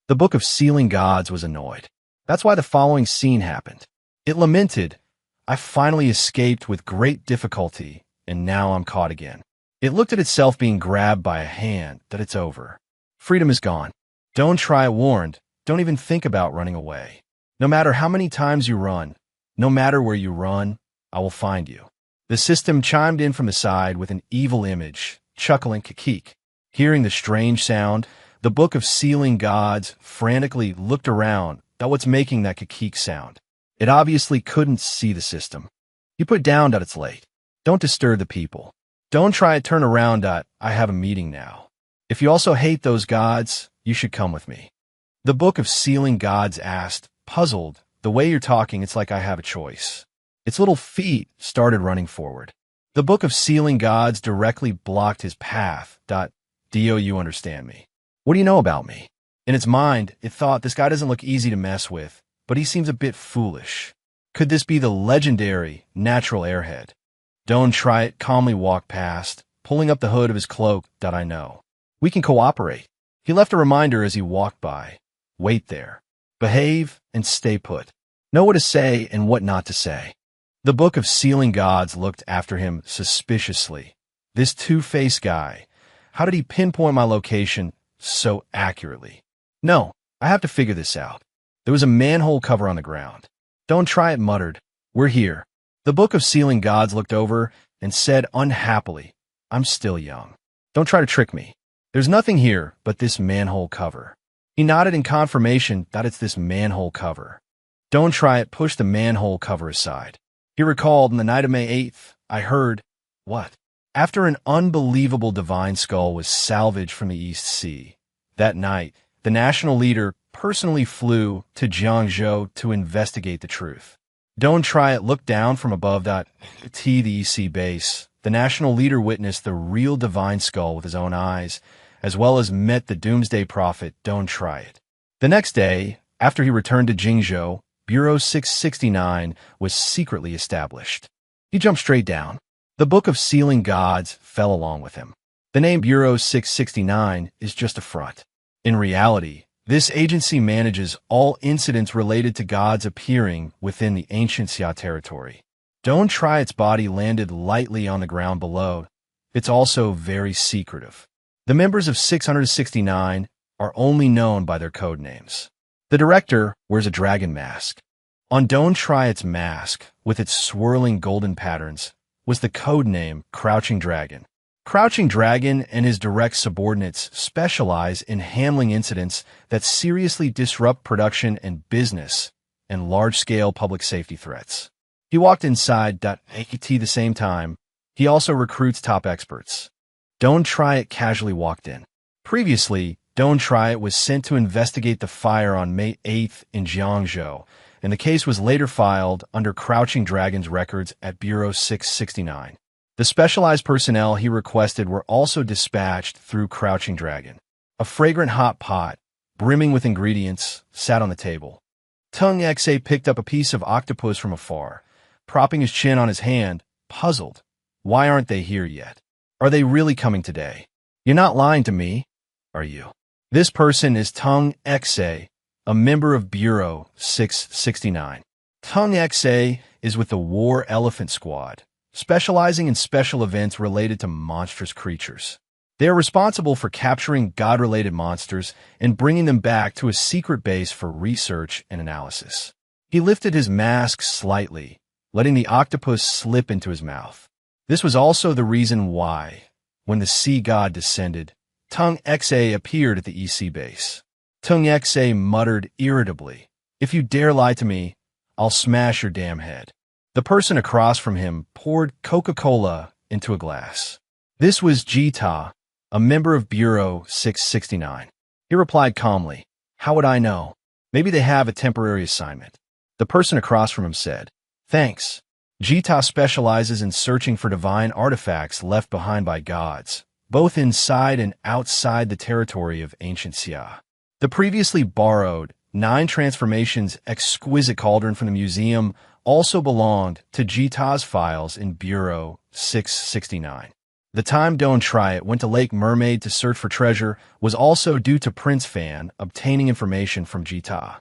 The Book of Sealing Gods was annoyed. That's why the following scene happened. It lamented, "I finally escaped with great difficulty, and now I'm caught again." It looked at itself being grabbed by a hand. That it's over. Freedom is gone. Don't try it warned. Don't even think about running away. No matter how many times you run, no matter where you run, I will find you. The system chimed in from the side with an evil image, chuckling kikik. Hearing the strange sound, the Book of Sealing Gods frantically looked around at what's making that kikik sound. It obviously couldn't see the system. You put down that it's late. Don't disturb the people. Don't try to turn around. I have a meeting now. If you also hate those gods, you should come with me. The Book of Sealing Gods asked, puzzled, "The way you're talking, it's like I have a choice." Its little feet started running forward. The Book of Sealing Gods directly blocked his path. Do you understand me? What do you know about me? In its mind, it thought, this guy doesn't look easy to mess with, but he seems a bit foolish. Could this be the legendary natural airhead? Don't try it calmly walked past, pulling up the hood of his cloak. I know. We can cooperate. He left a reminder as he walked by. Wait there. Behave and stay put. Know what to say and what not to say. The Book of Sealing Gods looked after him suspiciously. This two-faced guy, how did he pinpoint my location so accurately? No, I have to figure this out. There was a manhole cover on the ground. Don't try it, muttered. We're here. The Book of Sealing Gods looked over and said unhappily, I'm still young. Don't try to trick me. There's nothing here but this manhole cover. He nodded in confirmation that it's this manhole cover. Don't try it, push the manhole cover aside. He recalled, on the night of May 8th, I heard, what? After an unbelievable divine skull was salvaged from the East Sea. That night, the national leader personally flew to Jiangzhou to investigate the truth. Don't try it, looked down from above the EC base. The national leader witnessed the real divine skull with his own eyes, as well as met the doomsday prophet. Don't try it. The next day, after he returned to Jingzhou, Bureau 669 was secretly established. He jumped straight down. The Book of Sealing Gods fell along with him. The name Bureau 669 is just a front. In reality, this agency manages all incidents related to gods appearing within the ancient Xia territory. Don't try its body landed lightly on the ground below. It's also very secretive. The members of 669 are only known by their code names. The director wears a dragon mask. On Don't Try Its mask, with its swirling golden patterns, was the code name Crouching Dragon. Crouching Dragon and his direct subordinates specialize in handling incidents that seriously disrupt production and business and large-scale public safety threats. He walked inside at the same time. He also recruits top experts. Don't Try It casually walked in. Previously, Don't Try It was sent to investigate the fire on May 8th in Jiangzhou, and the case was later filed under Crouching Dragon's records at Bureau 669. The specialized personnel he requested were also dispatched through Crouching Dragon. A fragrant hot pot, brimming with ingredients, sat on the table. Tung Xe picked up a piece of octopus from afar, propping his chin on his hand, puzzled. Why aren't they here yet? Are they really coming today? You're not lying to me, are you? This person is Tung Xe, a member of Bureau 669. Tung Xe is with the War Elephant Squad, specializing in special events related to monstrous creatures. They are responsible for capturing God-related monsters and bringing them back to a secret base for research and analysis. He lifted his mask slightly, letting the octopus slip into his mouth. This was also the reason why, when the sea god descended, Tung Xe appeared at the EC base. Tung Xe muttered irritably, "If you dare lie to me, I'll smash your damn head." The person across from him poured Coca-Cola into a glass. This was Jita, a member of Bureau 669. He replied calmly, "How would I know? Maybe they have a temporary assignment." The person across from him said, "Thanks." Jita specializes in searching for divine artifacts left behind by gods, both inside and outside the territory of ancient Xia. The previously borrowed 9 transformations exquisite cauldron from the museum also belonged to Jita's files in Bureau 669. The time Don't Try It went to Lake Mermaid to search for treasure was also due to Prince Fan obtaining information from Jita.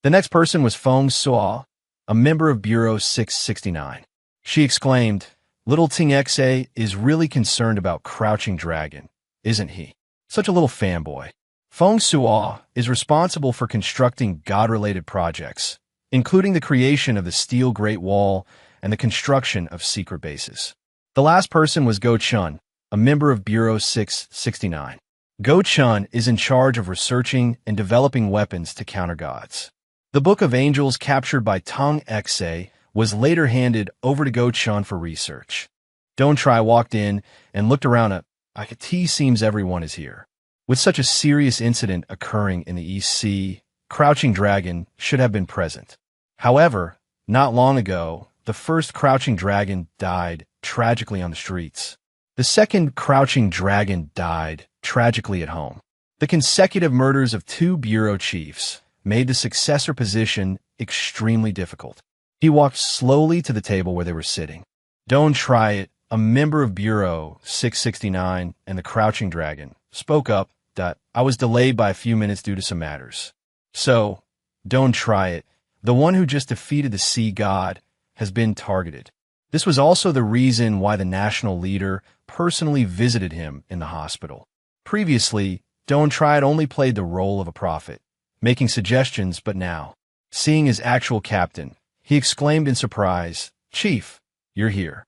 The next person was Feng Suo, a member of Bureau 669. She exclaimed, "Little Tung Xe is really concerned about Crouching Dragon, isn't he? Such a little fanboy." Feng Suo is responsible for constructing God-related projects, including the creation of the Steel Great Wall and the construction of secret bases. The last person was Go Chun, a member of Bureau 669. Go Chun is in charge of researching and developing weapons to counter gods. The Book of Angels captured by Tung Xe was later handed over to Go Chun for research. Don't Try walked in and looked around at it seems everyone is here. With such a serious incident occurring in the East Sea, Crouching Dragon should have been present. However, not long ago, the first Crouching Dragon died tragically on the streets. The second Crouching Dragon died tragically at home. The consecutive murders of 2 bureau chiefs made the successor position extremely difficult. He walked slowly to the table where they were sitting. Don't Try It, a member of Bureau 669 and the Crouching Dragon, spoke up that I was delayed by a few minutes due to some matters. So, Don't Try It, the one who just defeated the sea god, has been targeted. This was also the reason why the national leader personally visited him in the hospital. Previously, Don't Try It only played the role of a prophet, making suggestions, but now, seeing his actual captain, he exclaimed in surprise, "Chief, you're here."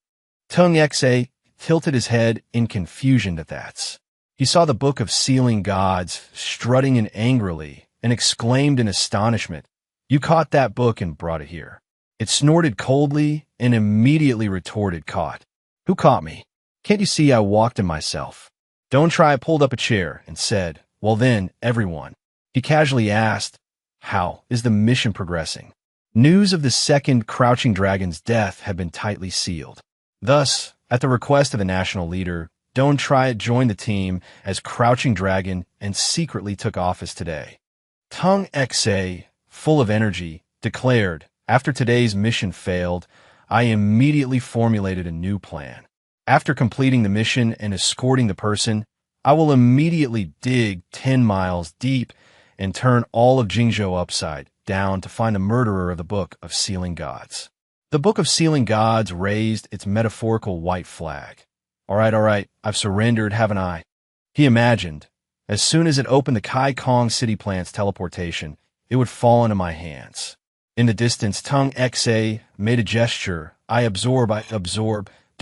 Tung Xe tilted his head in confusion at that. He saw the Book of Sealing Gods strutting in angrily and exclaimed in astonishment, "You caught that book and brought it here." It snorted coldly and immediately retorted, "Caught? Who caught me? Can't you see I walked in myself?" Don't Try It pulled up a chair and said, "Well then, everyone." He casually asked, "How is the mission progressing?" News of the second Crouching Dragon's death had been tightly sealed. Thus, at the request of the national leader, Don't Try It joined the team as Crouching Dragon and secretly took office today. Tung Xe, full of energy, declared, "After today's mission failed, I immediately formulated a new plan. After completing the mission and escorting the person, I will immediately dig 10 miles deep and turn all of Jingzhou upside down to find the murderer of the Book of Sealing Gods." The Book of Sealing Gods raised its metaphorical white flag. All right, I've surrendered, haven't I?" He imagined. As soon as it opened the Kai Kong city plant's teleportation, it would fall into my hands. In the distance, Tung Xe made a gesture. I absorb.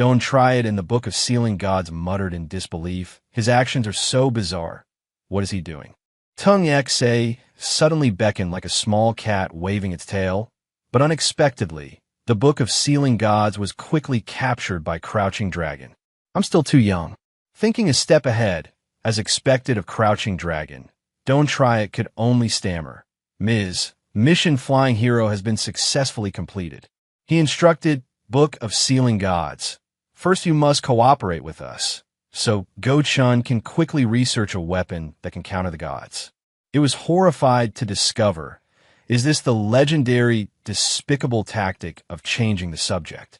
Don't try it, and the Book of Sealing Gods muttered in disbelief. His actions are so bizarre. What is he doing? Tung Xe suddenly beckoned like a small cat waving its tail, but unexpectedly, the Book of Sealing Gods was quickly captured by Crouching Dragon. I'm still too young. Thinking a step ahead, as expected of Crouching Dragon, Don't Try It could only stammer. Ms. Mission Flying Hero has been successfully completed. He instructed, Book of Sealing Gods. First you must cooperate with us, so Go Chun can quickly research a weapon that can counter the gods. It was horrified to discover, is this the legendary, despicable tactic of changing the subject?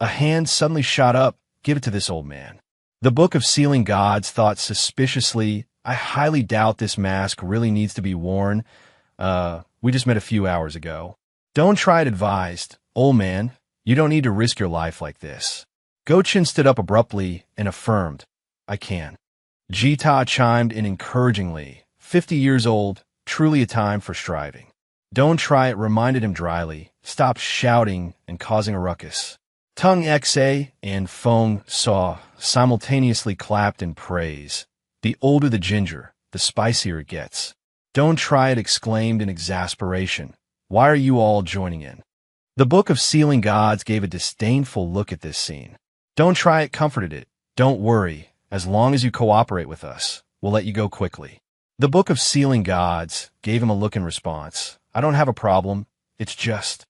A hand suddenly shot up. Give it to this old man. The Book of Sealing Gods thought suspiciously, I highly doubt this mask really needs to be worn. We just met a few hours ago. Don't Try It advised, old man, you don't need to risk your life like this. Go-Chin stood up abruptly and affirmed, I can. Jita chimed in encouragingly, 50 years old, truly a time for striving. Don't Try It reminded him dryly, stop shouting and causing a ruckus. Tung Xe and Feng Saw simultaneously clapped in praise. The older the ginger, the spicier it gets. Don't Try It exclaimed in exasperation. Why are you all joining in? The Book of Sealing Gods gave a disdainful look at this scene. Don't Try It comforted it. Don't worry, as long as you cooperate with us, we'll let you go quickly. The Book of Sealing Gods gave him a look in response. I don't have a problem, it's just.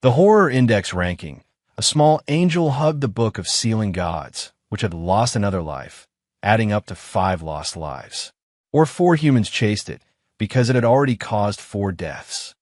The horror index ranking. A small angel hugged the Book of Sealing Gods, which had lost another life, adding up to 5 lost lives. Or 4 humans chased it, because it had already caused 4 deaths.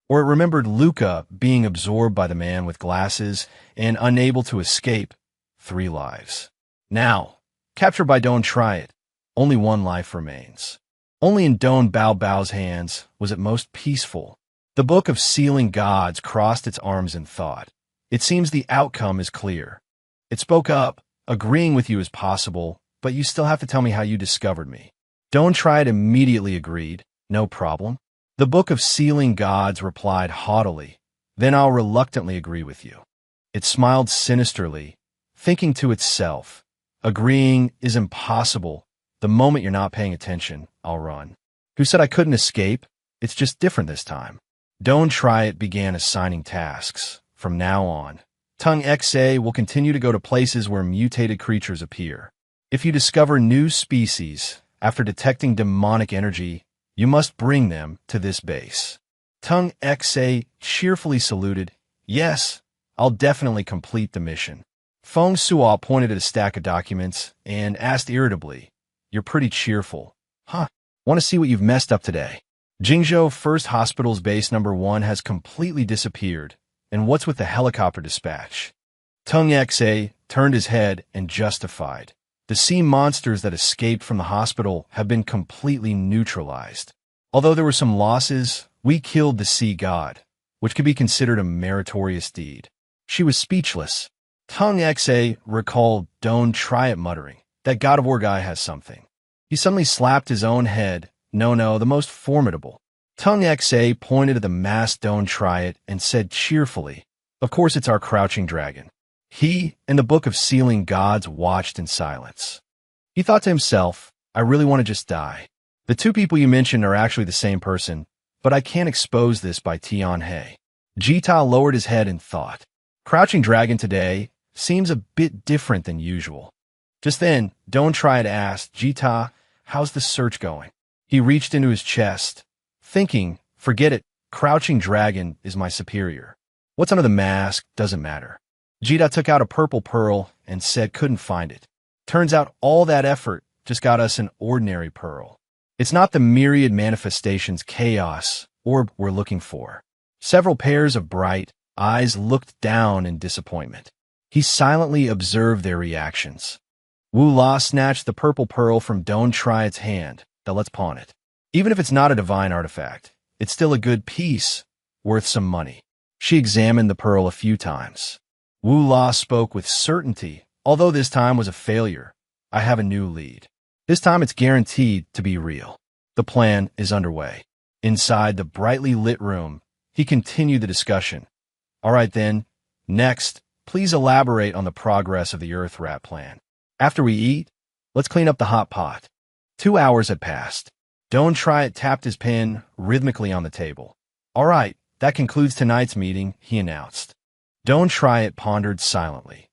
Or it remembered Luca being absorbed by the man with glasses and unable to escape, 3 lives. Now, captured by Don't Try It, only 1 life remains. Only in Don Bao Bao's hands was it most peaceful. The Book of Sealing Gods crossed its arms in thought. It seems the outcome is clear. It spoke up, agreeing with you is possible, but you still have to tell me how you discovered me. Don't Try It immediately agreed, no problem. The Book of Sealing Gods replied haughtily, then I'll reluctantly agree with you. It smiled sinisterly, thinking to itself, agreeing is impossible. The moment you're not paying attention, I'll run. Who said I couldn't escape? It's just different this time. Don't Try It began assigning tasks. From now on, Tung Xe will continue to go to places where mutated creatures appear. If you discover new species, after detecting demonic energy, you must bring them to this base. Tung Xe cheerfully saluted, yes, I'll definitely complete the mission. Feng Suo pointed at a stack of documents and asked irritably, you're pretty cheerful. Huh, want to see what you've messed up today? Jingzhou First Hospital's base number 1 has completely disappeared, and what's with the helicopter dispatch? Tung Xe turned his head and justified. The sea monsters that escaped from the hospital have been completely neutralized. Although there were some losses, we killed the sea god, which could be considered a meritorious deed. She was speechless. Tung Xe recalled Don't Try It muttering, that God of War guy has something. He suddenly slapped his own head. No, the most formidable. Tung Xe pointed at the masked Don't Try It and said cheerfully, of course it's our Crouching Dragon. He and the Book of Sealing Gods watched in silence. He thought to himself, I really want to just die. The 2 people you mentioned are actually the same person, but I can't expose this by Tianhe. Jita lowered his head in thought. Crouching Dragon today seems a bit different than usual. Just then, Don't Try It asked, Jita, how's the search going? He reached into his chest, thinking, forget it, Crouching Dragon is my superior. What's under the mask doesn't matter. Jita took out a purple pearl and said couldn't find it. Turns out all that effort just got us an ordinary pearl. It's not the myriad manifestations chaos orb we're looking for. Several pairs of bright eyes looked down in disappointment. He silently observed their reactions. Wu La snatched the purple pearl from Don't Try It's hand. Now let's pawn it. Even if it's not a divine artifact, it's still a good piece, worth some money. She examined the pearl a few times. Wu La spoke with certainty, although this time was a failure. I have a new lead. This time it's guaranteed to be real. The plan is underway. Inside the brightly lit room, he continued the discussion. All right then, next, please elaborate on the progress of the Earth Rat plan. After we eat, let's clean up the hot pot. 2 hours had passed. Don't Try It tapped his pen rhythmically on the table. All right, that concludes tonight's meeting, he announced. Don't Try It pondered silently.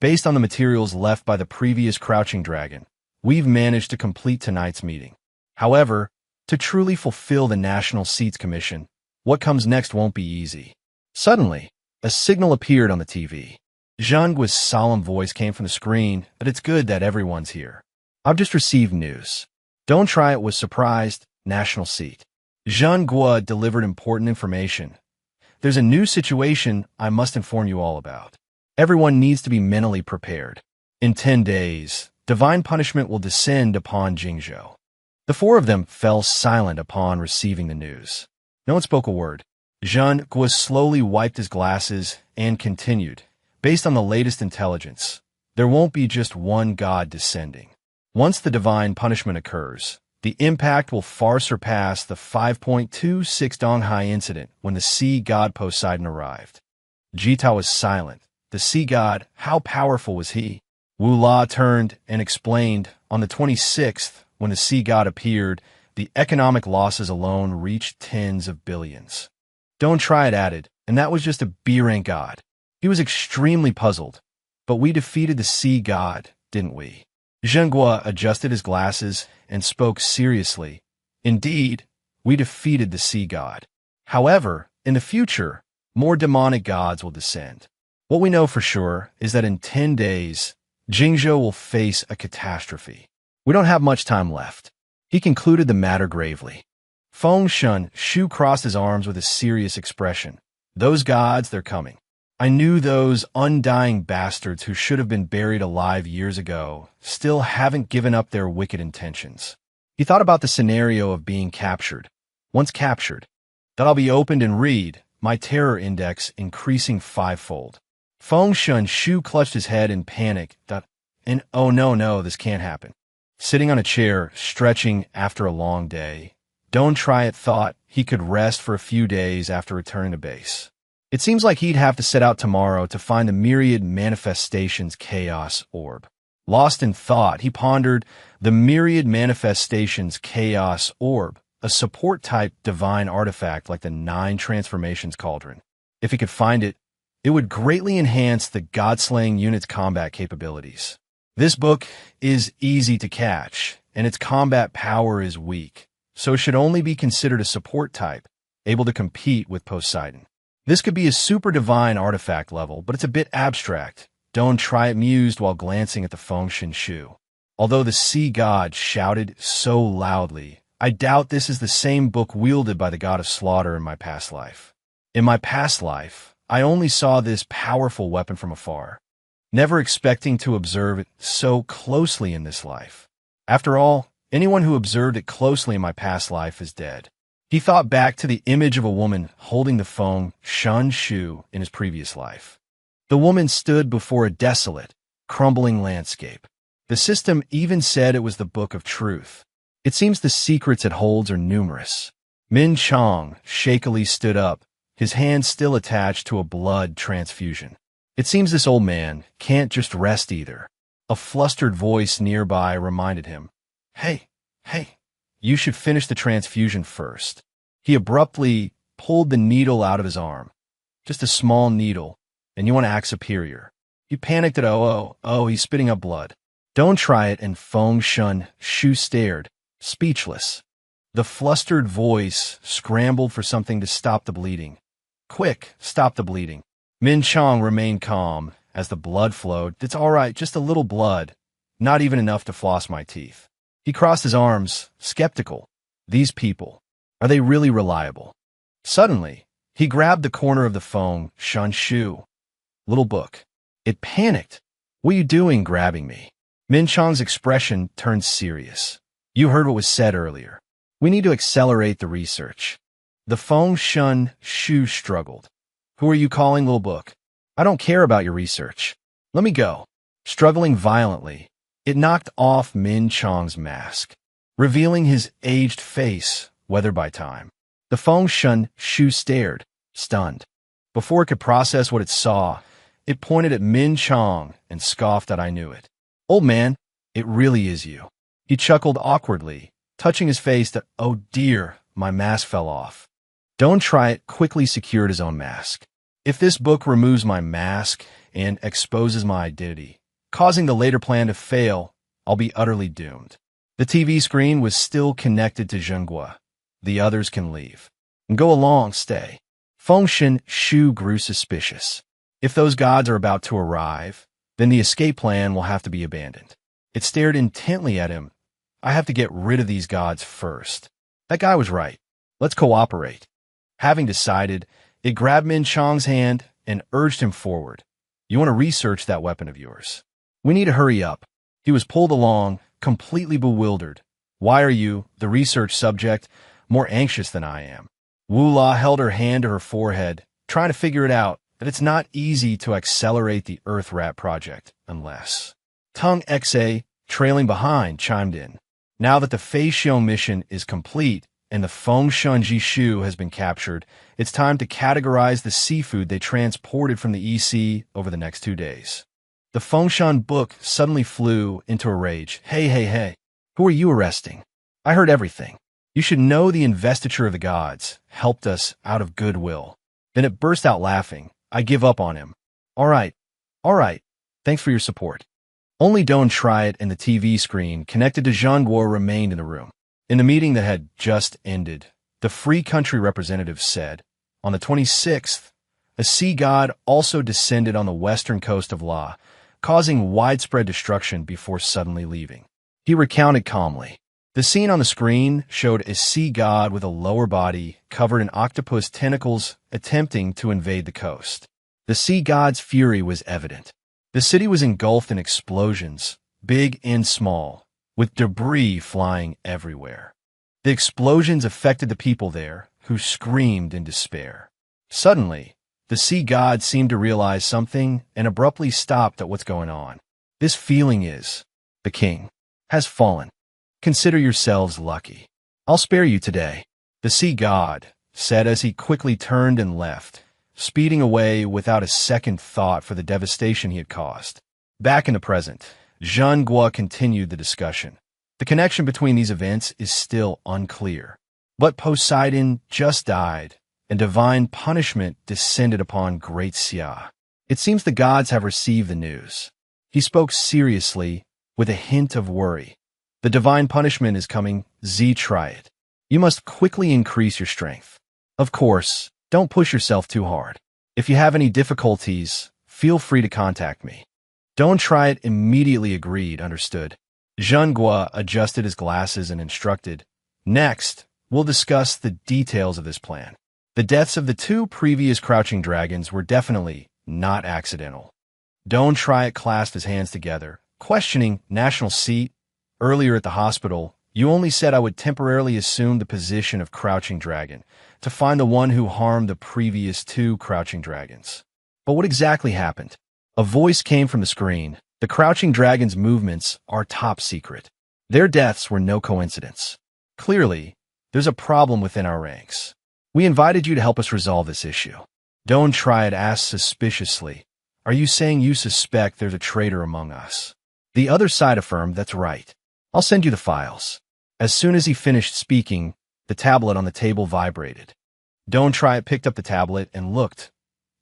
Based on the materials left by the previous crouching dragon, we've managed to complete tonight's meeting. However, to truly fulfill the National Seats Commission, what comes next won't be easy. Suddenly, a signal appeared on the TV. Zhang Guo's solemn voice came from the screen, but it's good that everyone's here. I've just received news. Don't Try It was surprised, National Seat. Zhang Guo delivered important information. There's a new situation I must inform you all about. Everyone needs to be mentally prepared. In 10 days, divine punishment will descend upon Jingzhou. The four of them fell silent upon receiving the news. No one spoke a word. Zhang Guo slowly wiped his glasses and continued. Based on the latest intelligence, there won't be just one god descending. Once the divine punishment occurs, the impact will far surpass the 5.26 Donghai incident when the sea god Poseidon arrived. Jita was silent. The sea god, how powerful was he? Wu La turned and explained, on the 26th, when the sea god appeared, the economic losses alone reached tens of billions. Don't Try It added, and that was just a B-rank god. He was extremely puzzled. But we defeated the sea god, didn't we? Zheng Guo adjusted his glasses and spoke seriously. Indeed, we defeated the sea god. However, in the future, more demonic gods will descend. What we know for sure is that in 10 days, Jingzhou will face a catastrophe. We don't have much time left. He concluded the matter gravely. Feng Shu crossed his arms with a serious expression. Those gods, they're coming. I knew those undying bastards who should have been buried alive years ago still haven't given up their wicked intentions. He thought about the scenario of being captured. Once captured, that I'll be opened and read, my terror index increasing 5-fold. Feng Shu clutched his head in panic. And oh no, this can't happen. Sitting on a chair, stretching after a long day, Don't Try It thought he could rest for a few days after returning to base. It seems like he'd have to set out tomorrow to find the myriad manifestations chaos orb. Lost in thought, he pondered the myriad manifestations chaos orb, a support-type divine artifact like the 9 transformations cauldron. If he could find it, it would greatly enhance the god-slaying unit's combat capabilities. This book is easy to catch, and its combat power is weak, so it should only be considered a support type, able to compete with Poseidon. This could be a super divine artifact level, but it's a bit abstract. Don't Try It mused while glancing at the Feng Shu. Although the sea god shouted so loudly, I doubt this is the same book wielded by the god of slaughter in my past life. In my past life, I only saw this powerful weapon from afar, never expecting to observe it so closely in this life. After all, anyone who observed it closely in my past life is dead. He thought back to the image of a woman holding the Feng Shu in his previous life. The woman stood before a desolate, crumbling landscape. The system even said it was the Book of Truth. It seems the secrets it holds are numerous. Min Chong shakily stood up, his hand still attached to a blood transfusion. It seems this old man can't just rest either. A flustered voice nearby reminded him, Hey, you should finish the transfusion first. He abruptly pulled the needle out of his arm. Just a small needle, and you want to act superior. He panicked at he's spitting up blood. Don't Try It, and Feng Shu stared, speechless. The flustered voice scrambled for something to stop the bleeding. Quick, stop the bleeding. Min Chong remained calm as the blood flowed. It's all right, just a little blood. Not even enough to floss my teeth. He crossed his arms, skeptical. These people, are they really reliable? Suddenly, he grabbed the corner of the Feng Shu little book. It panicked. What are you doing grabbing me? Min Chong's expression turned serious. You heard what was said earlier. We need to accelerate the research. The Feng Shu struggled. Who are you calling little book? I don't care about your research. Let me go. Struggling violently, it knocked off Min Chong's mask, revealing his aged face, weathered by time. The Feng Shu stared, stunned. Before it could process what it saw, It pointed at Min Chong and scoffed that I knew it. Old man, it really is you. He chuckled awkwardly, touching his face that, oh dear, my mask fell off. Don't try it, quickly secured his own mask. If this book removes my mask and exposes my identity, causing the later plan to fail, I'll be utterly doomed. The TV screen was still connected to Zhenghua. The others can leave. And go along, stay. Fengshen Shu grew suspicious. If those gods are about to arrive, then the escape plan will have to be abandoned. It stared intently at him. I have to get rid of these gods first. That guy was right. Let's cooperate. Having decided, it grabbed Min Chong's hand and urged him forward. You want to research that weapon of yours? We need to hurry up. He was pulled along, completely bewildered. Why are you, the research subject, more anxious than I am? Wu La held her hand to her forehead, trying to figure it out, that it's not easy to accelerate the Earth Rat project, unless... Tung Xa, trailing behind, chimed in. Now that the Fei Xiong mission is complete and the Fengshen Jishu has been captured, it's time to categorize the seafood they transported from the EC over the next 2 days. The Fengshen book suddenly flew into a rage. Hey, who are you arresting? I heard everything. You should know the investiture of the gods helped us out of goodwill. Then it burst out laughing. I give up on him. All right. Thanks for your support. Only Don't Try It and the TV screen connected to Zhenghua remained in the room. In the meeting that had just ended, the Free Country representative said, on the 26th, a sea god also descended on the western coast of La, causing widespread destruction before suddenly leaving. He recounted calmly. The scene on the screen showed a sea god with a lower body covered in octopus tentacles attempting to invade the coast. The sea god's fury was evident. The city was engulfed in explosions, big and small, with debris flying everywhere. The explosions affected the people there, who screamed in despair. Suddenly, the sea god seemed to realize something and abruptly stopped at what's going on. This feeling is, the king has fallen. Consider yourselves lucky. I'll spare you today, the sea god said as he quickly turned and left, speeding away without a second thought for the devastation he had caused. Back in the present, Zhenghua continued the discussion. The connection between these events is still unclear. But Poseidon just died, and divine punishment descended upon Great Xia. It seems the gods have received the news. He spoke seriously, with a hint of worry. The divine punishment is coming. Try it. You must quickly increase your strength. Of course, don't push yourself too hard. If you have any difficulties, feel free to contact me. Don't Try It immediately agreed, understood. Zhenghua adjusted his glasses and instructed, next, we'll discuss the details of this plan. The deaths of the 2 previous crouching dragons were definitely not accidental. Don't Try It clasped his hands together, questioning national seat. Earlier at the hospital, you only said I would temporarily assume the position of crouching dragon to find the one who harmed the previous 2 crouching dragons. But what exactly happened? A voice came from the screen. The crouching dragon's movements are top secret. Their deaths were no coincidence. Clearly, there's a problem within our ranks. We invited you to help us resolve this issue. Don't Try It asked suspiciously, are you saying you suspect there's a traitor among us? The other side affirmed that's right. I'll send you the files. As soon as he finished speaking, the tablet on the table vibrated. Don't Try It picked up the tablet and looked.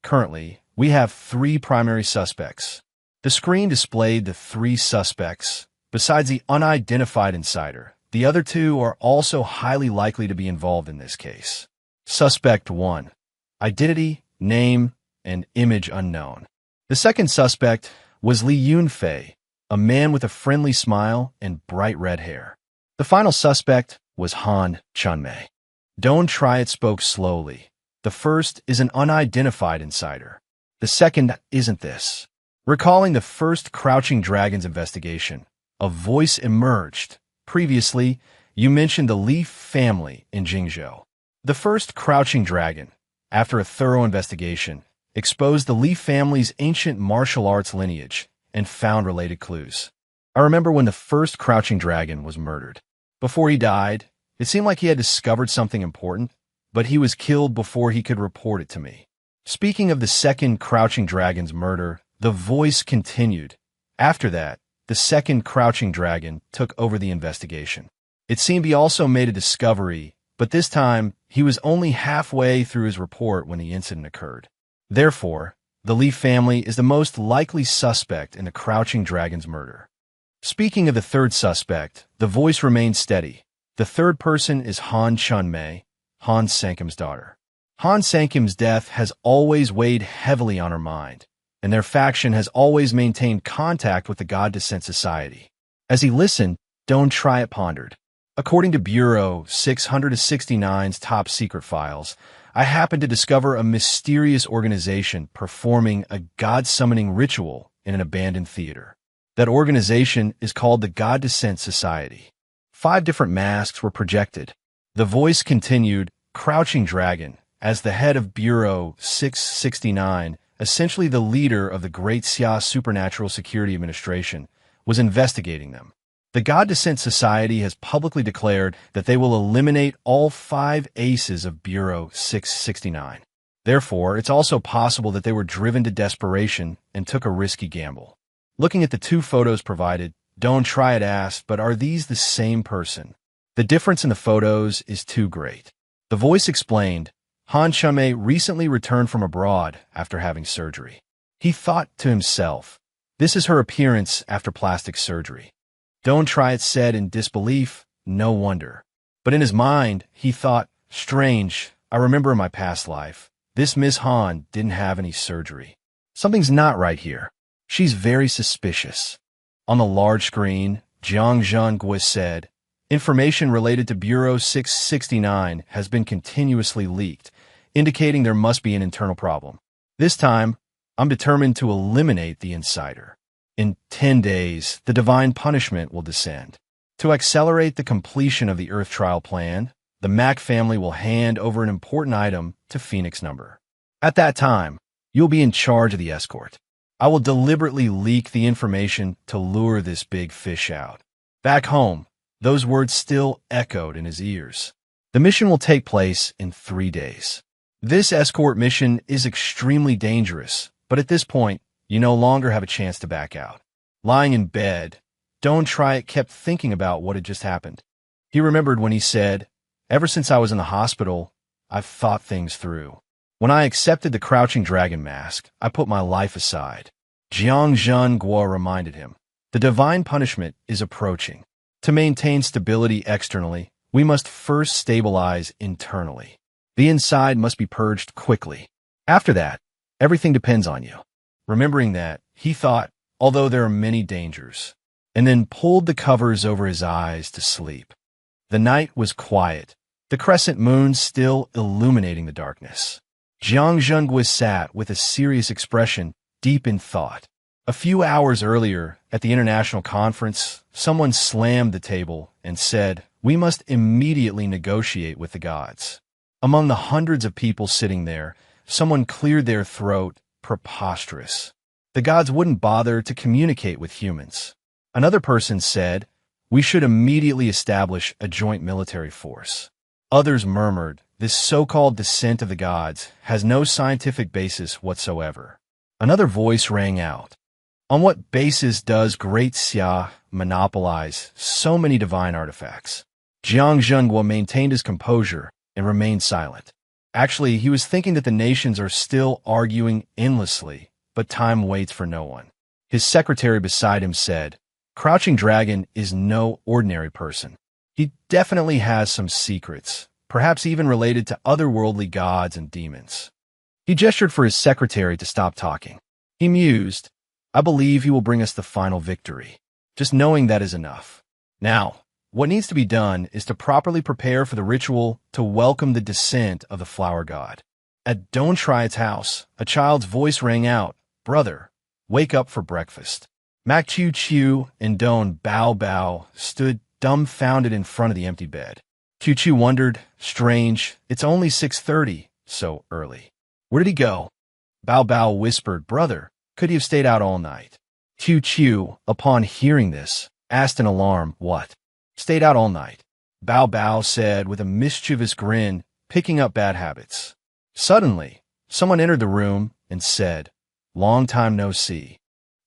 Currently, we have 3 primary suspects. The screen displayed the 3 suspects. Besides the unidentified insider, the other 2 are also highly likely to be involved in this case. Suspect 1. Identity, name, and image unknown. The second suspect was Li Yunfei, a man with a friendly smile and bright red hair. The final suspect was Han Chunmei. Don't Try It spoke slowly. The first is an unidentified insider. The second isn't this. Recalling the first Crouching Dragon's investigation, a voice emerged. Previously, you mentioned the Li family in Jingzhou. The first Crouching Dragon, after a thorough investigation, exposed the Li family's ancient martial arts lineage and found related clues. I remember when the first Crouching Dragon was murdered. Before he died, it seemed like he had discovered something important, but he was killed before he could report it to me. Speaking of the second Crouching Dragon's murder, the voice continued. After that, the second Crouching Dragon took over the investigation. It seemed he also made a discovery, but this time he was only halfway through his report when the incident occurred. Therefore, the Leaf family is the most likely suspect in the Crouching Dragon's murder. Speaking of the third suspect, the voice remained steady. The third person is Han Chun-mei, Han Sankim's daughter. Han Sankim's death has always weighed heavily on her mind, and their faction has always maintained contact with the God Descent Society. As he listened, Don't Try It pondered. According to Bureau 669's top secret files, I happened to discover a mysterious organization performing a God-summoning ritual in an abandoned theater. That organization is called the God Descent Society. 5 different masks were projected. The voice continued, Crouching Dragon, as the head of Bureau 669, essentially the leader of the Great Xia Supernatural Security Administration, was investigating them. The God Descent Society has publicly declared that they will eliminate all 5 aces of Bureau 669. Therefore, it's also possible that they were driven to desperation and took a risky gamble. Looking at the 2 photos provided, Don't Try It asked, but are these the same person? The difference in the photos is too great. The voice explained, Han Chun-mei recently returned from abroad after having surgery. He thought to himself, this is her appearance after plastic surgery. Don't Try It said in disbelief, no wonder. But in his mind, he thought, strange, I remember in my past life, this Miss Han didn't have any surgery. Something's not right here. She's very suspicious. On the large screen, Jiang Zhengguo said, information related to Bureau 669 has been continuously leaked, indicating there must be an internal problem. This time, I'm determined to eliminate the insider. In 10 days, the divine punishment will descend. To accelerate the completion of the Earth Trial plan, the Mac family will hand over an important item to Phoenix Number. At that time, you'll be in charge of the escort. I will deliberately leak the information to lure this big fish out. Back home, those words still echoed in his ears. The mission will take place in 3 days. This escort mission is extremely dangerous, but at this point, you no longer have a chance to back out. Lying in bed, Don't Try It kept thinking about what had just happened. He remembered when he said, ever since I was in the hospital, I've thought things through. When I accepted the Crouching Dragon mask, I put my life aside. Jiang Zhengguo reminded him, the divine punishment is approaching. To maintain stability externally, we must first stabilize internally. The inside must be purged quickly. After that, everything depends on you. Remembering that, he thought, although there are many dangers, and then pulled the covers over his eyes to sleep. The night was quiet, the crescent moon still illuminating the darkness. Jiang Zhengguo sat with a serious expression, deep in thought. A few hours earlier, at the international conference, someone slammed the table and said, we must immediately negotiate with the gods. Among the hundreds of people sitting there, someone cleared their throat, preposterous. The gods wouldn't bother to communicate with humans. Another person said, we should immediately establish a joint military force. Others murmured, this so-called descent of the gods has no scientific basis whatsoever. Another voice rang out. On what basis does Great Xia monopolize so many divine artifacts? Jiang Zhengguo maintained his composure and remained silent. Actually, he was thinking that the nations are still arguing endlessly, but time waits for no one. His secretary beside him said, Crouching Dragon is no ordinary person. He definitely has some secrets, perhaps even related to otherworldly gods and demons. He gestured for his secretary to stop talking. He mused, I believe he will bring us the final victory. Just knowing that is enough. Now, what needs to be done is to properly prepare for the ritual to welcome the descent of the flower god. At Don't Try It's house, a child's voice rang out, Brother, wake up for breakfast. Mac Chiu Chiu and Don Bao Bao stood dumbfounded in front of the empty bed. Chiu Chiu wondered, strange, it's only 6:30, so early. Where did he go? Bao Bao whispered, Brother, could he have stayed out all night? Chiu Chiu, upon hearing this, asked in alarm, What? Stayed out all night. Bao Bao said with a mischievous grin, picking up bad habits. Suddenly, someone entered the room and said, "Long time no see."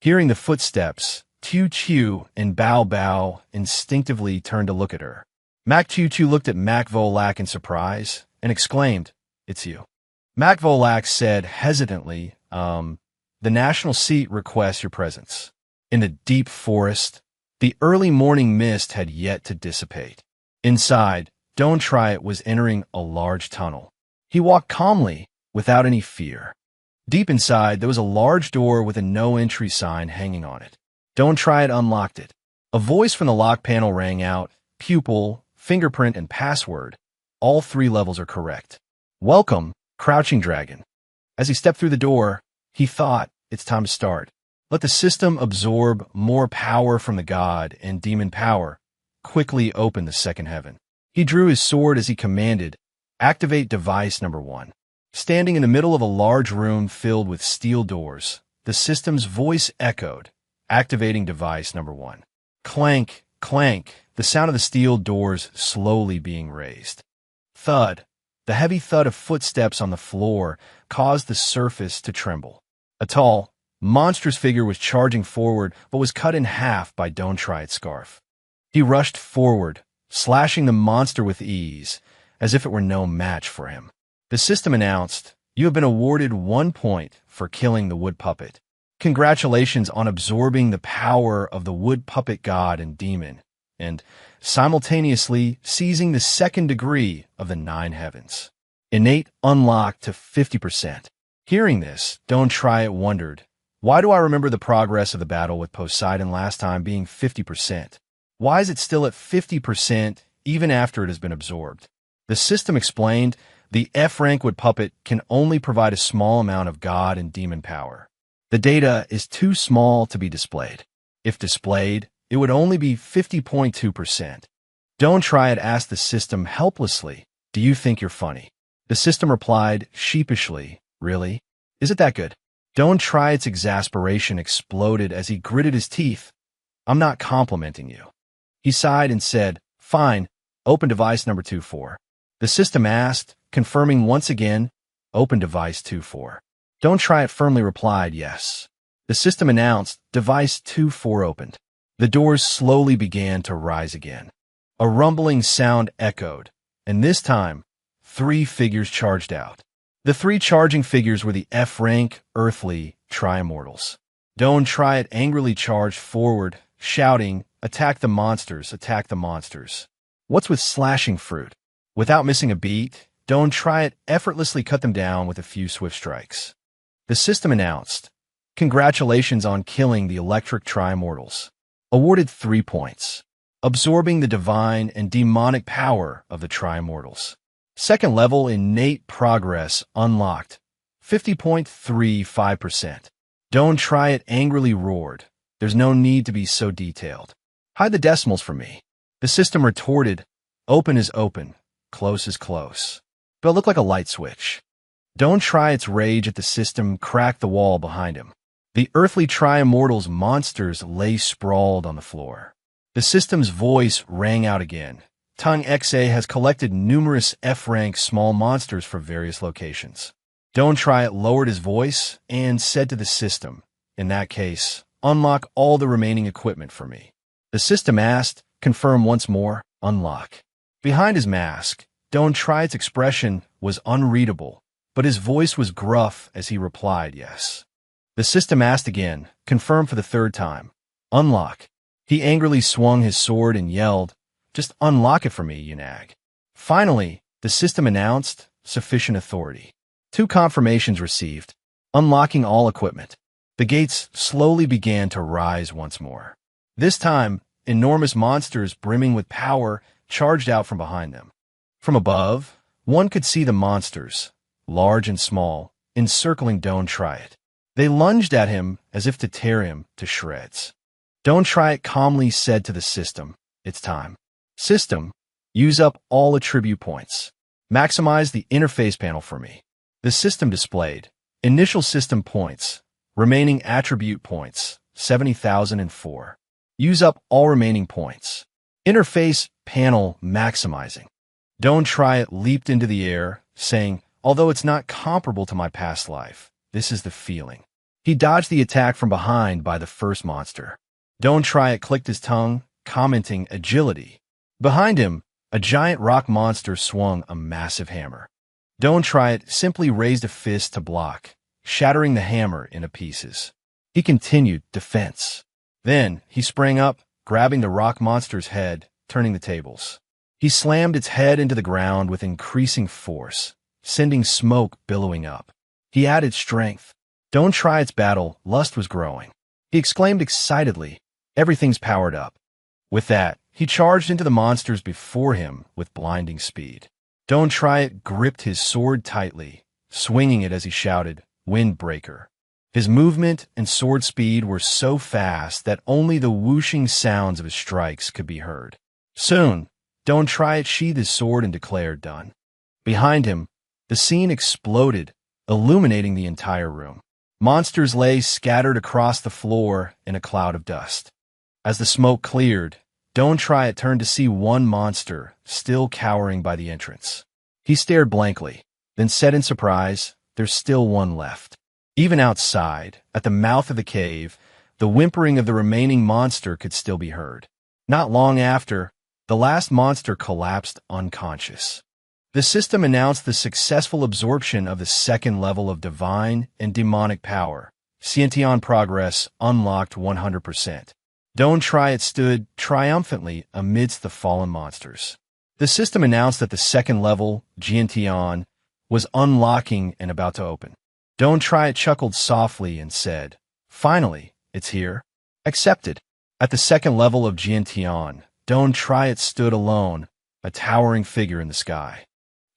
Hearing the footsteps, Chu Chu and Bao Bao instinctively turned to look at her. Mac Chu Chu looked at Mac Volak in surprise and exclaimed, "It's you." Mac Volak said hesitantly, "The national seat requests your presence." In the deep forest, the early morning mist had yet to dissipate. Inside, Don't Try It was entering a large tunnel. He walked calmly, without any fear. Deep inside, there was a large door with a no-entry sign hanging on it. Don't Try It unlocked it. A voice from the lock panel rang out, "Pupil, fingerprint, and password. All 3 levels are correct. Welcome, Crouching Dragon." As he stepped through the door, he thought, it's time to start. Let the system absorb more power from the god and demon power. Quickly open the second heaven. He drew his sword as he commanded, "Activate device number 1." Standing in the middle of a large room filled with steel doors, the system's voice echoed, "Activating device number 1." Clank, clank, the sound of the steel doors slowly being raised. Thud, the heavy thud of footsteps on the floor caused the surface to tremble. A tall, monstrous figure was charging forward but was cut in half by Don't Try It scarf. He rushed forward, slashing the monster with ease, as if it were no match for him. The system announced, "You have been awarded 1 point for killing the wood puppet. Congratulations on absorbing the power of the wood puppet god and demon, and simultaneously seizing the 2nd degree of the 9 heavens. Innate unlocked to 50%. Hearing this, Don't Try It wondered, "Why do I remember the progress of the battle with Poseidon last time being 50%? Why is it still at 50% even after it has been absorbed?" The system explained, "The F-rank wood puppet can only provide a small amount of god and demon power. The data is too small to be displayed. If displayed, it would only be 50.2%. Don't Try It asked the system helplessly, "Do you think you're funny?" The system replied sheepishly, "Really? Is it that good?" Don't Try It's exasperation exploded as he gritted his teeth. "I'm not complimenting you." He sighed and said, "Fine, open device number 24. The system asked, confirming once again, "Open device 24. Don't Try It firmly replied, "Yes." The system announced, "Device 24 opened." The doors slowly began to rise again. A rumbling sound echoed, and this time, 3 figures charged out. The 3 charging figures were the F-rank, earthly, Tri-Immortals. Don't Try It angrily charged forward, shouting, "Attack the monsters, attack the monsters." What's with slashing fruit? Without missing a beat, Don't Try It effortlessly cut them down with a few swift strikes. The system announced, "Congratulations on killing the electric Tri-Immortals. Awarded 3 points. Absorbing the divine and demonic power of the Tri-Immortals. 2nd level innate progress unlocked, 50.35%. Don't Try It angrily roared, "There's no need to be so detailed. Hide the decimals from me." The system retorted, "Open is open, close is close." But it looked like a light switch. Don't Try It's rage at the system cracked the wall behind him. The earthly Tri-Immortals monsters lay sprawled on the floor. The system's voice rang out again. Tongue XA has collected numerous F-rank small monsters for various locations. Don't Try It lowered his voice and said to the system, "In that case, unlock all the remaining equipment for me." The system asked, confirm once more, "Unlock." Behind his mask, Don't Try It's expression was unreadable, but his voice was gruff as he replied, "Yes." The system asked again, confirm for the 3rd time, "Unlock." He angrily swung his sword and yelled, "Just unlock it for me, you nag." Finally, the system announced, "Sufficient authority." 2 confirmations received, unlocking all equipment. The gates slowly began to rise once more. This time, enormous monsters brimming with power charged out from behind them. From above, one could see the monsters, large and small, encircling Don't Try It. They lunged at him as if to tear him to shreds. Don't Try It calmly said to the system, "It's time. System, use up all attribute points. Maximize the interface panel for me." The system displayed, initial system points, remaining attribute points, 70,004. Use up all remaining points. Interface panel maximizing. Don't Try It leaped into the air, saying, Although it's not comparable to my past life, this is the feeling. He dodged the attack from behind by the first monster. Don't try it clicked his tongue, commenting agility. Behind him, a giant rock monster swung a massive hammer. Don't try it simply raised a fist to block, shattering the hammer into pieces. He continued defense. Then he sprang up, grabbing the rock monster's head, turning the tables. He slammed its head into the ground with increasing force, sending smoke billowing up. He added strength. Don't try its battle, lust was growing. He exclaimed excitedly, everything's powered up. With that, he charged into the monsters before him with blinding speed. Don't try it gripped his sword tightly, swinging it as he shouted, Windbreaker. His movement and sword speed were so fast that only the whooshing sounds of his strikes could be heard. Soon, Don't try it sheathed his sword and declared done. Behind him, the scene exploded, illuminating the entire room. Monsters lay scattered across the floor in a cloud of dust. As the smoke cleared, Don't try it turned to see one monster still cowering by the entrance. He stared blankly, then said in surprise, "There's still one left." Even outside, at the mouth of the cave, the whimpering of the remaining monster could still be heard. Not long after, the last monster collapsed unconscious. The system announced the successful absorption of the second level of divine and demonic power. Sciention progress unlocked 100%. Don't try it stood triumphantly amidst the fallen monsters. The system announced that the second level, Sciention, was unlocking and about to open. Don't try it chuckled softly and said, "Finally, it's here." Accepted. At the second level of Sciention, Don't try it stood alone, a towering figure in the sky.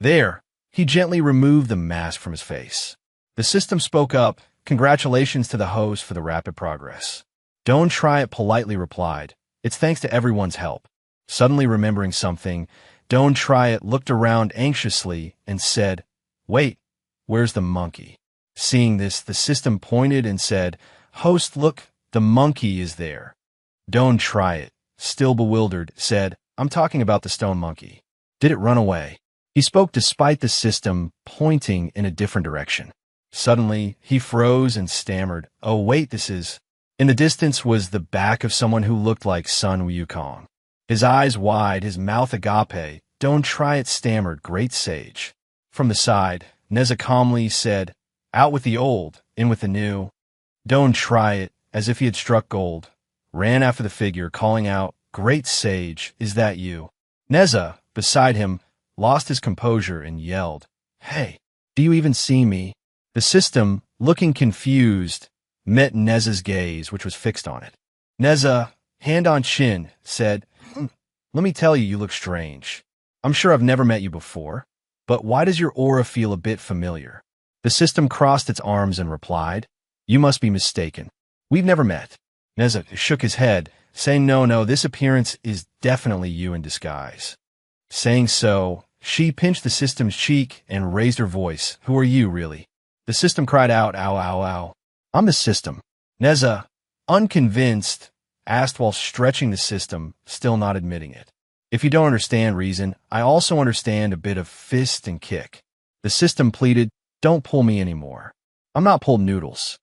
There, he gently removed the mask from his face. The system spoke up, "Congratulations to the host for the rapid progress." Don't try it politely replied, "It's thanks to everyone's help." Suddenly remembering something, Don't try it looked around anxiously and said, "Wait, where's the monkey?" Seeing this, the system pointed and said, "Host, look, the monkey is there." Don't try it, still bewildered, said, "I'm talking about the stone monkey. Did it run away?" He spoke despite the system pointing in a different direction. Suddenly, he froze and stammered, "Oh wait, this is..." In the distance was the back of someone who looked like Sun Wukong. His eyes wide, his mouth agape. Don't try it stammered, "Great sage." From the side, Neza calmly said, "Out with the old, in with the new." Don't try it, as if he had struck gold, ran after the figure, calling out, "Great sage, is that you?" Neza, beside him, lost his composure and yelled, "Hey, do you even see me?" The system, looking confused, met Neza's gaze, which was fixed on it. Neza, hand on chin, said, "Let me tell you, you look strange. I'm sure I've never met you before, but why does your aura feel a bit familiar?" The system crossed its arms and replied, "You must be mistaken. We've never met." Neza shook his head, saying, No, this appearance is definitely you in disguise." Saying so, she pinched the system's cheek and raised her voice, "Who are you, really?" The system cried out, "Ow, ow, ow. I'm the system." Neza, unconvinced, asked while stretching the system, still not admitting it. "If you don't understand reason, I also understand a bit of fist and kick." The system pleaded, "Don't pull me anymore. I'm not pulled noodles."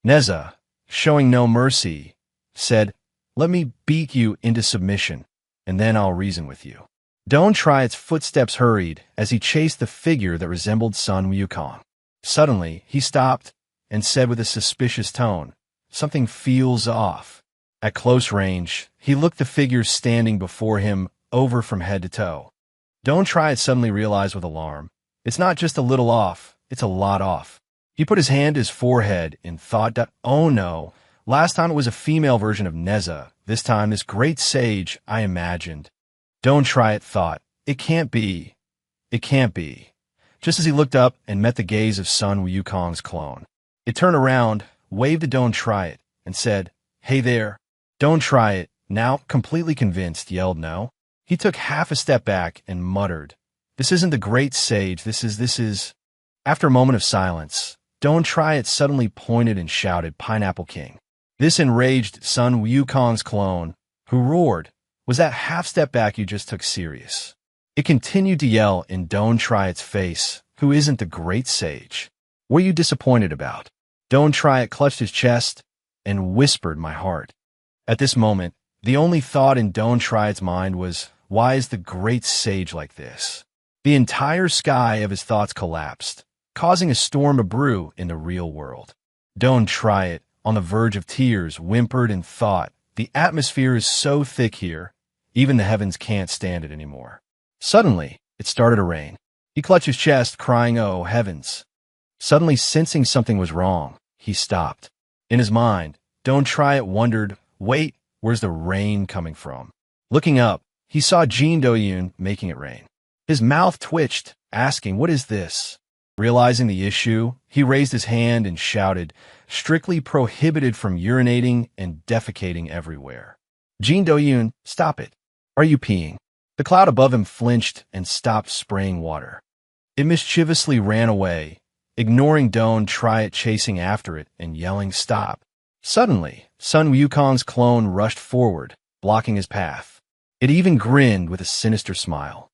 Neza, showing no mercy, said, "Let me beat you into submission, and then I'll reason with you." Don't try its footsteps hurried as he chased the figure that resembled Sun Wukong. Suddenly, he stopped and said with a suspicious tone, "Something feels off." At close range, he looked the figure standing before him over from head to toe. Don't try it suddenly realized with alarm. It's not just a little off, it's a lot off. He put his hand to his forehead and thought, "Oh no, last time it was a female version of Neza. This time, this great sage I imagined." Don't try it thought, "It can't be. It can't be." Just as he looked up and met the gaze of Sun Wukong's clone. It turned around, waved to Don't try it, and said, "Hey there." Don't try it, now completely convinced, yelled no. He took half a step back and muttered, "This isn't the great sage, this is..." After a moment of silence, Don't try it suddenly pointed and shouted, "Pineapple King." This enraged Sun Wukong's clone, who roared, "Was that half step back you just took serious?" It continued to yell in Don't try its face, who isn't the great sage? What are you disappointed about? Don't try it clutched his chest and whispered my heart. At this moment, the only thought in Don't Try It's mind was, why is the great sage like this? The entire sky of his thoughts collapsed, causing a storm to brew in the real world. Don't Try It, on the verge of tears, whimpered and thought, the atmosphere is so thick here, even the heavens can't stand it anymore. Suddenly, it started to rain. He clutched his chest, crying, oh, heavens. Suddenly, sensing something was wrong, he stopped. In his mind, Don't Try It wondered, wait, where's the rain coming from? Looking up, he saw Jin Do-yoon making it rain. His mouth twitched, asking, what is this? Realizing the issue, he raised his hand and shouted, strictly prohibited from urinating and defecating everywhere. Jin Do-yoon, stop it. Are you peeing? The cloud above him flinched and stopped spraying water. It mischievously ran away, ignoring Don't Try It chasing after it and yelling, stop. Suddenly, Sun Wukong's clone rushed forward, blocking his path. It even grinned with a sinister smile.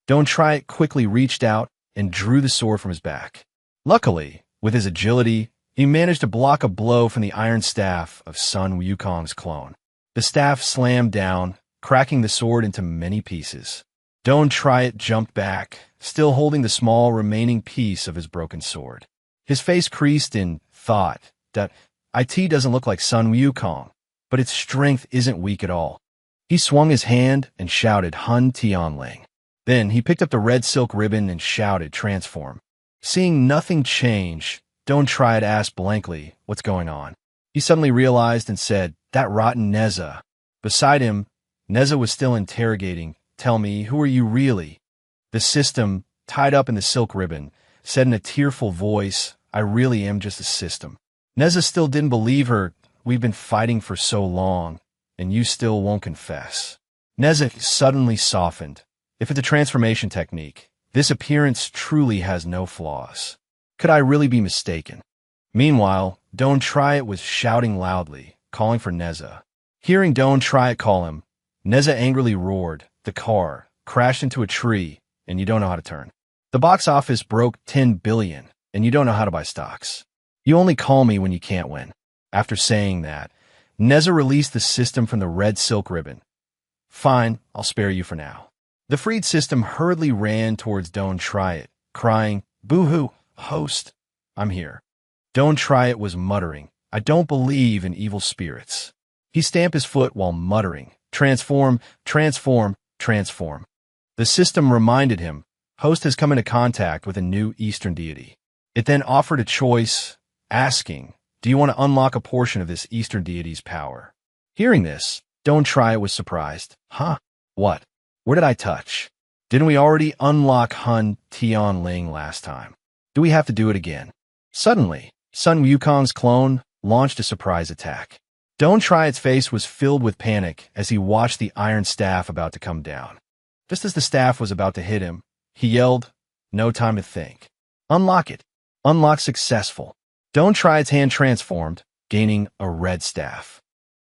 Don't Try It quickly reached out and drew the sword from his back. Luckily, with his agility, he managed to block a blow from the iron staff of Sun Wukong's clone. The staff slammed down, cracking the sword into many pieces. Don't Try It jumped back, still holding the small remaining piece of his broken sword. His face creased in thought that it doesn't look like Sun Wukong, but its strength isn't weak at all. He swung his hand and shouted Hun Tianling. Then he picked up the red silk ribbon and shouted transform. Seeing nothing change, Don't Try It asked blankly, what's going on? He suddenly realized and said, that rotten Neza. Beside him, Neza was still interrogating, tell me, who are you really? The system, tied up in the silk ribbon, said in a tearful voice, I really am just a system. Neza still didn't believe her. We've been fighting for so long, and you still won't confess. Neza suddenly softened. If it's a transformation technique, this appearance truly has no flaws. Could I really be mistaken? Meanwhile, Don't Try It was shouting loudly, calling for Neza. Hearing Don't Try It call him, Neza angrily roared. The car crashed into a tree, and you don't know how to turn. The box office broke 10 billion, and you don't know how to buy stocks. You only call me when you can't win. After saying that, Neza released the system from the red silk ribbon. Fine, I'll spare you for now. The freed system hurriedly ran towards Don't Try It, crying, boo-hoo, host, I'm here. Don't Try It was muttering, I don't believe in evil spirits. He stamped his foot while muttering, transform, transform, transform. The system reminded him, host has come into contact with a new Eastern deity. It then offered a choice, asking, do you want to unlock a portion of this Eastern deity's power? Hearing this, Don't Try It was surprised. Huh? What? Where did I touch? Didn't we already unlock Hun Tianling last time? Do we have to do it again? Suddenly, Sun Wukong's clone launched a surprise attack. Don't Try It's face was filled with panic as he watched the iron staff about to come down. Just as the staff was about to hit him, he yelled, no time to think. Unlock it. Unlock successful. Don't Try Its hand transformed, gaining a red staff.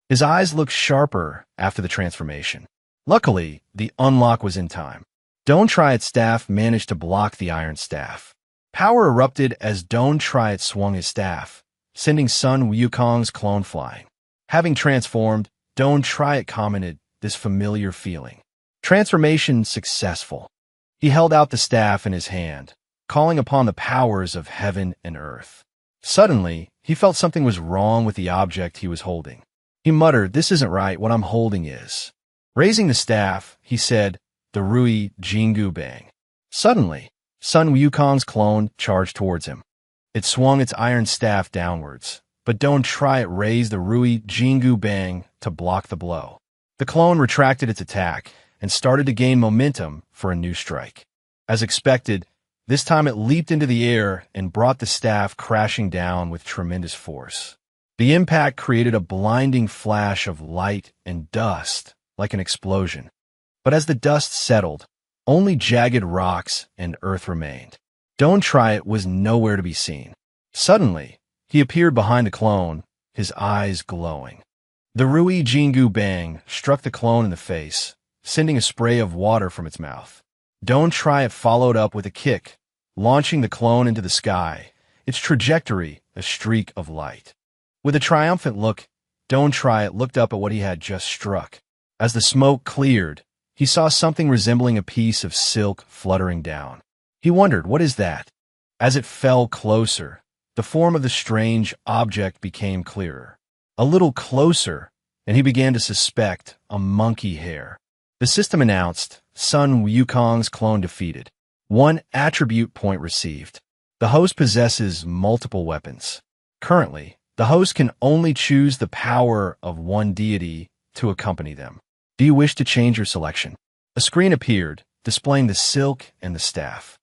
His eyes looked sharper after the transformation. Luckily, the unlock was in time. Don't Try Its staff managed to block the iron staff. Power erupted as Don't Try It swung his staff, sending Sun Wukong's clone flying. Having transformed, Don't Try It commented, this familiar feeling. Transformation successful. He held out the staff in his hand, calling upon the powers of heaven and earth. Suddenly, he felt something was wrong with the object he was holding. He muttered, this isn't right, what I'm holding is. Raising the staff, he said, the Rui Jingu Bang. Suddenly, Sun Wukong's clone charged towards him. It swung its iron staff downwards, but Don't Try It raised the Rui Jingu Bang to block the blow. The clone retracted its attack and started to gain momentum for a new strike. As expected, this time it leaped into the air and brought the staff crashing down with tremendous force. The impact created a blinding flash of light and dust, like an explosion. But as the dust settled, only jagged rocks and earth remained. Don't Try It was nowhere to be seen. Suddenly, he appeared behind the clone, his eyes glowing. The Rui Jingu Bang struck the clone in the face, sending a spray of water from its mouth. Don't Try It followed up with a kick, launching the clone into the sky, its trajectory a streak of light. With a triumphant look, Don't Try It looked up at what he had just struck. As the smoke cleared, he saw something resembling a piece of silk fluttering down. He wondered, what is that? As it fell closer, the form of the strange object became clearer. A little closer, and he began to suspect a monkey hair. The system announced, Sun Wukong's clone defeated. 1 attribute point received. The host possesses multiple weapons. Currently, the host can only choose the power of one deity to accompany them. Do you wish to change your selection? A screen appeared, displaying the silk and the staff.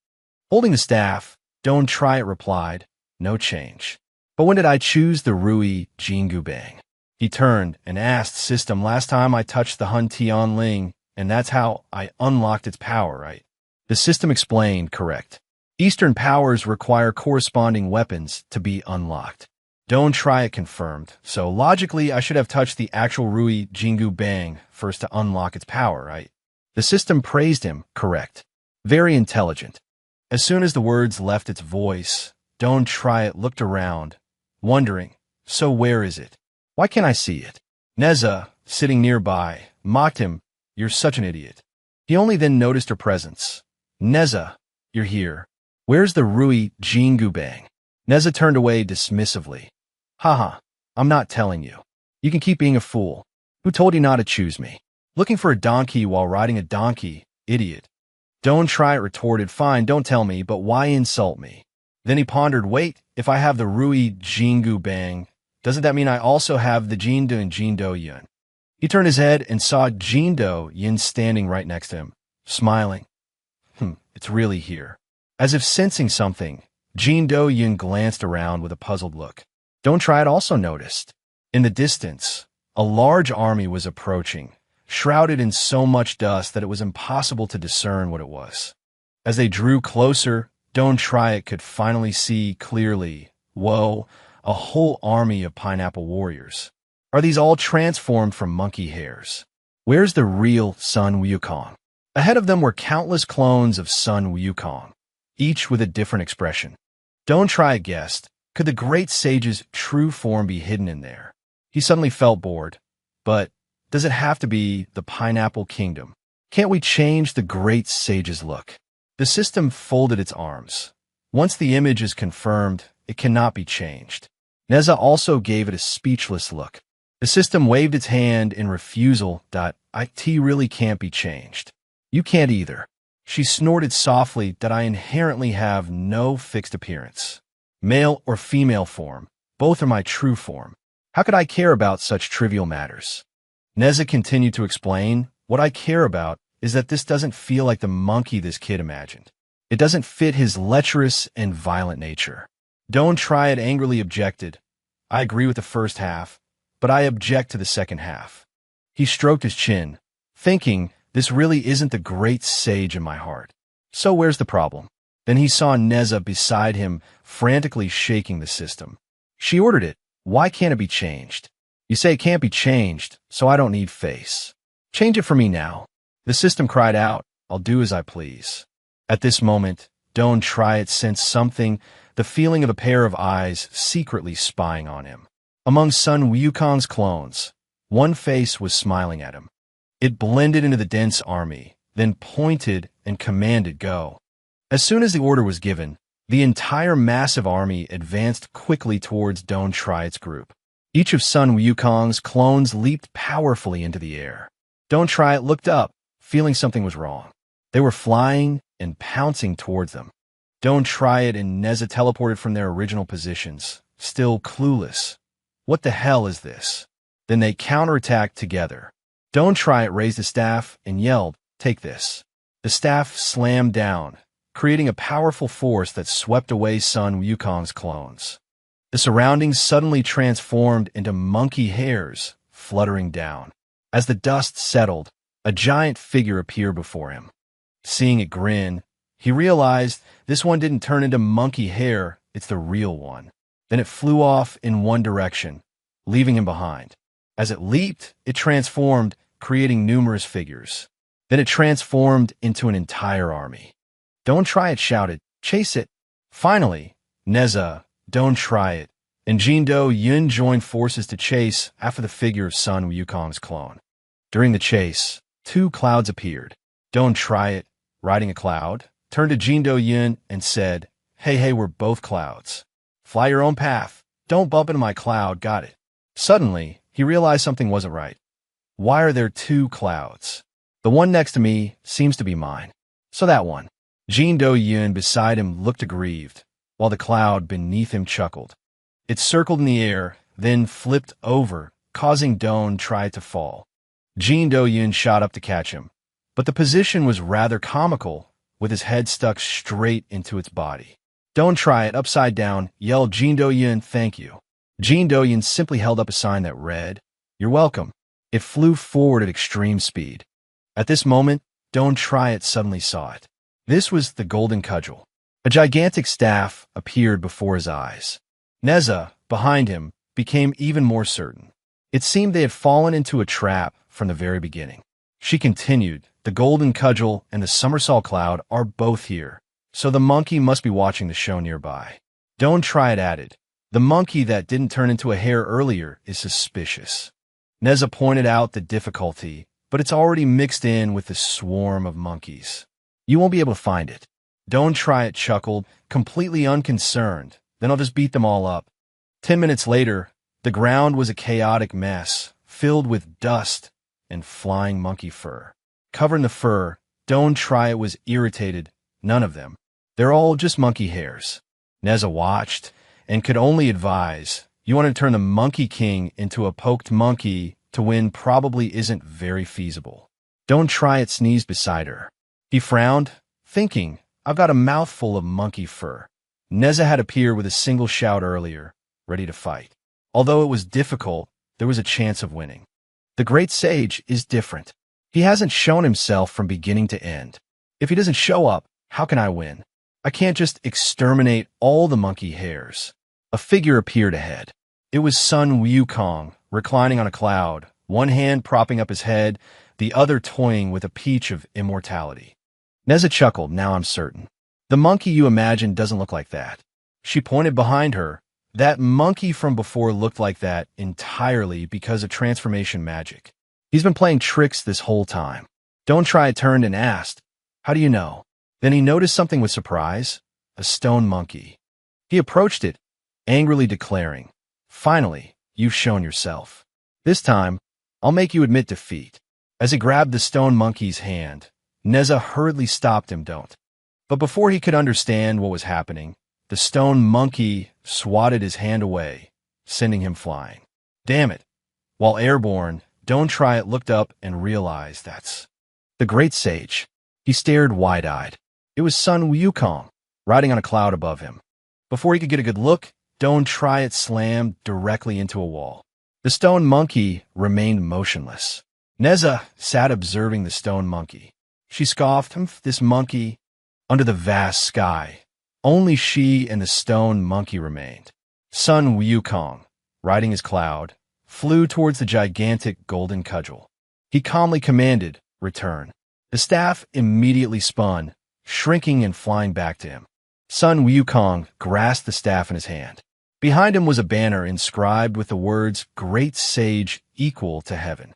Holding the staff, Don't Try It replied, no change. But when did I choose the Rui Jingu Bang? He turned and asked system, last time I touched the Hun Tian Ling, and that's how I unlocked its power, right? The system explained, correct. Eastern powers require corresponding weapons to be unlocked. Don't Try It confirmed, so logically I should have touched the actual Rui Jingu Bang first to unlock its power, right? The system praised him, correct. Very intelligent. As soon as the words left its voice, Don't Try It looked around, wondering, so where is it? Why can't I see it? Neza, sitting nearby, mocked him, you're such an idiot. He only then noticed her presence. Neza, you're here. Where's the Rui Jingu Bang? Neza turned away dismissively. Haha, I'm not telling you. You can keep being a fool. Who told you not to choose me? Looking for a donkey while riding a donkey, idiot. Don't Try It retorted, fine, don't tell me, but why insult me? Then he pondered, wait, if I have the Rui Jingu Bang, doesn't that mean I also have the Jindo and Jindo Yun? He turned his head and saw Jindo Yun standing right next to him, smiling. It's really here. As if sensing something, Jindo Yun glanced around with a puzzled look. Don't Try It also noticed. In the distance, a large army was approaching, shrouded in so much dust that it was impossible to discern what it was. As they drew closer, Don't Try It could finally see clearly. Whoa, a whole army of pineapple warriors. Are these all transformed from monkey hairs? Where's the real Sun Wukong? Ahead of them were countless clones of Sun Wukong, each with a different expression. Don't Try It guessed, could the great sage's true form be hidden in there? He suddenly felt bored. But does it have to be the Pineapple Kingdom? Can't we change the great sage's look? The system folded its arms. Once the image is confirmed, it cannot be changed. Neza also gave it a speechless look. The system waved its hand in refusal. It really can't be changed. You can't either. She snorted softly that I inherently have no fixed appearance. Male or female form, both are my true form. How could I care about such trivial matters? Neza continued to explain, what I care about is that this doesn't feel like the monkey this kid imagined. It doesn't fit his lecherous and violent nature. Don't Try It angrily objected. I agree with the first half, but I object to the second half. He stroked his chin, thinking, this really isn't the great sage in my heart. So where's the problem? Then he saw Neza beside him, frantically shaking the system. She ordered it. Why can't it be changed? You say it can't be changed, so I don't need face. Change it for me now. The system cried out, I'll do as I please. At this moment, Don't Try It sensed something, the feeling of a pair of eyes secretly spying on him. Among Sun Wukong's clones, one face was smiling at him. It blended into the dense army, then pointed and commanded go. As soon as the order was given, the entire massive army advanced quickly towards Don't Try It's group. Each of Sun Wukong's clones leaped powerfully into the air. Don't Try It looked up, feeling something was wrong. They were flying and pouncing towards them. Don't Try It and Neza teleported from their original positions, still clueless. What the hell is this? Then they counterattacked together. Don't Try It raised a staff and yelled, take this. The staff slammed down, creating a powerful force that swept away Sun Wukong's clones. The surroundings suddenly transformed into monkey hairs, fluttering down. As the dust settled, a giant figure appeared before him. Seeing it grin, he realized this one didn't turn into monkey hair, it's the real one. Then it flew off in one direction, leaving him behind. As it leaped, it transformed, creating numerous figures. Then it transformed into an entire army. Don't Try It shouted, Chase it. Finally, Neza, don't try it, and Jindo Yun joined forces to chase after the figure of Sun Wukong's clone. During the chase, two clouds appeared. Don't try it, riding a cloud, turned to Jindo Yun and said, Hey, we're both clouds. Fly your own path. Don't bump into my cloud, got it. Suddenly, he realized something wasn't right. Why are there two clouds? The one next to me seems to be mine. So that one. Jindo Yun beside him looked aggrieved, while the cloud beneath him chuckled. It circled in the air, then flipped over, causing Don't Try to fall. Jindo Yun shot up to catch him, but the position was rather comical, with his head stuck straight into its body. Don't try it, upside down, yelled Jindo Yun, thank you. Jindo Yun simply held up a sign that read, You're welcome. It flew forward at extreme speed. At this moment, Don't Try It suddenly saw it. This was the golden cudgel. A gigantic staff appeared before his eyes. Neza, behind him, became even more certain. It seemed they had fallen into a trap from the very beginning. She continued, the golden cudgel and the somersault cloud are both here, so the monkey must be watching the show nearby. Don't Try It added, the monkey that didn't turn into a hare earlier is suspicious. Neza pointed out the difficulty, but it's already mixed in with the swarm of monkeys. You won't be able to find it. Don't Try It chuckled, completely unconcerned. Then I'll just beat them all up. 10 minutes later, the ground was a chaotic mess, filled with dust and flying monkey fur. Covering the fur, Don't Try It was irritated. None of them. They're all just monkey hairs. Neza watched and could only advise, you want to turn the Monkey King into a poked monkey to win probably isn't very feasible. Don't Try It sneezed beside her. He frowned, thinking, I've got a mouthful of monkey fur. Neza had appeared with a single shout earlier, ready to fight. Although it was difficult, there was a chance of winning. The great sage is different. He hasn't shown himself from beginning to end. If he doesn't show up, how can I win? I can't just exterminate all the monkey hairs. A figure appeared ahead. It was Sun Wukong, reclining on a cloud, one hand propping up his head, the other toying with a peach of immortality. Neza chuckled, now I'm certain. The monkey you imagine doesn't look like that. She pointed behind her. That monkey from before looked like that entirely because of transformation magic. He's been playing tricks this whole time. Don't Try It turned and asked, How do you know? Then he noticed something with surprise, a stone monkey. He approached it, angrily declaring, Finally, you've shown yourself. This time, I'll make you admit defeat. As he grabbed the stone monkey's hand, Neza hurriedly stopped him, Don't. But before he could understand what was happening, the stone monkey swatted his hand away, sending him flying. Damn it. While airborne, Don't Try It looked up and realized that's the great sage. He stared wide-eyed. It was Sun Wukong, riding on a cloud above him. Before he could get a good look, Don't Try It slammed directly into a wall. The stone monkey remained motionless. Neza sat observing the stone monkey. She scoffed, this monkey. Under the vast sky, only she and the stone monkey remained. Sun Wukong, riding his cloud, flew towards the gigantic golden cudgel. He calmly commanded, return. The staff immediately spun, shrinking and flying back to him. Sun Wukong grasped the staff in his hand. Behind him was a banner inscribed with the words, Great Sage equal to heaven.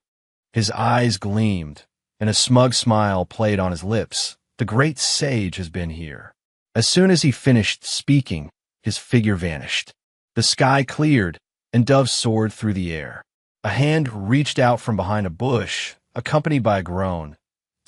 His eyes gleamed, and a smug smile played on his lips. The great sage has been here. As soon as he finished speaking, his figure vanished. The sky cleared, and doves soared through the air. A hand reached out from behind a bush, accompanied by a groan.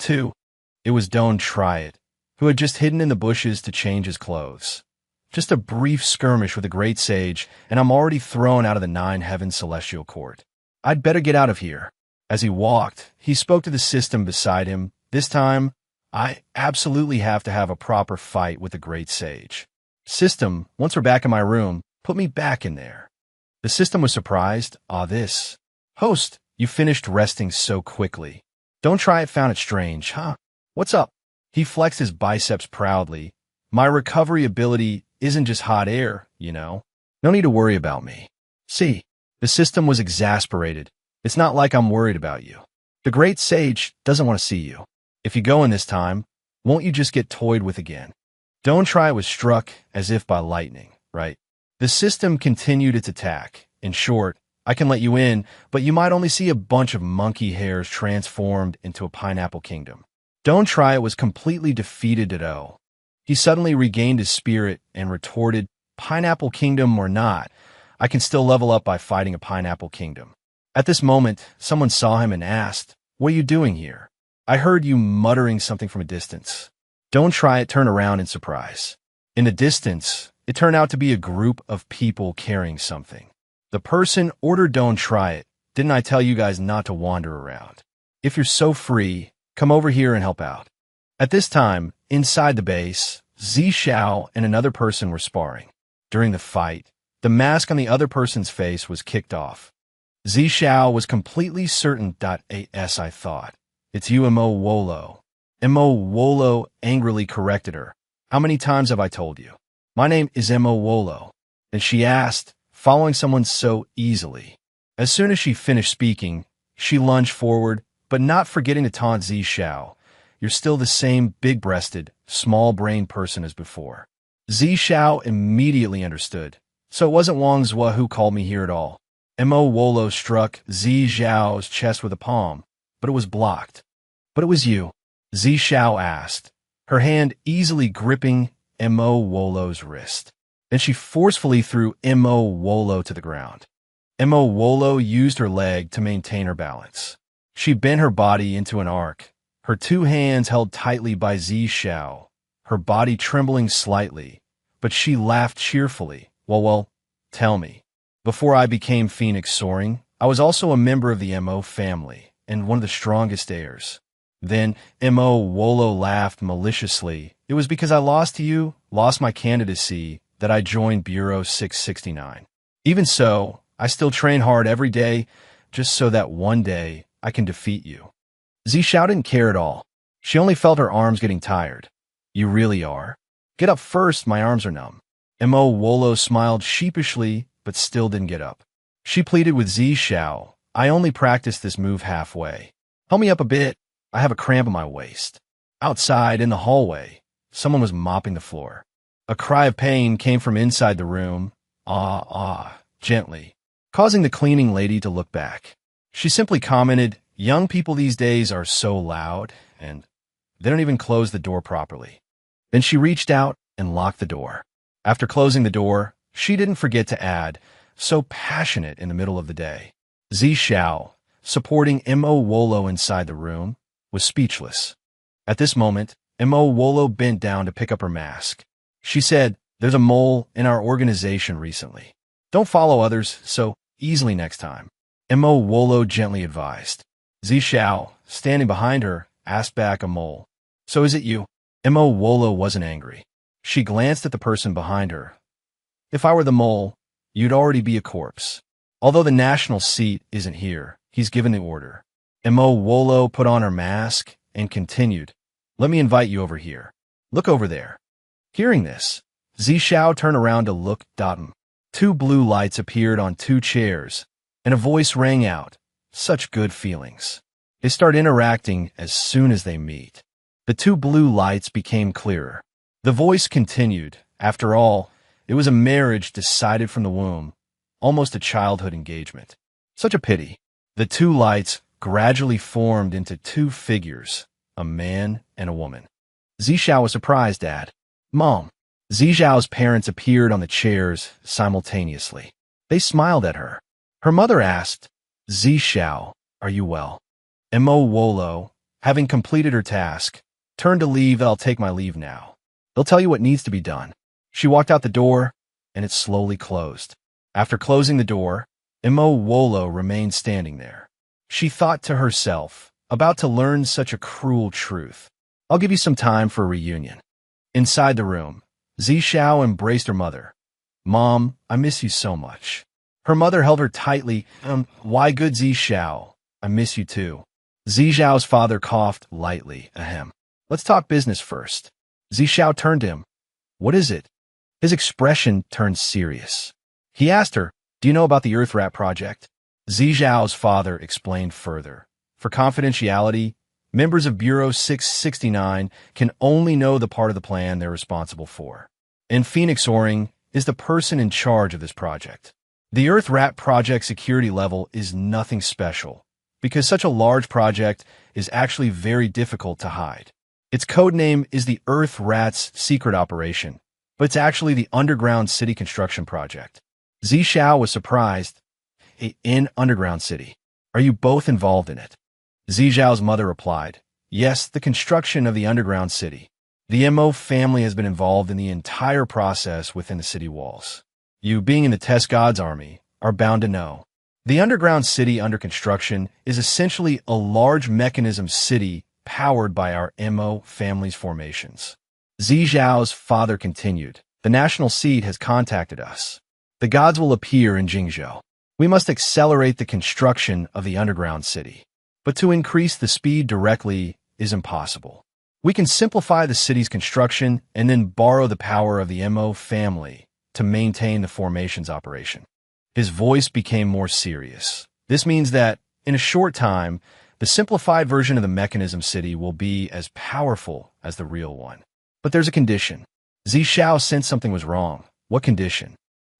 It was Don't Try It, who had just hidden in the bushes to change his clothes. Just a brief skirmish with the great sage, and I'm already thrown out of the Nine Heavens Celestial Court. I'd better get out of here. As he walked, he spoke to the system beside him. This time, I absolutely have to have a proper fight with the great sage. System, once we're back in my room, put me back in there. The system was surprised. This. Host, you finished resting so quickly. Don't Try It found it strange, huh? What's up? He flexed his biceps proudly. My recovery ability isn't just hot air, you know. No need to worry about me. See, the system was exasperated. It's not like I'm worried about you. The great sage doesn't want to see you. If you go in this time, won't you just get toyed with again? Don't Try was struck as if by lightning, right? The system continued its attack. In short, I can let you in, but you might only see a bunch of monkey hairs transformed into a pineapple kingdom. Don't Try was completely defeated at O. He suddenly regained his spirit and retorted, pineapple kingdom or not, I can still level up by fighting a pineapple kingdom. At this moment, someone saw him and asked, what are you doing here? I heard you muttering something from a distance. Don't Try it turned around in surprise. In the distance, it turned out to be a group of people carrying something. The person ordered Don't Try it. Didn't I tell you guys not to wander around? If you're so free, come over here and help out. At this time, inside the base, Zi Xiao and another person were sparring. During the fight, the mask on the other person's face was kicked off. Zi Xiao was completely certain. As I thought. It's you, Mo Wolo. Mo Wolo angrily corrected her. How many times have I told you? My name is Mo Wolo. And she asked, following someone so easily. As soon as she finished speaking, she lunged forward, but not forgetting to taunt Zi Xiao. You're still the same big-breasted, small-brained person as before. Zi Xiao immediately understood. So it wasn't Wang Zhua who called me here at all. Mo Wolo struck Zi Xiao's chest with a palm, but it was blocked. But it was you, Zi Xiao asked, her hand easily gripping Mo Wolo's wrist. Then she forcefully threw Mo Wolo to the ground. Mo Wolo used her leg to maintain her balance. She bent her body into an arc, her two hands held tightly by Zi Xiao, her body trembling slightly, but she laughed cheerfully. Well, tell me. Before I became Phoenix Soaring, I was also a member of the Mo family and one of the strongest heirs. Then Mo Wolo laughed maliciously. It was because I lost to you, lost my candidacy, that I joined Bureau 669. Even so, I still train hard every day, just so that one day I can defeat you. Zi Xiao didn't care at all. She only felt her arms getting tired. You really are? Get up first, my arms are numb. Mo Wolo smiled sheepishly, but still didn't get up. She pleaded with Zi Xiao, I only practiced this move halfway. Help me up a bit. I have a cramp in my waist. Outside, in the hallway, someone was mopping the floor. A cry of pain came from inside the room, gently, causing the cleaning lady to look back. She simply commented, young people these days are so loud, and they don't even close the door properly. Then she reached out and locked the door. After closing the door, she didn't forget to add, so passionate in the middle of the day. Zi Xiao, supporting Mo Wolo inside the room, was speechless. At this moment, Mo Wolo bent down to pick up her mask. She said, there's a mole in our organization recently. Don't follow others so easily next time. Mo Wolo gently advised. Zi Xiao, standing behind her, asked back a mole. So is it you? Mo Wolo wasn't angry. She glanced at the person behind her. If I were the mole, you'd already be a corpse. Although the national seat isn't here, he's given the order. Mo Wolo put on her mask and continued. Let me invite you over here. Look over there. Hearing this, Zi Xiao turned around to look. Two blue lights appeared on two chairs, and a voice rang out. Such good feelings. They start interacting as soon as they meet. The two blue lights became clearer. The voice continued. After all, it was a marriage decided from the womb, almost a childhood engagement. Such a pity. The two lights gradually formed into two figures, a man and a woman. Zi Xiao was surprised at. Mom. Zi Xiao's parents appeared on the chairs simultaneously. They smiled at her. Her mother asked, Zi Xiao, are you well? Mo Wolo, having completed her task, turned to leave. I'll take my leave now. They'll tell you what needs to be done. She walked out the door, and it slowly closed. After closing the door, Mo Wolo remained standing there. She thought to herself, about to learn such a cruel truth. I'll give you some time for a reunion. Inside the room, Zi Xiao embraced her mother. Mom, I miss you so much. Her mother held her tightly. Why good Zi Xiao? I miss you too. Zi Xiao's father coughed lightly. Ahem. Let's talk business first. Zi Xiao turned to him. What is it? His expression turned serious. He asked her, do you know about the Earth Rat project? Zi Xiao's father explained further. For confidentiality, Members of Bureau 669 can only know the part of the plan they're responsible for. And Phoenix Oring is the person in charge of this project. The Earth Rat project security level is nothing special, because such a large project is actually very difficult to hide. Its code name is the Earth Rat's secret operation, but it's actually the underground city construction project. Zishao was surprised. In underground city. Are you both involved in it? Zizhao's mother replied, yes, the construction of the underground city. The MO family has been involved in the entire process within the city walls. You, being in the Test God's army, are bound to know. The underground city under construction is essentially a large mechanism city powered by our MO family's formations. Zizhao's father continued, the national seat has contacted us. The gods will appear in Jingzhou. We must accelerate the construction of the underground city. But to increase the speed directly is impossible. We can simplify the city's construction and then borrow the power of the MO family to maintain the formation's operation. His voice became more serious. This means that, in a short time, the simplified version of the mechanism city will be as powerful as the real one. But there's a condition. Zishao sensed something was wrong. What condition?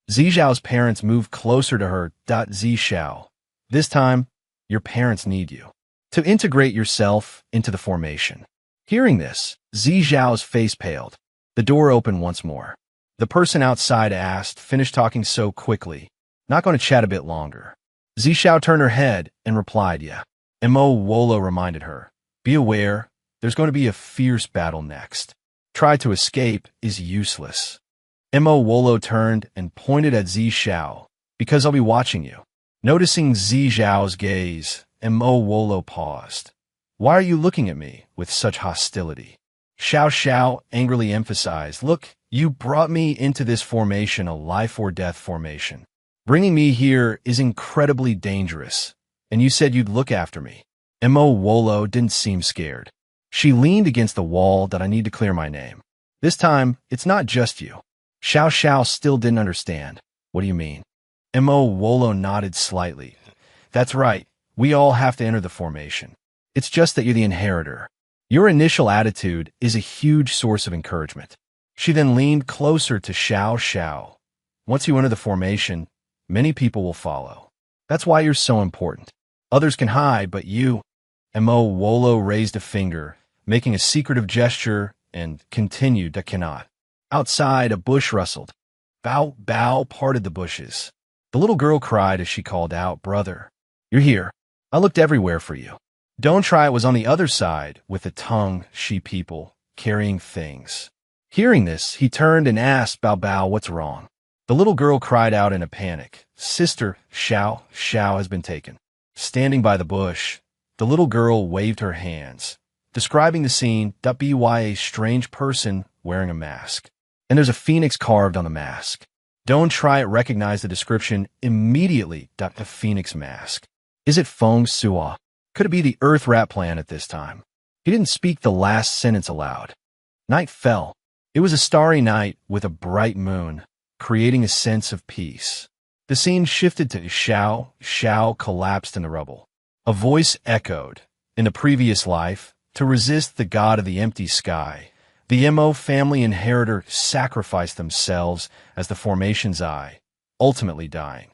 Zizhao's parents moved closer to her. Zishao. This time, your parents need you to integrate yourself into the formation. Hearing this, Zizhao's face paled. The door opened once more. The person outside asked, finished talking so quickly. Not going to chat a bit longer. Zishao turned her head and replied, yeah. Mo Wolo reminded her, be aware, there's going to be a fierce battle next. Try to escape is useless. Mo Wolo turned and pointed at Zishao, because I'll be watching you. Noticing Zizhao's gaze, Mo Wolo paused. Why are you looking at me with such hostility? Xiao angrily emphasized, look, you brought me into this formation, a life or death formation. Bringing me here is incredibly dangerous, and you said you'd look after me. Mo Wolo didn't seem scared. She leaned against the wall. I need to clear my name. This time, it's not just you. Xiao still didn't understand. What do you mean? Mo Wolo nodded slightly. That's right. We all have to enter the formation. It's just that you're the inheritor. Your initial attitude is a huge source of encouragement. She then leaned closer to Xiao. Once you enter the formation, many people will follow. That's why you're so important. Others can hide, but you... Mo Wolo raised a finger, making a secretive gesture, and continued, I cannot. Outside, a bush rustled. Bao parted the bushes. The little girl cried as she called out, brother, you're here. I looked everywhere for you. Don't try it was on the other side, with a tongue, she people, carrying things. Hearing this, he turned and asked Bao, what's wrong? The little girl cried out in a panic, sister, Xiao has been taken. Standing by the bush, the little girl waved her hands, describing the scene, by a strange person wearing a mask. And there's a phoenix carved on the mask. Don't try it recognize the description immediately, the phoenix mask. Is it Feng Sua? Could it be the Earth Rat plan at this time? He didn't speak the last sentence aloud. Night fell. It was a starry night with a bright moon, creating a sense of peace. The scene shifted to Xiao collapsed in the rubble. A voice echoed. In the previous life, to resist the god of the empty sky, the Mo family inheritor sacrificed themselves as the formation's eye, ultimately dying.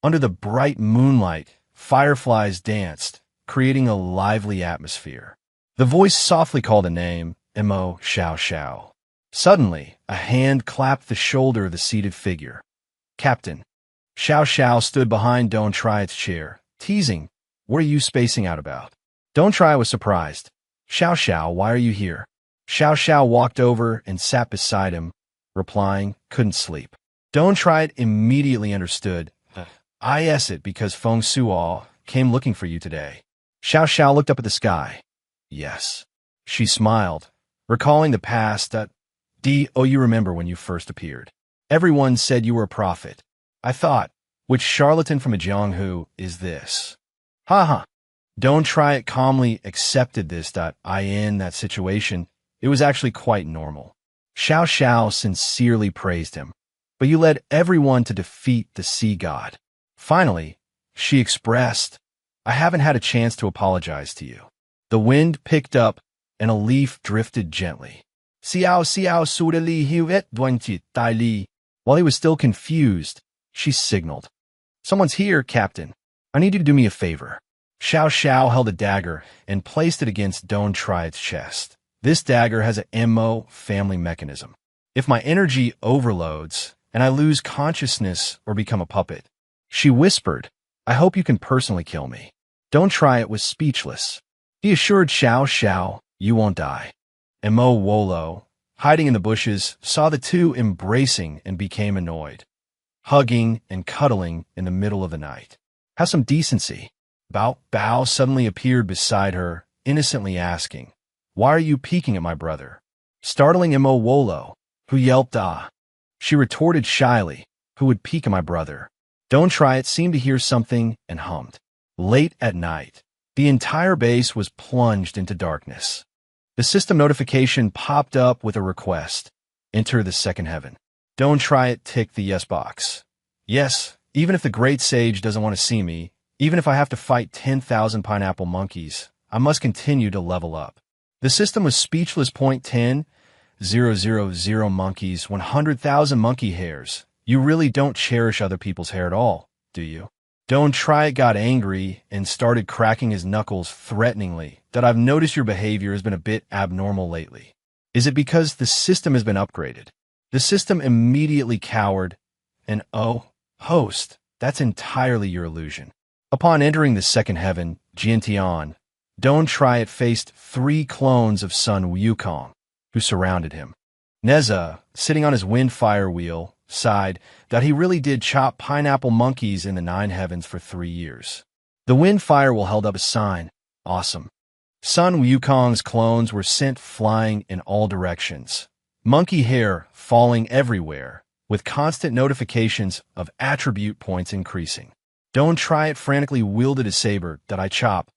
Under the bright moonlight, fireflies danced, creating a lively atmosphere. The voice softly called a name, Mo Xiao. Suddenly, a hand clapped the shoulder of the seated figure. Captain. Xiao stood behind Don't Try's chair, teasing, what are you spacing out about? Don't Try was surprised. Xiao, why are you here? Xiao walked over and sat beside him, replying, couldn't sleep. Don't Try it immediately understood. I guess it because Feng Sua came looking for you today. Xiao looked up at the sky. Yes. She smiled, recalling the past you remember when you first appeared. Everyone said you were a prophet. I thought, which charlatan from a Jianghu is this? Don't Try it calmly accepted this. In that situation, it was actually quite normal. Xiao sincerely praised him. But you led everyone to defeat the sea god. Finally, she expressed, I haven't had a chance to apologize to you. The wind picked up, and a leaf drifted gently. Xiao xiao sudali huet duanti tai li. While he was still confused, she signaled. Someone's here, Captain. I need you to do me a favor. Xiao Xiao held a dagger and placed it against Don't Try's chest. This dagger has an MO family mechanism. If my energy overloads and I lose consciousness or become a puppet, she whispered, I hope you can personally kill me. Don't Try it was speechless. He assured Xiao Xiao, you won't die. Mo Wolo, hiding in the bushes, saw the two embracing and became annoyed, hugging and cuddling in the middle of the night. Have some decency. Bao Bao suddenly appeared beside her, innocently asking, Why are you peeking at my brother? Startling Mo Wolo, who yelped ah. She retorted shyly, Who would peek at my brother? Don't Try it seemed to hear something and hummed. Late at night, the entire base was plunged into darkness. The system notification popped up with a request. Enter the second heaven. Don't Try it ticked the yes box. Yes, even if the great sage doesn't want to see me, even if I have to fight 10,000 pineapple monkeys, I must continue to level up. The system was speechless. 10,000 monkeys, 100,000 monkey hairs. You really don't cherish other people's hair at all, do you? Don't Try it got angry and started cracking his knuckles threateningly. That I've noticed your behavior has been a bit abnormal lately. Is it because the system has been upgraded? The system immediately cowered and, oh, host, that's entirely your illusion. Upon entering the second heaven, Jiantian, Don't Try it faced 3 clones of Sun Wukong, who surrounded him. Neza, sitting on his windfire wheel, sighed that he really did chop pineapple monkeys in the 9 heavens for 3 years. The windfire will held up a sign. Awesome. Sun Wukong's clones were sent flying in all directions. Monkey hair falling everywhere, with constant notifications of attribute points increasing. Don't Try it frantically wielded a saber that I chop.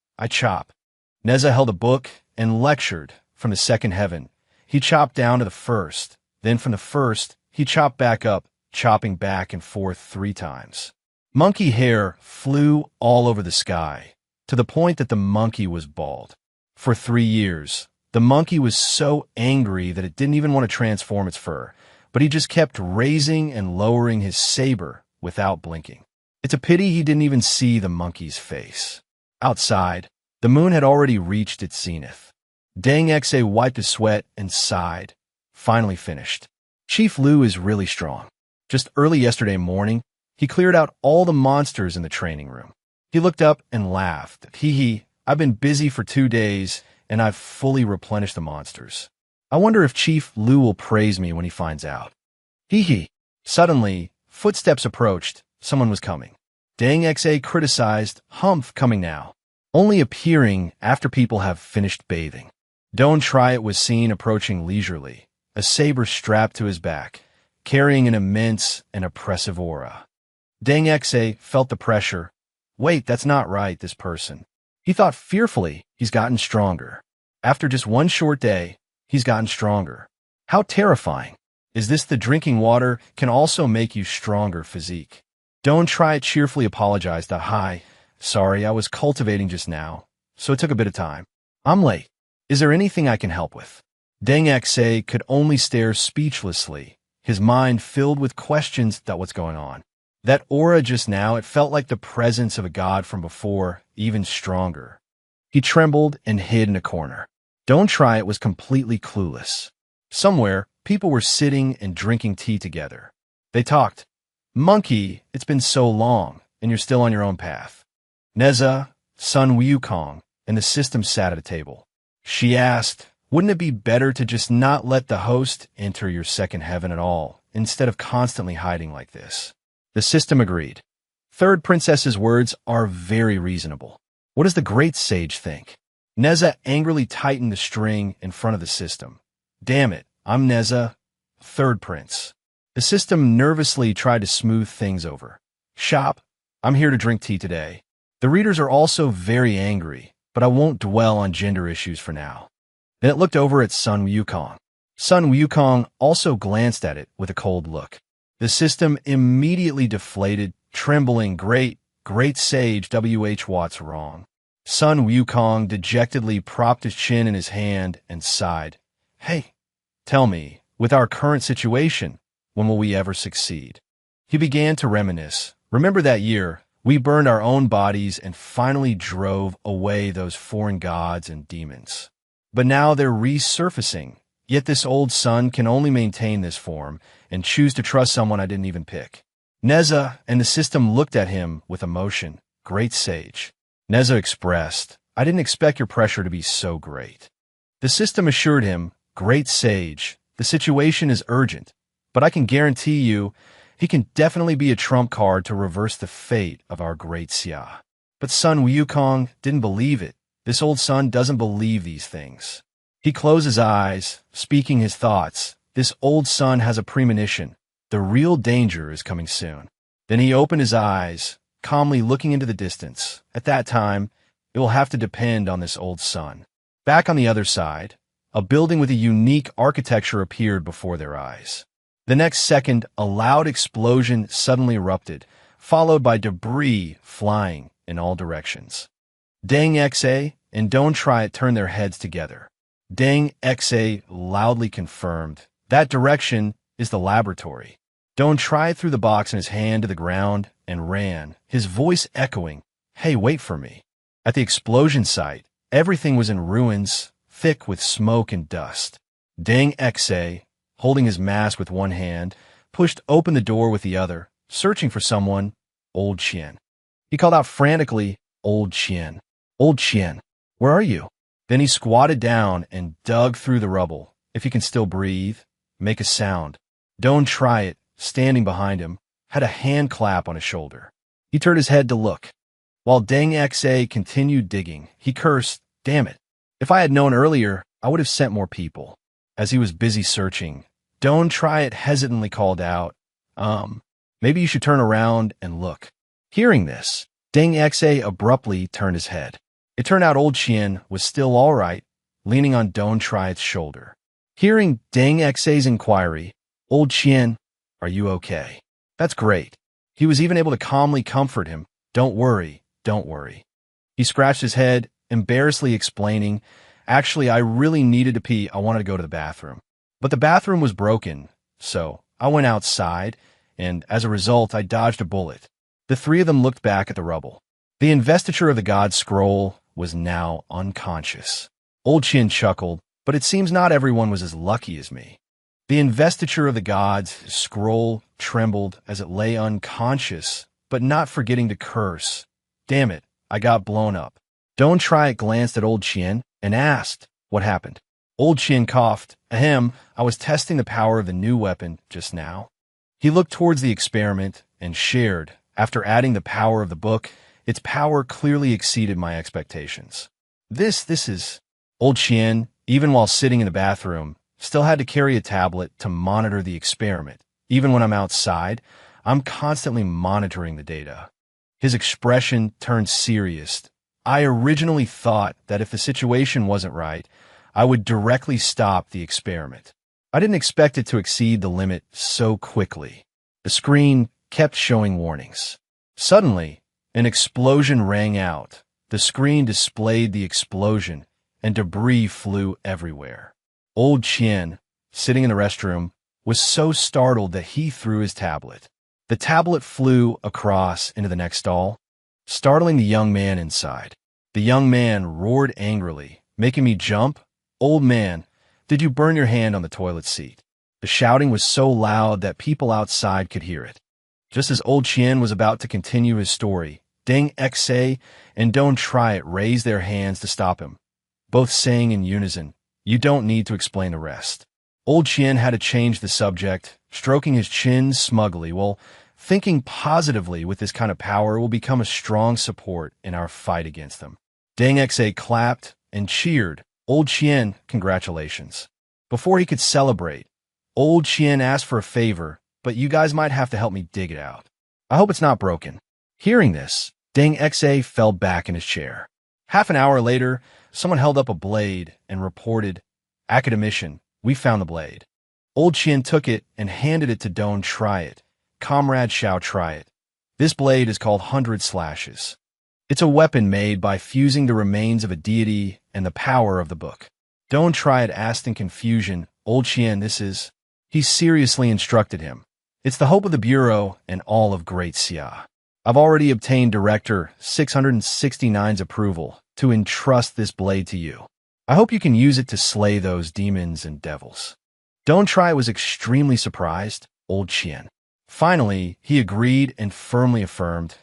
Neza held a book and lectured from the second heaven. He chopped down to the first. Then from the first, he chopped back up, chopping back and forth 3 times. Monkey hair flew all over the sky, to the point that the monkey was bald. For 3 years, the monkey was so angry that it didn't even want to transform its fur, but he just kept raising and lowering his saber without blinking. It's a pity he didn't even see the monkey's face. Outside, the moon had already reached its zenith. Deng Xe wiped his sweat and sighed. Finally finished. Chief Lu is really strong. Just early yesterday morning, he cleared out all the monsters in the training room. He looked up and laughed. Hee, I've been busy for 2 days, and I've fully replenished the monsters. I wonder if Chief Lu will praise me when he finds out. Hee. Suddenly, footsteps approached. Someone was coming. Deng Xe criticized, Humph coming now. Only appearing after people have finished bathing. Don't Try it was seen approaching leisurely, a saber strapped to his back, carrying an immense and oppressive aura. Deng Xe felt the pressure. Wait, that's not right, this person. He thought fearfully he's gotten stronger. After just 1 short day, he's gotten stronger. How terrifying. Is this the drinking water can also make you stronger physique? Don't Try it cheerfully apologized. Hi, sorry, I was cultivating just now, so it took a bit of time. I'm late. Is there anything I can help with? Deng Xe could only stare speechlessly, his mind filled with questions about what's going on. That aura just now, it felt like the presence of a god from before, even stronger. He trembled and hid in a corner. Don't Try it was completely clueless. Somewhere, people were sitting and drinking tea together. They talked. Monkey, it's been so long, and you're still on your own path. Neza, Sun Wukong, and the system sat at a table. She asked, wouldn't it be better to just not let the host enter your second heaven at all, instead of constantly hiding like this? The system agreed. Third Princess's words are very reasonable. What does the great sage think? Neza angrily tightened the string in front of the system. Damn it, I'm Neza, Third Prince. The system nervously tried to smooth things over. Shop, I'm here to drink tea today. The readers are also very angry, but I won't dwell on gender issues for now. Then it looked over at Sun Wukong. Sun Wukong also glanced at it with a cold look. The system immediately deflated, trembling, great sage W.H. Watts wrong. Sun Wukong dejectedly propped his chin in his hand and sighed. Hey, tell me, with our current situation, when will we ever succeed? He began to reminisce. Remember that year, we burned our own bodies and finally drove away those foreign gods and demons. But now they're resurfacing, yet this old sun can only maintain this form and choose to trust someone I didn't even pick. Neza and the system looked at him with emotion. Great sage. Neza expressed, I didn't expect your pressure to be so great. The system assured him, great sage, the situation is urgent, but I can guarantee you, he can definitely be a trump card to reverse the fate of our great Xia. But Sun Wukong didn't believe it. This old sun doesn't believe these things. He closed his eyes, speaking his thoughts. This old sun has a premonition. The real danger is coming soon. Then he opened his eyes, calmly looking into the distance. At that time, it will have to depend on this old sun. Back on the other side, a building with a unique architecture appeared before their eyes. The next second, a loud explosion suddenly erupted, followed by debris flying in all directions. Deng Xa and Don't Try It turned their heads together. Deng Xa loudly confirmed, that direction is the laboratory. Don't Try It threw the box in his hand to the ground and ran, his voice echoing, hey, wait for me. At the explosion site, everything was in ruins, thick with smoke and dust. Deng Xa, holding his mask with one hand, pushed open the door with the other, searching for someone, Old Qian. He called out frantically, Old Qian. Old Qian, where are you? Then he squatted down and dug through the rubble. If he can still breathe, make a sound. Don't Try It, standing behind him, had a hand clap on his shoulder. He turned his head to look. While Deng Xa continued digging, he cursed, damn it. If I had known earlier, I would have sent more people. As he was busy searching, Don't Try It hesitantly called out, maybe you should turn around and look. Hearing this, Deng Xa abruptly turned his head. It turned out Old Qian was still all right, leaning on Don't Try It's shoulder. Hearing Deng Xa's inquiry, Old Qian, are you okay? That's great. He was even able to calmly comfort him. Don't worry, don't worry. He scratched his head, embarrassedly explaining, actually, I really needed to pee. I wanted to go to the bathroom. But the bathroom was broken, so I went outside, and as a result, I dodged a bullet. The three of them looked back at the rubble. The investiture of the god scroll was now unconscious. Old Qian chuckled, but it seems not everyone was as lucky as me. The investiture of the gods scroll trembled as it lay unconscious, but not forgetting to curse. Damn it, I got blown up. Don't Try It glanced at Old Qian and asked, what happened? Old Qian coughed. Ahem, I was testing the power of the new weapon just now. He looked towards the experiment and shared, after adding the power of the book, its power clearly exceeded my expectations. This is... Old Qian, even while sitting in the bathroom, still had to carry a tablet to monitor the experiment. Even when I'm outside, I'm constantly monitoring the data. His expression turned serious. I originally thought that if the situation wasn't right, I would directly stop the experiment. I didn't expect it to exceed the limit so quickly. The screen kept showing warnings. Suddenly, an explosion rang out. The screen displayed the explosion, and debris flew everywhere. Old Qian, sitting in the restroom, was so startled that he threw his tablet. The tablet flew across into the next stall, startling the young man inside. The young man roared angrily, making me jump. Old man, did you burn your hand on the toilet seat? The shouting was so loud that people outside could hear it. Just as Old Qian was about to continue his story, Deng Xa and Don't Try It raised their hands to stop him, both saying in unison, you don't need to explain the rest. Old Qian had to change the subject, stroking his chin smugly. Well, thinking positively with this kind of power will become a strong support in our fight against them. Deng Xa clapped and cheered. Old Qian, congratulations. Before he could celebrate, Old Qian asked for a favor, but you guys might have to help me dig it out. I hope it's not broken. Hearing this, Deng Xa fell back in his chair. Half an hour later, someone held up a blade and reported, Academician, we found the blade. Old Qian took it and handed it to Don't Try It. Comrade shall try it. This blade is called 100 Slashes. It's a weapon made by fusing the remains of a deity and the power of the book. Don't try it, asked in confusion. Old Qian, this is... He seriously instructed him. It's the hope of the Bureau and all of Great Xia. I've already obtained Director 669's approval to entrust this blade to you. I hope you can use it to slay those demons and devils. Don't try was extremely surprised, Old Qian. Finally, he agreed and firmly affirmed,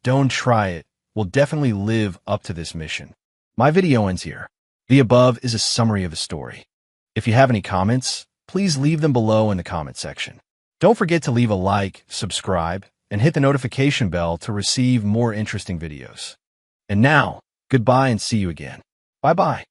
Don't try it will definitely live up to this mission. My video ends here. The above is a summary of the story. If you have any comments, please leave them below in the comment section. Don't forget to leave a like, subscribe, and hit the notification bell to receive more interesting videos. And now, goodbye and see you again. Bye-bye.